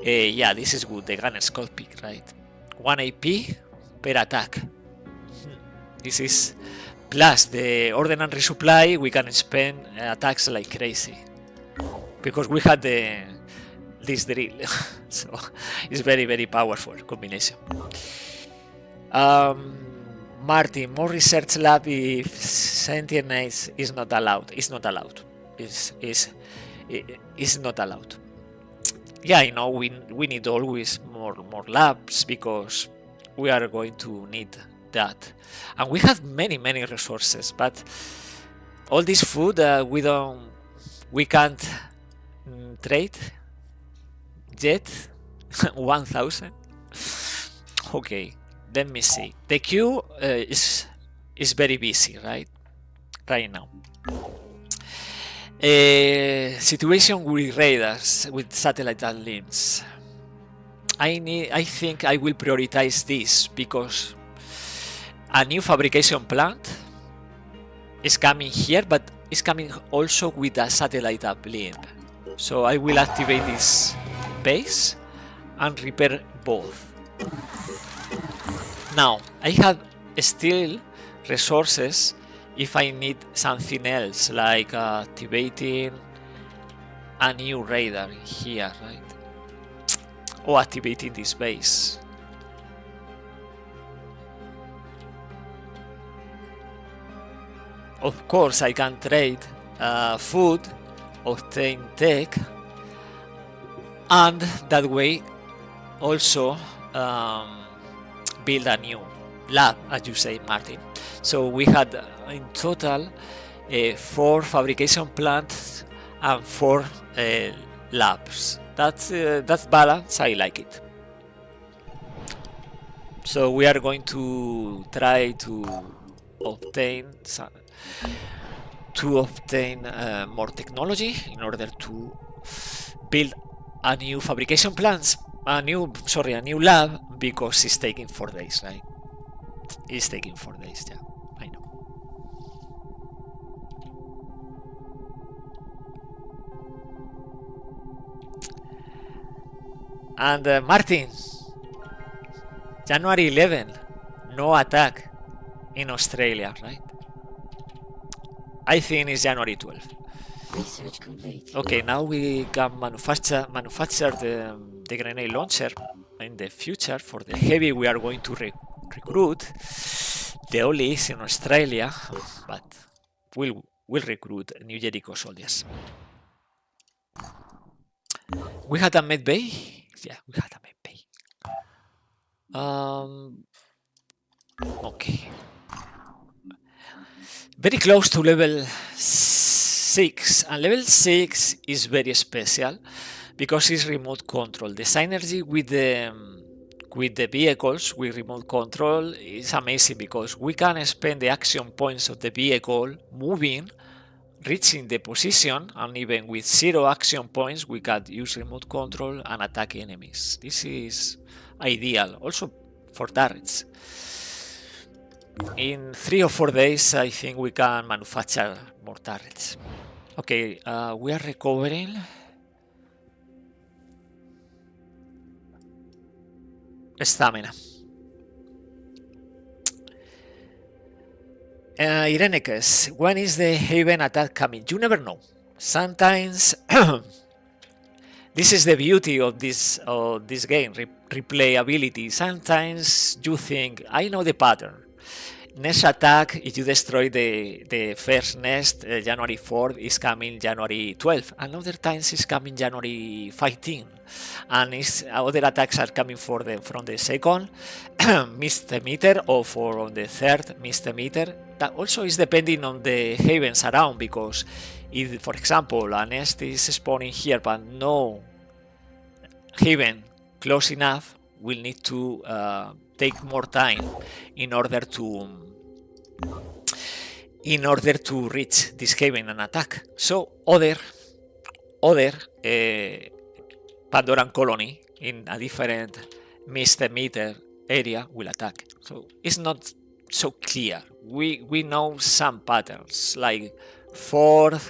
Yeah, this is good. The gun scope pick, right? 1 AP per attack. This is plus the ordnance resupply. We can spend attacks like crazy because we had this drill. So it's very powerful combination. Martin, more research lab if sentient is not allowed. It's not allowed. It's not allowed. Yeah, I know we need always more labs because we are going to need that, and we have many resources, but all this food we can't trade yet. 1000. Okay, let me see. The queue is very busy right now. Situation with radars, with satellite links. I think I will prioritize this because a new fabrication plant is coming here, but it's coming also with a satellite uplink. So I will activate this base and repair both. Now I have still resources if I need something else, like activating a new radar here, right? Or activating this base. Of course, I can trade food, obtain tech, and that way also build a new lab, as you say, Martin. So we had in total 4 fabrication plants and 4 labs. That's balance. I like it. So we are going to try to obtain more technology in order to build a new fabrication plants, a new lab, because it's taking 4 days, right? It's taking 4 days, yeah, I know. And Martin, January 11, no attack in Australia, right? I think it's January 12th. Research complete. Okay, now we can manufacture the grenade launcher in the future. For the heavy, we are going to recruit. The only is in Australia, but we'll recruit New Jericho soldiers. We had a med bay. Yeah, we had a med bay. Okay. Very close to level 6, and level 6 is very special because it's remote control. The synergy with the vehicles with remote control is amazing because we can spend the action points of the vehicle moving, reaching the position, and even with 0 action points we can use remote control and attack enemies. This is ideal also for turrets. In 3 or 4 days I think we can manufacture more turrets. Okay, we are recovering. Stamina. Irenicus, when is the Haven attack coming? You never know. Sometimes this is the beauty of this game, replayability. Sometimes you think, I know the pattern. Next attack, if you destroy the first nest, January 4th is coming January 12th. Another times is coming January 15th. And other attacks are coming from the second misdemeter or from the third misdemeter. That also is depending on the havens around, because if, for example, a nest is spawning here but no haven close enough, we'll need to take more time in order to reach this haven and attack. So other Pandoran colony in a different misdemeter area will attack. So it's not so clear. We know some patterns like January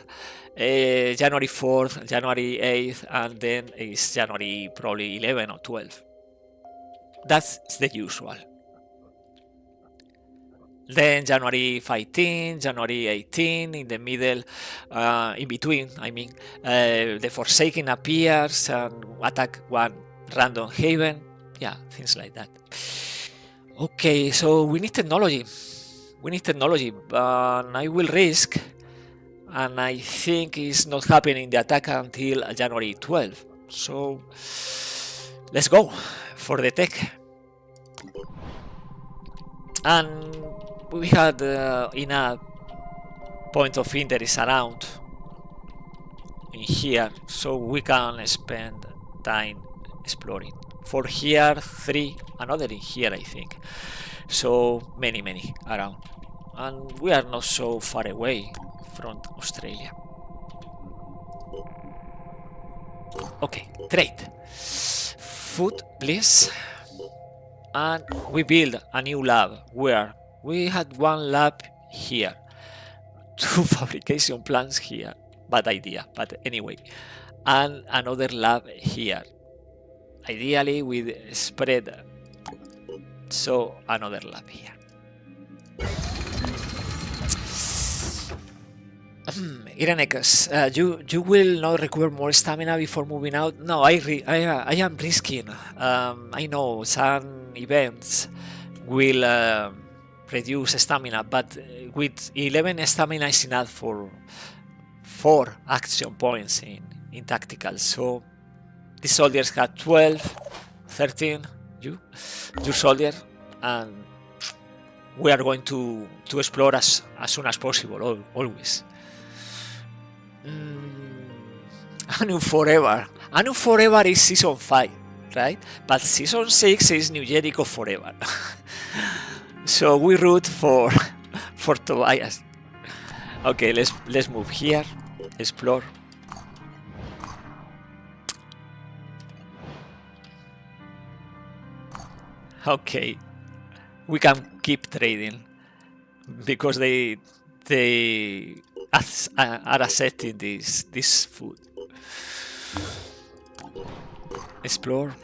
4th, January 8th, and then it's January probably 11 or 12. That's the usual. Then January 15, January 18, in the middle, in between, I mean, the Forsaken appears and attack one random haven. Yeah, things like that. Okay, so we need technology. But I will risk, and I think it's not happening the attack until January 12th. So let's go for the tech. And we had enough point of interest around in here, so we can spend time exploring. For here, 3, another in here, I think. So many around, and we are not so far away from Australia. Okay, trade. Food, please. And we build a new lab where we had one lab here, 2 fabrication plants here, bad idea, but anyway, and another lab here, ideally with spread. So another lab here. Irenicus, you will not require more stamina before moving out. No, I am risking. I know some events will reduce stamina, but with 11 stamina is enough for 4 action points in tactical. So these soldiers had 12, 13. Your soldier, and we are going to explore as soon as possible, always. Anu Forever is season 5, right? But season 6 is New Jericho Forever. So we root for Tobias. Okay, let's move here, explore. Okay, we can keep trading because they are accepting this food. Explore.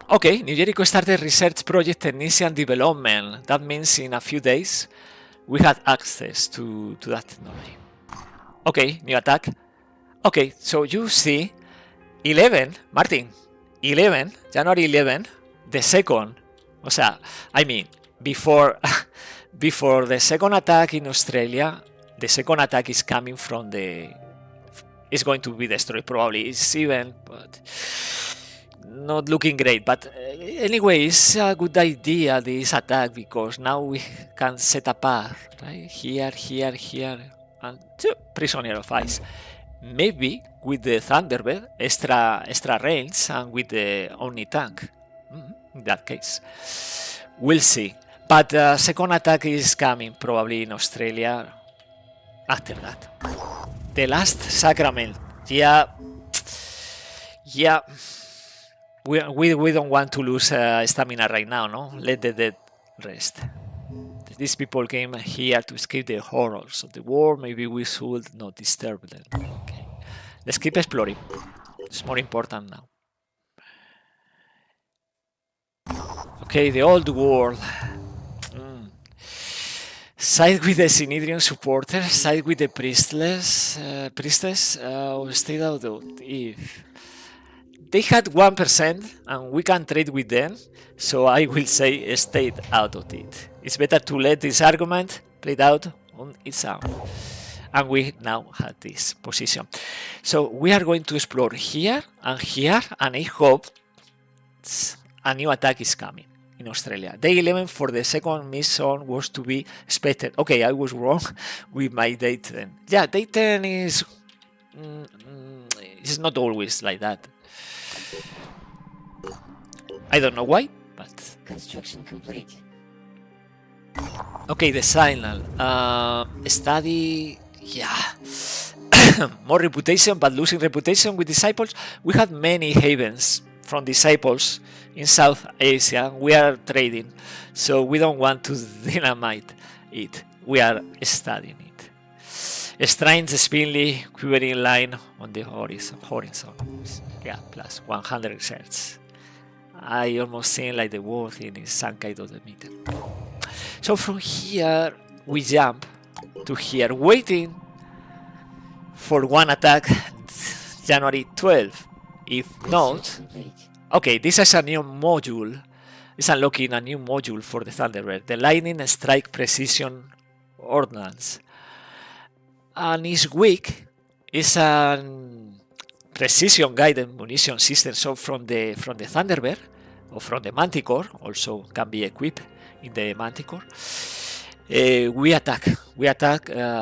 Okay, New Jericho started research project technician development. That means in a few days we had access to that technology. Okay, new attack. Okay, so you see 11, Martin, 11, January 11, the second, o sea, I mean, before the second attack in Australia, the second attack is coming from it's going to be destroyed probably. It's even, but not looking great. But anyway, it's a good idea, this attack, because now we can set apart, right? Here, and two, prisoner of ice. Maybe with the Thunderbird, extra range, and with the Omni tank. In that case, we'll see. But second attack is coming probably in Australia after that. The last sacrament. Yeah. We don't want to lose stamina right now, no? Let the dead rest. These people came here to escape the horrors of the war. Maybe we should not disturb them. Okay. Let's keep exploring. It's more important now. Okay, the old world. Side with the Synedrian supporters, side with the priestess, or stayed out if they had 1% and we can trade with them, so I will say stayed out of it. It's better to let this argument play out on its own. And we now have this position. So we are going to explore here, and I hope a new attack is coming in Australia. Day 11 for the second mission was to be expected. Okay, I was wrong with my day 10. Yeah, day 10 is it's not always like that. I don't know why, but Construction complete. okay, the signal. Study, yeah. More reputation, but losing reputation with disciples. We had many havens from disciples in South Asia. We are trading, so we don't want to dynamite it. We are studying it. Strange spindly quivering line on the horizon. Yeah, plus 100 Hz. I almost seem like the whole thing is some kind of the meter. So from here we jump to here, waiting for one attack January 12. If not, okay, this is a new module. It's unlocking a new module for the Thunderbird, the Lightning Strike Precision Ordnance. And it's weak. It's a precision guided munition system. So from the Thunderbird or from the Manticore, also can be equipped in the Manticore. We attack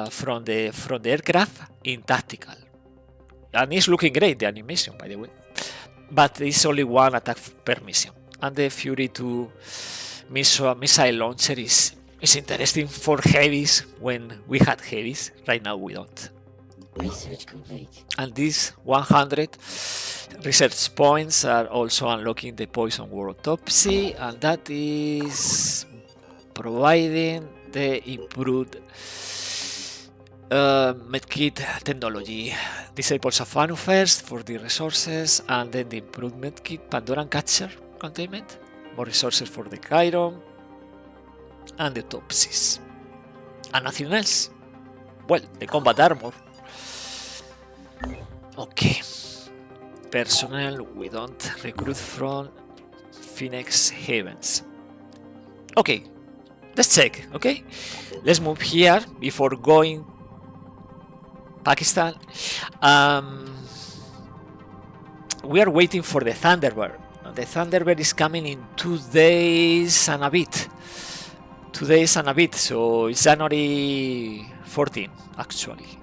from the aircraft in tactical, and it's looking great, the animation, by the way. But it's only one attack per mission, and the Fury 2 missile launcher is interesting for heavies when we had heavies. Right now we don't. Research complete. And these 100 research points are also unlocking the Poison War Autopsy, and that is providing the improved medkit technology. Disciples of Anu first for the resources, and then the improved medkit Pandoran Catcher containment, more resources for the Chiron, and the autopsies. And nothing else. Well, the combat armor. Okay. Personnel, we don't recruit from Phoenix Havens. Okay, let's check, okay? Let's move here before going Pakistan. We are waiting for the Thunderbird. The Thunderbird is coming in 2 days and a bit. 2 days and a bit, so it's January 14, actually.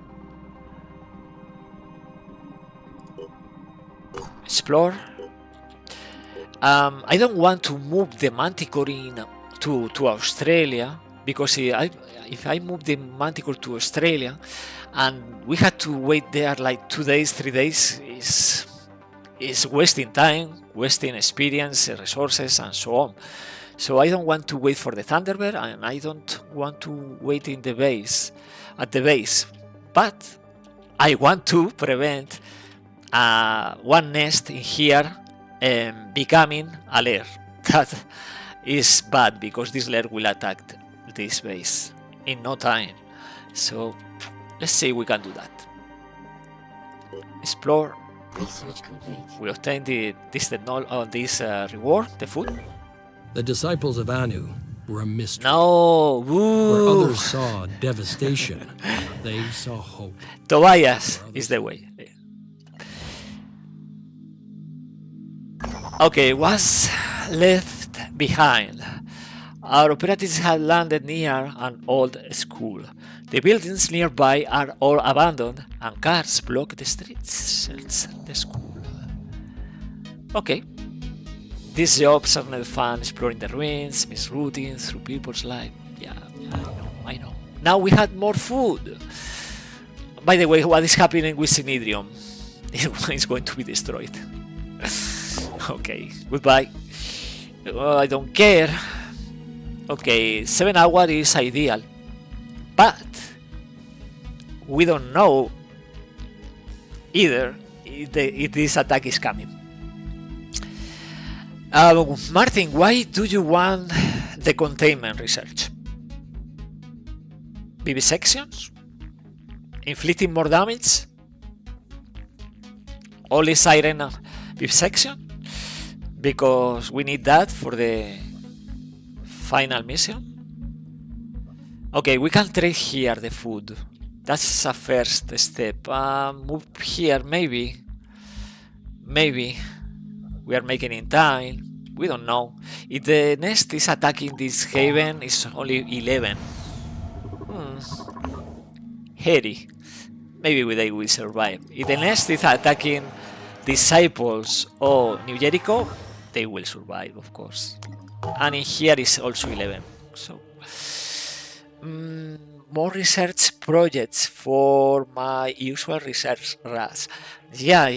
Explore. I don't want to move the Manticore to Australia, because if I move the Manticore to Australia and we had to wait there like 2 days, 3 days, is wasting time, wasting experience, resources, and so on. So I don't want to wait for the Thunderbird, and I don't want to wait at the base, but I want to prevent one nest in here becoming a lair. That is bad because this lair will attack this base in no time. So let's see if we can do that. Explore. Research complete. We obtain this reward, the food. The disciples of Anu were a mystery. No, Where woo. others saw devastation, they saw hope. Tobias is the way. Okay, what's left behind? Our operatives had landed near an old school. The buildings nearby are all abandoned and cars block the streets. Search the school. Okay. These jobs are not fun, exploring the ruins, misrouting through people's lives. Yeah, I know. Now we had more food. By the way, what is happening with Synedrium? It's going to be destroyed. Okay, goodbye. I don't care. Okay, 7 hours is ideal. But we don't know either if this attack is coming. Martin, why do you want the containment research? Vivisections? Inflicting more damage? Only siren vivisection? Because we need that for the final mission. Okay, we can trade here the food. That's a first step. Move here, maybe. Maybe. We are making in time. We don't know. If the nest is attacking this haven, it's only 11. Hairy. Maybe they will survive. If the nest is attacking disciples or New Jericho, they will survive, of course. And in here is also 11. So, more research projects for my usual research RAS. Yeah.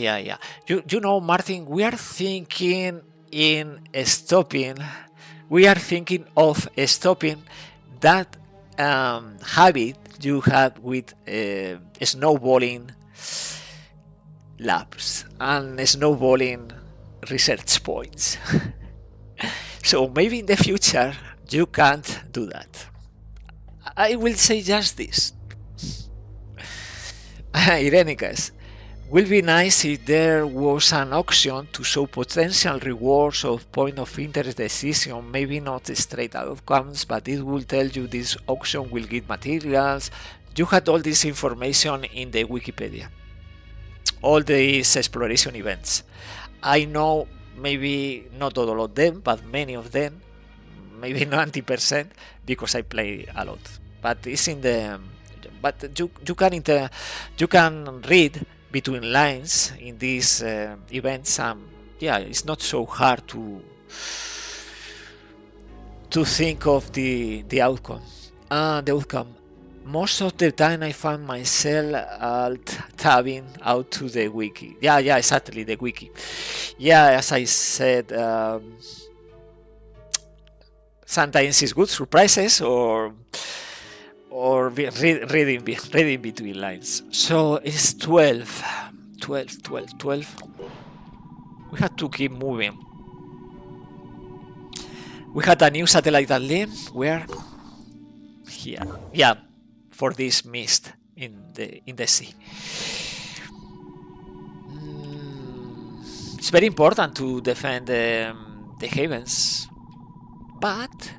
You know, Martin, we are thinking of stopping that habit you had with snowballing labs and snowballing research points. So maybe in the future you can't do that. I will say just this. Irenicus, will be nice if there was an auction to show potential rewards of point of interest decision, maybe not straight outcomes, but it will tell you this auction will give materials. You had all this information in the Wikipedia. All these exploration events. I know maybe not all of them, but many of them, maybe 90%, because I play a lot. But it's in the. But you can read between lines in these events. Yeah, it's not so hard to think of the outcome. The outcome. Most of the time I find myself tabbing out to the wiki. Yeah, exactly, the wiki. Yeah, as I said, sometimes it's good surprises or reading between lines. So it's 12. We had to keep moving. We had a new satellite that lives where? Here. Yeah, for this mist in the sea. It's very important to defend the havens, but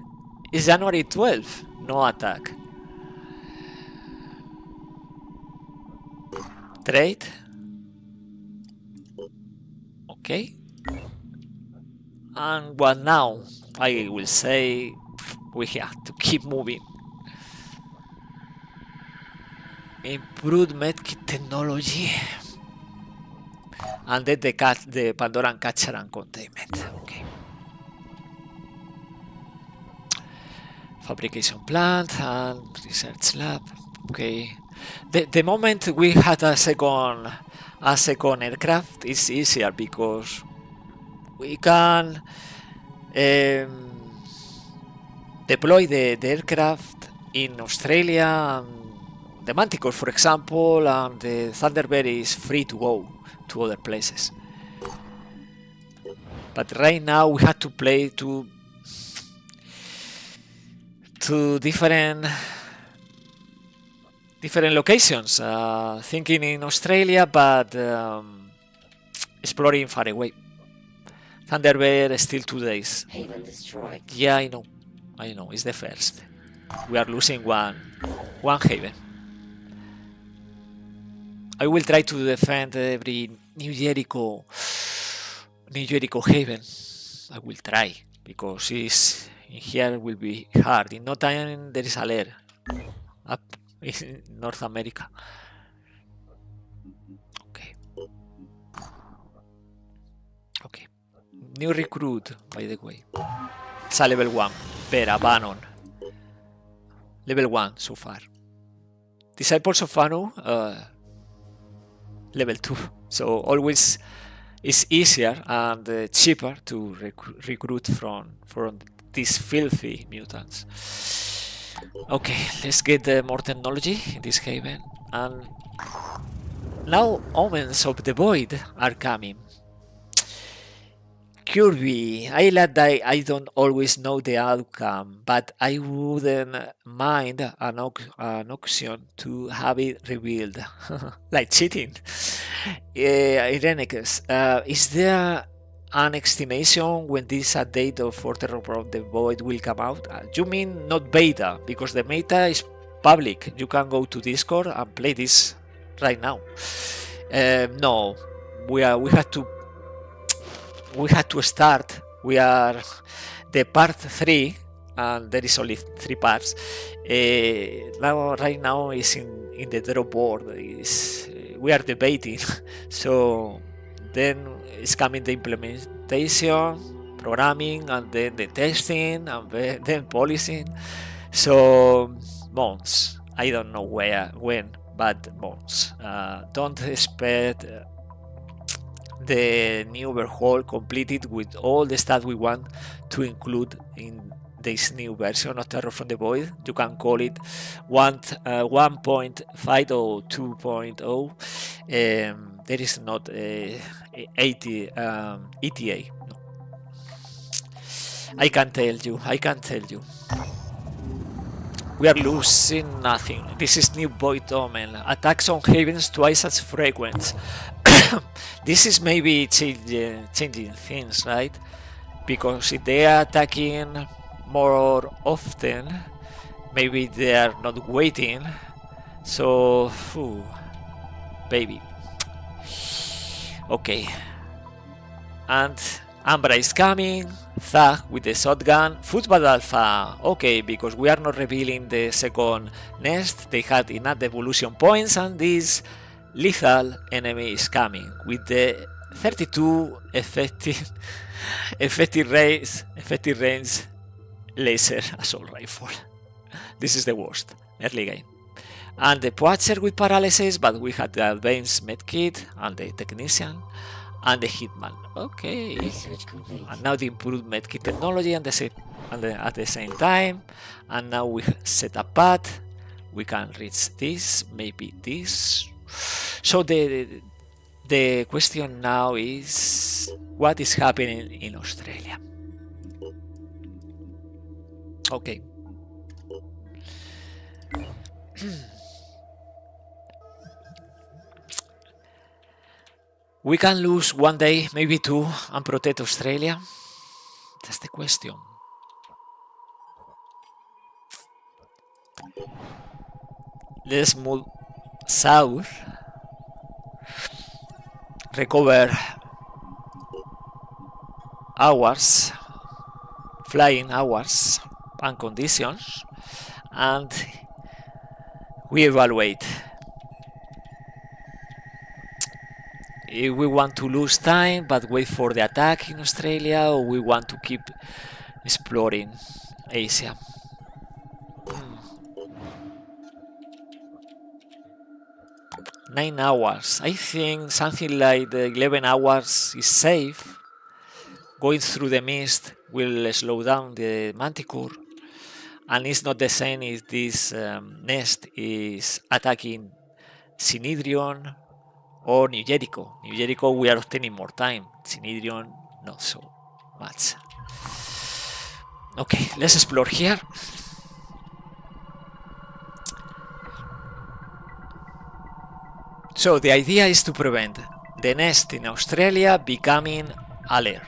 it's January 12th, no attack. Trade. Okay. And what now? I will say we have to keep moving. Improved medkit technology. And then the Pandoran capture and containment. Okay. Fabrication plant and research lab. Okay. The moment we had a second aircraft, it's easier because we can deploy the aircraft in Australia and the Manticore, for example, and the Thunderbird is free to go to other places. But right now we have to play to different locations. Thinking in Australia, but exploring far away. Thunderbird is still 2 days. Haven destroyed. Yeah, I know. It's the first. We are losing one haven. I will try to defend every New Jericho haven. I will try, because it's in here will be hard. In no time there is a lair up in North America. Okay. New recruit, by the way. It's a level 1 per Abanon. Level 1 so far. Disciples of Anu, level 2. So always it's easier and cheaper to recruit from these filthy mutants. Okay, let's get more technology in this haven. And now omens of the void are coming. Kirby, I like that I don't always know the outcome, but I wouldn't mind an auction to have it revealed. Like cheating. Irenicus, is there an estimation when this update of Overhaul of the Void will come out? You mean not beta, because the beta is public. You can go to Discord and play this right now. No, we had to start. We are the part 3, and there is only 3 parts. Right now is in the draw board. We are debating. So then it's coming the implementation, programming, and then the testing, and then policing. So months. I don't know when, but months. Don't expect the new overhaul completed with all the stuff we want to include in this new version of Terror from the Void. You can call it 1.5 or 2.0. There is not 80 ETA. No. I can tell you. We are losing nothing. This is new Void Omen. Attacks on havens twice as frequent. This is maybe changing things, right? Because if they are attacking more often, maybe they are not waiting. So, baby. Okay. And Ambra is coming. Thug with the shotgun. Football Alpha. Okay, because we are not revealing the second nest. They had enough evolution points, and this lethal enemy is coming with the 32 effective range laser assault rifle. This is the worst early game. And the Poacher with paralysis, but we had the advanced medkit and the technician and the hitman. Okay. Research complete. And now the improved medkit technology at the same time. And now we set a path. We can reach this, maybe this. So the question now is, what is happening in Australia? Okay. We can lose 1 day, maybe 2, and protect Australia. That's the question. Let's move south. Recover hours, flying hours and conditions, and we evaluate if we want to lose time but wait for the attack in Australia, or we want to keep exploring Asia. 9 hours. I think something like the 11 hours is safe. Going through the mist will slow down the manticore, and it's not the same if this nest is attacking Synedrion or New Jericho. New Jericho we are obtaining more time. Synedrion not so much. Okay, let's explore here. So the idea is to prevent the nest in Australia becoming a lair.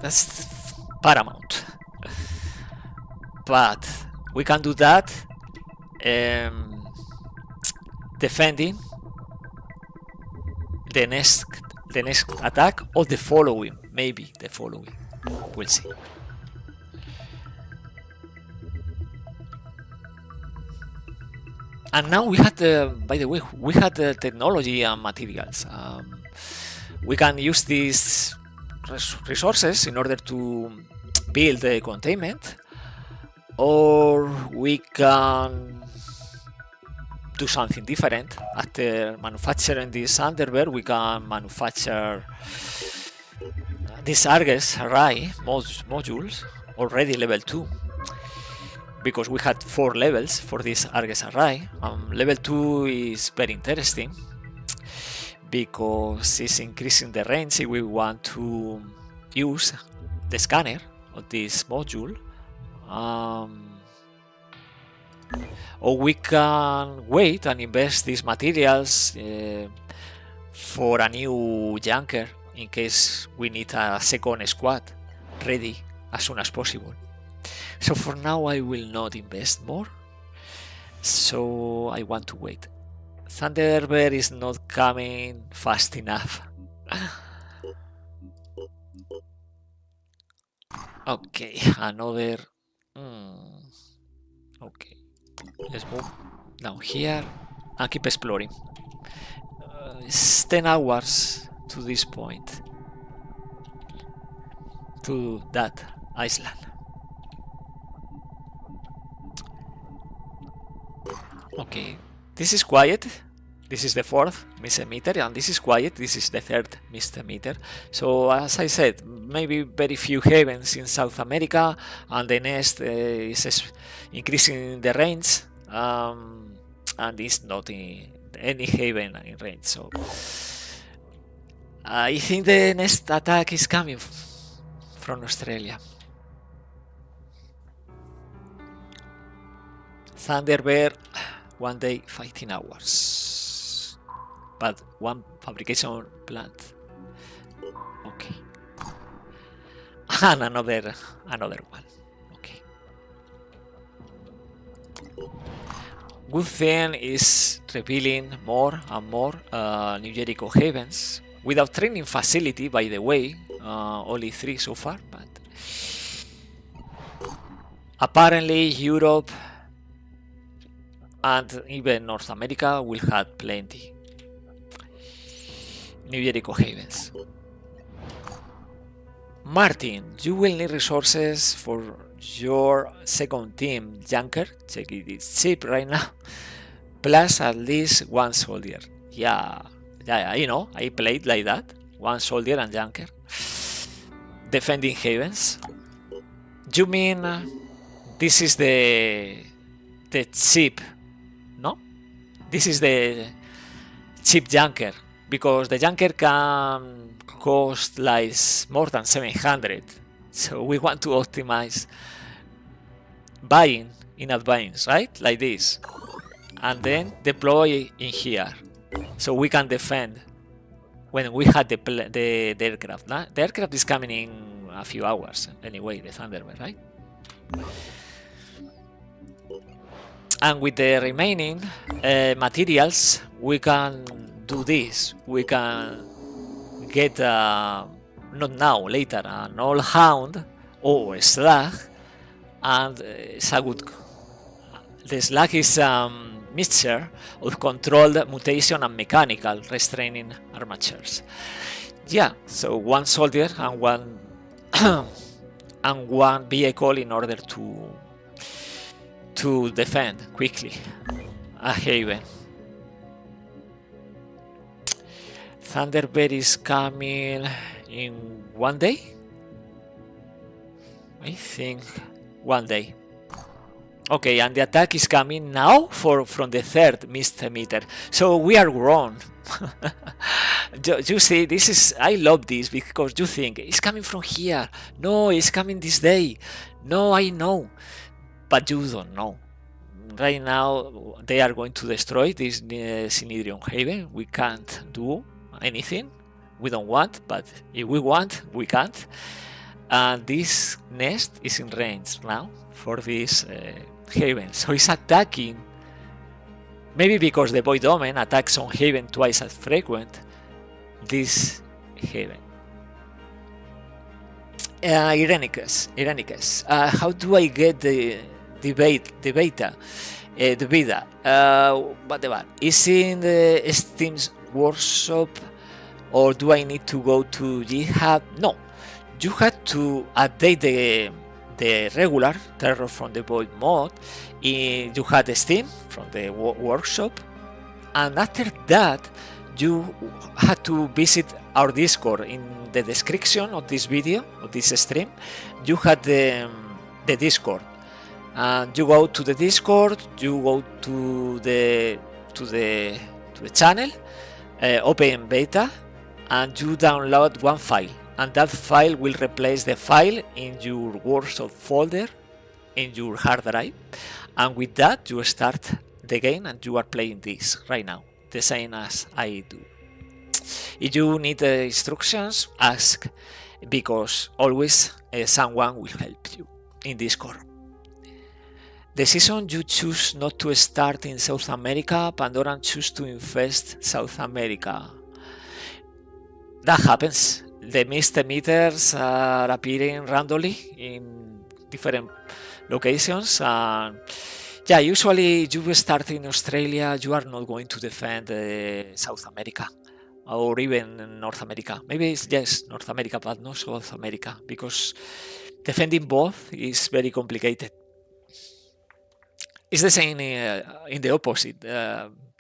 That's paramount. But we can do that defending the next attack or the following. Maybe the following. We'll see. And now we had, by the way, we had technology and materials. We can use these resources in order to build the containment, or we can do something different. After manufacturing this Thunderbird, we can manufacture this Argus array modules already level 2. Because we had 4 levels for this Argus array. Level 2 is very interesting because it's increasing the range if we want to use the scanner of this module. Or we can wait and invest these materials for a new junker in case we need a second squad ready as soon as possible. So for now I will not invest more, so I want to wait. Thunderbird is not coming fast enough. Okay, another... Okay, let's move down here and keep exploring. It's 10 hours to this point, to that island. Okay, this is quiet. This is the 4th mist emitter, and this is quiet. This is the 3rd mist emitter. So as I said, maybe very few havens in South America, and the nest is increasing the range, and it's not in any haven in range. So I think the next attack is coming from Australia. Thunderbird, 1 day, 15 hours. But 1 fabrication plant. Okay. And another one. Okay. Good thing is revealing more and more New Jericho havens. Without training facility, by the way, only 3 so far, but apparently Europe and even North America will have plenty New Jericho havens. Martin, you will need resources for your second team junker. Check it, it's cheap right now. Plus at least 1 soldier. Yeah, you know, I played like that. 1 soldier and junker. Defending havens. You mean this is the cheap? No? This is the cheap junker, because the junker can cost like more than 700. So we want to optimize buying in advance, right? Like this. And then deploy in here. So we can defend when we had the aircraft. The aircraft is coming in a few hours anyway, the Thunderbird, right? And with the remaining materials, we can do this. We can get, not now, later, an old hound or a slug, and it's a good. The slug is mixture of controlled mutation and mechanical restraining armatures. Yeah, so 1 soldier and one and 1 vehicle in order to defend quickly a haven. Thunderbird is coming in 1 day? I think 1 day. Okay, and the attack is coming now from the 3rd mist emitter. So we are grown You see, this is, I love this because you think it's coming from here. No, it's coming this day. No, I know, but you don't know. Right now, they are going to destroy this Synedrion Haven. We can't do anything. We don't want, but if we want, we can't. And this nest is in range now for this Haven. So it's attacking. Maybe because the Void Omen attacks on Haven twice as frequent. This Haven. Irenicus. How do I get the beta? Whatever. Is in the Steam's workshop, or do I need to go to GitHub? No, you had to update the regular Terror from the Void mod. You had the Steam from the workshop, and after that you had to visit our Discord. In the description of this video, of this stream, you had the Discord, and you go to the Discord, you go to the channel, open beta, and you download one file, and that file will replace the file in your workshop folder in your hard drive, and with that you start the game and you are playing this right now, the same as I do. If you need instructions, ask, because always someone will help you in Discord. The season you choose not to start in South America, Pandoran choose to infest South America. That happens. The mist emitters are appearing randomly in different locations. Yeah, usually you start in Australia, you are not going to defend South America or even North America. Maybe it's yes, North America, but not South America, because defending both is very complicated. It's the same in the opposite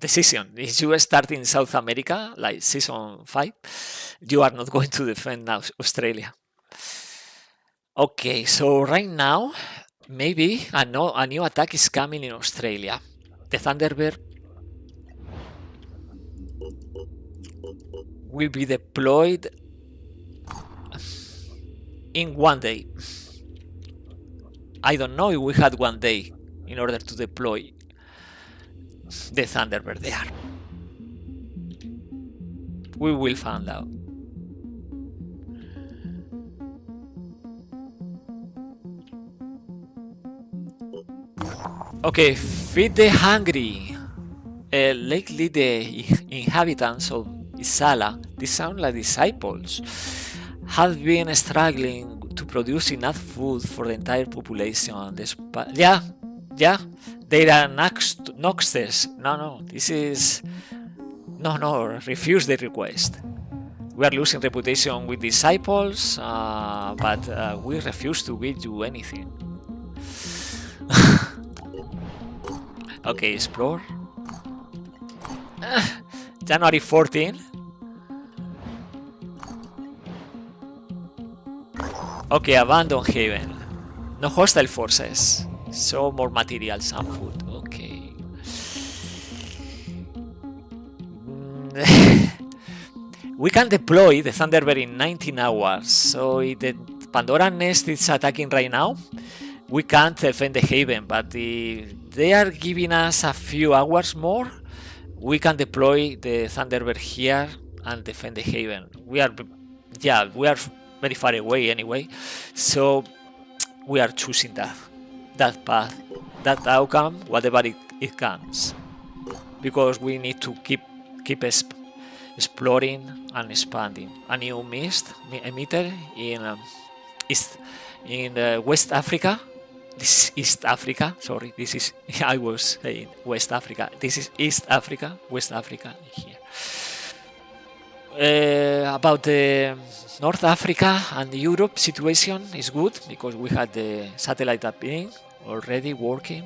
decision. If you start in South America, like season 5, you are not going to defend now Australia. Okay, so right now, maybe a new attack is coming in Australia. The Thunderbird will be deployed in 1 day. I don't know if we had 1 day in order to deploy the Thunderbird there. We will find out. Okay, feed the hungry. Lately the inhabitants of Isala, these sound like disciples, have been struggling to produce enough food for the entire population. Yeah, they are Noxters. No, this is... No, refuse the request. We are losing reputation with disciples, but we refuse to give you anything. Okay, explore. January 14. Okay, abandon Haven. No hostile forces. So more materials and food. Okay. We can deploy the Thunderbird in 19 hours. So if the Pandoran Nest is attacking right now, we can't defend the Haven, but they are giving us a few hours more. We can deploy the Thunderbird here and defend the Haven. We are very far away anyway, so we are choosing that path, that outcome, whatever it comes, because we need to keep exploring and expanding. A new mist emitter in West Africa. This is East Africa. Sorry, this is I was saying West Africa. This is East Africa, West Africa here. About the North Africa and Europe situation is good because we had the satellite upbeing already working,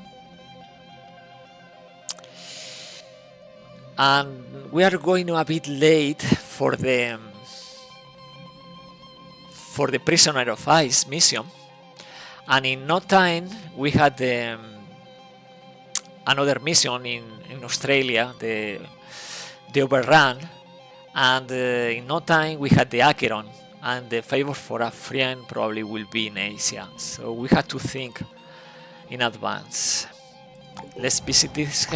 and we are going a bit late for the Prisoner of Ice mission. And in no time, we had another mission in Australia, the the Overrun, and in no time we had the Acheron, and the favor for a friend probably will be in Asia. So we had to think in advance. Let's visit this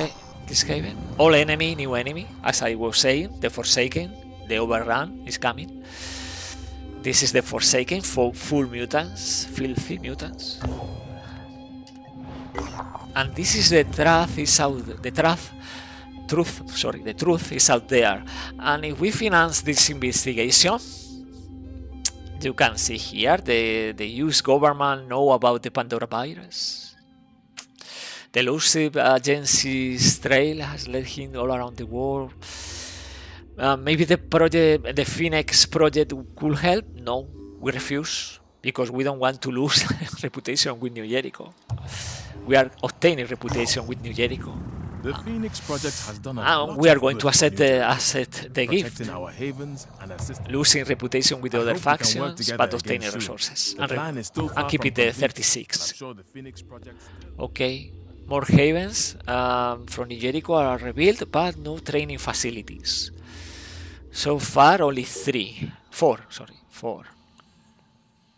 haven. All enemy, new enemy. As I was saying, the Forsaken, the Overrun is coming. This is the Forsaken, full mutants, filthy mutants. And this is the truth is out. The truth is out there. And if we finance this investigation, you can see here the US government know about the Pandora virus. The elusive agency's trail has led him all around the world. Maybe the Phoenix project could help. No, we refuse because we don't want to lose reputation with New Jericho. We are obtaining reputation with New Jericho. The Phoenix project has done a lot we are of going good to accept the gift, protecting our havens and assisting. losing reputation with the other factions, but obtaining resources and keep it 36. I'm sure the Phoenix project. Okay, more havens from New Jericho are rebuilt, but no training facilities. So far, only 4.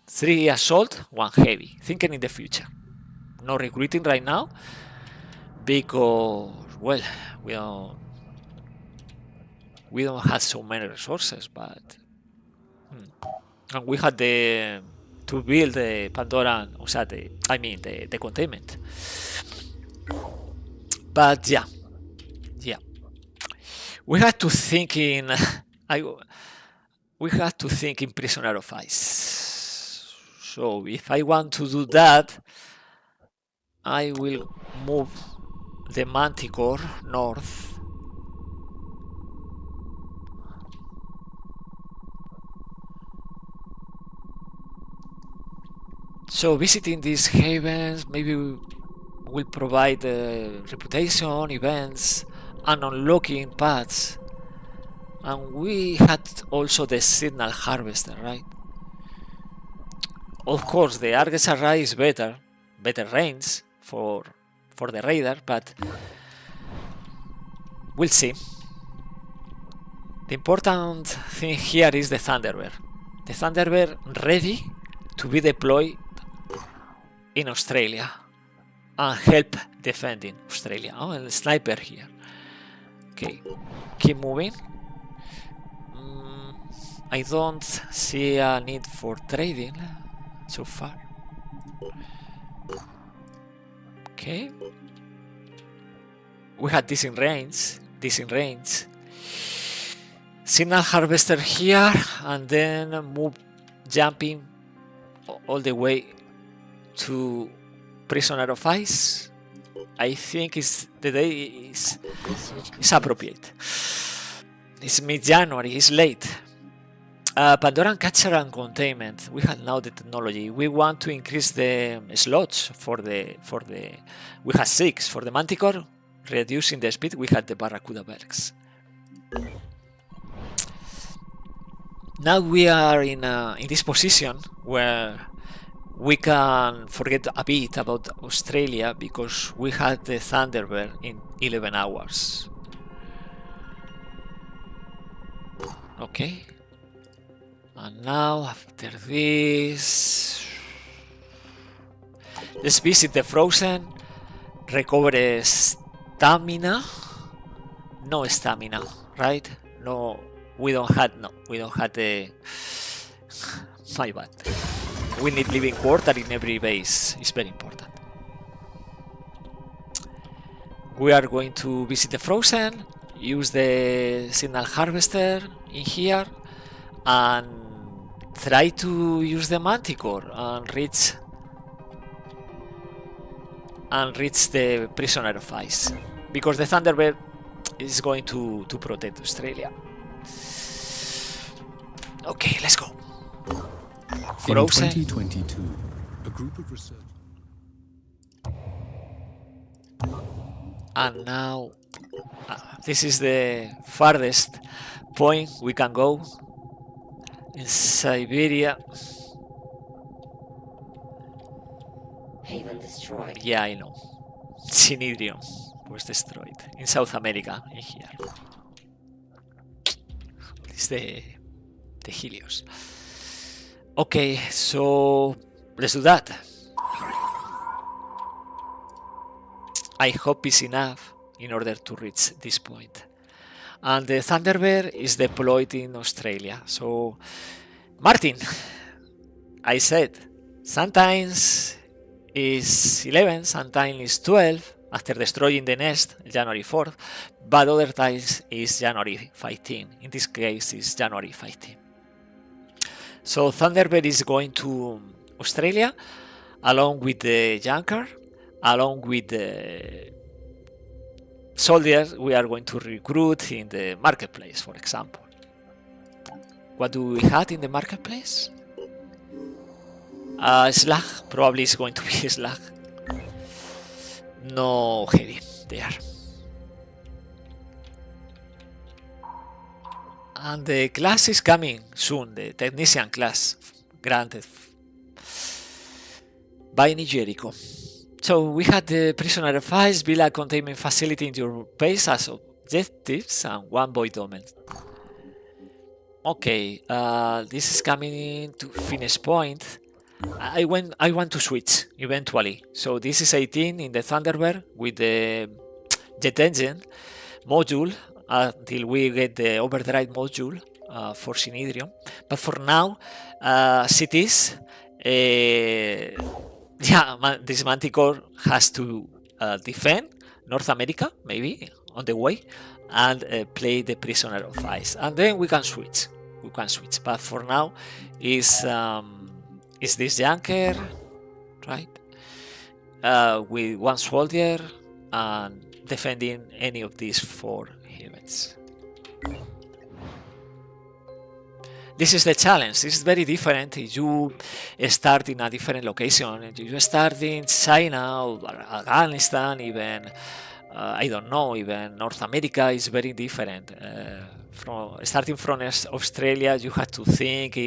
3 assault, 1 heavy. Thinking in the future. No recruiting right now because, well, we don't have so many resources, but and we had to build the Pandoran, the containment. But yeah, we had to think in Prisoner of Ice. So if I want to do that, I will move the Manticore north. So visiting these havens maybe will provide reputation, events, and unlocking paths. And we had also the signal harvester, right? Of course, the Argus Array is better range for the radar, but we'll see. The important thing here is the Thunderbird. The Thunderbird ready to be deployed in Australia and help defending Australia. Oh, and the sniper here. Okay, keep moving. I don't see a need for trading so far. Okay. We had this in range. Signal harvester here, and then jumping all the way to Prisoner of Ice. I think the day is appropriate. It's mid-January, it's late. Pandoran Catcher and Containment. We have now the technology. We want to increase the slots for the. We have 6 for the Manticore. Reducing the speed, we had the Barracuda Bergs. Now we are in this position where we can forget a bit about Australia because we had the Thunderbird in 11 hours. Okay. And now after this, let's visit the Frozen, recover stamina. No stamina, right? No, we don't have the. My bad. We need living quarter in every base. It's very important. We are going to visit the Frozen, use the signal harvester in here, and try to use the Manticore and reach the Prisoner of Ice, because the Thunderbird is going to protect Australia. Okay, let's go. Frozen. In 2022, a group of researchers. And now, this is the farthest point we can go in Siberia. Haven destroyed. Yeah, I know. Synedrium was destroyed in South America, in here. It's the Helios. Okay, so let's do that. I hope it's enough in order to reach this point. And the Thunderbird is deployed in Australia. So, Martin, I said, sometimes is 11, sometimes is 12, after destroying the nest, January 4th, but other times is January 15. In this case, it's January 15. So Thunderbird is going to Australia, along with the Junker, along with the soldiers we are going to recruit in the marketplace, for example. What do we have in the marketplace? Slag, probably is going to be slag. No heavy there. And the class is coming soon, the technician class, granted by New Jericho. So we had the prisoner files, build a containment facility in your base as objectives, and one void domain. Okay, this is coming to finish point. I want to switch eventually. So this is 18 in the Thunderbird with the jet engine module until we get the overdrive module for Synedrium. But for now, cities, this Manticore has to defend North America, maybe on the way, and play the Prisoner of Ice, and then we can switch. But for now, is this Junker, right? With one soldier and defending any of these 4 heavens. This is the challenge. This is very different if you start in a different location. If you start in China or Afghanistan, even I don't know, even North America is very different. Starting from Australia, you have to think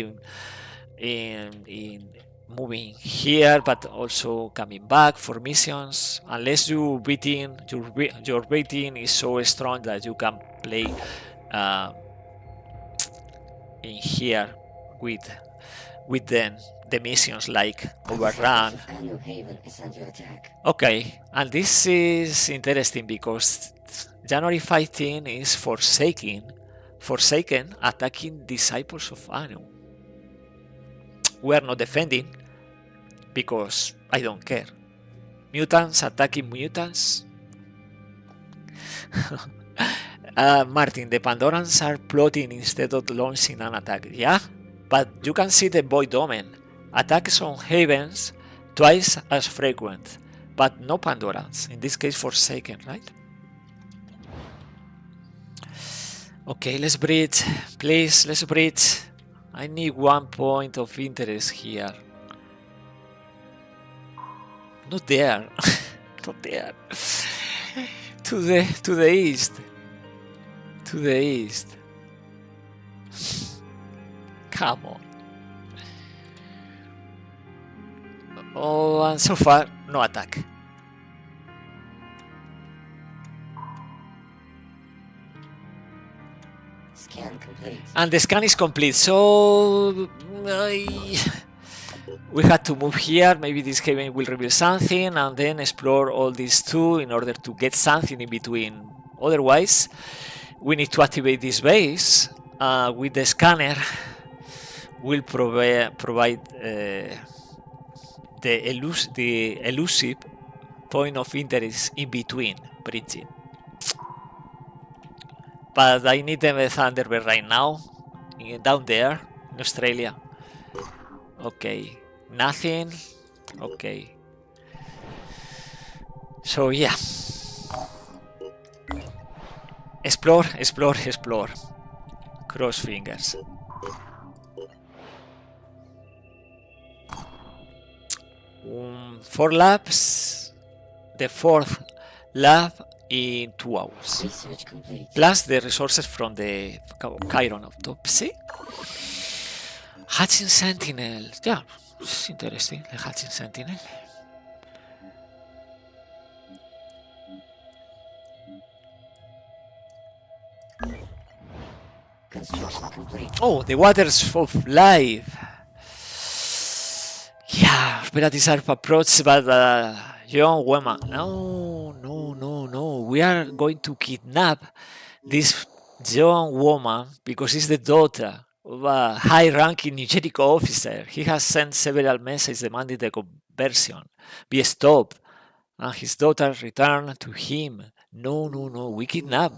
in moving here, but also coming back for missions. Unless your rating is so strong that you can play in here with them the missions like Overrun. Okay, and this is interesting because January 15 is Forsaken attacking Disciples of Anu. We are not defending because I don't care. Mutants attacking mutants. Martin, the Pandorans are plotting instead of launching an attack. Yeah, but you can see the Void Domain. Attacks on Havens twice as frequent, but no Pandorans. In this case, Forsaken, right? Okay, let's bridge. Please, let's bridge. I need 1 point of interest here. Not there. Not there. To the east. To the east. Come on. Oh, and so far, no attack. Scan complete. And the scan is complete, so we had to move here. Maybe this haven will reveal something, and then explore all these 2 in order to get something in between. Otherwise, we need to activate this base with the scanner. Will provide the elusive point of interest in between bridging. But I need the Thunderbird right now, down there in Australia. Okay, nothing. Okay. So yeah. Explore. Cross fingers. Four labs. The 4th lab in 2 hours. Research complete. Plus the resources from the Chiron autopsy. Hatching Sentinel. Yeah, it's interesting. The Hatching Sentinel. Construction complete. Oh, the waters of life. Yeah, relatives are approached by the young woman. No. We are going to kidnap this young woman because she's the daughter of a high-ranking New Jericho officer. He has sent several messages demanding the conversion be stopped, and his daughter returned to him. No. We kidnap.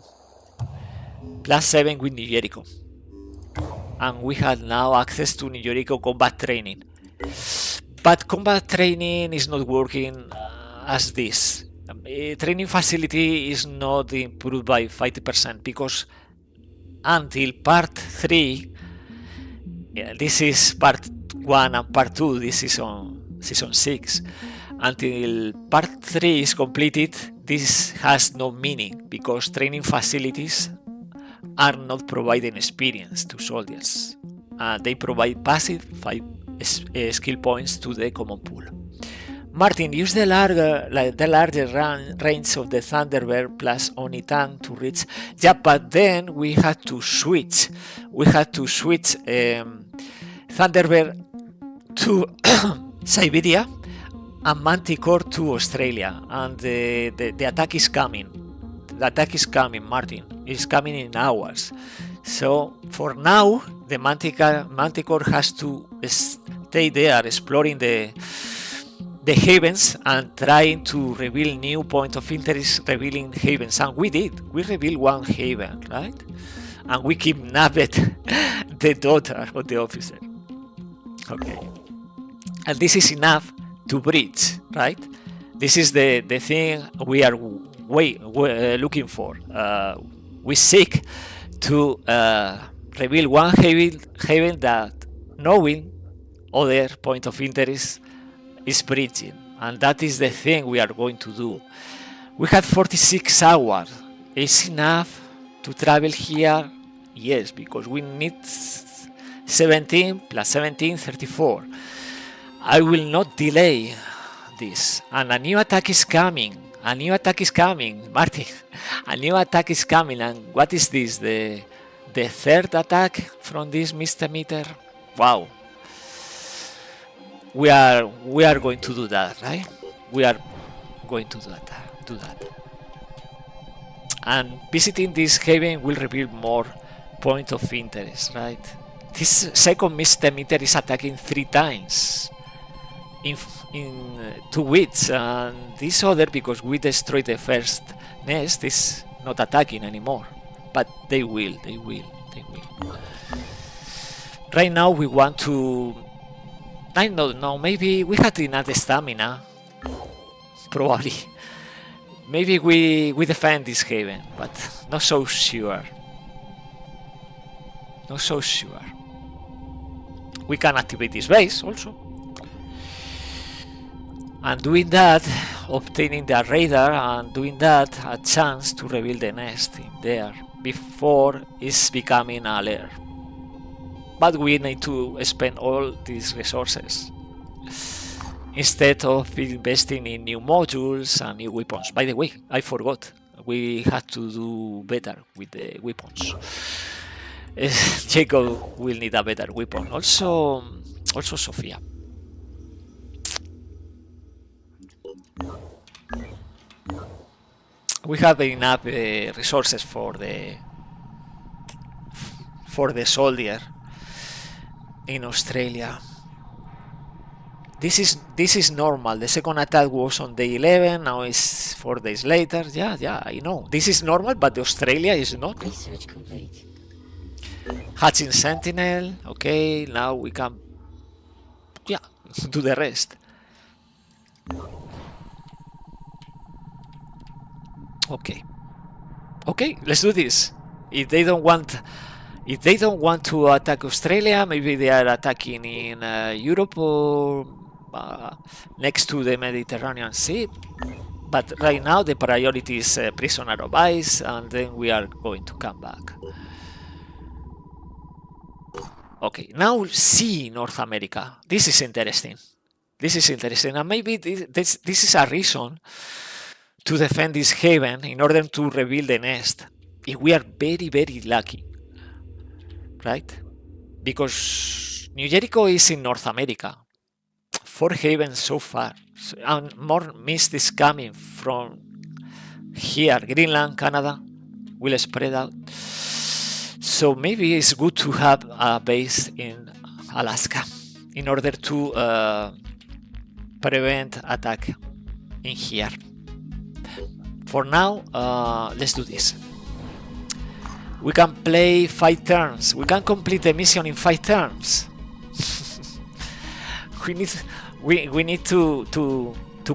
+7 with New Jericho. And we have now access to New Jericho combat training. But combat training is not working as this. Training facility is not improved by 50% because until part 3, this is part 1 and part 2, this is on season 6. Until part 3 is completed, this has no meaning because training facilities are not providing experience to soldiers. They provide passive skill points to the common pool. Martin, use the larger range of the Thunderbird plus only tank to reach. Yeah, but then we had to switch. Thunderbird to Siberia and Manticore to Australia. And the attack is coming. The attack is coming, Martin. It's coming in hours. So for now, the Manticore has to stay there exploring the havens and trying to reveal new point of interest, revealing havens. And we did. We revealed one haven, right? And we kidnapped the daughter of the officer. Okay. And this is enough to breach, right? This is the thing we are looking for. We seek to reveal one haven that knowing other point of interest is breaching, and that is the thing we are going to do. We had 46 hours. Is enough to travel here? Yes, because we need 17 plus 17, 34. I will not delay this. And a new attack is coming. Martin. A new attack is coming. And what is this? The third attack from this Mr. Meter? Wow. We are going to do that, right? We are going to do that. And visiting this haven will reveal more point of interest, right? This second Mr. Meter is attacking 3 times in 2 weeks, and this other, because we destroyed the first nest, is not attacking anymore. But they will. Right now we want to... I don't know, maybe we had enough stamina. Probably. Maybe we defend this haven, but not so sure. We can activate this base also. And doing that, obtaining the radar, and doing that, a chance to reveal the nest in there before it's becoming a lair. But we need to spend all these resources instead of investing in new modules and new weapons. By the way, I forgot. We had to do better with the weapons. Jacob will need a better weapon. Also Sophia. We have enough resources for the soldier in Australia. This is normal. The second attack was on day 11. Now it's 4 days later. Yeah, I know. This is normal, but Australia is not. Research complete. Hatching Sentinel. Okay, now we can do the rest. Okay, let's do this. If they don't want to attack Australia, maybe they are attacking in Europe or next to the Mediterranean Sea. But right now the priority is Prisoner of Ice, and then we are going to come back. Okay, now see North America. This is interesting. And maybe this is a reason to defend this haven in order to reveal the nest. If we are very, very lucky. right? Because New Jericho is in North America. Fort Haven so far. And more mist is coming from here. Greenland, Canada will spread out. So maybe it's good to have a base in Alaska in order to prevent attack in here. For now, let's do this. We can play 5 turns. We can complete the mission in 5 turns. we need to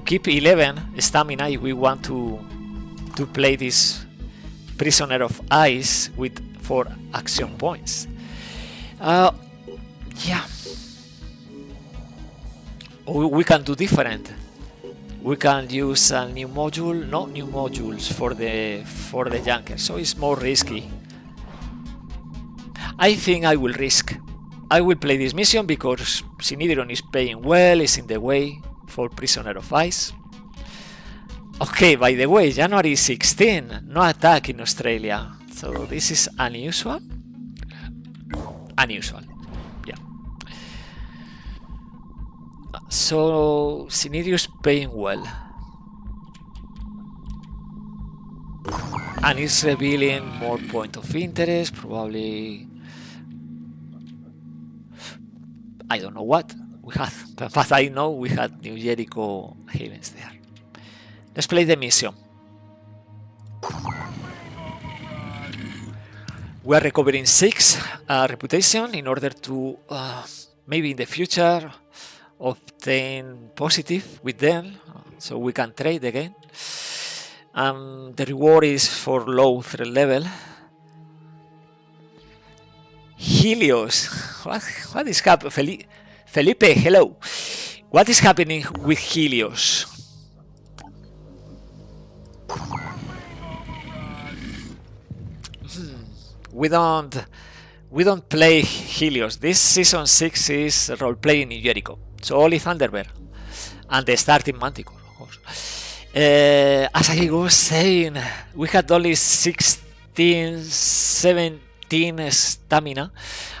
keep 11 stamina if we want to play this Prisoner of Ice with 4 action points. Yeah. We can do different. We can use a new module, not new modules for the junker, so it's more risky. I think I will risk. I will play this mission because Synedrion is paying well, is in the way for Prisoner of Ice. Okay, by the way, January 16, no attack in Australia, so this is unusual. Unusual, yeah. So Synedrion is paying well, and it's revealing more point of interest, probably. I don't know what we had, but I know we had New Jericho Havens there. Let's play the mission. We are recovering 6 reputation in order to maybe in the future obtain positive with them, so we can trade again. The reward is for low threat level. Helios, what is happening? Felipe, hello. What is happening with Helios? We don't play Helios. This season 6 is Roleplaying New Jericho, so only Thunderbird and the starting Manticore, of course. As I was saying, we had only 16, 17 stamina,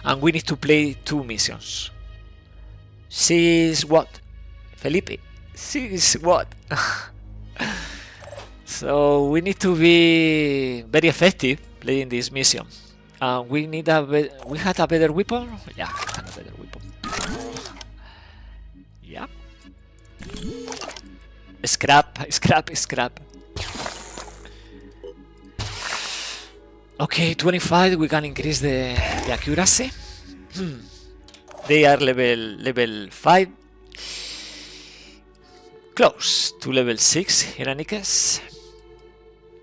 and we need to play 2 missions. 6 what? Felipe, 6 what? So we need to be very effective playing this mission. We need we had a better weapon? Yeah, we had a better weapon. Yeah. Scrap. Okay, 25, we can increase the accuracy. They are level 5. Close to level 6 in any case.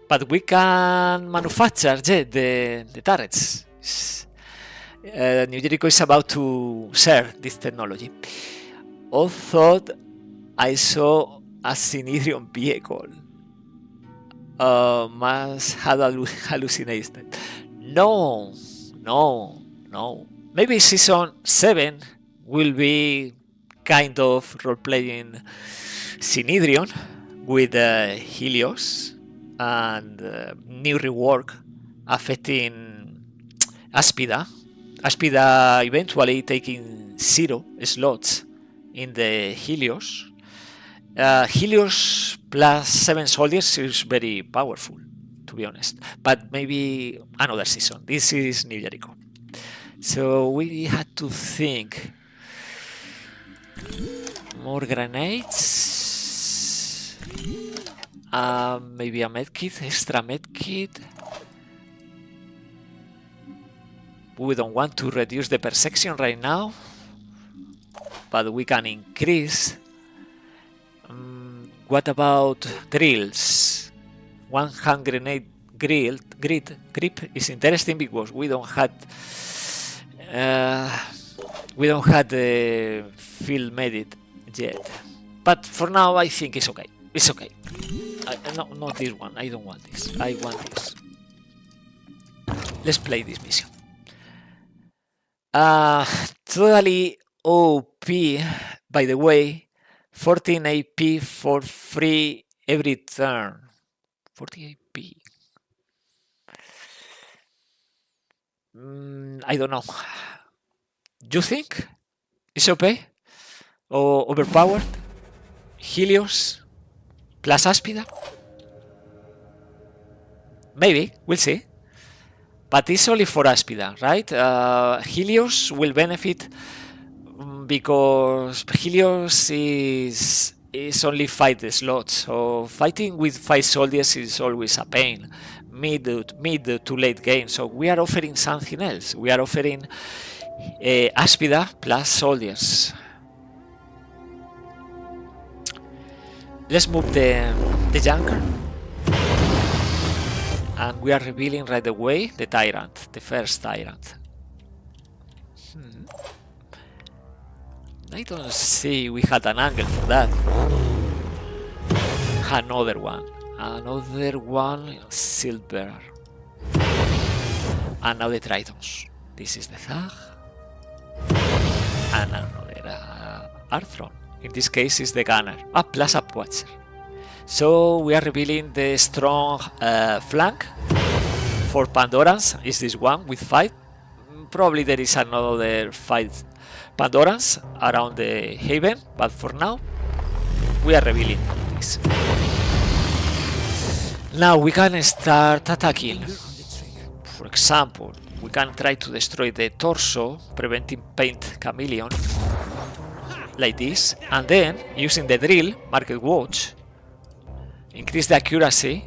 But we can manufacture the turrets. New Jericho is about to share this technology. Although I saw a Synedrion vehicle. Must have hallucinated. No. Maybe season 7 will be kind of role-playing Synedrion with Helios and new rework affecting Aspida. Aspida eventually taking 0 slots in the Helios. Helios plus 7 soldiers is very powerful, to be honest. But maybe another season. This is New Jericho. So we had to think. More grenades. Maybe a medkit, extra medkit. We don't want to reduce the perception right now, but we can increase. What about drills? 100 grenade grip is interesting because we don't have the field medit yet. But for now, I think it's okay. It's okay. No, not this one. I don't want this. I want this. Let's play this mission. Totally OP, by the way. 14 AP for free every turn. 40 AP. I don't know. You think it's OP or overpowered? Helios plus Aspida? Maybe, we'll see. But it's only for Aspida, right? Helios will benefit because Helios is only 5 slots, so fighting with 5 soldiers is always a pain. Mid to late game, so we are offering something else. We are offering Aspida plus soldiers. Let's move the Junker. And we are revealing right away the Tyrant, the first Tyrant. I don't see we had an angle for that. Another one, Silver. And now the Tritons. This is the Thug. And another Arthron. In this case is the Gunner. Plus a Watcher. So we are revealing the strong flank for Pandorans. Is this one with 5? Probably there is another 5 Pandorans around the Haven, but for now we are revealing this. Now we can start attacking. For example, we can try to destroy the torso, preventing Paint Chameleon, like this, and then using the drill, Market Watch, increase the accuracy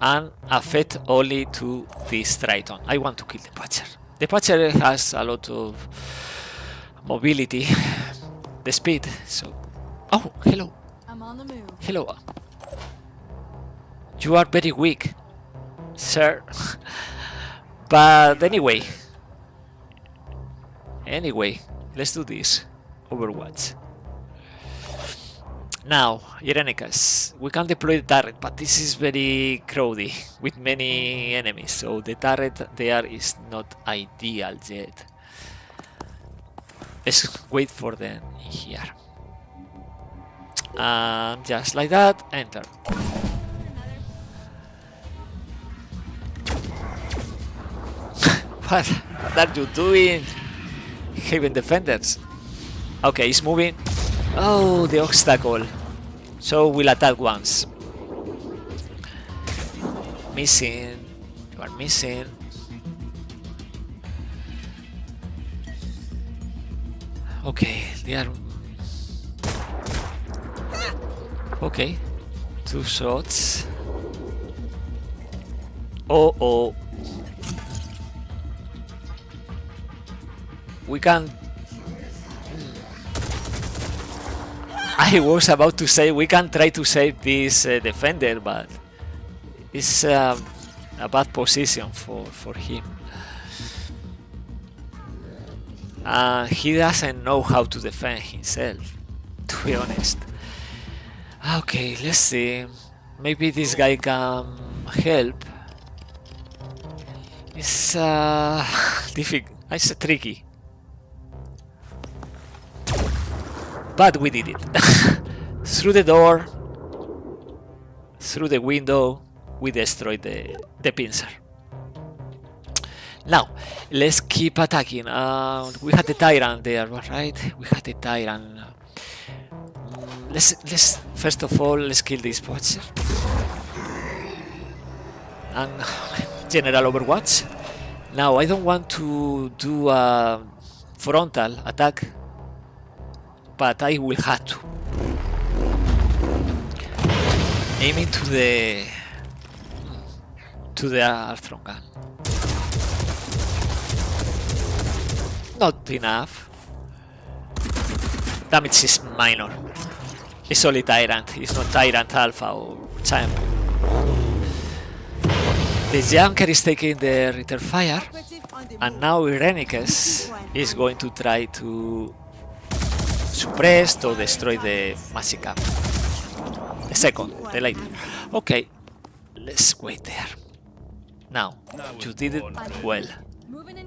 and affect only to this Triton. I want to kill the Patcher. The Patcher has a lot of mobility, the speed, so... Oh, hello. I'm on the move. Hello. You are very weak, sir. But anyway, let's do this. Overwatch. Now, Irenicus, we can deploy the turret, but this is very crowded with many enemies, so the turret there is not ideal yet. Let's wait for them here. And just like that, enter. What are you doing? Haven defenders. Okay, he's moving. Oh, the obstacle. So we'll attack once. Missing. You are missing. Okay, they are... Okay. 2 shots. Oh. We can... I was about to say we can try to save this defender, but it's a bad position for him. He doesn't know how to defend himself, to be honest. Okay, let's see. Maybe this guy can help. It's difficult. It's tricky. But we did it. Through the door, through the window, we destroyed the pincer. Now, let's keep attacking. We had the Tyrant there, right? We had the Tyrant. Let's first of all, let's kill this Watcher. And General Overwatch. Now, I don't want to do a frontal attack, but I will have to. Aiming to the Arthron gun. Not enough. Damage is minor. It's only Tyrant. It's not Tyrant Alpha or Champ. The Junker is taking the return fire, and now Irenicus is going to try to suppress or destroy the Magic. The second, the later. Okay, let's wait there. Now, you did it well.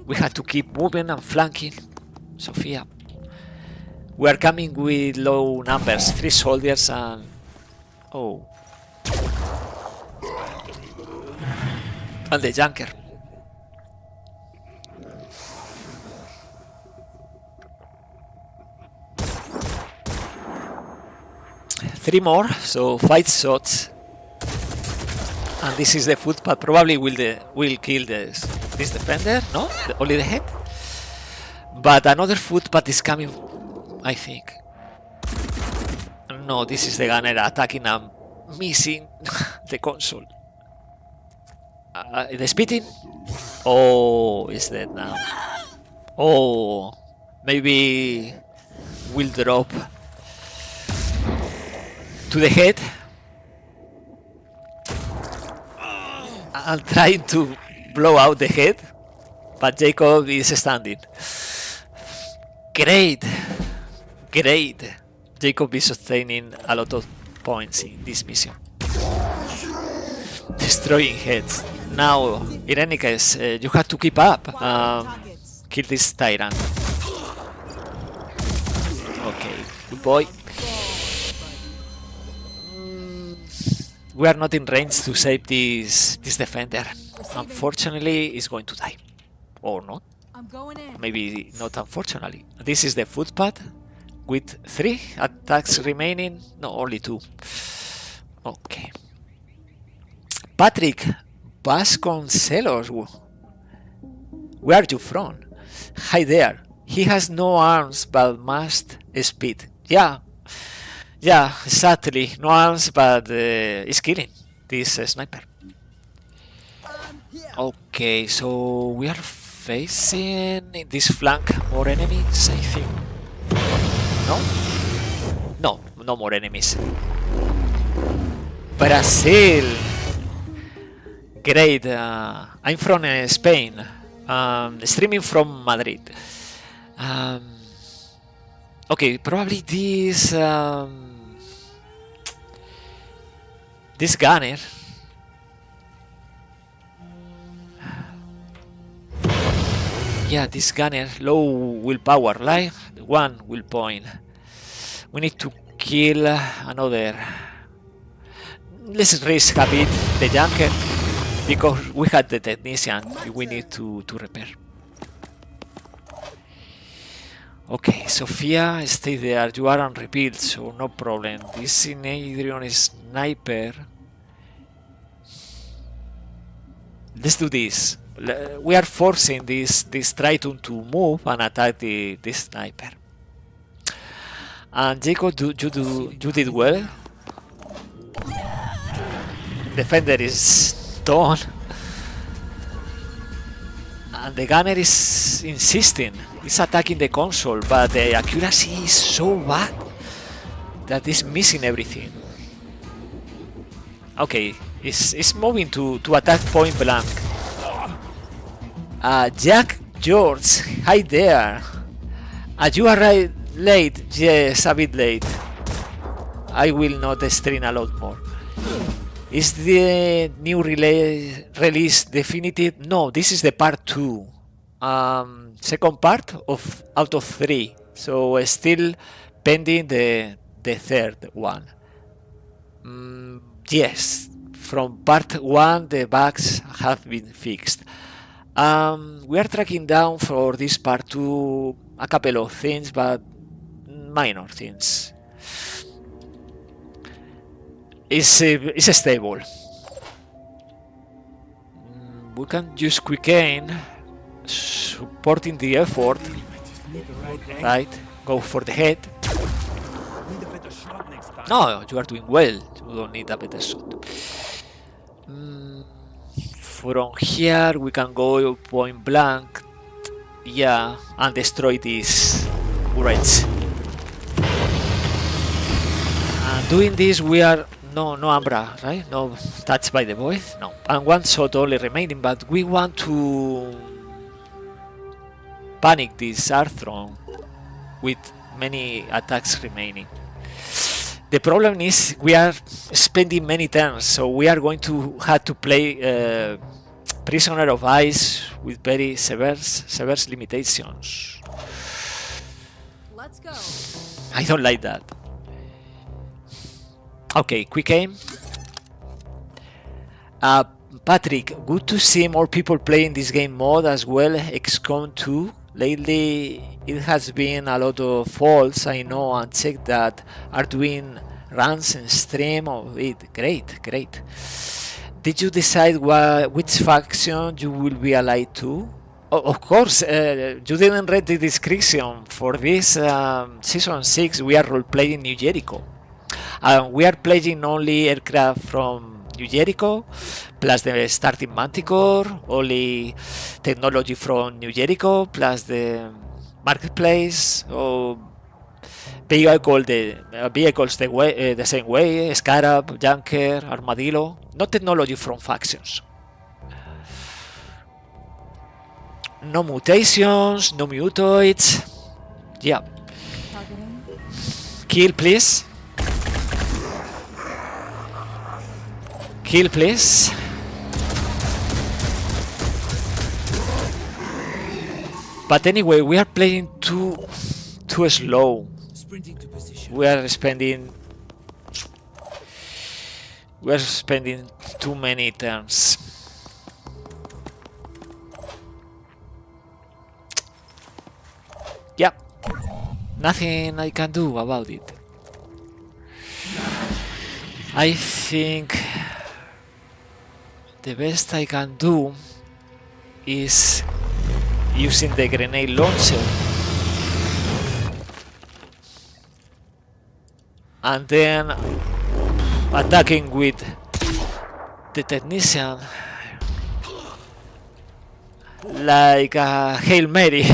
We had to keep moving and flanking. Sophia. We are coming with low numbers, 3 soldiers and... Oh. And the Junker. 3 more, so 5 shots. And this is the footpath. Probably will kill this defender. No, only the head. But another footpath is coming, I think. No, this is the gunner attacking and missing the console. The spitting. Oh, is dead now. Oh, maybe will drop to the head. I'm trying to blow out the head, but Jacob is standing. Great, great. Jacob is obtaining a lot of points in this mission. Destroying heads. Now, in any case, you have to keep up. Kill this tyrant. Okay, good boy. We are not in range to save this defender. Unfortunately, he's going to die. Or not. I'm going in. Maybe not unfortunately. This is the footpath with 3 attacks remaining. No, only 2. Okay. Patrick Vasconcelos. Where are you from? Hi there. He has no arms but must speed. Yeah, exactly. No arms but is killing this sniper. Okay, so we are facing in this flank more enemies, I think. No? No more enemies. Brazil! Great, I'm from Spain, streaming from Madrid. Okay, probably this gunner. Yeah, this gunner, low willpower, like 1 will point. We need to kill another. Let's risk a bit the junker, because we had the technician we need to repair. Okay, Sophia, stay there. You are on rebuild, so no problem. This Adrian sniper. Let's do this. We are forcing this Triton to move and attack the sniper. And Jacob, you did well. Defender is done. And the gunner is insisting. He's attacking the console, but the accuracy is so bad that he's missing everything. Okay, it's moving to attack point blank. Jack George, hi there. You arrived late. Yes, a bit late. I will not stream a lot more. Is the new release definitive? No, this is the part 2. Second part out of 3. So still pending the third one. Yes, from part 1 the bugs have been fixed. We are tracking down for this part 2 a couple of things, but minor things. It's stable. We can use quick aim, supporting the effort. Right, go for the head. No, you are doing well. You don't need a better shot. From here we can go point blank, yeah, and destroy these turrets. And doing this we are no Umbra, right? No touched by the void, no. And 1 shot only remaining, but we want to panic this Arthron with many attacks remaining. The problem is we are spending many turns, so we are going to have to play Prisoner of Ice with very severe limitations. Let's go. I don't like that. Okay, quick aim. Patrick, good to see more people playing this game mode as well. XCOM 2. Lately it has been a lot of faults, I know, and check that are doing runs and stream of it. Great, great. Did you decide which faction you will be allied to? Of course, you didn't read the description. For this season 6, we are role-playing New Jericho. We are playing only aircraft from New Jericho, plus the starting Manticore, only technology from New Jericho, plus the marketplace, or vehicles the same way, Scarab, Junker, Armadillo, no technology from factions. No mutations, no mutoids. Yeah. Targeting. Kill, please. Kill, please. But anyway, we are playing too slow. Sprinting to position. We are spending too many turns. Yeah, nothing I can do about it. I think the best I can do is using the grenade launcher and then attacking with the technician like a Hail Mary.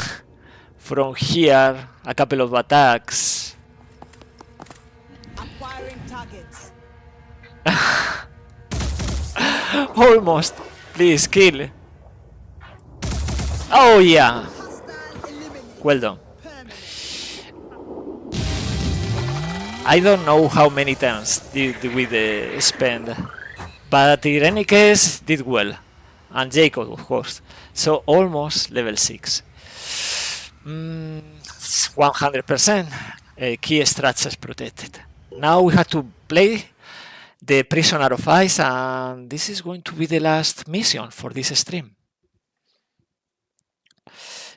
From here, a couple of attacks. Acquiring targets. Almost. Please kill. Oh yeah. Well done. I don't know how many turns did we spend, but in any case did well, and Jacob of course. So almost level 6. 100% key structures protected. Now we have to play the Prisoner of Ice, and this is going to be the last mission for this stream.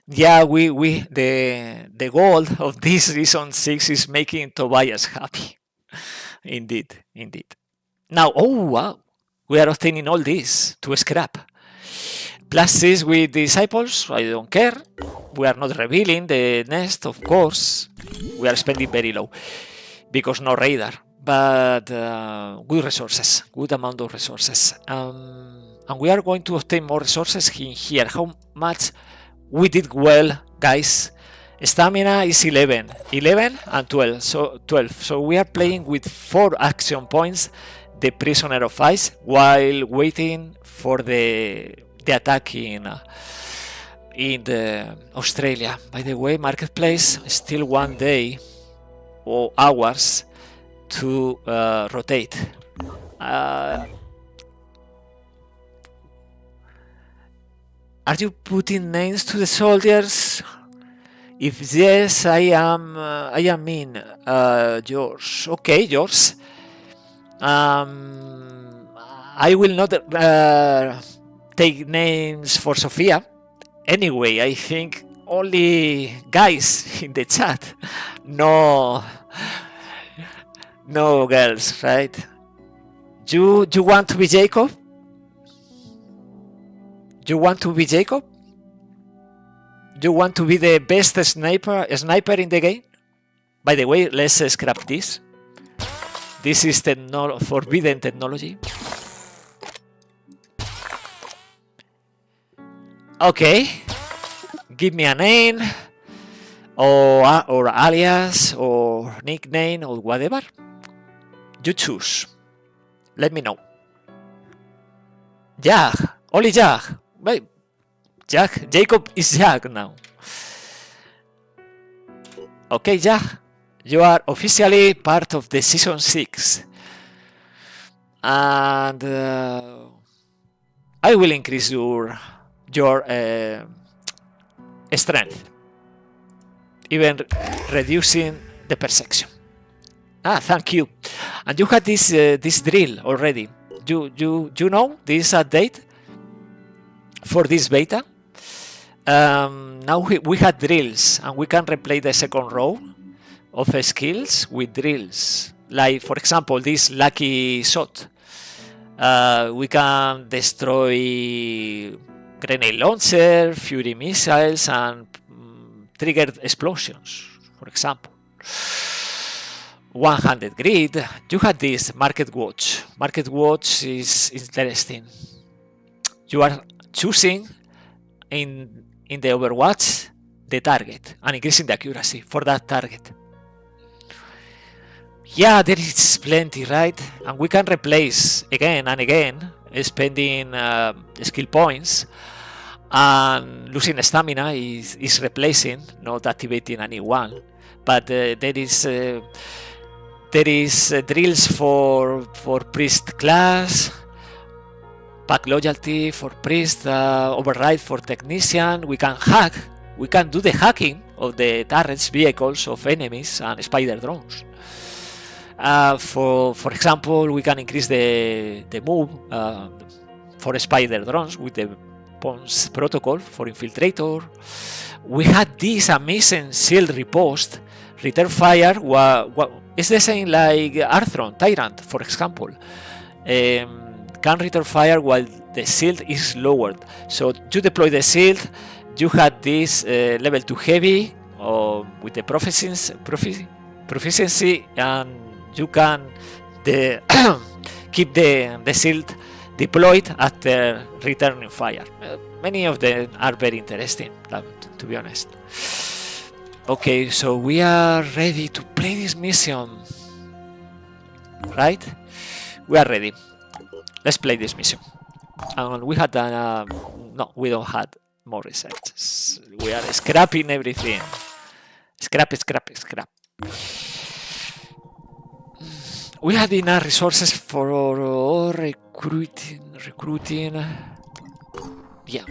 Yeah, the goal of this season 6 is making Tobias happy. Indeed. Now, oh wow, we are obtaining all this to scrap. Plus 6 with disciples, I don't care. We are not revealing the nest, of course. We are spending very low because no radar, but good resources, good amount of resources. And we are going to obtain more resources in here. How much we did well, guys? Stamina is 11 and 12. So we are playing with 4 action points, the Prisoner of Ice, while waiting for the attack in the Australia. By the way, marketplace still 1 day or hours to rotate. Are you putting names to the soldiers? If yes, I am in yours. Okay, yours. I will not take names for Sofia. Anyway, I think only guys in the chat. No girls, right? You want to be Jacob? You want to be Jacob? You want to be the best sniper in the game? By the way, let's scrap this. This is forbidden technology. Okay, give me a name or alias or nickname or whatever. You choose. Let me know. Jag, only Jag. Wait, Jag, Jacob is Jag now. Okay, Jag, you are officially part of the season 6, and I will increase your strength, even reducing the perception. Thank you. And you had this drill already. You know this update for this beta. Now we had drills, and we can replay the second row of skills with drills. like for example this lucky shot. We can destroy grenade launcher, fury missiles, and trigger explosions, for example. 100 grid. You have this market watch. Market watch is interesting. You are choosing in the Overwatch the target and increasing the accuracy for that target. Yeah, there is plenty, right? And we can replace again and again, spending skill points, and losing stamina is replacing, not activating a new one. But there is drills for priest class, pack loyalty for priest, override for technician. We can hack. We can do the hacking of the turrets, vehicles of enemies, and spider drones. For example, we can increase the move for spider drones with the Pons protocol for infiltrator. We had this amazing shield riposte. Return fire is the same like Arthron Tyrant, for example. Can return fire while the shield is lowered. So you deploy the shield. You had this level 2 heavy with the proficiency, and you can keep the shield deployed after returning fire. Many of them are very interesting, to be honest. Okay, so we are ready to play this mission, right? We are ready. Let's play this mission. And we had no, we don't have more research. We are scrapping everything. Scrap. We had enough resources for recruiting. Yeah.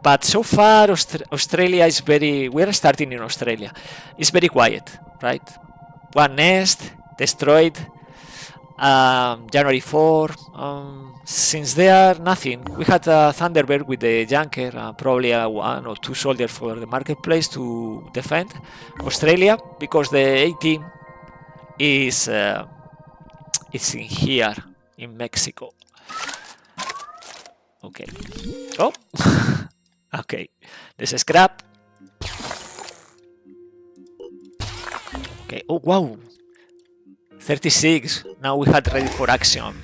But so far, Australia is very... We are starting in Australia. It's very quiet, right? One nest, destroyed. January 4. Since there, nothing. We had a Thunderbird with the Junker, probably 1 or 2 soldiers for the marketplace to defend Australia, because the A team is it's in here, in Mexico. Okay. Oh! Okay. Let's scrap. Okay. Oh, wow! 36. Now we had ready for action.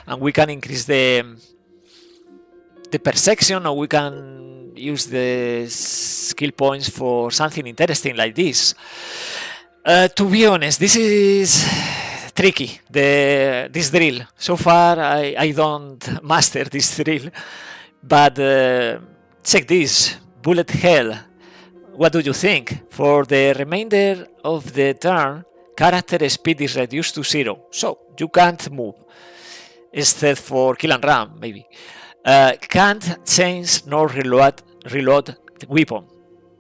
And we can increase the perception, or we can use the skill points for something interesting like this. To be honest, this is tricky, this drill. So far, I don't master this drill. But check this, bullet hell. What do you think? For the remainder of the turn, character speed is reduced to 0, so you can't move. Instead for kill and run, maybe. Can't change nor reload the weapon.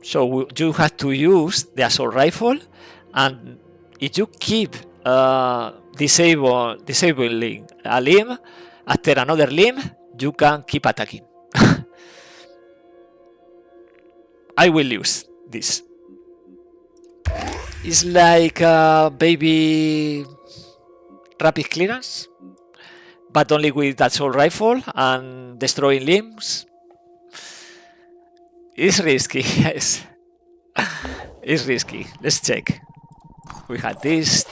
So you have to use the assault rifle, and if you keep disabling a limb after another limb, you can keep attacking. I will use this. It's like a baby rapid clearance, but only with assault rifle and destroying limbs. It's risky, yes. It's risky. Let's check. We had this,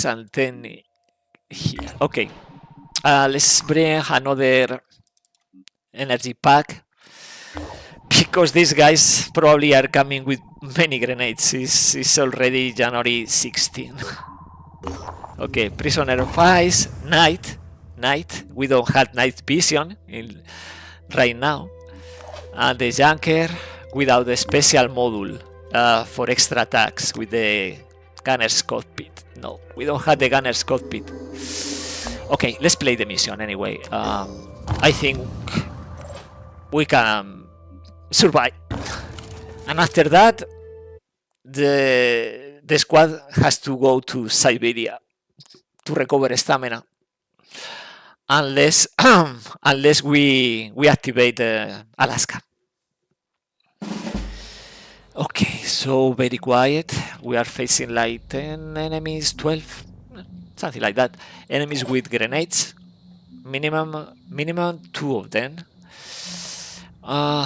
and then here. Okay. Let's bring another energy pack, because these guys probably are coming with many grenades. It's already January 16. Okay, prisoner of ice, night. We don't have night vision right now. And the Junker without the special module for extra attacks with the gunner's cockpit. No, we don't have the gunner's cockpit. Okay, let's play the mission anyway. I think we can survive. And after that, the squad has to go to Siberia to recover stamina. Unless we activate Alaska. Okay, so very quiet. We are facing like 10 enemies, 12. something like that. Enemies with grenades, minimum 2 of them.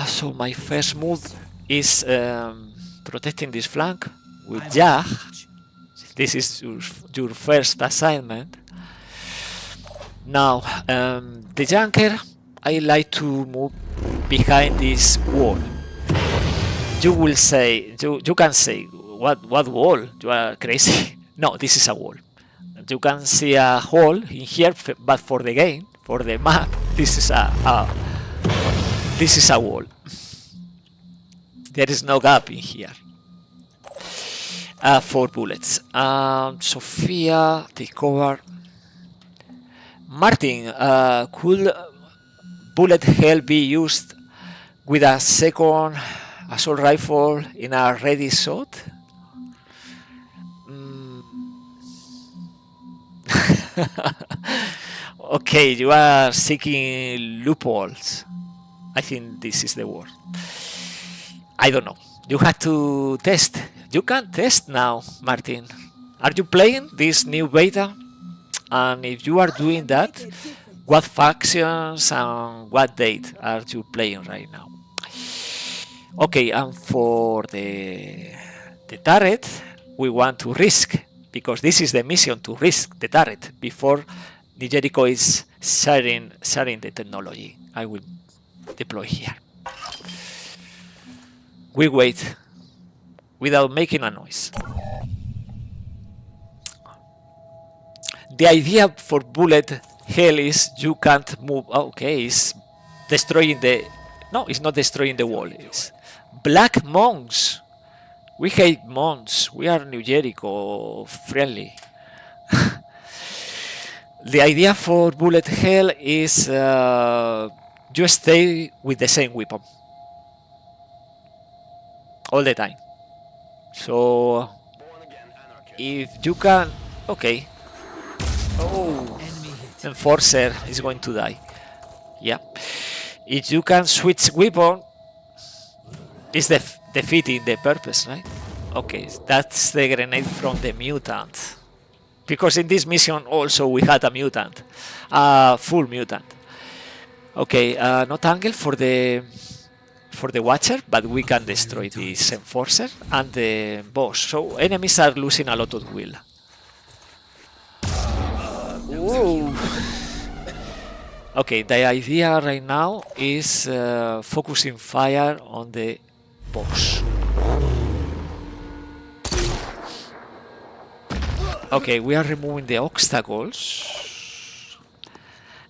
So my first move is protecting this flank with Jag. This is your first assignment. Now, the junker, I like to move behind this wall. You will say, you can say, what wall? You are crazy. No, this is a wall. You can see a hole in here, but for the game, for the map, this is a wall. There is no gap in here. 4 bullets. Sophia, take cover. Martin, could bullet hell be used with a second assault rifle in a ready shot? Okay, you are seeking loopholes. I think this is the word. I don't know. You have to test. You can test now, Martin. Are you playing this new beta? And if you are doing that, what factions and what date are you playing right now? Okay, and for the turret, we want to risk, because this is the mission, to risk the turret before New Jericho is sharing the technology. I will deploy here. We wait without making a noise. The idea for bullet hell is you can't move. Okay, it's destroying the... No, it's not destroying the wall. It's black monks. We hate monks. We are New Jericho friendly. The idea for bullet hell is you stay with the same weapon all the time. So if you can... Okay. Oh, Enforcer is going to die. Yeah. If you can switch weapon, it's defeating the purpose, right? Okay, that's the grenade from the mutant. Because in this mission also we had a mutant, full mutant. Okay, not angle for the Watcher, but we can destroy this Enforcer and the boss. So enemies are losing a lot of will. Whoa. Okay, the idea right now is focusing fire on the boss. Okay, we are removing the obstacles.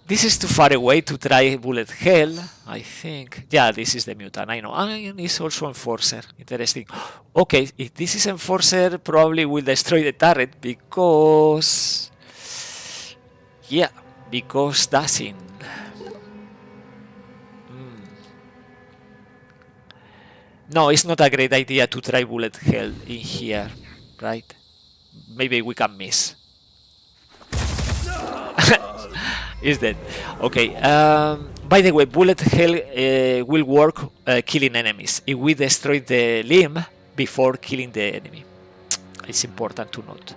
This is too far away to try bullet hell, I think. Yeah, this is the mutant, I know. And it's also Enforcer. Interesting. Okay, if this is Enforcer, probably will destroy the turret because... Yeah, because doesn't. No, it's not a great idea to try bullet hell in here, right? Maybe we can miss. Is dead. Okay. By the way, bullet hell will work killing enemies if we destroy the limb before killing the enemy. It's important to note.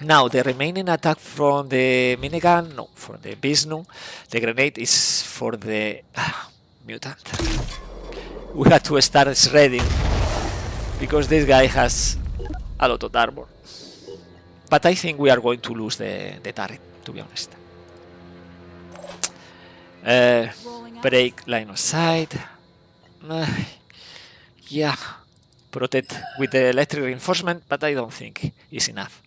Now, the remaining attack from the minigun, no, for the Vishnu, the grenade is for the mutant. We had to start shredding because this guy has a lot of armor. But I think we are going to lose the turret, to be honest. Break line of sight. Yeah, protect with the electric reinforcement, but I don't think it's enough.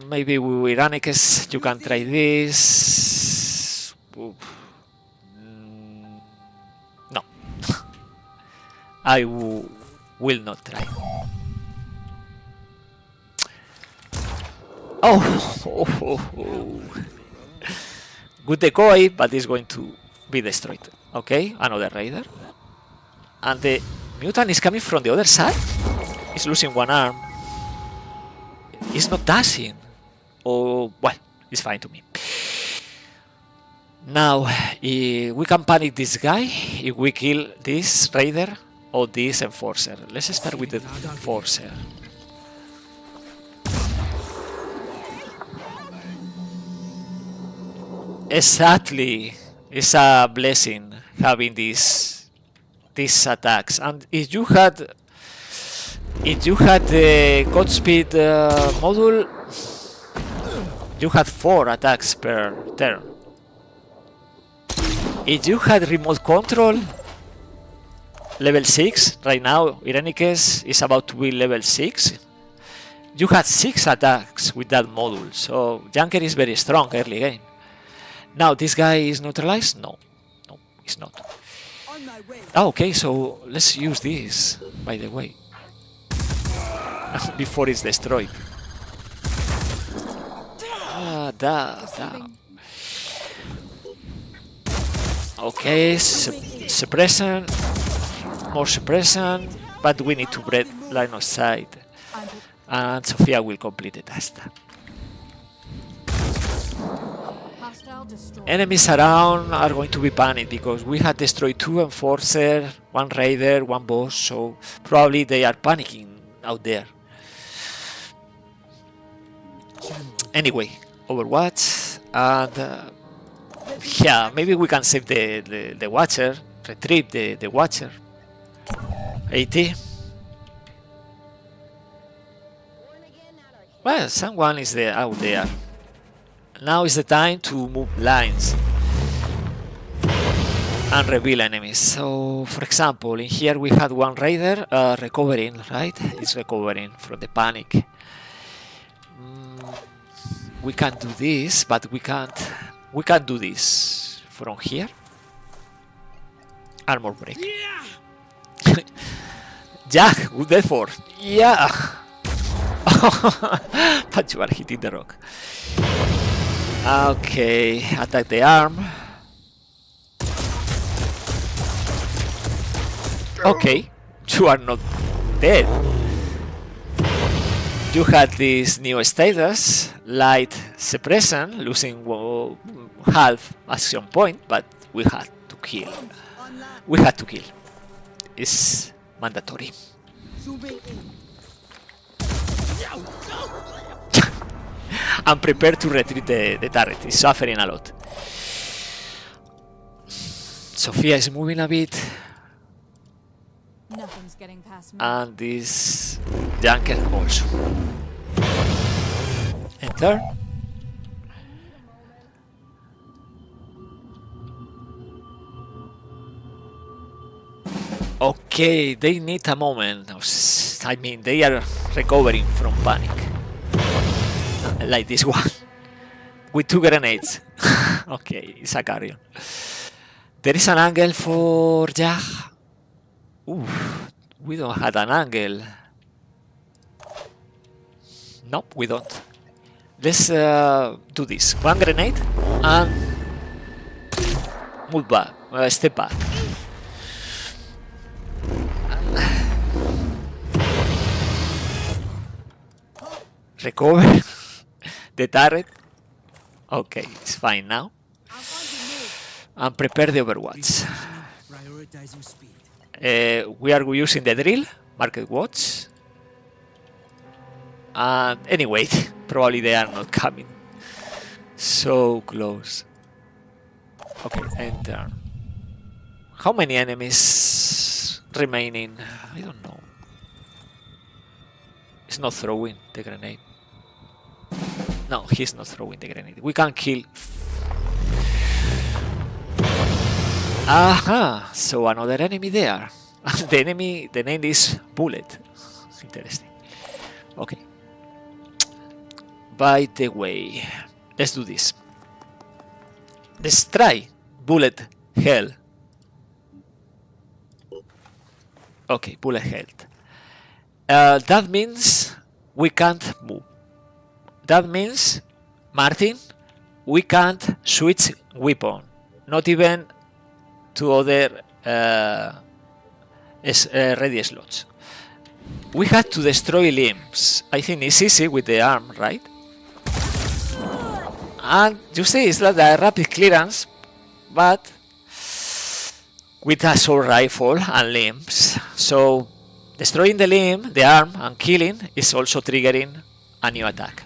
Maybe with Anikes you can try this. No. I will not try. Oh. Good decoy, but it's going to be destroyed. Okay, another raider. And the mutant is coming from the other side. He's losing one arm. He's not dashing. Oh, well, it's fine to me. Now, we can panic this guy if we kill this raider or this enforcer. Let's start with the enforcer. Exactly. It's a blessing having these attacks. And if you had the Godspeed module, you had 4 attacks per turn. If you had remote control, level 6, right now Irenicus is about to be level 6. You had 6 attacks with that module, so Junker is very strong early game. Now this guy is neutralized? No, he's not. Oh, okay, so let's use this, by the way, before it's destroyed. Okay, suppression, more suppression, but we need to break line of sight, and Sophia will complete the task. Enemies around are going to be panicked because we had destroyed 2 enforcers, 1 raider, 1 boss, so probably they are panicking out there. Anyway, Overwatch, and yeah, maybe we can save the Watcher, retrieve the Watcher. 80. Well, someone is there out there. Now is the time to move lines and reveal enemies. So, for example, in here we had 1 raider recovering, right? It's recovering from the panic. We can do this, but we can't do this from here. Armor break. Jack, good effort. Yeah. But you are hitting the rock. Okay, attack the arm. Okay, you are not dead. You had this new status, light suppression, losing half action point, but we had to kill. It's mandatory. I'm prepared to retrieve the turret. It's suffering a lot. Sophia is moving a bit. Nothing's getting past me. And this Junker also. Enter. Okay, they need a moment. I mean, they are recovering from panic. Like this one. With 2 grenades. Okay, it's a carrion. There is an angle for Jag. Oof, we don't have an angle. Nope, we don't. Let's do this. 1 grenade and move back. Step back. Recover the turret. Okay, it's fine now. And prepare the Overwatch. We are using the drill, market watch. And anyway, probably they are not coming. So close. Okay, enter. How many enemies remaining? I don't know. It's not throwing the grenade. No, he's not throwing the grenade. We can kill. Aha! So another enemy there. The name is Bullet. Interesting. Okay. By the way, let's do this. Let's try Bullet Hell. Okay, Bullet Health. That means we can't move. That means, Martin, we can't switch weapon. Not even to other ready slots. We had to destroy limbs. I think it's easy with the arm, right? And you see, it's like a rapid clearance, but with assault rifle and limbs. So destroying the limb, the arm, and killing is also triggering a new attack.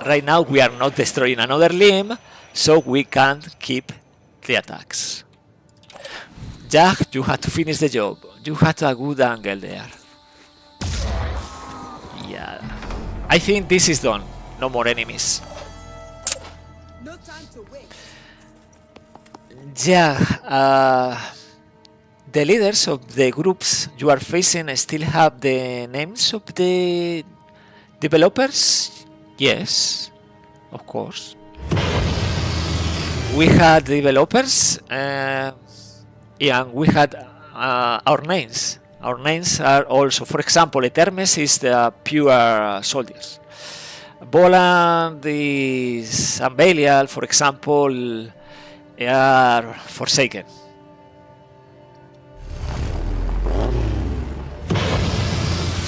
right now we are not destroying another limb, so we can't keep the attacks. Jack, you had to finish the job. You had a good angle there. Yeah. I think this is done. No more enemies. No time to wait. Yeah. The leaders of the groups you are facing still have the names of the developers? Yes, of course. We had developers and we had our names. Our names are also, for example, Etermes is the pure soldiers. Boland is and Belial, for example, are Forsaken.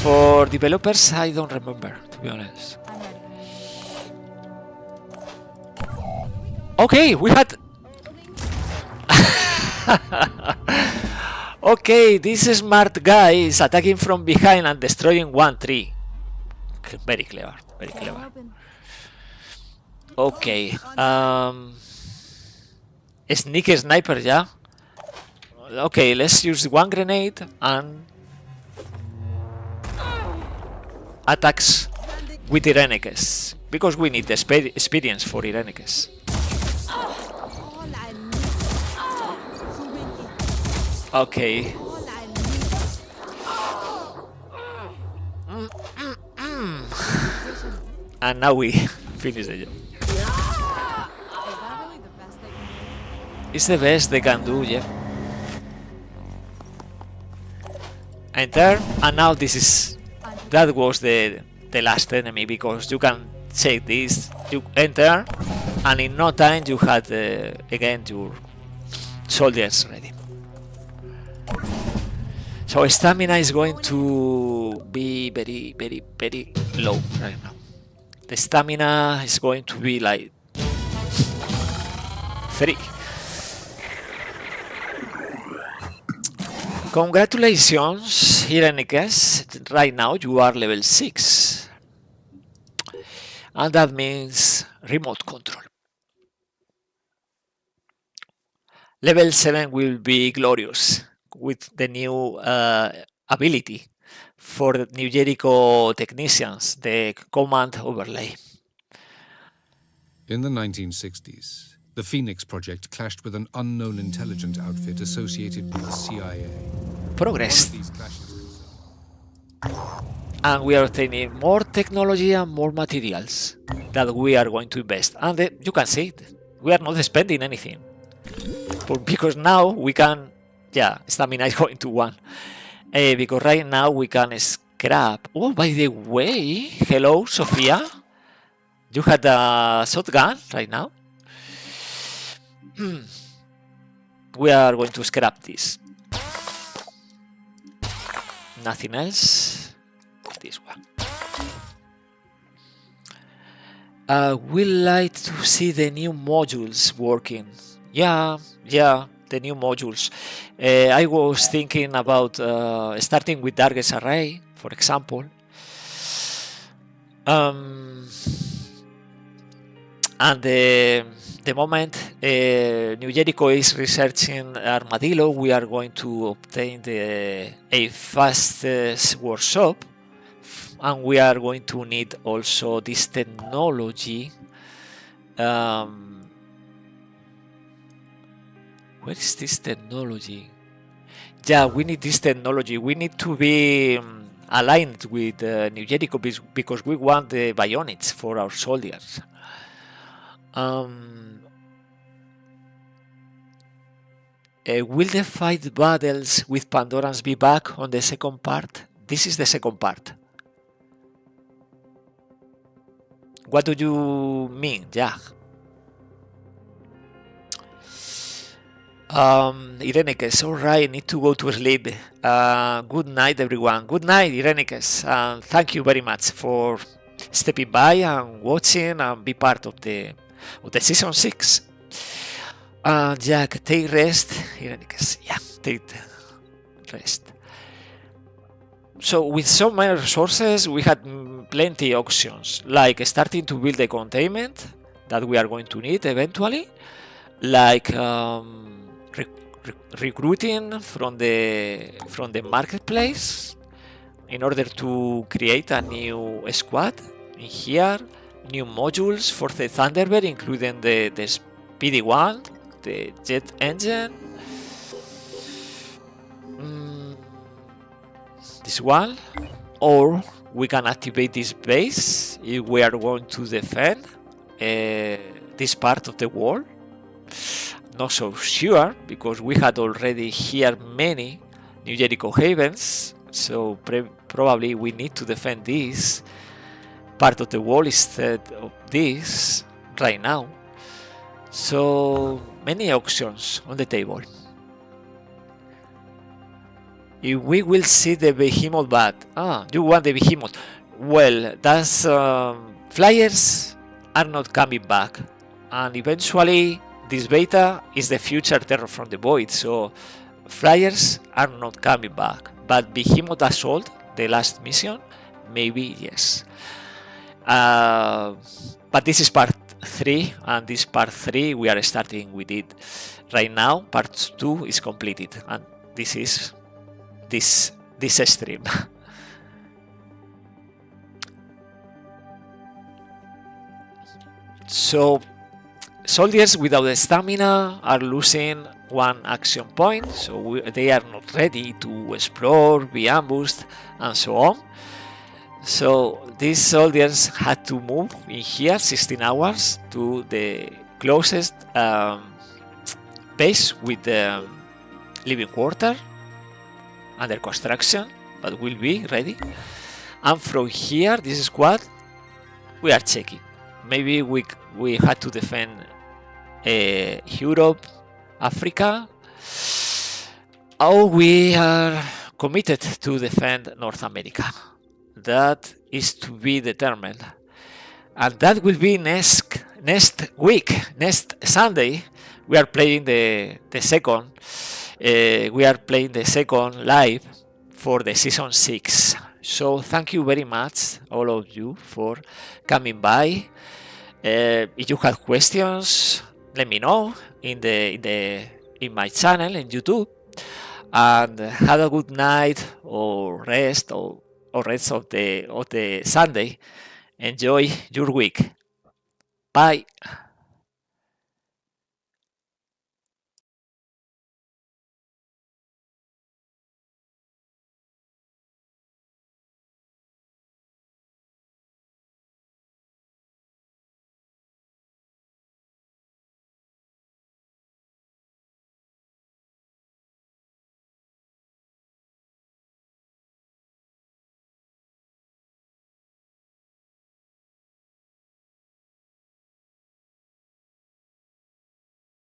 For developers, I don't remember, to be honest. Okay, we had... Okay, this smart guy is attacking from behind and destroying one tree. Very clever, very clever. Okay, sneak sniper, yeah. Okay, let's use one grenade and attacks with Irenicus, because we need the experience for Irenicus. Okay. And now we finish the job. It's the best they can do, yeah. Enter, and now this is... That was the last enemy, because you can check this, you enter, and in no time you had again your soldiers ready. So stamina is going to be very, very, very low right now. The stamina is going to be like 3. Congratulations, Irenicus. Right now you are level 6. And that means remote control. Level 7 will be glorious with the new ability for the New Jericho technicians, the command overlay. In the 1960s, the Phoenix Project clashed with an unknown intelligence outfit associated with the CIA. Progress. And we are obtaining more technology and more materials that we are going to invest. And you can see it. We are not spending anything. But because now we can... Yeah, stamina is going to 1. Because right now we can scrap... Oh, by the way, hello, Sophia. You had a shotgun right now. We are going to scrap this. Nothing else. This one. We like to see the new modules working. Yeah, the new modules. I was thinking about starting with Darkest Array, for example. And the moment New Jericho is researching Armadillo, we are going to obtain a fastest workshop, and we are going to need also this technology. Where is this technology? Yeah, we need this technology. We need to be aligned with New Jericho because we want the bionics for our soldiers. Will the fight battles with Pandorans be back on the second part? This is the second part. What do you mean, Jack? Irenicus, alright, need to go to sleep. Good night, everyone. Good night, Irenicus. Thank you very much for stepping by and watching and be part of the season 6. Jack, take rest. Irenicus, yeah, take rest. So with so many resources, we had plenty options, like starting to build the containment that we are going to need eventually, like recruiting from the marketplace in order to create a new squad in here, new modules for the Thunderbird, including the speedy one, the jet engine, this one, or we can activate this base if we are going to defend this part of the world. Not so sure, because we had already here many New Jericho havens, so probably we need to defend this part of the wall instead of this right now. So many options on the table. If we will see the behemoth, but you want the behemoth? Well, that's flyers are not coming back, and eventually this beta is the future terror from the void, so flyers are not coming back. But behemoth assault, the last mission, maybe yes. But this is part 3, and this part 3 we are starting with it right now. Part 2 is completed, and this is this stream. So soldiers without the stamina are losing 1 action point, so they are not ready to explore, be ambushed, and so on. So these soldiers had to move in here 16 hours to the closest base with the living quarter under construction, but will be ready. And from here, this squad, we are checking. Maybe we had to defend Europe, Africa, or we are committed to defend North America. That is to be determined, and that will be next week, next Sunday. We are playing the second. We are playing the second live for the season 6. So thank you very much, all of you, for coming by. If you have questions, let me know in my channel in YouTube. And have a good night or rest or rest of the Sunday. Enjoy your week. Bye.